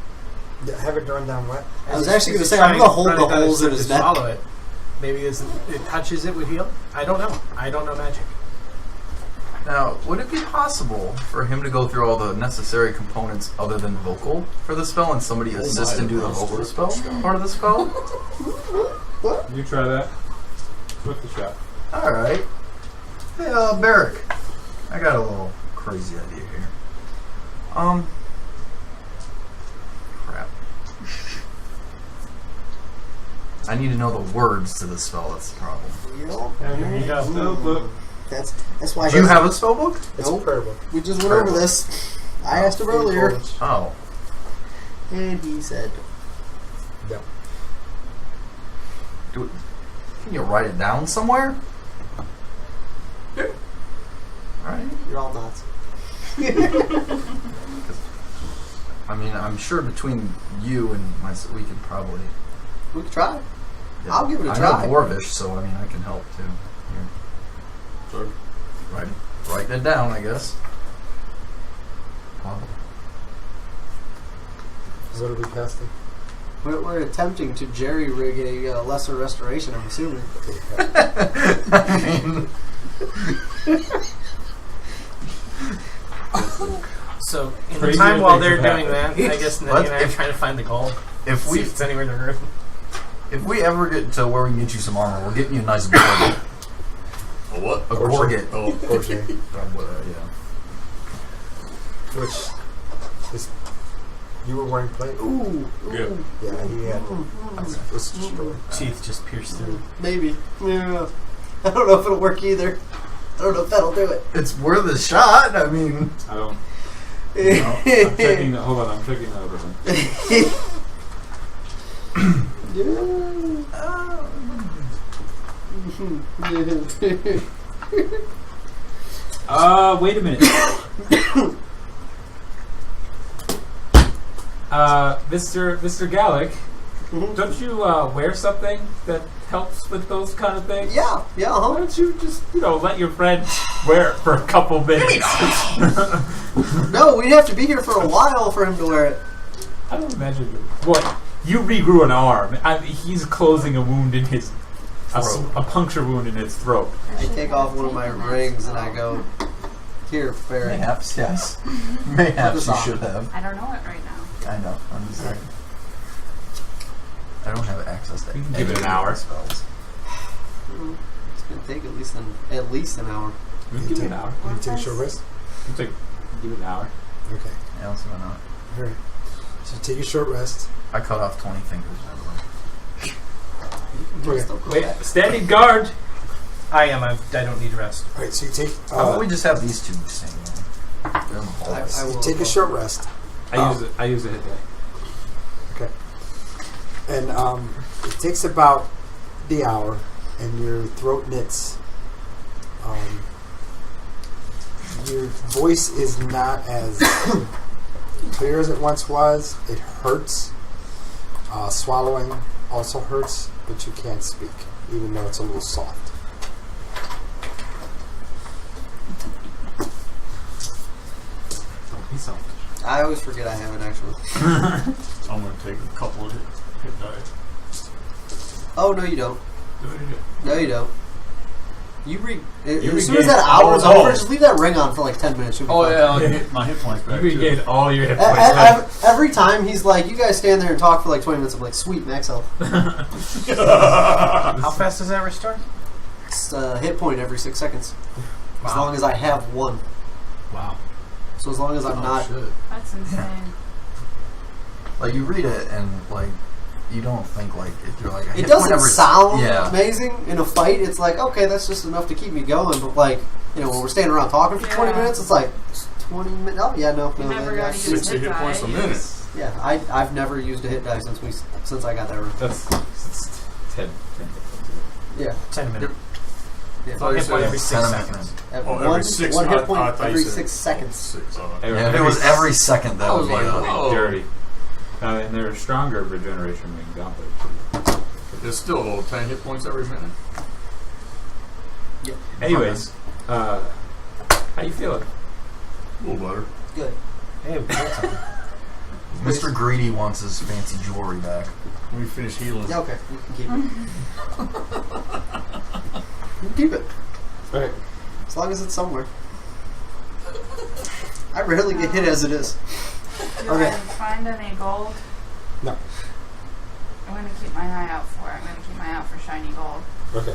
[SPEAKER 1] have it run down what?
[SPEAKER 4] I was actually going to say, I'm going to hold the holes in his neck.
[SPEAKER 3] Swallow it. Maybe it touches it would heal. I don't know. I don't know magic.
[SPEAKER 2] Now, would it be possible for him to go through all the necessary components other than vocal for the spell, and somebody assist and do the vocal spell part of the spell?
[SPEAKER 8] You try that. With the shot.
[SPEAKER 2] All right. Hey, Barrick, I got a little crazy idea here. Crap. I need to know the words to the spell. That's the problem.
[SPEAKER 4] You know?
[SPEAKER 3] There you go.
[SPEAKER 8] Look.
[SPEAKER 4] That's why.
[SPEAKER 2] Do you have a spell book?
[SPEAKER 1] It's
[SPEAKER 4] Nope.
[SPEAKER 1] a prayer book.
[SPEAKER 4] We just went over this. I asked him earlier,
[SPEAKER 2] Oh.
[SPEAKER 4] and he said,
[SPEAKER 1] No.
[SPEAKER 2] Can you write it down somewhere? Yeah. All right.
[SPEAKER 4] "You're all nuts."
[SPEAKER 2] I mean, I'm sure between you and myself, we could probably.
[SPEAKER 4] We could try.
[SPEAKER 2] Yeah.
[SPEAKER 4] I'll give it a
[SPEAKER 2] I
[SPEAKER 4] try.
[SPEAKER 2] know Dwarvish, so I mean, I can help too. Here.
[SPEAKER 6] Sorry.
[SPEAKER 2] Writing it down, I guess.
[SPEAKER 1] What are we casting?
[SPEAKER 4] We're attempting to jerry-rig a lesser restoration, I'm assuming.
[SPEAKER 2] I mean,
[SPEAKER 3] So, in the
[SPEAKER 8] Crazier
[SPEAKER 3] time while
[SPEAKER 8] things
[SPEAKER 3] they're
[SPEAKER 8] have
[SPEAKER 3] doing that,
[SPEAKER 2] happened.
[SPEAKER 3] I guess
[SPEAKER 2] What?
[SPEAKER 3] Nelly and I are trying to find the gold.
[SPEAKER 2] if
[SPEAKER 3] See
[SPEAKER 2] we
[SPEAKER 3] if it's anywhere in the room.
[SPEAKER 2] if we ever get to where we can get you some armor, we'll get you a nice gorget.
[SPEAKER 6] A what?
[SPEAKER 2] A gorget.
[SPEAKER 6] Oh,
[SPEAKER 1] Gorget.
[SPEAKER 2] Yeah.
[SPEAKER 1] Which is you were wearing plate?
[SPEAKER 4] Ooh.
[SPEAKER 6] Yeah.
[SPEAKER 1] Yeah, he had. It's destroyed.
[SPEAKER 3] Teeth just pierced through.
[SPEAKER 4] Maybe. Yeah. I don't know if it'll work either. I don't know if that'll do it.
[SPEAKER 2] It's worth a shot. I mean,
[SPEAKER 8] I don't. No, I'm checking. Hold on, I'm checking the other one. Wait a minute. Mr. Gallic, don't you wear something that helps with those kind of things?
[SPEAKER 4] Yeah,
[SPEAKER 8] Why don't you just, let your friend wear it for a couple minutes?
[SPEAKER 4] No, we'd have to be here for a while for him to wear it.
[SPEAKER 8] I don't imagine you. What? You regrew an arm. He's closing a wound in his... A puncture wound in his throat.
[SPEAKER 4] I take off one of my rings and I go, here, Barry.
[SPEAKER 2] mayhaps, yes. Mayhaps you should have.
[SPEAKER 5] I don't know it right now.
[SPEAKER 2] I know. I'm just saying. I don't have access to.
[SPEAKER 8] You can give it an hour.
[SPEAKER 2] Spells.
[SPEAKER 4] It's going to take at least an hour.
[SPEAKER 8] You can give it an hour.
[SPEAKER 1] You take a short rest?
[SPEAKER 8] Give it an hour.
[SPEAKER 1] Okay.
[SPEAKER 2] Yeah, let's go not.
[SPEAKER 1] Alright. So take a short rest.
[SPEAKER 2] I cut off 20 fingers. By the way.
[SPEAKER 1] Okay.
[SPEAKER 4] Still go
[SPEAKER 8] Wait,
[SPEAKER 4] back.
[SPEAKER 8] standing guard.
[SPEAKER 3] I am. I don't need rest.
[SPEAKER 1] Alright, so you take
[SPEAKER 2] How about we just have these two staying there? They're in the hallways.
[SPEAKER 4] I
[SPEAKER 1] you
[SPEAKER 4] will
[SPEAKER 1] take a short rest.
[SPEAKER 8] I use a hit die.
[SPEAKER 1] Okay. And it takes about the hour, and your throat knits. Your voice is not as clear as it once was. It hurts. Swallowing also hurts, but you can't speak, even though it's a little soft.
[SPEAKER 8] Don't be selfish.
[SPEAKER 4] I always forget I have it, actually.
[SPEAKER 6] I'm going to take a couple of hit die.
[SPEAKER 4] Oh, no, you don't. No, you don't. You as soon as
[SPEAKER 8] regain
[SPEAKER 4] that hour's
[SPEAKER 6] all-
[SPEAKER 4] over, just leave that ring on for like 10 minutes. You'll be
[SPEAKER 6] Oh,
[SPEAKER 4] fine.
[SPEAKER 6] yeah, I'll get my hit points back.
[SPEAKER 8] You
[SPEAKER 6] too.
[SPEAKER 8] regain all your hit points back.
[SPEAKER 4] Every time he's like, you guys stand there and talk for like 20 minutes, I'm like, sweet, max health.
[SPEAKER 3] How fast does that restore?
[SPEAKER 4] It's a hit point every 6 seconds. As
[SPEAKER 3] Wow.
[SPEAKER 4] long as I have one.
[SPEAKER 3] Wow.
[SPEAKER 4] So as long as I'm not...
[SPEAKER 2] Shit.
[SPEAKER 5] That's insane.
[SPEAKER 2] Like you read it and like you don't think like if you're like a
[SPEAKER 4] It
[SPEAKER 2] hit
[SPEAKER 4] doesn't
[SPEAKER 2] point every-
[SPEAKER 4] sound
[SPEAKER 2] yeah.
[SPEAKER 4] amazing in a fight. It's like, okay, that's just enough to keep me going. But like, when we're standing around talking for 20
[SPEAKER 5] Yeah.
[SPEAKER 4] minutes, it's like 20 minutes. Oh yeah, no,
[SPEAKER 5] You never
[SPEAKER 4] yeah,
[SPEAKER 5] got to use
[SPEAKER 6] 60 hit points a minute.
[SPEAKER 4] yeah. I never used a hit die since I got that room.
[SPEAKER 8] That's 10.
[SPEAKER 4] Yeah,
[SPEAKER 3] 10 minutes.
[SPEAKER 4] yeah.
[SPEAKER 6] thought you
[SPEAKER 3] Hit point
[SPEAKER 6] said
[SPEAKER 3] every 6
[SPEAKER 2] 10
[SPEAKER 3] seconds.
[SPEAKER 2] minutes.
[SPEAKER 6] Oh,
[SPEAKER 4] one,
[SPEAKER 6] every 6
[SPEAKER 4] one hit
[SPEAKER 6] I
[SPEAKER 4] point
[SPEAKER 6] thought you
[SPEAKER 4] every
[SPEAKER 6] said
[SPEAKER 4] 6 seconds.
[SPEAKER 6] 6.
[SPEAKER 2] Yeah, if it was every second, that
[SPEAKER 6] I
[SPEAKER 2] would
[SPEAKER 6] was
[SPEAKER 2] be
[SPEAKER 6] like, oh.
[SPEAKER 8] dirty. And there are stronger regeneration wings out there.
[SPEAKER 6] It's still though 10 hit points every minute.
[SPEAKER 4] Yeah.
[SPEAKER 8] Anyways, how you feeling?
[SPEAKER 6] A little better.
[SPEAKER 4] Good.
[SPEAKER 3] Hey, we got something.
[SPEAKER 2] Mr. Greedy wants his fancy jewelry back.
[SPEAKER 6] When we finish healing.
[SPEAKER 4] Yeah, okay, you can keep it. You can keep it
[SPEAKER 1] Alright.
[SPEAKER 4] as long as it's somewhere. I rarely get hit as it is.
[SPEAKER 5] Do
[SPEAKER 4] Okay.
[SPEAKER 5] I find any gold?
[SPEAKER 1] No.
[SPEAKER 5] I'm going to keep my eye out for it. I'm going to keep my eye out for shiny gold.
[SPEAKER 1] Okay.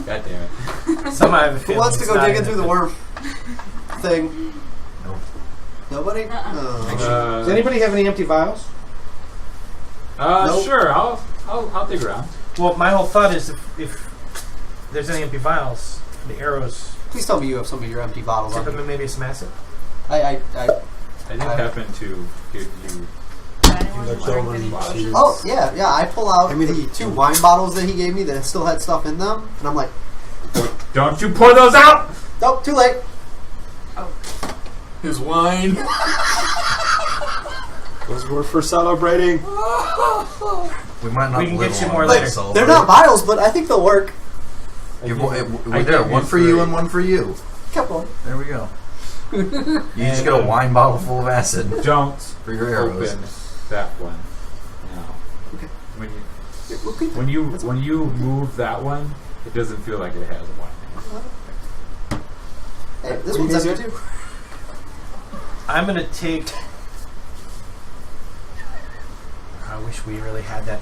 [SPEAKER 8] God damn it.
[SPEAKER 3] Somehow I have a
[SPEAKER 4] Who
[SPEAKER 3] feeling
[SPEAKER 4] wants to
[SPEAKER 3] it's
[SPEAKER 4] go
[SPEAKER 3] not
[SPEAKER 4] digging
[SPEAKER 3] in
[SPEAKER 4] through
[SPEAKER 3] it.
[SPEAKER 4] the worm thing?
[SPEAKER 2] Nope.
[SPEAKER 4] Nobody? Oh.
[SPEAKER 3] Does anybody have any empty vials?
[SPEAKER 4] Nope.
[SPEAKER 8] Sure. I'll dig around.
[SPEAKER 3] Well, my whole thought is if there's any empty vials, the arrows,
[SPEAKER 4] Please tell me you have some of your empty bottles
[SPEAKER 3] tip
[SPEAKER 4] on
[SPEAKER 3] them
[SPEAKER 4] you.
[SPEAKER 3] and maybe smash it.
[SPEAKER 4] I
[SPEAKER 8] I did happen to give you.
[SPEAKER 5] Does anyone
[SPEAKER 1] Looked
[SPEAKER 5] drink
[SPEAKER 1] over
[SPEAKER 5] any
[SPEAKER 1] and
[SPEAKER 5] potions?
[SPEAKER 4] Oh, yeah, I pull out
[SPEAKER 1] Give me
[SPEAKER 4] the
[SPEAKER 1] the-
[SPEAKER 4] 2 wine bottles that he gave me that still had stuff in them, and I'm like,
[SPEAKER 8] Don't you pour those out!
[SPEAKER 4] nope, too late.
[SPEAKER 6] His wine.
[SPEAKER 1] Those were for celebrating.
[SPEAKER 2] We might not.
[SPEAKER 3] We can
[SPEAKER 2] live
[SPEAKER 3] get you
[SPEAKER 2] long
[SPEAKER 3] more
[SPEAKER 2] enough
[SPEAKER 3] later.
[SPEAKER 2] to celebrate.
[SPEAKER 4] They're not vials, but I think they'll work.
[SPEAKER 2] We there, one for you and one for you.
[SPEAKER 4] Kept going.
[SPEAKER 2] There we go. You just get a wine bottle full of acid
[SPEAKER 8] Don't
[SPEAKER 2] for your arrows.
[SPEAKER 8] open that one. No.
[SPEAKER 4] Okay.
[SPEAKER 8] When you move that one, it doesn't feel like it has a wine.
[SPEAKER 4] Hey, this
[SPEAKER 1] What
[SPEAKER 4] one's
[SPEAKER 1] do you
[SPEAKER 4] empty
[SPEAKER 1] guys
[SPEAKER 4] too.
[SPEAKER 3] I'm gonna take. I wish we really had that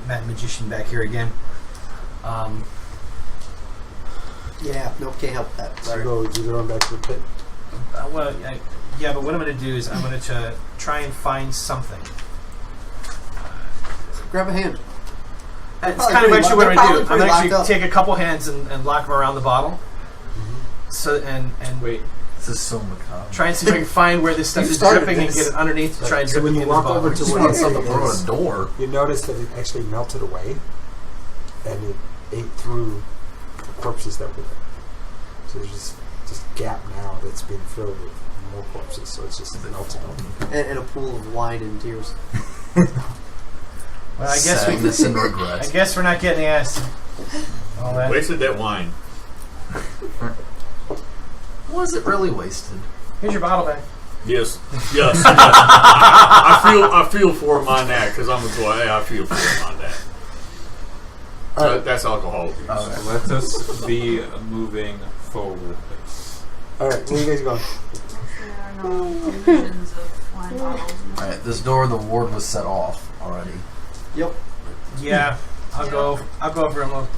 [SPEAKER 3] mad magician back here again.
[SPEAKER 4] Yeah, nope, can't help that.
[SPEAKER 1] So
[SPEAKER 4] Sorry.
[SPEAKER 1] you're going back to the pit.
[SPEAKER 3] Yeah, but what I'm going to do is I'm going to try and find something.
[SPEAKER 4] Grab a hand.
[SPEAKER 3] That's
[SPEAKER 4] probably
[SPEAKER 3] kind of
[SPEAKER 4] pretty
[SPEAKER 3] actually what
[SPEAKER 4] locked-
[SPEAKER 3] I'm going to do.
[SPEAKER 4] they're
[SPEAKER 3] I'm
[SPEAKER 4] probably
[SPEAKER 3] going to
[SPEAKER 4] pretty
[SPEAKER 3] actually
[SPEAKER 4] locked
[SPEAKER 3] take a couple hands and lock them around the bottle. So and
[SPEAKER 8] Wait.
[SPEAKER 2] This is so macabre.
[SPEAKER 3] try and see if I can find where this stuff
[SPEAKER 4] You
[SPEAKER 3] is
[SPEAKER 4] started
[SPEAKER 3] dripping and
[SPEAKER 4] this.
[SPEAKER 3] get it underneath to try and
[SPEAKER 1] So
[SPEAKER 3] drip
[SPEAKER 1] when
[SPEAKER 3] it
[SPEAKER 1] you
[SPEAKER 3] in the
[SPEAKER 1] walk
[SPEAKER 3] bottle.
[SPEAKER 1] over to
[SPEAKER 2] Just
[SPEAKER 1] one
[SPEAKER 2] want
[SPEAKER 1] of
[SPEAKER 2] something
[SPEAKER 1] the
[SPEAKER 2] to throw
[SPEAKER 1] doors,
[SPEAKER 2] at a door.
[SPEAKER 1] you notice that it actually melted away, and it ate through the corpses that were there. So there's just gap now that's being filled with more corpses. So it's just melted.
[SPEAKER 4] And a pool of wine and tears.
[SPEAKER 3] Well, I guess
[SPEAKER 2] Sadness and regret.
[SPEAKER 3] I guess we're not getting asked. All that.
[SPEAKER 6] Wasted that wine.
[SPEAKER 2] Was it really wasted?
[SPEAKER 3] Here's your bottle back.
[SPEAKER 6] Yes. I feel for him on that because I'm a boy. I feel for him on that. That's alcohol abuse.
[SPEAKER 2] Okay.
[SPEAKER 8] Let us be moving forward.
[SPEAKER 1] All right, where you guys going?
[SPEAKER 5] There are no visions of wine bottles.
[SPEAKER 2] Alright, this door, the ward was set off already.
[SPEAKER 4] Yep.
[SPEAKER 3] Yeah, I'll go over and look.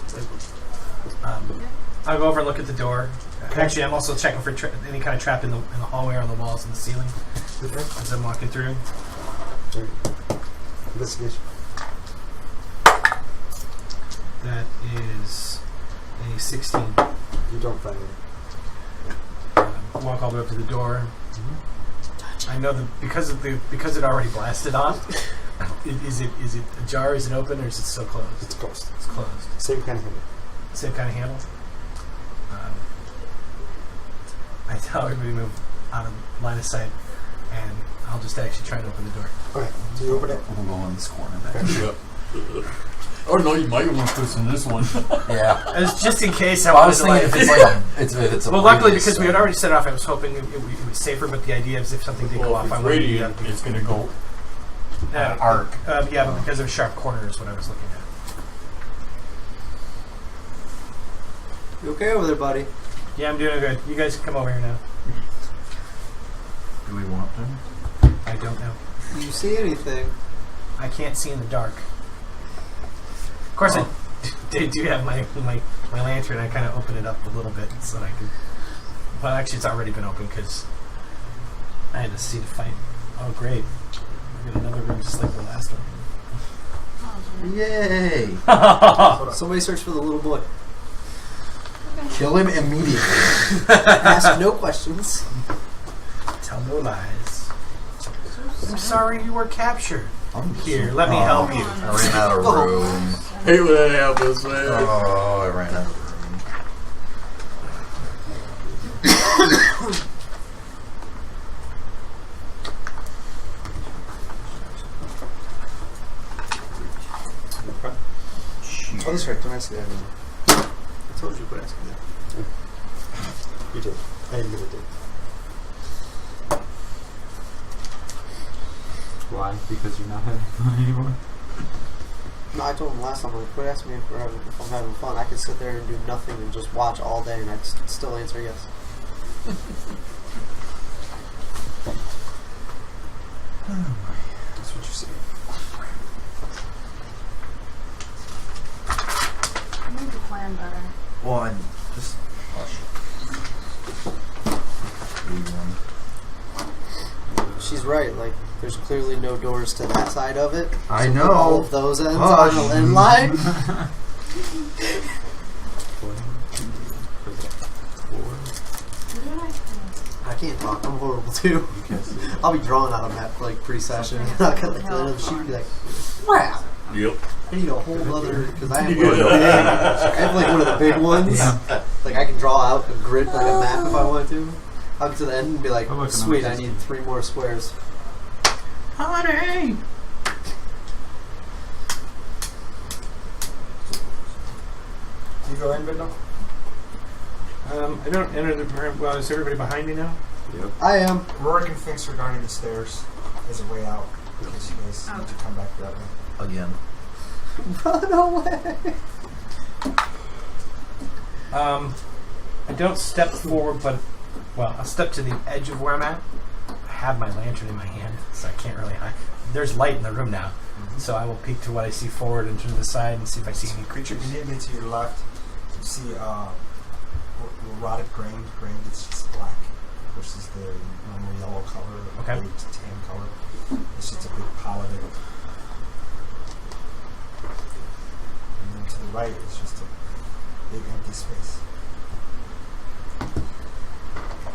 [SPEAKER 3] I'll go over and look at the door. Actually, I'm also checking for any kind of trap in the hallway or on the walls and the ceiling as I'm walking through.
[SPEAKER 1] Investigation.
[SPEAKER 3] That is a 16.
[SPEAKER 1] You don't find it.
[SPEAKER 3] Walk all the way up to the door. I know that because it already blasted off. Is it ajar? Is it open, or is it still closed?
[SPEAKER 1] It's closed.
[SPEAKER 3] It's closed.
[SPEAKER 1] Same kind of handle.
[SPEAKER 3] Same kind of handle. I tell everybody to move out of line of sight, and I'll just actually try to open the door.
[SPEAKER 1] Okay, so you open it.
[SPEAKER 2] We'll go in this corner back.
[SPEAKER 6] Yep. Oh no, you might want to put in this one.
[SPEAKER 2] Yeah.
[SPEAKER 3] As just in case I
[SPEAKER 2] Well, I
[SPEAKER 3] wanted
[SPEAKER 2] was
[SPEAKER 3] to
[SPEAKER 2] thinking if it's like a
[SPEAKER 3] well, luckily
[SPEAKER 2] radius,
[SPEAKER 3] because we had
[SPEAKER 2] so-
[SPEAKER 3] already set it off, I was hoping it was safer. But the idea is if something did go
[SPEAKER 6] Well,
[SPEAKER 3] off,
[SPEAKER 6] if
[SPEAKER 3] I
[SPEAKER 6] it's
[SPEAKER 3] wanted to
[SPEAKER 6] radiant, it's going to go.
[SPEAKER 3] arc. Yeah, but because of a sharp corner is what I was looking at.
[SPEAKER 4] You okay over there, buddy?
[SPEAKER 3] Yeah, I'm doing good. You guys come over here now.
[SPEAKER 2] Do we want to?
[SPEAKER 3] I don't know.
[SPEAKER 4] Do you see anything?
[SPEAKER 3] I can't see in the dark. Of course, I do have my lantern. I kind of open it up a little bit so that I can. Well, actually, it's already been open because I had to see the fight. Oh, great! We got another room just like the last one.
[SPEAKER 2] Yay!
[SPEAKER 4] Somebody search for the little boy.
[SPEAKER 2] Kill him immediately.
[SPEAKER 4] Ask no questions.
[SPEAKER 3] Tell no lies. I'm sorry you were captured. Here, let me
[SPEAKER 2] Oh,
[SPEAKER 3] help you.
[SPEAKER 2] I ran out of room.
[SPEAKER 6] Hey, when that happens, man.
[SPEAKER 2] Oh, I ran out of room.
[SPEAKER 4] Oh, that's right. Don't ask that anymore. I told you to quit asking that.
[SPEAKER 1] You did. I admit it did.
[SPEAKER 8] Why? Because you're not having fun anymore?
[SPEAKER 4] No, I told him last time, like, quit asking me if I'm having fun. I could sit there and do nothing and just watch all day and I'd still answer yes.
[SPEAKER 1] That's what you see.
[SPEAKER 5] I need to plan better.
[SPEAKER 2] Well, I just hush.
[SPEAKER 4] She's right. Like, there's clearly no doors to that side of it.
[SPEAKER 2] I
[SPEAKER 4] So
[SPEAKER 2] know.
[SPEAKER 4] put all of those ends
[SPEAKER 2] Hush.
[SPEAKER 4] on the end line. I can't talk. I'm horrible too. I'll be drawing out a map like pre-session. Not gonna like let him shoot. Be like, wow.
[SPEAKER 6] Yep.
[SPEAKER 4] I need a whole other because I have one of the big. I have like one of the big ones. Like I can draw out a grid like a map if I want to. hug to the end and be like,
[SPEAKER 8] I'm looking
[SPEAKER 4] sweet,
[SPEAKER 8] at
[SPEAKER 4] I
[SPEAKER 8] this.
[SPEAKER 4] need 3 more squares.
[SPEAKER 2] Honey!
[SPEAKER 1] You go in, Riddle?
[SPEAKER 3] I don't enter the room. Well, is everybody behind me now?
[SPEAKER 8] Yep.
[SPEAKER 4] I am.
[SPEAKER 1] Rorik and thinks regarding the stairs as a way out in case you guys need to come back that way.
[SPEAKER 2] Again.
[SPEAKER 4] Run away.
[SPEAKER 3] I don't step forward, but I'll step to the edge of where I'm at. I have my lantern in my hand, so I can't really hide. There's light in the room now, so I will peek to what I see forward and to the side and see if I see any creatures.
[SPEAKER 1] Immediately to your left, you see rotted grain that's just black versus the normal yellow color or
[SPEAKER 3] Okay.
[SPEAKER 1] white tan color. It's just a big pile of it. And then to the right is just a big empty space.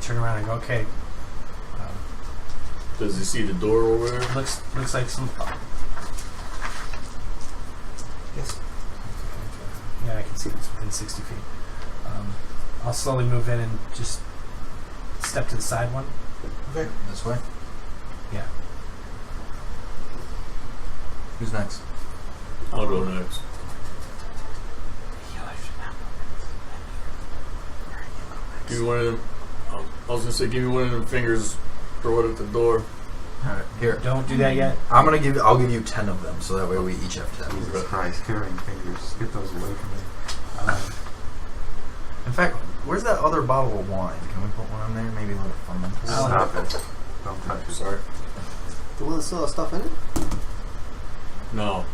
[SPEAKER 3] Turn around and go, okay.
[SPEAKER 6] Does he see the door over there?
[SPEAKER 3] Looks like some.
[SPEAKER 1] Yes.
[SPEAKER 3] Yeah, I can see it's within 60 feet. I'll slowly move in and just step to the side one.
[SPEAKER 1] Okay.
[SPEAKER 2] This way?
[SPEAKER 3] Yeah.
[SPEAKER 2] Who's next?
[SPEAKER 6] I'll go next. Give me one of them. I was gonna say, give me one of them fingers. Throw it at the door.
[SPEAKER 2] Alright, here.
[SPEAKER 3] Don't do that yet.
[SPEAKER 2] I'll give you 10 of them, so that way we each have 10.
[SPEAKER 8] Jesus Christ, carrying fingers. Get those away from me.
[SPEAKER 2] In fact, where's that other bottle of wine? Can we put one on there? Maybe a little fermented?
[SPEAKER 8] Stop it. Don't touch it.
[SPEAKER 6] Sorry.
[SPEAKER 4] The one that still has stuff in it?
[SPEAKER 6] No,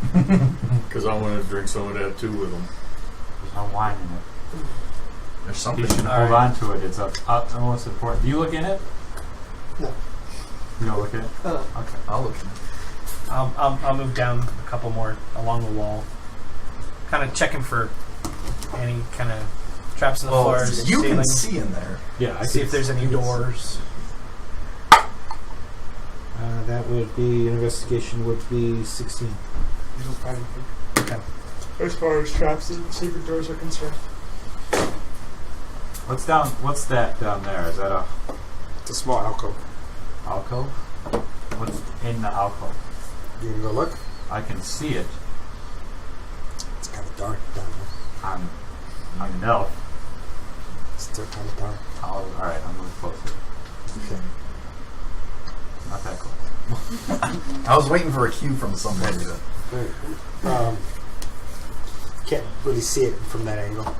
[SPEAKER 6] because I want to drink some of that too with them.
[SPEAKER 8] There's no wine in it.
[SPEAKER 2] There's
[SPEAKER 8] You
[SPEAKER 2] something.
[SPEAKER 8] should hold on to it. It's up most important. Do you look in it?
[SPEAKER 4] No.
[SPEAKER 8] You don't look in it? Okay.
[SPEAKER 2] I'll look in it.
[SPEAKER 3] I'll move down a couple more along the wall, kind of checking for any kind of traps in the floors.
[SPEAKER 2] You
[SPEAKER 3] ceiling.
[SPEAKER 2] can see in there.
[SPEAKER 8] Yeah,
[SPEAKER 3] See if there's any doors. That would be investigation. Would be 16.
[SPEAKER 1] You don't find anything.
[SPEAKER 3] Okay.
[SPEAKER 1] As far as traps and secret doors are concerned.
[SPEAKER 8] What's that down there? Is that a
[SPEAKER 1] It's a small alcove.
[SPEAKER 8] alcove? What's in the alcove?
[SPEAKER 1] You can go look.
[SPEAKER 8] I can see it.
[SPEAKER 1] It's kind of dark down there.
[SPEAKER 8] I'm an elf.
[SPEAKER 1] It's still kind of dark.
[SPEAKER 8] Alright, I'm moving closer.
[SPEAKER 1] Okay.
[SPEAKER 8] Not that close.
[SPEAKER 2] I was waiting for a cue from somebody.
[SPEAKER 1] Can't really see it from that angle.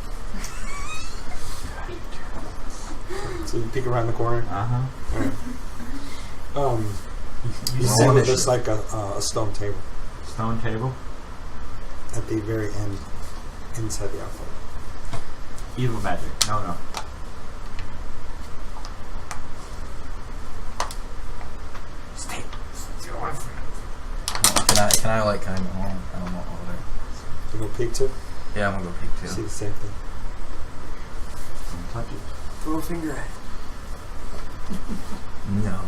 [SPEAKER 1] So you peek around the corner.
[SPEAKER 8] Uh-huh.
[SPEAKER 1] Right. You see what looks like a stone table
[SPEAKER 8] Stone table.
[SPEAKER 1] at the very end, inside the alcove.
[SPEAKER 8] Evil magic. No. Stay.
[SPEAKER 2] Can I like kind of? I don't know over there.
[SPEAKER 1] You go peek too.
[SPEAKER 2] Yeah, I'm gonna go peek
[SPEAKER 1] See
[SPEAKER 2] too.
[SPEAKER 1] the same thing.
[SPEAKER 8] Don't touch it.
[SPEAKER 4] Throw a finger at it.
[SPEAKER 2] No.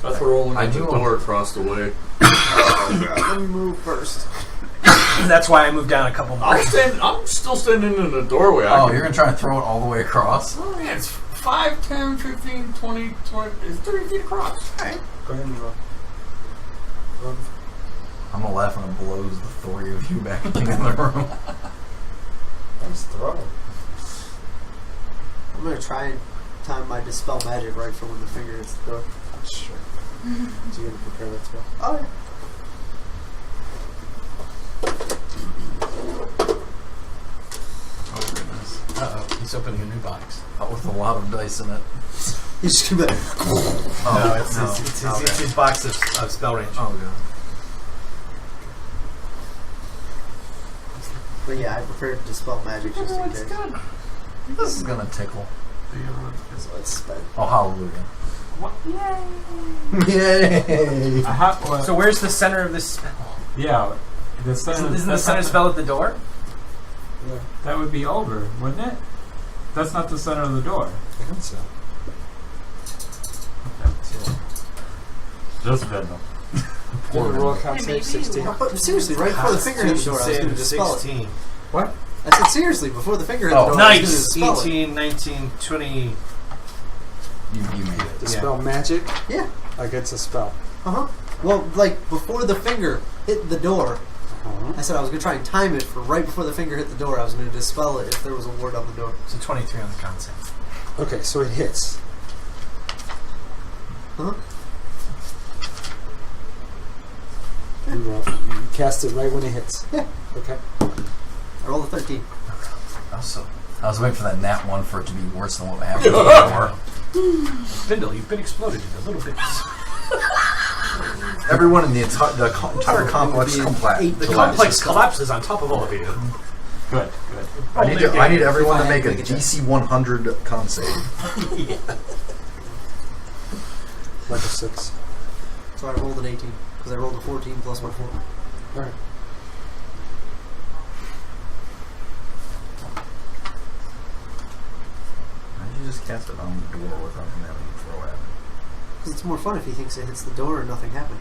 [SPEAKER 6] I throw one
[SPEAKER 2] I
[SPEAKER 6] at the
[SPEAKER 2] do
[SPEAKER 6] door across the way.
[SPEAKER 4] Let me move first.
[SPEAKER 3] That's why I moved down a couple more.
[SPEAKER 6] I'm still standing in the doorway.
[SPEAKER 2] Oh, you're gonna try and throw it all the way across?
[SPEAKER 6] Oh, yeah, it's 5, 10, 15, 20, it's 30 feet across.
[SPEAKER 1] Go ahead and roll.
[SPEAKER 2] I'm gonna laugh when it blows the 3 of you back in the room.
[SPEAKER 1] Nice throw.
[SPEAKER 4] I'm going to try and time my dispel magic right for when the finger hits the door.
[SPEAKER 1] Sure. So you're going to prepare that spell?
[SPEAKER 4] Oh, yeah.
[SPEAKER 2] Oh goodness.
[SPEAKER 3] Uh-oh. He's opening a new box.
[SPEAKER 2] Not with a lot of dice in it.
[SPEAKER 4] He's just going to be like,
[SPEAKER 3] No, it's his box of spell range.
[SPEAKER 2] Oh god.
[SPEAKER 4] but yeah, I prepared dispel magic just in case.
[SPEAKER 2] This is gonna tickle.
[SPEAKER 4] So let's spend.
[SPEAKER 2] Oh, hallelujah.
[SPEAKER 8] What?
[SPEAKER 2] Yay!
[SPEAKER 3] So where's the center of this spell?
[SPEAKER 8] Yeah. The center,
[SPEAKER 3] Isn't the center spell at the door?
[SPEAKER 1] Yeah.
[SPEAKER 8] That would be over, wouldn't it? That's not the center of the door.
[SPEAKER 1] I think so.
[SPEAKER 8] Just Venom.
[SPEAKER 1] Give a roll
[SPEAKER 5] Hey,
[SPEAKER 1] con
[SPEAKER 5] maybe
[SPEAKER 1] save 16.
[SPEAKER 5] you-
[SPEAKER 4] But seriously, right before the finger hit the door, I was going to dispel it.
[SPEAKER 3] 16.
[SPEAKER 1] What?
[SPEAKER 4] I said seriously, before the finger hit the
[SPEAKER 2] Oh,
[SPEAKER 4] door, I was going to
[SPEAKER 3] Nice!
[SPEAKER 4] dispel it.
[SPEAKER 3] 18, 19, 20,
[SPEAKER 1] Dispel magic?
[SPEAKER 4] Yeah.
[SPEAKER 1] Like it's a spell.
[SPEAKER 4] Well, like before the finger hit the door,
[SPEAKER 1] Uh-huh.
[SPEAKER 4] I said I was going to try and time it for right before the finger hit the door. I was going to dispel it if there was a ward on the door.
[SPEAKER 3] So 23 on the con save.
[SPEAKER 1] Okay, so it hits.
[SPEAKER 4] Huh?
[SPEAKER 1] You cast it right when it hits.
[SPEAKER 4] Yeah.
[SPEAKER 1] Okay.
[SPEAKER 4] I rolled a 13.
[SPEAKER 2] I was waiting for that nat one for it to be worse than what happened before.
[SPEAKER 3] Bindle, you've been exploded into little bits.
[SPEAKER 2] Everyone in the entire complex
[SPEAKER 3] The complex collapses on top of all of you.
[SPEAKER 8] Good.
[SPEAKER 2] I need everyone to make a DC 100 con save.
[SPEAKER 1] Like a 6.
[SPEAKER 4] So I rolled an 18 because I rolled a 14 plus my 4.
[SPEAKER 1] Alright.
[SPEAKER 2] Why did you just cast it on the door without him having to throw at it?
[SPEAKER 4] Because it's more fun if he thinks it hits the door and nothing happened.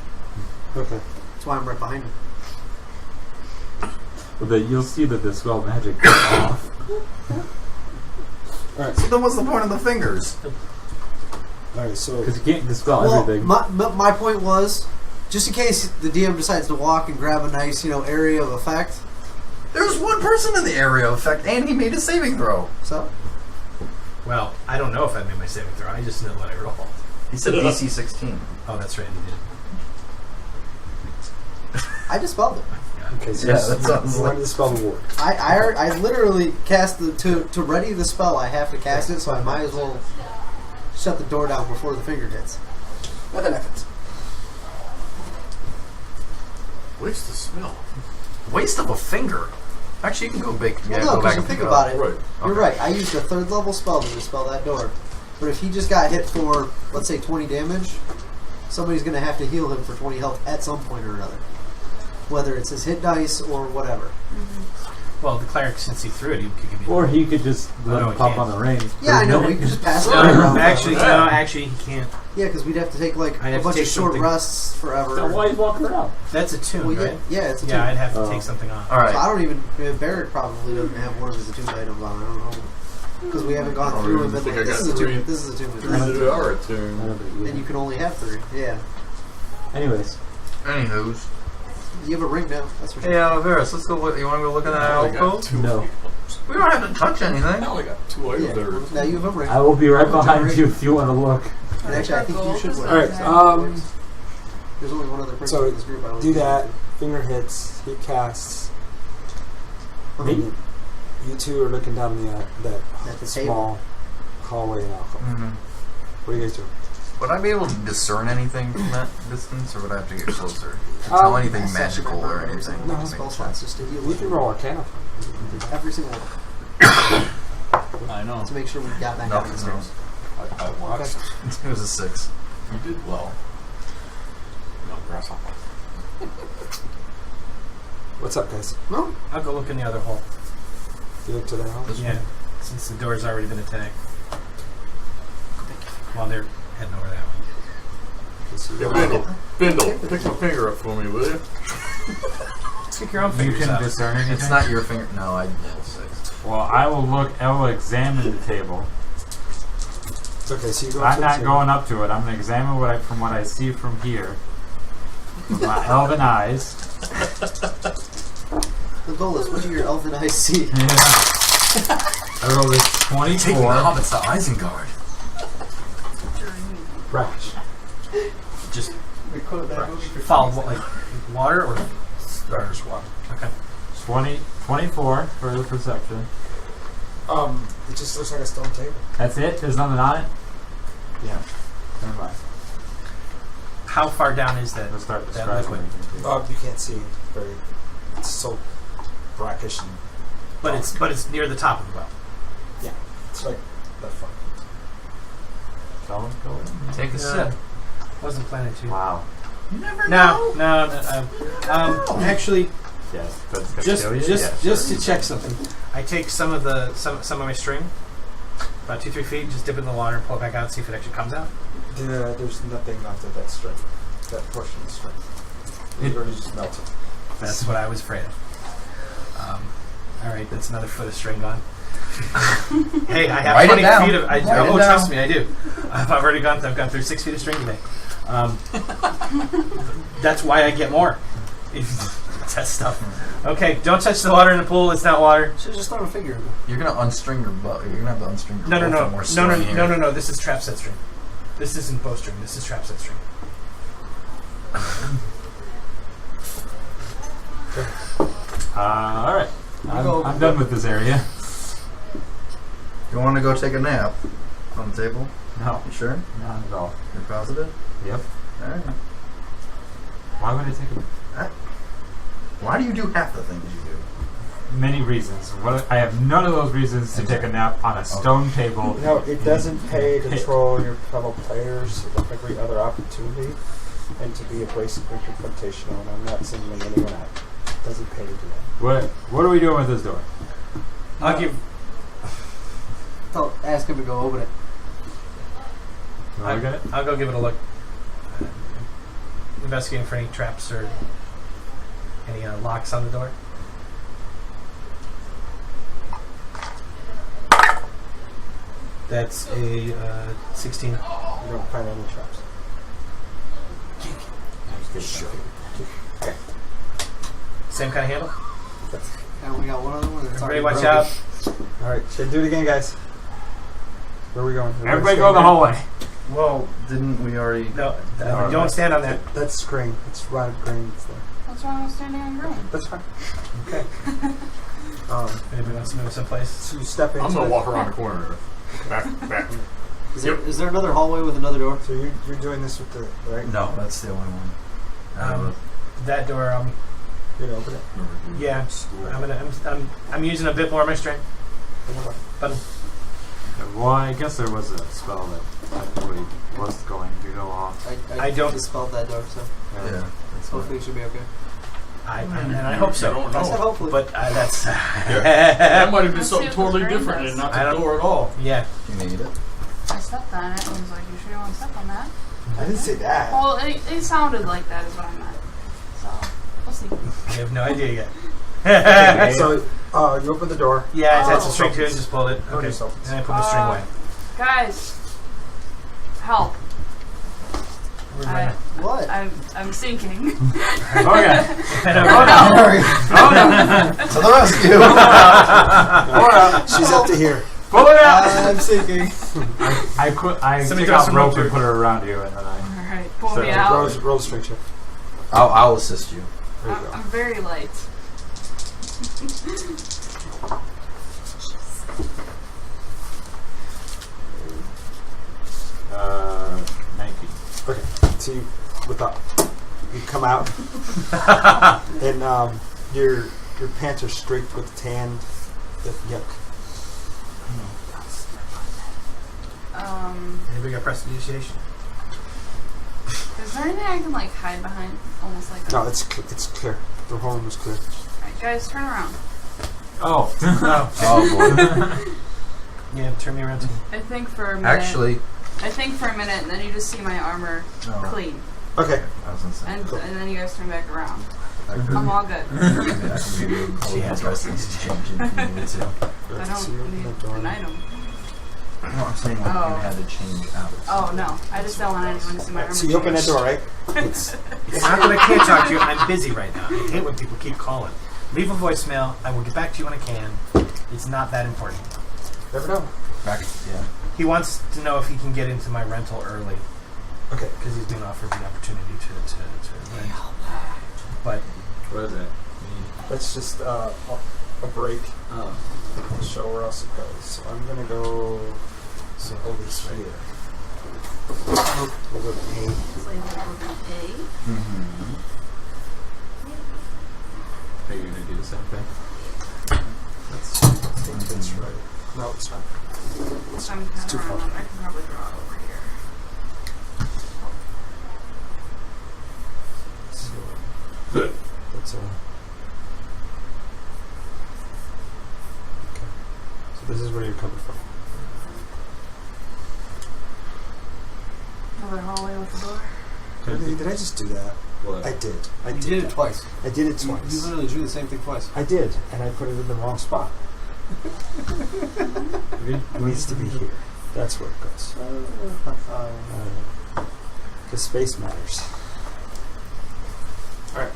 [SPEAKER 1] Okay.
[SPEAKER 4] That's why I'm right behind him.
[SPEAKER 8] Well, then you'll see that the spell magic goes off.
[SPEAKER 1] Alright.
[SPEAKER 2] So then what's the point of the fingers?
[SPEAKER 1] Alright, so
[SPEAKER 8] Because you can't dispel
[SPEAKER 4] Well,
[SPEAKER 8] everything.
[SPEAKER 4] my point was, just in case the DM decides to walk and grab a nice, area of effect.
[SPEAKER 2] There's one person in the area of effect, and he made a saving throw.
[SPEAKER 4] So,
[SPEAKER 3] Well, I don't know if I made my saving throw. I just know what I rolled.
[SPEAKER 2] He said DC 16.
[SPEAKER 3] Oh, that's right, you did.
[SPEAKER 4] I dispelled it.
[SPEAKER 1] okay, so
[SPEAKER 2] Yeah, that sounds
[SPEAKER 1] you
[SPEAKER 2] like-
[SPEAKER 1] want to dispel the ward.
[SPEAKER 4] I literally cast to ready the spell. I have to cast it, so I might as well shut the door down before the finger hits. With an effort.
[SPEAKER 6] Waste the smell.
[SPEAKER 2] Waste of a finger. Actually, you can go bake.
[SPEAKER 4] Well, no,
[SPEAKER 2] go
[SPEAKER 4] because
[SPEAKER 2] back
[SPEAKER 4] you
[SPEAKER 2] and
[SPEAKER 4] think
[SPEAKER 2] pick
[SPEAKER 4] about
[SPEAKER 2] up.
[SPEAKER 4] it.
[SPEAKER 6] Right.
[SPEAKER 4] You're
[SPEAKER 2] Okay.
[SPEAKER 4] right. I used a 3rd level spell to dispel that door. But if he just got hit for, let's say, 20 damage, somebody's going to have to heal him for 20 health at some point or another. Whether it's his hit dice or whatever.
[SPEAKER 3] Well, the cleric, since he threw it, he could give me.
[SPEAKER 8] Or he could just let
[SPEAKER 3] no,
[SPEAKER 8] him
[SPEAKER 3] he
[SPEAKER 8] pop
[SPEAKER 3] can't.
[SPEAKER 8] on the ring.
[SPEAKER 4] Yeah, I know. We could just pass it around.
[SPEAKER 3] Actually, he can't.
[SPEAKER 4] Yeah, because we'd have to take like
[SPEAKER 3] I'd
[SPEAKER 4] a
[SPEAKER 3] have to
[SPEAKER 4] bunch
[SPEAKER 3] take
[SPEAKER 4] of short
[SPEAKER 3] something-
[SPEAKER 4] rests forever.
[SPEAKER 8] So why he's walking around?
[SPEAKER 3] That's a tune,
[SPEAKER 4] Well,
[SPEAKER 3] right?
[SPEAKER 4] yeah, it's a
[SPEAKER 3] Yeah, I'd
[SPEAKER 4] tune.
[SPEAKER 3] have to
[SPEAKER 8] Oh.
[SPEAKER 3] take something off.
[SPEAKER 2] All right.
[SPEAKER 4] So I don't even. Barrett probably doesn't have one of his attuned items on. I don't know because we haven't gone
[SPEAKER 6] I don't
[SPEAKER 4] through
[SPEAKER 6] even
[SPEAKER 4] and been
[SPEAKER 6] think
[SPEAKER 4] like,
[SPEAKER 6] I
[SPEAKER 4] this
[SPEAKER 6] got
[SPEAKER 4] is a
[SPEAKER 6] three.
[SPEAKER 4] tune. This is a tune.
[SPEAKER 6] Three that are attuned.
[SPEAKER 4] And you can only have 3. Yeah.
[SPEAKER 8] Anyways.
[SPEAKER 2] Anywho's.
[SPEAKER 4] You have a ring now. That's for sure.
[SPEAKER 2] Hey, Varus, let's go look. You want to go look at that
[SPEAKER 6] I only got
[SPEAKER 2] alcove?
[SPEAKER 6] 2.
[SPEAKER 8] No.
[SPEAKER 2] We don't have to touch anything.
[SPEAKER 6] I only got 2 items
[SPEAKER 4] Yeah.
[SPEAKER 6] that are
[SPEAKER 4] Now you have a ring.
[SPEAKER 8] I will be right behind you if you want to look.
[SPEAKER 4] And actually, I think you should wear
[SPEAKER 1] Alright,
[SPEAKER 4] it. There's only one other person
[SPEAKER 1] so
[SPEAKER 4] in this group. I would
[SPEAKER 1] do that. Finger hits. He casts.
[SPEAKER 8] Me?
[SPEAKER 1] You two are looking down
[SPEAKER 4] At
[SPEAKER 1] that
[SPEAKER 4] the
[SPEAKER 1] small hallway and alcove.
[SPEAKER 2] Mm-hmm.
[SPEAKER 1] What do you guys do?
[SPEAKER 2] Would I be able to discern anything from that distance, or would I have to get closer? To tell anything magical or anything?
[SPEAKER 1] No.
[SPEAKER 2] That
[SPEAKER 4] Spell
[SPEAKER 2] makes
[SPEAKER 4] slots
[SPEAKER 2] sense.
[SPEAKER 4] just to heal.
[SPEAKER 1] You can roll Arcana.
[SPEAKER 4] Every single one
[SPEAKER 7] I know.
[SPEAKER 4] to make sure we got back
[SPEAKER 2] Nothing.
[SPEAKER 4] downstairs.
[SPEAKER 6] I watched.
[SPEAKER 2] It was a 6.
[SPEAKER 6] You did well. No, grasshopper.
[SPEAKER 1] What's up, guys?
[SPEAKER 4] No,
[SPEAKER 3] I'll go look in the other hole.
[SPEAKER 1] You look to the house.
[SPEAKER 3] Yeah, since the door's already been attacked. While they're heading over that way.
[SPEAKER 6] Yeah, Bindle, pick my finger up for me, will you?
[SPEAKER 3] Pick your own
[SPEAKER 8] You
[SPEAKER 3] fingers
[SPEAKER 8] can
[SPEAKER 3] out.
[SPEAKER 8] discern anything?
[SPEAKER 2] It's not your finger. No, I rolled 6.
[SPEAKER 8] Well, I will examine the table.
[SPEAKER 1] It's okay, so you go
[SPEAKER 8] I'm
[SPEAKER 1] to the
[SPEAKER 8] not
[SPEAKER 1] table.
[SPEAKER 8] going up to it. I'm going to examine from what I see from here. With my elven eyes.
[SPEAKER 4] the goal is what do your elfin eyes see?
[SPEAKER 8] I rolled a
[SPEAKER 2] Taking the
[SPEAKER 8] 24.
[SPEAKER 2] hobbits to Isengard.
[SPEAKER 8] Fresh.
[SPEAKER 3] Just
[SPEAKER 4] We quote that movie for
[SPEAKER 3] follow like water or
[SPEAKER 6] Darkest water.
[SPEAKER 3] okay.
[SPEAKER 8] 24 for the perception.
[SPEAKER 1] It just looks like a stone table.
[SPEAKER 8] That's it? There's nothing on it?
[SPEAKER 1] Yeah.
[SPEAKER 8] Never mind.
[SPEAKER 3] How far down is that?
[SPEAKER 8] Let's start
[SPEAKER 3] that
[SPEAKER 8] describing
[SPEAKER 3] liquid?
[SPEAKER 8] everything.
[SPEAKER 1] You can't see very. It's so brackish and
[SPEAKER 3] But it's near the top of the well.
[SPEAKER 1] yeah, it's like that far.
[SPEAKER 8] Don't go in.
[SPEAKER 2] Take a sip.
[SPEAKER 3] Wasn't planning to.
[SPEAKER 8] Wow.
[SPEAKER 2] You never
[SPEAKER 3] No. Actually,
[SPEAKER 8] Yes. That's gonna
[SPEAKER 3] just
[SPEAKER 8] kill you?
[SPEAKER 3] to check something, I take some of my string, about 2-3 feet, just dip it in the water, and pull it back out, see if it actually comes out.
[SPEAKER 1] There's nothing left of that string. That portion of the string. It already just melted.
[SPEAKER 3] That's what I was afraid of. All right, that's another foot of string gone. Hey, I have
[SPEAKER 2] Write it
[SPEAKER 3] 20
[SPEAKER 2] down.
[SPEAKER 3] feet of.
[SPEAKER 2] Write it
[SPEAKER 3] Trust
[SPEAKER 2] down.
[SPEAKER 3] me, I do. I've already gone. I've gone through 6 feet of string today. That's why I get more. Test stuff. Okay, don't touch the water in the pool. It's not water.
[SPEAKER 4] Should just throw a figure in it.
[SPEAKER 2] You're gonna unstring your bow. You're gonna have to unstring your
[SPEAKER 3] No,
[SPEAKER 2] bow
[SPEAKER 3] no,
[SPEAKER 2] for
[SPEAKER 3] no,
[SPEAKER 2] more
[SPEAKER 3] no,
[SPEAKER 2] string here.
[SPEAKER 3] no. This is trap set string. This isn't bowstring. This is trap set string.
[SPEAKER 8] All right.
[SPEAKER 4] go-
[SPEAKER 8] I'm done with this area.
[SPEAKER 2] You want to go take a nap on the table?
[SPEAKER 8] No,
[SPEAKER 2] You sure?
[SPEAKER 8] not at all.
[SPEAKER 2] You're positive?
[SPEAKER 8] Yep.
[SPEAKER 2] All right.
[SPEAKER 8] Why would I take
[SPEAKER 2] Why do you do half the things you do?
[SPEAKER 8] many reasons? I have none of those reasons to take a nap on a stone table.
[SPEAKER 1] You know, it doesn't pay to troll your fellow players at every other opportunity and to be abrasive and confrontational, and I'm not singling anyone out. It doesn't pay to do that.
[SPEAKER 8] What are we doing with this door?
[SPEAKER 3] I'll give.
[SPEAKER 4] Ask him to go open it.
[SPEAKER 8] You want to look at it?
[SPEAKER 3] I'll go give it a look. Investigating for any traps or any locks on the door. That's a 16.
[SPEAKER 1] You don't find any traps.
[SPEAKER 3] Okay. Same kind of handle.
[SPEAKER 4] And we got one other one that's
[SPEAKER 3] Everybody
[SPEAKER 4] already
[SPEAKER 3] watch
[SPEAKER 4] broken.
[SPEAKER 3] out.
[SPEAKER 1] All right, should do it again, guys. Where are we going?
[SPEAKER 8] Everybody go in the hallway.
[SPEAKER 2] Well, didn't we already?
[SPEAKER 3] No, don't stand on that.
[SPEAKER 1] That's green. It's rotted green. It's there.
[SPEAKER 5] What's wrong with standing on green?
[SPEAKER 1] That's fine.
[SPEAKER 3] Okay. Anybody wants to move someplace?
[SPEAKER 1] So you step into
[SPEAKER 6] I'm gonna
[SPEAKER 1] it.
[SPEAKER 6] walk around the corner. Back.
[SPEAKER 4] Is there another hallway with another door?
[SPEAKER 1] So you're doing this with the right?
[SPEAKER 2] No, that's the only one.
[SPEAKER 3] That door.
[SPEAKER 1] You're gonna open it.
[SPEAKER 3] Yeah. I'm using a bit more of my strength. But
[SPEAKER 8] Well, I guess there was a spell that technically was going to go off.
[SPEAKER 3] I don't-
[SPEAKER 4] dispelled that door, so
[SPEAKER 2] Yeah, that's
[SPEAKER 4] hopefully it should be okay.
[SPEAKER 3] and I hope so.
[SPEAKER 6] I don't
[SPEAKER 4] I said
[SPEAKER 6] know.
[SPEAKER 4] hopefully.
[SPEAKER 3] But that's
[SPEAKER 6] That might have been
[SPEAKER 5] Let's
[SPEAKER 6] something
[SPEAKER 5] see what the
[SPEAKER 6] totally
[SPEAKER 5] brain
[SPEAKER 6] different
[SPEAKER 5] does.
[SPEAKER 6] and not
[SPEAKER 3] I
[SPEAKER 6] the
[SPEAKER 3] don't-
[SPEAKER 6] door at all.
[SPEAKER 3] yeah.
[SPEAKER 2] You need it.
[SPEAKER 5] I stepped on it and was like, you sure you want to step on that?
[SPEAKER 1] I didn't say that.
[SPEAKER 5] Well, it sounded like that is what I meant. So, we'll see.
[SPEAKER 3] I have no idea yet.
[SPEAKER 1] Okay, so you open the door.
[SPEAKER 3] Yeah, I had
[SPEAKER 5] Oh.
[SPEAKER 3] some string to it and just pulled it.
[SPEAKER 1] Go
[SPEAKER 3] Okay.
[SPEAKER 1] yourself.
[SPEAKER 3] And I put the string away.
[SPEAKER 5] Guys, help.
[SPEAKER 4] What?
[SPEAKER 5] I'm sinking.
[SPEAKER 8] Oh yeah.
[SPEAKER 2] Oh no! To the rescue!
[SPEAKER 1] She's up to here.
[SPEAKER 8] Pull it out.
[SPEAKER 4] I'm sinking.
[SPEAKER 8] I
[SPEAKER 3] Somebody
[SPEAKER 8] took
[SPEAKER 3] throw
[SPEAKER 8] out
[SPEAKER 3] some
[SPEAKER 8] rope
[SPEAKER 3] rope
[SPEAKER 8] and
[SPEAKER 3] to
[SPEAKER 8] put it around you, and then I.
[SPEAKER 5] Alright, pull
[SPEAKER 8] So,
[SPEAKER 5] me out.
[SPEAKER 1] Roll a strength check.
[SPEAKER 2] I'll assist you.
[SPEAKER 1] There you go.
[SPEAKER 5] I'm very light.
[SPEAKER 8] Uh, 19.
[SPEAKER 1] Okay, so you come out, and your pants are streaked with tanned yolk.
[SPEAKER 3] Anybody got prestidigitation?
[SPEAKER 5] Is there anything I can like hide behind? Almost like
[SPEAKER 1] No, it's clear. The whole room is clear.
[SPEAKER 5] Alright, guys, turn around.
[SPEAKER 8] Oh.
[SPEAKER 2] Oh boy.
[SPEAKER 3] Yeah, turn me around to me.
[SPEAKER 5] I think for a minute.
[SPEAKER 2] Actually,
[SPEAKER 5] I think for a minute, and then you just see my armor
[SPEAKER 2] no.
[SPEAKER 5] clean,
[SPEAKER 1] Okay.
[SPEAKER 2] I was gonna say.
[SPEAKER 5] and then you guys turn back around.
[SPEAKER 2] I could,
[SPEAKER 5] I'm all good.
[SPEAKER 2] I can give you a
[SPEAKER 3] She has
[SPEAKER 2] dresses change if you needed to.
[SPEAKER 5] I
[SPEAKER 1] So you
[SPEAKER 5] don't
[SPEAKER 1] open
[SPEAKER 5] need
[SPEAKER 1] the door.
[SPEAKER 5] an item.
[SPEAKER 2] No, I'm saying like
[SPEAKER 5] Oh.
[SPEAKER 2] you had to change out.
[SPEAKER 5] Oh no, I just don't want anyone to see my armor.
[SPEAKER 1] So you open that
[SPEAKER 5] change.
[SPEAKER 1] door, right?
[SPEAKER 3] It's not that I can't talk to you. I'm busy right now. I hate when people keep calling. Leave a voicemail. I will get back to you when I can. It's not that important.
[SPEAKER 1] Never know.
[SPEAKER 2] Back, yeah.
[SPEAKER 3] He wants to know if he can get into my rental early
[SPEAKER 1] Okay.
[SPEAKER 3] because he's been offered the opportunity to rent. But
[SPEAKER 8] What is it?
[SPEAKER 1] Let's just a break.
[SPEAKER 8] Oh.
[SPEAKER 1] To show where else it goes. So I'm gonna go over here. We'll go to A.
[SPEAKER 5] So you have to open A.
[SPEAKER 2] Mm-hmm.
[SPEAKER 8] Are you gonna do the same thing?
[SPEAKER 1] That's right. No, it's not.
[SPEAKER 5] So I'm kind
[SPEAKER 1] too
[SPEAKER 5] of
[SPEAKER 1] far.
[SPEAKER 5] around. I can probably draw it over here.
[SPEAKER 1] So,
[SPEAKER 8] Good.
[SPEAKER 1] that's okay. So this is where you're coming from.
[SPEAKER 5] Another hallway with the door.
[SPEAKER 1] Did I just do that?
[SPEAKER 8] What?
[SPEAKER 1] I did.
[SPEAKER 4] You did it twice.
[SPEAKER 1] I did it
[SPEAKER 4] You
[SPEAKER 1] twice.
[SPEAKER 4] literally drew the same thing twice.
[SPEAKER 1] I did, and I put it in the wrong spot. It needs to be here. That's where it goes. Because space matters. Alright.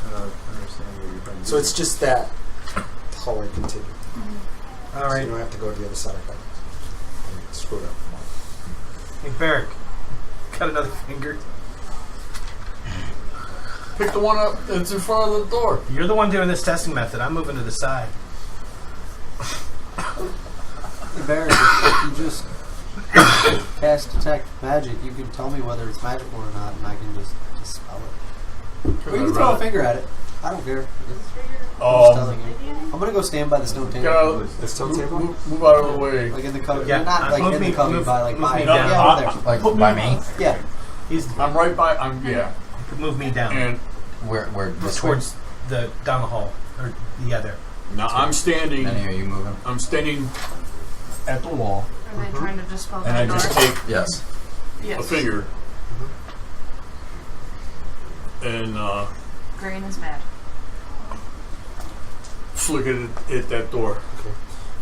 [SPEAKER 8] I don't understand what you're trying to
[SPEAKER 1] So
[SPEAKER 8] do.
[SPEAKER 1] it's just that hallway continuum.
[SPEAKER 3] All
[SPEAKER 1] So
[SPEAKER 3] right.
[SPEAKER 1] you don't have to go to the other side of it. Screw it up.
[SPEAKER 3] Hey, Barrick. Got another finger.
[SPEAKER 6] Pick the one up that's in front of the door.
[SPEAKER 3] You're the one doing this testing method. I'm moving to the side.
[SPEAKER 4] Hey, Barry, if you just cast detect magic, you can tell me whether it's magical or not, and I can just spell it. Or you can throw a finger at it. I don't care. I'm just telling you. I'm gonna go stand by the stone
[SPEAKER 6] Get
[SPEAKER 4] table.
[SPEAKER 6] out,
[SPEAKER 1] The stone table?
[SPEAKER 6] move out of the way.
[SPEAKER 4] Like in the cubby.
[SPEAKER 3] Yeah,
[SPEAKER 4] Not like
[SPEAKER 3] move
[SPEAKER 4] in
[SPEAKER 3] me-
[SPEAKER 4] the cubby,
[SPEAKER 3] move-
[SPEAKER 4] by like
[SPEAKER 3] move
[SPEAKER 4] by.
[SPEAKER 3] me
[SPEAKER 4] Yeah,
[SPEAKER 3] down.
[SPEAKER 4] over there.
[SPEAKER 2] Like by me?
[SPEAKER 4] Yeah.
[SPEAKER 3] He's
[SPEAKER 6] I'm right by. Yeah.
[SPEAKER 3] move me down
[SPEAKER 6] And
[SPEAKER 2] Where this way?
[SPEAKER 3] towards the down the hall or the other.
[SPEAKER 6] now I'm standing.
[SPEAKER 2] Any are you moving?
[SPEAKER 6] I'm standing at the wall,
[SPEAKER 5] Are they trying to dispel
[SPEAKER 6] and I
[SPEAKER 5] that
[SPEAKER 6] just
[SPEAKER 5] door?
[SPEAKER 6] take
[SPEAKER 2] Yes.
[SPEAKER 5] Yes.
[SPEAKER 6] a finger and
[SPEAKER 5] Grain is mad.
[SPEAKER 6] flick it at that door.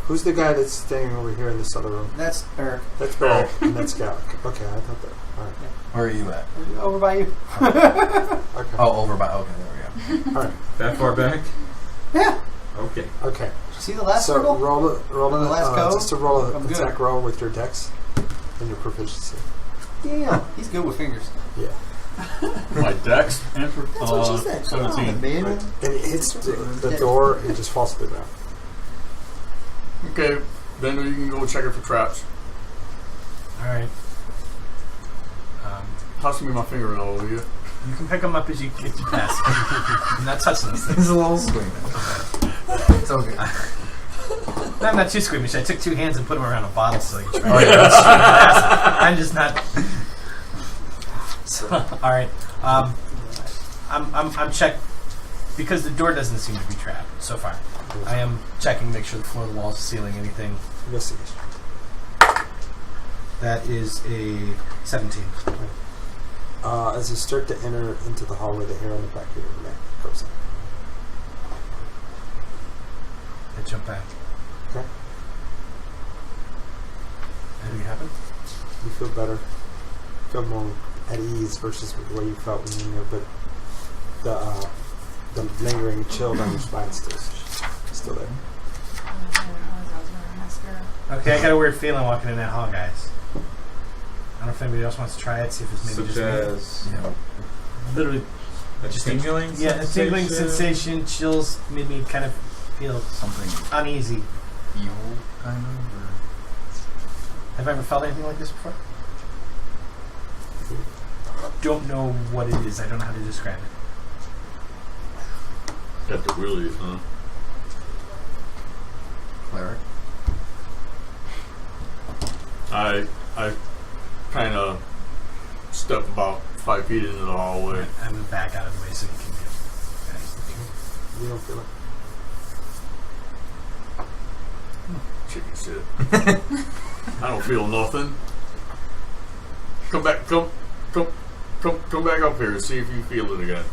[SPEAKER 1] Who's the guy that's standing over here in this other room?
[SPEAKER 4] That's Barrick.
[SPEAKER 1] That's Barrick and that's Gallic. Okay, I thought that. Alright.
[SPEAKER 2] Where are you at?
[SPEAKER 4] Over by you.
[SPEAKER 1] Okay.
[SPEAKER 2] Oh, over by. Okay, there we go.
[SPEAKER 1] Alright.
[SPEAKER 8] That far back?
[SPEAKER 4] Yeah.
[SPEAKER 8] Okay.
[SPEAKER 1] Okay.
[SPEAKER 4] See the last
[SPEAKER 1] So
[SPEAKER 4] circle?
[SPEAKER 1] roll
[SPEAKER 4] On the last code?
[SPEAKER 1] just to roll
[SPEAKER 4] I'm
[SPEAKER 1] an
[SPEAKER 4] good.
[SPEAKER 1] attack roll with your dex and your proficiency.
[SPEAKER 4] Yeah. He's good with fingers.
[SPEAKER 1] Yeah.
[SPEAKER 6] My dex and
[SPEAKER 4] That's what she said. Come on,
[SPEAKER 6] 17.
[SPEAKER 4] man.
[SPEAKER 1] And it hits the door and it just falls to the ground.
[SPEAKER 6] Okay, then you can go check it for traps.
[SPEAKER 3] All right.
[SPEAKER 6] Toss me my fingernail, will you?
[SPEAKER 3] You can pick them up as you pass. I'm not touching this thing.
[SPEAKER 2] He's a little squeamish. It's okay.
[SPEAKER 3] No, I'm not too squeamish. I took two hands and put them around a bottle so you try.
[SPEAKER 2] Oh, yeah.
[SPEAKER 3] I'm just not. All right. I'm check because the door doesn't seem to be trapped so far. I am checking, make sure the floor, the walls, the ceiling, anything.
[SPEAKER 1] Investigation.
[SPEAKER 3] That is a 17.
[SPEAKER 1] As you start to enter into the hallway, the hair on the back of your neck goes up.
[SPEAKER 3] I jump back.
[SPEAKER 1] Okay.
[SPEAKER 3] Anything happen?
[SPEAKER 1] You feel better. Feel more at ease versus the way you felt when you were there, but the lingering chill down your spine is still there.
[SPEAKER 5] I didn't realize I was wearing mascara.
[SPEAKER 3] Okay, I got a weird feeling walking in that hall, guys. I don't know if anybody else wants to try it, see if it's maybe
[SPEAKER 8] Such
[SPEAKER 3] just me.
[SPEAKER 8] as
[SPEAKER 3] Literally,
[SPEAKER 8] a tingling
[SPEAKER 3] yeah, a tingling sensation, chills, made me kind of feel
[SPEAKER 2] Something
[SPEAKER 3] uneasy.
[SPEAKER 2] evil, kind of? Or?
[SPEAKER 3] Have I ever felt anything like this before? Don't know what it is. I don't know how to describe it.
[SPEAKER 6] Got the willies, huh?
[SPEAKER 2] Cleric?
[SPEAKER 6] I kind of step about 5 feet into the hallway.
[SPEAKER 3] I'm going to back out of the way so you can get.
[SPEAKER 1] You don't feel it.
[SPEAKER 6] Chicken shit. I don't feel nothing. Come back up here and see if you feel it again.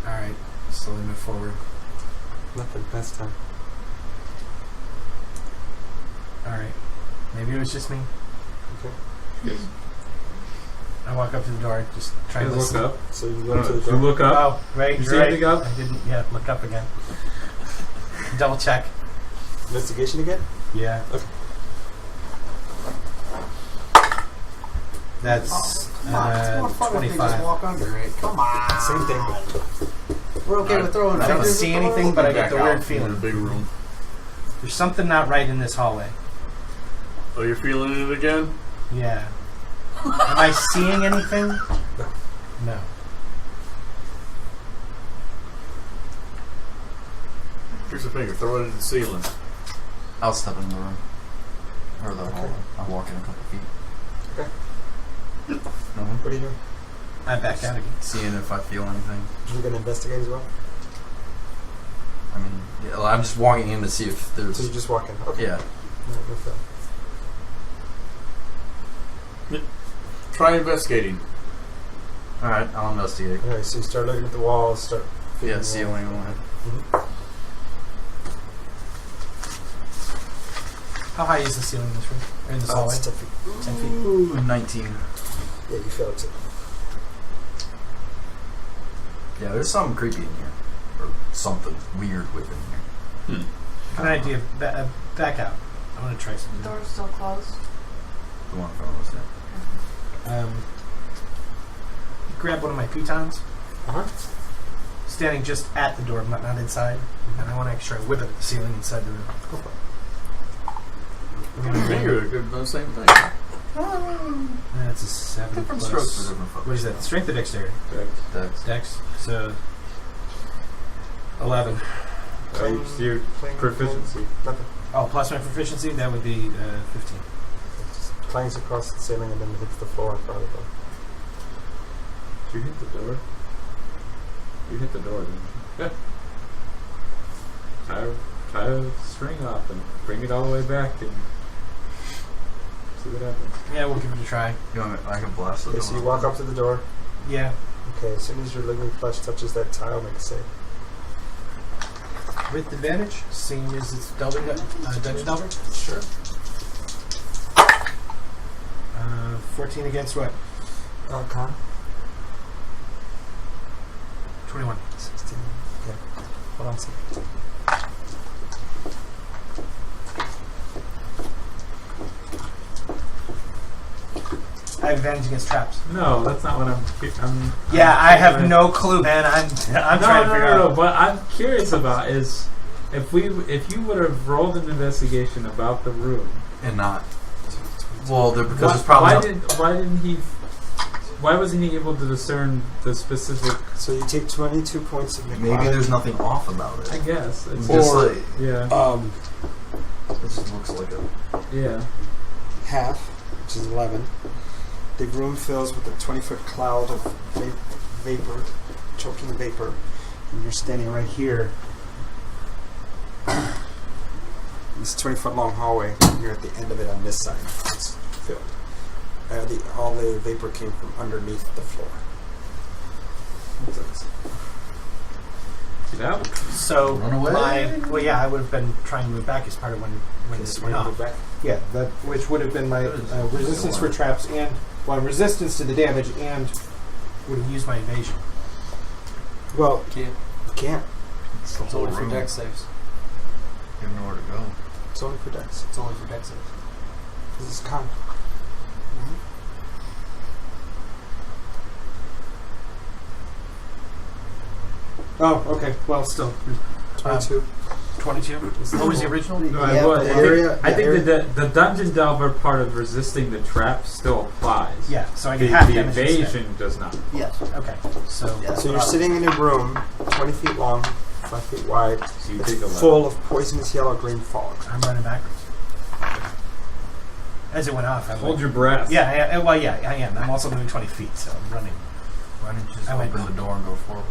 [SPEAKER 3] Alright, slowly move forward.
[SPEAKER 1] Nothing. Last time.
[SPEAKER 3] Alright. Maybe it was just me.
[SPEAKER 1] Okay.
[SPEAKER 3] I walk up to the door, just try
[SPEAKER 8] You
[SPEAKER 3] to
[SPEAKER 8] look
[SPEAKER 3] listen.
[SPEAKER 8] up.
[SPEAKER 1] So you go to the
[SPEAKER 8] Did you
[SPEAKER 1] door.
[SPEAKER 8] look up?
[SPEAKER 3] Oh, right,
[SPEAKER 8] You
[SPEAKER 3] you're
[SPEAKER 8] see
[SPEAKER 3] right.
[SPEAKER 8] anything up?
[SPEAKER 3] I didn't, look up again. Double check.
[SPEAKER 1] Investigation again?
[SPEAKER 3] Yeah.
[SPEAKER 1] Okay.
[SPEAKER 3] That's
[SPEAKER 4] Come on, it's more fun if they just
[SPEAKER 3] 25.
[SPEAKER 4] walk under it. Come on.
[SPEAKER 1] Same thing.
[SPEAKER 4] We're okay with throwing
[SPEAKER 3] I don't
[SPEAKER 4] fingers
[SPEAKER 3] see
[SPEAKER 4] at the
[SPEAKER 3] anything,
[SPEAKER 4] wall?
[SPEAKER 3] but I get
[SPEAKER 6] Back
[SPEAKER 3] the
[SPEAKER 6] out
[SPEAKER 3] weird
[SPEAKER 6] in the
[SPEAKER 3] feeling.
[SPEAKER 6] big room.
[SPEAKER 3] There's something not right in this hallway.
[SPEAKER 6] Oh, you're feeling it again?
[SPEAKER 3] Yeah. Am I seeing anything? No.
[SPEAKER 6] Here's a finger. Throw it at the ceiling.
[SPEAKER 2] I'll step in the room. Or the hallway. I'll walk in a couple feet.
[SPEAKER 1] Okay.
[SPEAKER 2] Nothing.
[SPEAKER 1] What are you doing?
[SPEAKER 3] I back out again.
[SPEAKER 2] Seeing if I feel anything.
[SPEAKER 1] You're going to investigate as well?
[SPEAKER 2] I mean, yeah, I'm just walking in to see if there's.
[SPEAKER 1] So you just walk in. Okay.
[SPEAKER 2] Yeah.
[SPEAKER 1] No, no fail.
[SPEAKER 6] Try investigating.
[SPEAKER 2] Alright, I'll investigate.
[SPEAKER 1] Alright, so you start looking at the walls, start feeling
[SPEAKER 2] Yeah,
[SPEAKER 1] the
[SPEAKER 2] ceiling.
[SPEAKER 1] wall.
[SPEAKER 2] All that.
[SPEAKER 3] How high is the ceiling in this room? Or in this hallway?
[SPEAKER 1] It's 10 feet.
[SPEAKER 3] 10 feet.
[SPEAKER 2] Ooh, 19.
[SPEAKER 1] Yeah, you feel it.
[SPEAKER 2] Yeah, there's something creepy in here. Or something weird within here.
[SPEAKER 3] An idea. Back out. I want to try
[SPEAKER 5] The
[SPEAKER 3] something.
[SPEAKER 5] door's still closed.
[SPEAKER 2] The one in front of us there.
[SPEAKER 3] Grab one of my pitons,
[SPEAKER 1] Uh-huh.
[SPEAKER 3] standing just at the door, not inside, and I want to actually whip it at the ceiling inside the room.
[SPEAKER 1] Go for it.
[SPEAKER 2] You're the same thing.
[SPEAKER 3] That's a 7
[SPEAKER 2] Different
[SPEAKER 3] plus-
[SPEAKER 2] strokes for different folks.
[SPEAKER 3] What is that? Strength or dexterity?
[SPEAKER 2] Dex.
[SPEAKER 3] Dex. So 11.
[SPEAKER 8] It's your proficiency.
[SPEAKER 1] Nothing.
[SPEAKER 3] Oh, plus my proficiency, that would be 15.
[SPEAKER 1] It just clangs across the ceiling and then hits the floor in front of them.
[SPEAKER 8] Did you hit the door? You hit the door, didn't you? Tie a string off and bring it all the way back and see what happens.
[SPEAKER 3] Yeah, we'll give it a try.
[SPEAKER 2] You want me, I can blast it.
[SPEAKER 1] Okay, so you walk up to the door.
[SPEAKER 3] Yeah.
[SPEAKER 1] Okay, as soon as your living flesh touches that tile, make a save.
[SPEAKER 3] With advantage, seeing as it's dungeon delver.
[SPEAKER 1] Sure.
[SPEAKER 3] 14 against what?
[SPEAKER 1] Con.
[SPEAKER 3] 21.
[SPEAKER 1] 16. Okay. Hold on a second.
[SPEAKER 3] I have advantage against traps.
[SPEAKER 8] No, that's not what I'm
[SPEAKER 3] Yeah, I have no clue, man. I'm trying to figure out.
[SPEAKER 8] No. What I'm curious about is if you would have rolled an investigation about the room
[SPEAKER 2] And not. Well, because it's probably.
[SPEAKER 8] why wasn't he able to discern the specific?
[SPEAKER 1] So you take 22 points of
[SPEAKER 2] Maybe
[SPEAKER 1] necrotic.
[SPEAKER 2] there's nothing off about it.
[SPEAKER 8] I guess it's
[SPEAKER 2] Just
[SPEAKER 1] Or-
[SPEAKER 2] like.
[SPEAKER 8] yeah,
[SPEAKER 2] It just looks like a.
[SPEAKER 8] yeah.
[SPEAKER 1] half, which is 11. The room fills with a 20-foot cloud of vapor, choking vapor, and you're standing right here. This 20-foot long hallway, and you're at the end of it on this side. It's filled. All the vapor came from underneath the floor.
[SPEAKER 8] Get out.
[SPEAKER 3] So
[SPEAKER 2] Run away?
[SPEAKER 3] I would have been trying to move back as part of when this went off.
[SPEAKER 1] Back.
[SPEAKER 3] Yeah, that which would have been my resistance for traps and resistance to the damage, and would have used my evasion.
[SPEAKER 1] Well,
[SPEAKER 4] Can't.
[SPEAKER 1] you can't.
[SPEAKER 2] It's the
[SPEAKER 4] It's
[SPEAKER 2] whole
[SPEAKER 4] only for
[SPEAKER 2] room.
[SPEAKER 4] dex saves.
[SPEAKER 2] You have nowhere to go.
[SPEAKER 1] It's only for dex.
[SPEAKER 4] It's only for dex saves.
[SPEAKER 1] This is con.
[SPEAKER 3] Oh, okay. Well, still
[SPEAKER 1] 22.
[SPEAKER 3] 22. What was the original?
[SPEAKER 8] No,
[SPEAKER 4] Yeah,
[SPEAKER 8] I would.
[SPEAKER 4] the
[SPEAKER 8] I think-
[SPEAKER 1] area-
[SPEAKER 8] I
[SPEAKER 1] the
[SPEAKER 8] think
[SPEAKER 1] area-
[SPEAKER 8] that the dungeon delver part of resisting the trap still applies.
[SPEAKER 3] Yeah. So I
[SPEAKER 8] The,
[SPEAKER 3] get half
[SPEAKER 8] the
[SPEAKER 3] damage instead.
[SPEAKER 8] evasion does not.
[SPEAKER 4] Yes.
[SPEAKER 3] Okay. So
[SPEAKER 4] Yeah.
[SPEAKER 1] So you're sitting in a room 20 feet long, 5 feet wide.
[SPEAKER 8] So you
[SPEAKER 1] It's
[SPEAKER 8] take a
[SPEAKER 1] full of poisonous yellow-green fog.
[SPEAKER 3] I'm running backwards. As it went off, I'm
[SPEAKER 8] Hold
[SPEAKER 3] like,
[SPEAKER 8] your breath.
[SPEAKER 3] yeah. I am. I'm also moving 20 feet, so I'm running.
[SPEAKER 2] Just
[SPEAKER 3] I went-
[SPEAKER 2] open the door and go forward.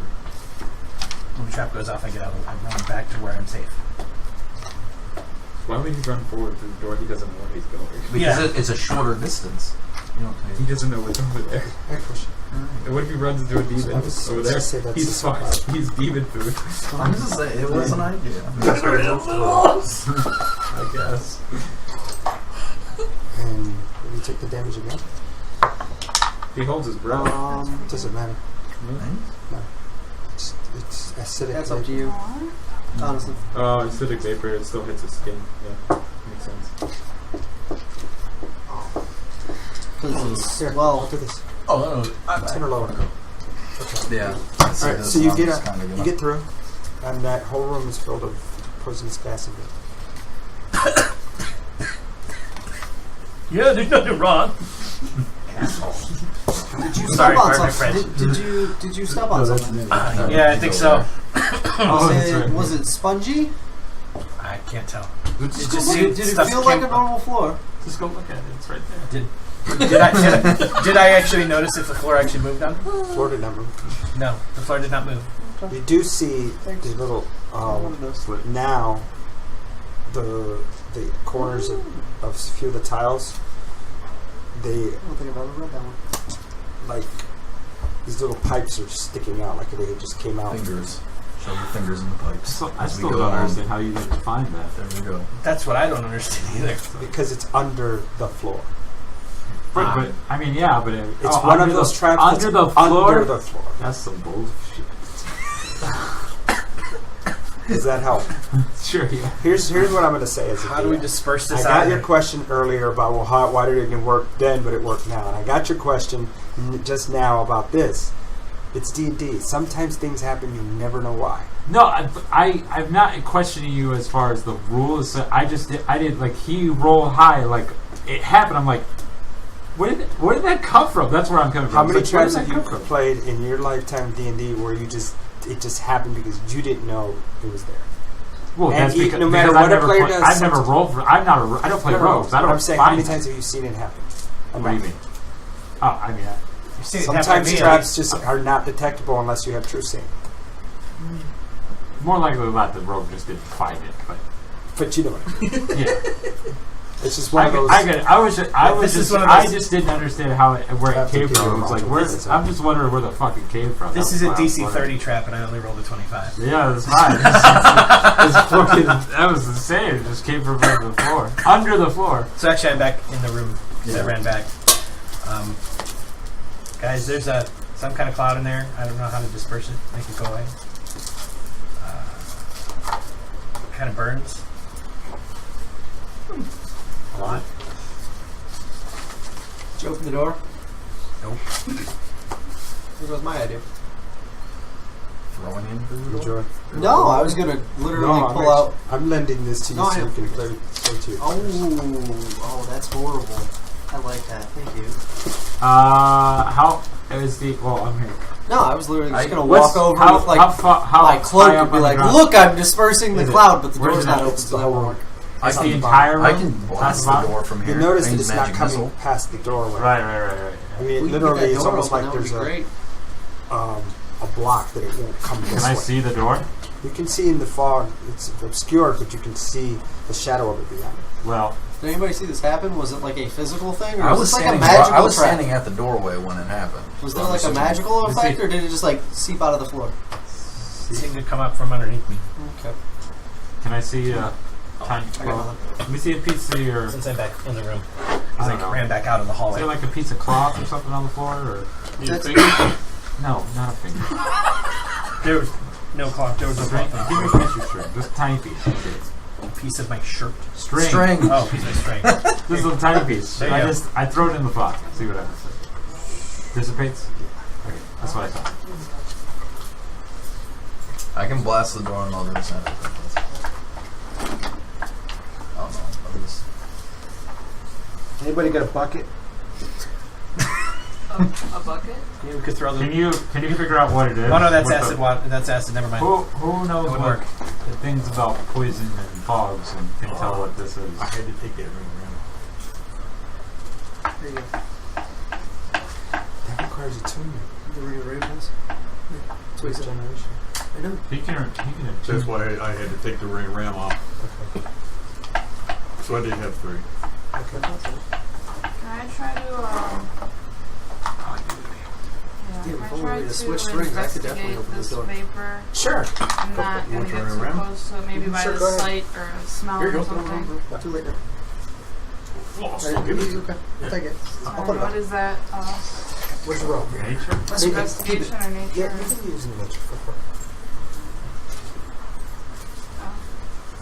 [SPEAKER 3] When the trap goes off, I get out. I'm running back to where I'm safe.
[SPEAKER 8] Why would he run forward through the door? He doesn't know where he's going.
[SPEAKER 2] Because it's a shorter distance. You don't
[SPEAKER 8] He doesn't know what's over there.
[SPEAKER 1] I push it.
[SPEAKER 8] And what if he runs into a demon
[SPEAKER 1] I was-
[SPEAKER 8] over
[SPEAKER 1] let's
[SPEAKER 8] there?
[SPEAKER 1] just say that's
[SPEAKER 8] He's
[SPEAKER 1] so
[SPEAKER 8] fucked. He's demon food.
[SPEAKER 2] I'm just saying, it was an idea.
[SPEAKER 8] I guess.
[SPEAKER 1] And you take the damage again.
[SPEAKER 8] He holds his breath.
[SPEAKER 1] Doesn't matter. It's acidic.
[SPEAKER 4] That's up to you.
[SPEAKER 5] What?
[SPEAKER 4] Honestly.
[SPEAKER 8] Oh, acidic vapor. It still hits his skin. Yeah, makes sense.
[SPEAKER 4] Because
[SPEAKER 1] Here,
[SPEAKER 4] well,
[SPEAKER 1] I'll do this.
[SPEAKER 2] Oh,
[SPEAKER 1] 10 or lower.
[SPEAKER 2] yeah.
[SPEAKER 1] Alright, so you get through, and that whole room is filled of poisonous gas and vapor.
[SPEAKER 3] Yeah, there's nothing wrong.
[SPEAKER 4] did you
[SPEAKER 3] Sorry,
[SPEAKER 4] stop on
[SPEAKER 3] pardon my
[SPEAKER 4] something? Did you stop on something?
[SPEAKER 3] Yeah, I think so.
[SPEAKER 4] Was it spongy?
[SPEAKER 3] I can't tell.
[SPEAKER 4] Did it feel like a normal floor?
[SPEAKER 8] Just go look at it. It's right there.
[SPEAKER 3] Did I actually notice if the floor actually moved on?
[SPEAKER 1] Floor did not move.
[SPEAKER 3] No, the floor did not move.
[SPEAKER 1] You do see the little now the corners of a few of the tiles. They
[SPEAKER 4] I don't think I've ever read that one.
[SPEAKER 1] like these little pipes are sticking out like they just came out.
[SPEAKER 2] Fingers. Shove your fingers in the pipes.
[SPEAKER 8] I
[SPEAKER 2] as we
[SPEAKER 8] still
[SPEAKER 2] go
[SPEAKER 8] don't
[SPEAKER 2] on.
[SPEAKER 8] understand how you didn't find that.
[SPEAKER 2] There we go.
[SPEAKER 3] That's what I don't understand either.
[SPEAKER 1] Because it's under the floor.
[SPEAKER 8] But I mean, yeah, but
[SPEAKER 1] It's one of those traps
[SPEAKER 8] under
[SPEAKER 1] that's
[SPEAKER 8] the floor.
[SPEAKER 1] Under the floor.
[SPEAKER 8] That's some bullshit.
[SPEAKER 1] Does that help?
[SPEAKER 8] Sure, yeah.
[SPEAKER 1] Here's what I'm going to say. As a
[SPEAKER 3] How do we
[SPEAKER 1] DM.
[SPEAKER 3] disperse
[SPEAKER 1] I
[SPEAKER 3] this
[SPEAKER 1] got
[SPEAKER 3] out?
[SPEAKER 1] your question earlier about why did it didn't work then, but it worked now, and I got your question just now about this. It's D&D. Sometimes things happen, you never know why.
[SPEAKER 8] No, I'm not questioning you as far as the rules. I did like he rolled high, like it happened. I'm like, where did that come from? That's where I'm coming from.
[SPEAKER 1] How many
[SPEAKER 8] It's like, where
[SPEAKER 1] traps
[SPEAKER 8] did
[SPEAKER 1] have
[SPEAKER 8] that
[SPEAKER 1] you
[SPEAKER 8] come from?
[SPEAKER 1] played in your lifetime of D&D where it just happened because you didn't know it was there?
[SPEAKER 8] Well,
[SPEAKER 1] And
[SPEAKER 8] that's because,
[SPEAKER 1] no matter
[SPEAKER 8] because
[SPEAKER 1] what a player does,
[SPEAKER 8] I've never rolled. I don't play rogues. I don't.
[SPEAKER 1] I'm saying, how
[SPEAKER 8] find
[SPEAKER 1] many
[SPEAKER 8] them.
[SPEAKER 1] times have you seen it happen?
[SPEAKER 8] What do you mean? Oh, I mean,
[SPEAKER 3] You've seen it happen to
[SPEAKER 1] Sometimes
[SPEAKER 3] me,
[SPEAKER 1] traps just are not detectable unless you have true seeing.
[SPEAKER 8] more likely than not, the rogue just didn't find it.
[SPEAKER 1] But you know what I mean.
[SPEAKER 8] Yeah.
[SPEAKER 1] It's just one of those.
[SPEAKER 8] I just didn't understand where it
[SPEAKER 1] Have to
[SPEAKER 8] came
[SPEAKER 1] give
[SPEAKER 8] from.
[SPEAKER 1] you
[SPEAKER 8] It was like,
[SPEAKER 1] a
[SPEAKER 8] where,
[SPEAKER 1] reason.
[SPEAKER 8] I'm just wondering where the fuck it came from.
[SPEAKER 3] This
[SPEAKER 8] That
[SPEAKER 3] is a
[SPEAKER 8] was why I was
[SPEAKER 3] DC
[SPEAKER 8] wondering.
[SPEAKER 3] 30 trap, and I only rolled a 25.
[SPEAKER 8] Yeah, that's fine. It's fucking, that was insane. It just came from under the floor. Under the floor.
[SPEAKER 3] So actually, I'm back in the room.
[SPEAKER 2] Yeah.
[SPEAKER 3] I ran back. Guys, there's some kind of cloud in there. I don't know how to disperse it, make it go away. Kind of burns. A lot.
[SPEAKER 4] Did you open the door?
[SPEAKER 3] Nope.
[SPEAKER 4] There goes my idea.
[SPEAKER 2] Throwing in through the door?
[SPEAKER 1] Enjoy.
[SPEAKER 4] No, I was gonna literally pull out.
[SPEAKER 1] I'm lending this to you
[SPEAKER 4] No, I
[SPEAKER 1] so you
[SPEAKER 4] know.
[SPEAKER 1] can play with it too.
[SPEAKER 4] Oh, that's horrible. I like that. Thank you.
[SPEAKER 8] How is the? Well, I'm here.
[SPEAKER 4] No, I was literally just gonna
[SPEAKER 8] What's-
[SPEAKER 4] walk over
[SPEAKER 8] how,
[SPEAKER 4] with like
[SPEAKER 8] how
[SPEAKER 4] my cloak
[SPEAKER 8] high up
[SPEAKER 4] and be
[SPEAKER 8] on the
[SPEAKER 4] like,
[SPEAKER 8] ground?
[SPEAKER 4] "Look, I'm dispersing the
[SPEAKER 8] Is it?
[SPEAKER 4] cloud," but the
[SPEAKER 8] Where's
[SPEAKER 4] door's
[SPEAKER 8] it
[SPEAKER 4] not
[SPEAKER 8] at?
[SPEAKER 4] open,
[SPEAKER 1] It's
[SPEAKER 4] so
[SPEAKER 1] the
[SPEAKER 4] that
[SPEAKER 1] whole
[SPEAKER 4] won't work.
[SPEAKER 2] I
[SPEAKER 8] It's the
[SPEAKER 2] can,
[SPEAKER 8] entire room?
[SPEAKER 2] I can blast
[SPEAKER 8] Top
[SPEAKER 2] the
[SPEAKER 8] to
[SPEAKER 2] door from here.
[SPEAKER 1] You notice that
[SPEAKER 2] Range
[SPEAKER 1] it's not
[SPEAKER 2] magic
[SPEAKER 1] coming
[SPEAKER 2] missile.
[SPEAKER 1] past the doorway.
[SPEAKER 8] Right.
[SPEAKER 1] I mean,
[SPEAKER 4] We can get
[SPEAKER 1] literally,
[SPEAKER 4] that
[SPEAKER 1] it's
[SPEAKER 4] door
[SPEAKER 1] almost
[SPEAKER 4] open,
[SPEAKER 1] like
[SPEAKER 4] that would
[SPEAKER 1] there's
[SPEAKER 4] be great.
[SPEAKER 1] a block that it won't come this
[SPEAKER 8] Can I
[SPEAKER 1] way.
[SPEAKER 8] see the door?
[SPEAKER 1] You can see in the fog. It's obscured, but you can see the shadow of it behind it.
[SPEAKER 8] Well,
[SPEAKER 4] Did anybody see this happen? Was it like a physical thing, or
[SPEAKER 2] I
[SPEAKER 4] was
[SPEAKER 2] was
[SPEAKER 4] it like a
[SPEAKER 2] standing.
[SPEAKER 4] magical
[SPEAKER 2] I was
[SPEAKER 4] trap?
[SPEAKER 2] standing at the doorway when it happened.
[SPEAKER 4] Was
[SPEAKER 2] So
[SPEAKER 4] there
[SPEAKER 2] I'm
[SPEAKER 4] like a
[SPEAKER 2] assuming-
[SPEAKER 4] magical
[SPEAKER 8] Let's
[SPEAKER 4] effect,
[SPEAKER 8] see.
[SPEAKER 4] or did it just like seep out of the floor?
[SPEAKER 3] It seemed to come up from underneath me.
[SPEAKER 4] Okay.
[SPEAKER 8] can I see a tiny?
[SPEAKER 4] I got
[SPEAKER 8] Well,
[SPEAKER 4] nothing.
[SPEAKER 8] let me see a piece of your.
[SPEAKER 3] Since I'm back in the room,
[SPEAKER 8] I
[SPEAKER 3] because I
[SPEAKER 8] don't know.
[SPEAKER 3] ran back out of the
[SPEAKER 8] Is
[SPEAKER 3] hallway.
[SPEAKER 8] there like a piece of cloth or something on the floor? Or
[SPEAKER 4] That's-
[SPEAKER 8] no, not a finger.
[SPEAKER 3] There was no cloth. There was a
[SPEAKER 8] String.
[SPEAKER 3] cloth.
[SPEAKER 8] Give me a piece of string. Just a tiny piece. Okay.
[SPEAKER 3] A piece of my shirt.
[SPEAKER 8] String.
[SPEAKER 2] String.
[SPEAKER 3] Oh, a piece of my string.
[SPEAKER 8] This is a tiny piece.
[SPEAKER 3] There you go.
[SPEAKER 8] I throw it in the pot. See what happens. Dissipates. Okay, that's what I thought.
[SPEAKER 2] I can blast the door on the other side. Oh no! Others.
[SPEAKER 1] Anybody got a bucket?
[SPEAKER 5] A bucket?
[SPEAKER 3] Yeah, we could throw the.
[SPEAKER 8] Can you figure out what it is?
[SPEAKER 3] Oh no, that's
[SPEAKER 8] What
[SPEAKER 3] acid.
[SPEAKER 8] the-
[SPEAKER 3] Water. That's acid. Never mind.
[SPEAKER 8] Who knows
[SPEAKER 3] That would
[SPEAKER 8] what
[SPEAKER 3] work.
[SPEAKER 8] the things about poison and fogs and can tell what this is?
[SPEAKER 6] I had to take that ring around.
[SPEAKER 4] There you go.
[SPEAKER 1] That requires attunement.
[SPEAKER 4] The Ring of Ravens. That's what he said.
[SPEAKER 1] Generation.
[SPEAKER 4] I know.
[SPEAKER 8] He can
[SPEAKER 6] That's why I had to take the ring ram off. So I did have 3.
[SPEAKER 1] Okay.
[SPEAKER 5] Can I try to,
[SPEAKER 4] Yeah,
[SPEAKER 5] can I
[SPEAKER 4] before
[SPEAKER 5] try
[SPEAKER 4] we
[SPEAKER 5] to
[SPEAKER 4] switch strings, I could definitely
[SPEAKER 5] investigate
[SPEAKER 4] open the
[SPEAKER 5] this
[SPEAKER 4] door.
[SPEAKER 5] vapor?
[SPEAKER 1] Sure.
[SPEAKER 5] I'm not
[SPEAKER 2] You
[SPEAKER 5] going
[SPEAKER 2] want
[SPEAKER 5] to
[SPEAKER 2] to
[SPEAKER 5] get
[SPEAKER 2] turn
[SPEAKER 5] too
[SPEAKER 2] it around?
[SPEAKER 5] close to it, maybe by
[SPEAKER 1] Sure,
[SPEAKER 5] the
[SPEAKER 1] go ahead.
[SPEAKER 5] sight or a smell
[SPEAKER 2] Here you
[SPEAKER 5] or
[SPEAKER 2] go.
[SPEAKER 5] something.
[SPEAKER 4] Too late now.
[SPEAKER 6] Oh,
[SPEAKER 4] Right,
[SPEAKER 6] so give it.
[SPEAKER 4] okay. I'll take it. I'll put it
[SPEAKER 5] What
[SPEAKER 4] back.
[SPEAKER 5] is that?
[SPEAKER 1] Where's the rope?
[SPEAKER 8] nature.
[SPEAKER 4] Let's keep it.
[SPEAKER 5] Investigation or
[SPEAKER 1] Yeah,
[SPEAKER 5] nature?
[SPEAKER 1] you can use an nature for fun.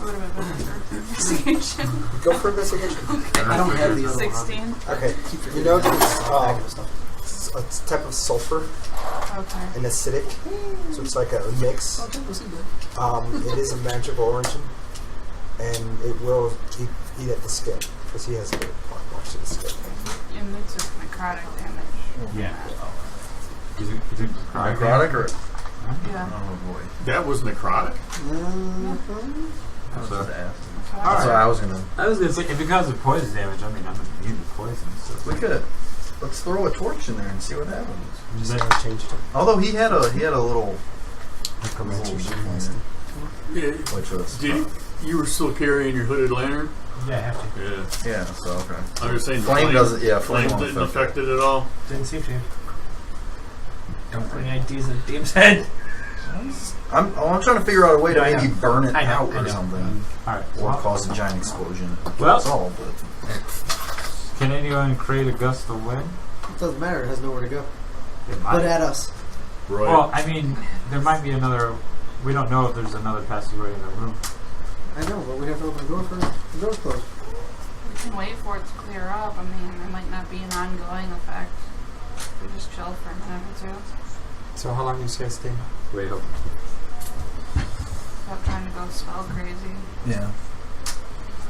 [SPEAKER 5] It would have been better for investigation.
[SPEAKER 1] Go for investigation.
[SPEAKER 4] I don't have the other
[SPEAKER 5] 16.
[SPEAKER 4] one.
[SPEAKER 1] Okay.
[SPEAKER 4] Keep
[SPEAKER 1] You know
[SPEAKER 4] forgetting
[SPEAKER 1] there's
[SPEAKER 4] back of the stuff.
[SPEAKER 1] it's a type of sulfur
[SPEAKER 5] Okay.
[SPEAKER 1] and acidic, so it's like a mix.
[SPEAKER 4] Oh, okay, we'll see that.
[SPEAKER 1] It is a magical origin, and it will eat at the skin because he has a good point watch to the skin.
[SPEAKER 5] And it's just necrotic damage.
[SPEAKER 8] Yeah. Is it
[SPEAKER 2] Necrotic or?
[SPEAKER 5] Yeah.
[SPEAKER 2] Oh boy.
[SPEAKER 6] That was necrotic?
[SPEAKER 2] That's what I asked.
[SPEAKER 5] Okay.
[SPEAKER 2] That's what I was gonna.
[SPEAKER 8] I was gonna say if it causes poison damage, I mean I'm immune to poison. So
[SPEAKER 2] We could. Let's throw a torch in there and see what happens.
[SPEAKER 1] Just never changed it.
[SPEAKER 2] Although he had a little
[SPEAKER 1] Necromancer
[SPEAKER 2] little
[SPEAKER 1] shit.
[SPEAKER 2] nasty,
[SPEAKER 6] Yeah.
[SPEAKER 2] which was
[SPEAKER 6] You were still carrying your hooded lantern?
[SPEAKER 3] Yeah, I have to.
[SPEAKER 6] Yeah.
[SPEAKER 2] yeah. So okay.
[SPEAKER 6] I'm just saying. the
[SPEAKER 2] Flame doesn't. Yeah,
[SPEAKER 6] Flame
[SPEAKER 2] flame
[SPEAKER 6] didn't
[SPEAKER 2] won't affect
[SPEAKER 6] affect it at all.
[SPEAKER 3] Didn't seem to. Don't bring ideas in the DM's head.
[SPEAKER 2] I'm trying to figure out a way to
[SPEAKER 3] I
[SPEAKER 2] maybe
[SPEAKER 3] know.
[SPEAKER 2] burn it
[SPEAKER 3] I know,
[SPEAKER 2] out
[SPEAKER 3] I
[SPEAKER 2] or
[SPEAKER 3] know.
[SPEAKER 2] something.
[SPEAKER 8] Alright.
[SPEAKER 2] Or cause a giant explosion.
[SPEAKER 8] Well-
[SPEAKER 2] That's all, but
[SPEAKER 8] Can anyone create a gust of wind?
[SPEAKER 4] It doesn't matter. It has nowhere to go.
[SPEAKER 8] It
[SPEAKER 4] But at us.
[SPEAKER 6] Right.
[SPEAKER 8] Well, I mean, there might be another. We don't know if there's another passageway in the room.
[SPEAKER 4] I know, but we have to open the door first. The door's closed.
[SPEAKER 5] We can wait for it to clear up. I mean, it might not be an ongoing effect. We just chill for a minute or two.
[SPEAKER 1] So how long do you say stay?
[SPEAKER 8] Wait up.
[SPEAKER 5] Without trying to go spell crazy.
[SPEAKER 2] yeah.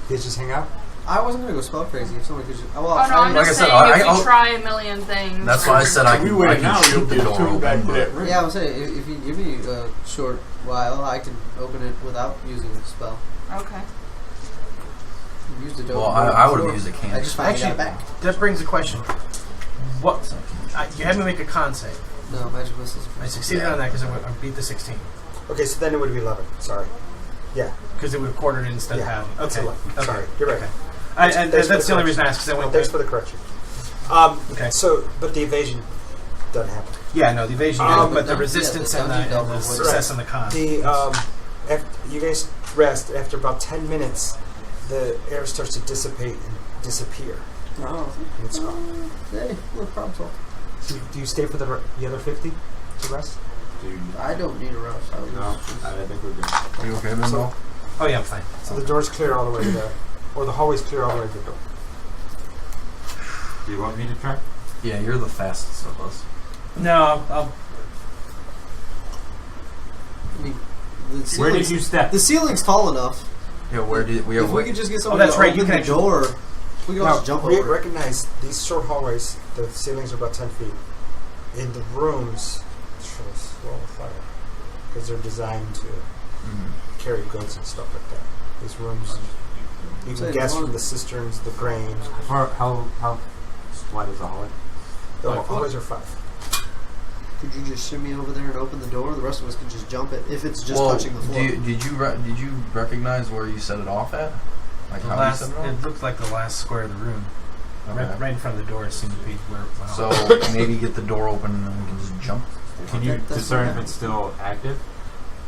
[SPEAKER 1] You guys just hang out?
[SPEAKER 4] I wasn't going to go spell crazy if somebody could just... Well,
[SPEAKER 5] Oh no, I'm
[SPEAKER 2] Like
[SPEAKER 5] just
[SPEAKER 2] I said,
[SPEAKER 5] saying if
[SPEAKER 2] I'll-
[SPEAKER 5] you try a million things.
[SPEAKER 2] That's why I said I
[SPEAKER 6] we
[SPEAKER 2] can,
[SPEAKER 6] wait now,
[SPEAKER 2] shoot
[SPEAKER 6] you'll
[SPEAKER 2] the
[SPEAKER 6] get
[SPEAKER 2] door
[SPEAKER 6] tuned back
[SPEAKER 2] open.
[SPEAKER 6] to that
[SPEAKER 2] But
[SPEAKER 6] room.
[SPEAKER 4] yeah, I was saying, if you give me a short while, I can open it without using a spell.
[SPEAKER 5] Okay.
[SPEAKER 4] Used it to
[SPEAKER 2] well,
[SPEAKER 4] open the
[SPEAKER 2] I would
[SPEAKER 4] door
[SPEAKER 2] have used a
[SPEAKER 4] I
[SPEAKER 2] cantrip.
[SPEAKER 4] just finally
[SPEAKER 3] Actually,
[SPEAKER 4] got back.
[SPEAKER 3] that brings a question. What? You had me make a con save.
[SPEAKER 4] No, magic missiles.
[SPEAKER 3] I succeeded on that because I beat the 16.
[SPEAKER 1] Okay, so then it would be 11. Sorry. Yeah.
[SPEAKER 3] Because it would have quartered it instead
[SPEAKER 1] Yeah,
[SPEAKER 3] of having.
[SPEAKER 1] that's
[SPEAKER 3] Okay.
[SPEAKER 1] 11.
[SPEAKER 3] Okay.
[SPEAKER 1] Sorry, you're right.
[SPEAKER 3] Okay.
[SPEAKER 1] Thanks
[SPEAKER 3] And
[SPEAKER 1] for
[SPEAKER 3] that's
[SPEAKER 1] the
[SPEAKER 3] the only reason I
[SPEAKER 1] correction.
[SPEAKER 3] asked because I went.
[SPEAKER 1] Thanks for the correction.
[SPEAKER 3] Okay.
[SPEAKER 1] So, but the evasion doesn't happen.
[SPEAKER 3] Yeah, no, the evasion, but the resistance
[SPEAKER 4] the
[SPEAKER 3] and
[SPEAKER 4] dungeon
[SPEAKER 3] the
[SPEAKER 4] double.
[SPEAKER 3] success and the con.
[SPEAKER 1] The after you guys rest after about 10 minutes, the air starts to dissipate and disappear.
[SPEAKER 4] Oh,
[SPEAKER 1] And it's gone.
[SPEAKER 4] hey, look, problem solved.
[SPEAKER 1] Do you stay for the other 50 to rest?
[SPEAKER 4] I don't need a rush.
[SPEAKER 8] No, I think we're good.
[SPEAKER 2] Are you okay, Mingo?
[SPEAKER 3] Oh yeah, I'm fine.
[SPEAKER 1] So the door's clear all the way to the, or the hallway's clear all the way to the door.
[SPEAKER 8] Do you want me to try?
[SPEAKER 2] Yeah, you're the fastest of us.
[SPEAKER 3] No, I'll
[SPEAKER 4] I mean, the
[SPEAKER 8] Where
[SPEAKER 4] ceiling's-
[SPEAKER 8] did you step?
[SPEAKER 4] The ceiling's tall enough.
[SPEAKER 2] Yeah, where did we?
[SPEAKER 4] If we could just get somebody
[SPEAKER 3] that's
[SPEAKER 4] to
[SPEAKER 3] right, you
[SPEAKER 4] open
[SPEAKER 3] can
[SPEAKER 4] the door, we could all just jump over it.
[SPEAKER 1] recognize these short hallways, the ceilings are about 10 feet. In the rooms, slow fire, because they're designed to carry goods and stuff like that. These rooms, you
[SPEAKER 4] Say
[SPEAKER 1] can guess
[SPEAKER 4] one.
[SPEAKER 1] from the cisterns, the grain.
[SPEAKER 8] How wide is the hallway?
[SPEAKER 1] The
[SPEAKER 4] 5
[SPEAKER 1] hallways are 5.
[SPEAKER 4] Could you just shimmy over there and open the door? The rest of us could just jump it if it's just
[SPEAKER 2] well,
[SPEAKER 4] touching the floor.
[SPEAKER 2] did you recognize where you set it off at? Like
[SPEAKER 3] the
[SPEAKER 2] how
[SPEAKER 3] last.
[SPEAKER 2] you set it off?
[SPEAKER 3] It looked like the last square of the room.
[SPEAKER 2] Okay.
[SPEAKER 3] Right in front of the door seemed to be where it went
[SPEAKER 2] So
[SPEAKER 3] off.
[SPEAKER 2] maybe get the door open and then we can just jump.
[SPEAKER 8] Can you
[SPEAKER 4] That's
[SPEAKER 8] discern
[SPEAKER 4] what
[SPEAKER 8] if it's still active?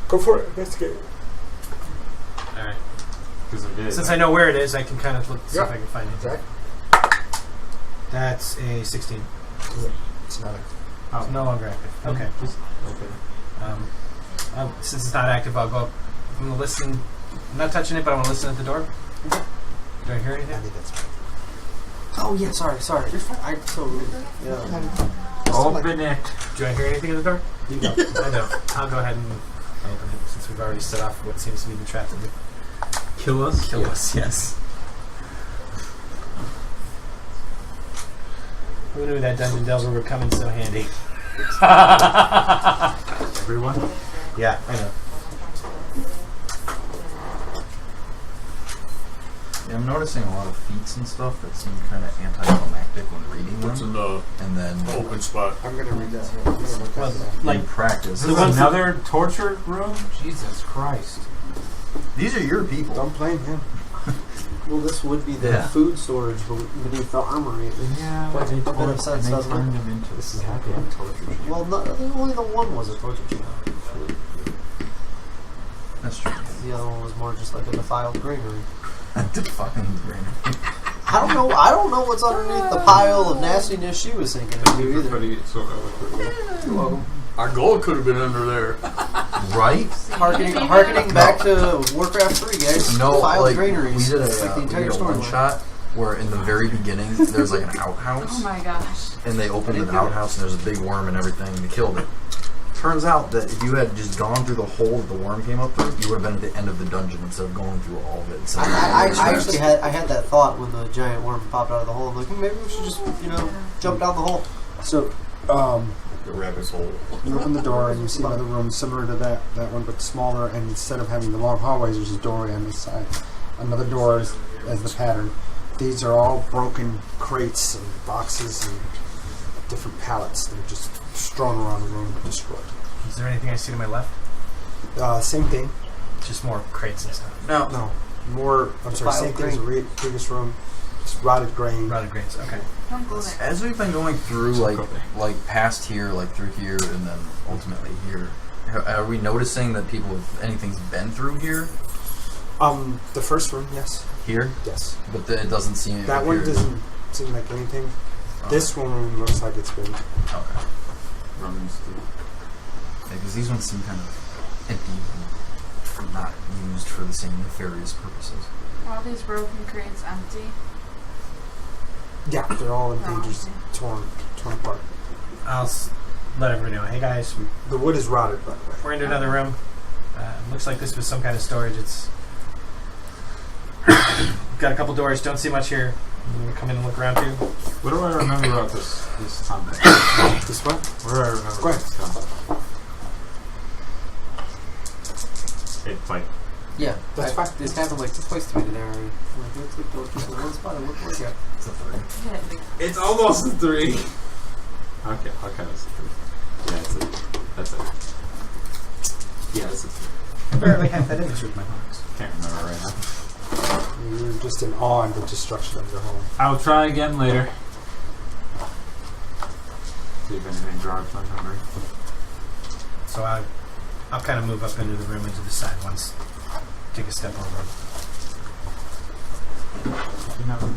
[SPEAKER 1] Go for it, investigate.
[SPEAKER 3] All right.
[SPEAKER 8] Because it is.
[SPEAKER 3] Since I know where it is, I can kind of look see
[SPEAKER 1] Yep.
[SPEAKER 3] if I can find it.
[SPEAKER 1] Zach?
[SPEAKER 3] That's a 16.
[SPEAKER 1] Yeah, it's not
[SPEAKER 3] It's no longer active. Okay.
[SPEAKER 8] Okay.
[SPEAKER 3] Since it's not active, I'll go up. I'm going to listen. I'm not touching it, but I'm going to listen at the door. Do I hear
[SPEAKER 1] I
[SPEAKER 3] anything?
[SPEAKER 1] think that's
[SPEAKER 4] Oh yeah, sorry. You're fine. I totally. Yeah.
[SPEAKER 8] Open it.
[SPEAKER 3] Do I hear anything at the door?
[SPEAKER 1] You go.
[SPEAKER 3] I don't. I'll go ahead and open it since we've already set off what seems to be the trap that would
[SPEAKER 8] Kill us?
[SPEAKER 3] kill us. Yes. Who knew that dungeon delver would come in so handy?
[SPEAKER 8] Everyone?
[SPEAKER 3] Yeah, I know.
[SPEAKER 2] Yeah, I'm noticing a lot of feats and stuff that seem kind of anticlimactic when reading
[SPEAKER 6] What's in
[SPEAKER 2] them.
[SPEAKER 6] the
[SPEAKER 2] And then
[SPEAKER 6] open spot?
[SPEAKER 1] I'm going to read that. I'm gonna look
[SPEAKER 3] Well,
[SPEAKER 1] at that.
[SPEAKER 3] like
[SPEAKER 2] in practice.
[SPEAKER 8] This is another torture room? Jesus Christ.
[SPEAKER 2] These are your people.
[SPEAKER 1] Don't blame him.
[SPEAKER 4] Well, this would be the
[SPEAKER 2] Yeah.
[SPEAKER 4] food storage beneath the armory.
[SPEAKER 8] Yeah,
[SPEAKER 4] Quite
[SPEAKER 8] they
[SPEAKER 4] a bit of sense, doesn't it?
[SPEAKER 8] turned him into this goddamn torture chamber.
[SPEAKER 4] Well, not, I think only the one was a torture chamber.
[SPEAKER 2] That's true.
[SPEAKER 4] The other one was more just like a defiled granary.
[SPEAKER 2] Fucking brain.
[SPEAKER 4] I don't know what's underneath the pile of nastiness she was thinking of you either. You're welcome.
[SPEAKER 6] Our gold could have been under there.
[SPEAKER 2] Right?
[SPEAKER 4] Harkening back to Warcraft 3, guys.
[SPEAKER 2] No,
[SPEAKER 4] Defiled
[SPEAKER 2] like
[SPEAKER 4] granaries.
[SPEAKER 2] we did a,
[SPEAKER 4] It's like the
[SPEAKER 2] we
[SPEAKER 4] entire
[SPEAKER 2] did a
[SPEAKER 4] story.
[SPEAKER 2] one shot where in the very beginning there's like an outhouse,
[SPEAKER 5] Oh my gosh.
[SPEAKER 2] and they opened the outhouse and there's a big worm and everything, and they killed it. Turns out that if you had just gone through the hole that the worm came up through, you would have been at the end of the dungeon instead of going through all of it. So
[SPEAKER 4] I actually had that thought when the giant worm popped out of the hole. I'm like, maybe we should just jump down the hole.
[SPEAKER 1] So,
[SPEAKER 6] The rabbit's hole.
[SPEAKER 1] you open the door and you see another room similar to that one, but smaller. And instead of having the long hallways, there's a doorway on this side. Another door as the pattern. These are all broken crates and boxes and different pallets that are just strewn around the room, destroyed.
[SPEAKER 3] Is there anything I see to my left?
[SPEAKER 1] Same thing.
[SPEAKER 3] Just more crates and stuff.
[SPEAKER 1] No, more. I'm sorry. Same thing as the previous room. Just rotted grain.
[SPEAKER 3] Rotted grains. Okay.
[SPEAKER 5] Don't go there.
[SPEAKER 2] as we've been going through, like past here, like through here, and then ultimately here, Are we noticing that anything's been through here?
[SPEAKER 1] The first room, yes.
[SPEAKER 2] Here?
[SPEAKER 1] Yes.
[SPEAKER 2] But it doesn't seem...
[SPEAKER 1] That one doesn't seem like anything.
[SPEAKER 2] Oh.
[SPEAKER 1] This one looks like it's been...
[SPEAKER 2] Okay.
[SPEAKER 8] Romans
[SPEAKER 2] Because these ones seem kind of empty and not used for the same nefarious purposes.
[SPEAKER 5] Are all these broken crates empty?
[SPEAKER 1] Yeah, they're all empty,
[SPEAKER 5] Oh,
[SPEAKER 1] just
[SPEAKER 5] okay.
[SPEAKER 1] torn apart.
[SPEAKER 3] I'll let everybody know. Hey guys,
[SPEAKER 1] The wood is rotted, by the way.
[SPEAKER 3] we're into another room. Looks like this was some kind of storage. It's got a couple doors. Don't see much here. I'm gonna come in and look around too.
[SPEAKER 8] What do I remember about this combat?
[SPEAKER 1] This one?
[SPEAKER 8] What do I remember
[SPEAKER 1] Go
[SPEAKER 8] about
[SPEAKER 1] ahead.
[SPEAKER 8] this combat? It's like
[SPEAKER 4] Yeah,
[SPEAKER 1] That's fine.
[SPEAKER 4] This happened like twice to me today already. I'm like, let's look those people in one spot and look like it.
[SPEAKER 2] It's a 3.
[SPEAKER 5] Hit it.
[SPEAKER 8] it's almost a 3. Okay, I'll count it as a 3. Yeah, it's a. That's it. Yeah, it's a 3.
[SPEAKER 3] Barely have that image with my box.
[SPEAKER 8] Can't remember right now.
[SPEAKER 1] You're just in awe of the destruction of your home.
[SPEAKER 8] I'll try again later. See if anything jogs my memory.
[SPEAKER 3] So I'll kind of move up into the room into the side ones. Take a step over.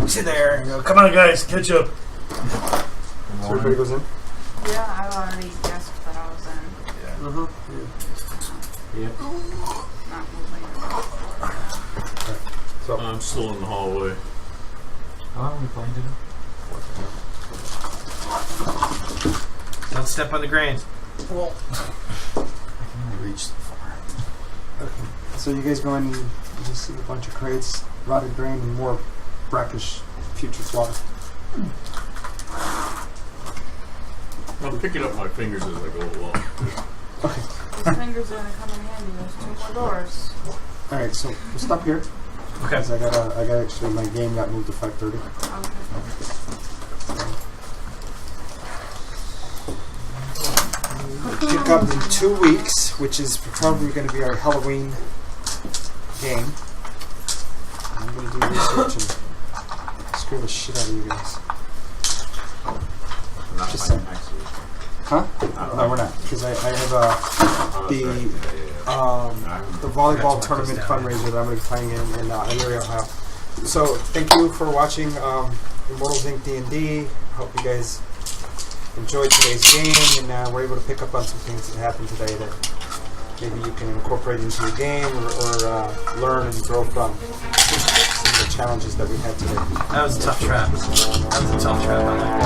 [SPEAKER 3] Sit there and go, come on guys, catch up.
[SPEAKER 1] So everybody goes in?
[SPEAKER 5] Yeah, I've already guessed that I was in.
[SPEAKER 4] Uh-huh.
[SPEAKER 8] Yeah.
[SPEAKER 5] Not moving.
[SPEAKER 1] So,
[SPEAKER 6] I'm still in the hallway.
[SPEAKER 8] How long are we playing today?
[SPEAKER 3] Don't step on the grain.
[SPEAKER 2] Well, I can only reach so far.
[SPEAKER 1] okay. So you guys go in, you just see a bunch of crates, rotted grain, and more brackish, putrid water.
[SPEAKER 6] I'm picking up my fingers as I go along.
[SPEAKER 1] Okay.
[SPEAKER 5] These fingers are gonna come in handy. There's 2 more doors.
[SPEAKER 1] Alright, so we'll stop here.
[SPEAKER 3] Okay.
[SPEAKER 1] Because I got actually, my game got moved to 5:30.
[SPEAKER 5] Okay.
[SPEAKER 1] Pick up in 2 weeks, which is probably going to be our Halloween game. I'm going to do research and screw the shit out of you guys.
[SPEAKER 8] Not
[SPEAKER 1] Just
[SPEAKER 8] playing
[SPEAKER 1] saying.
[SPEAKER 8] next week.
[SPEAKER 1] Huh? No, we're not. Because I have the volleyball tournament fundraiser that I'm going to be playing in Elyria, Ohio. So thank you for watching Immortals Inc. D&D. Hope you guys enjoyed today's game and we're able to pick up on some things that happened today that maybe you can incorporate into your game or learn and grow from some of the challenges that we had today.
[SPEAKER 3] That was a tough trap. That was a tough trap.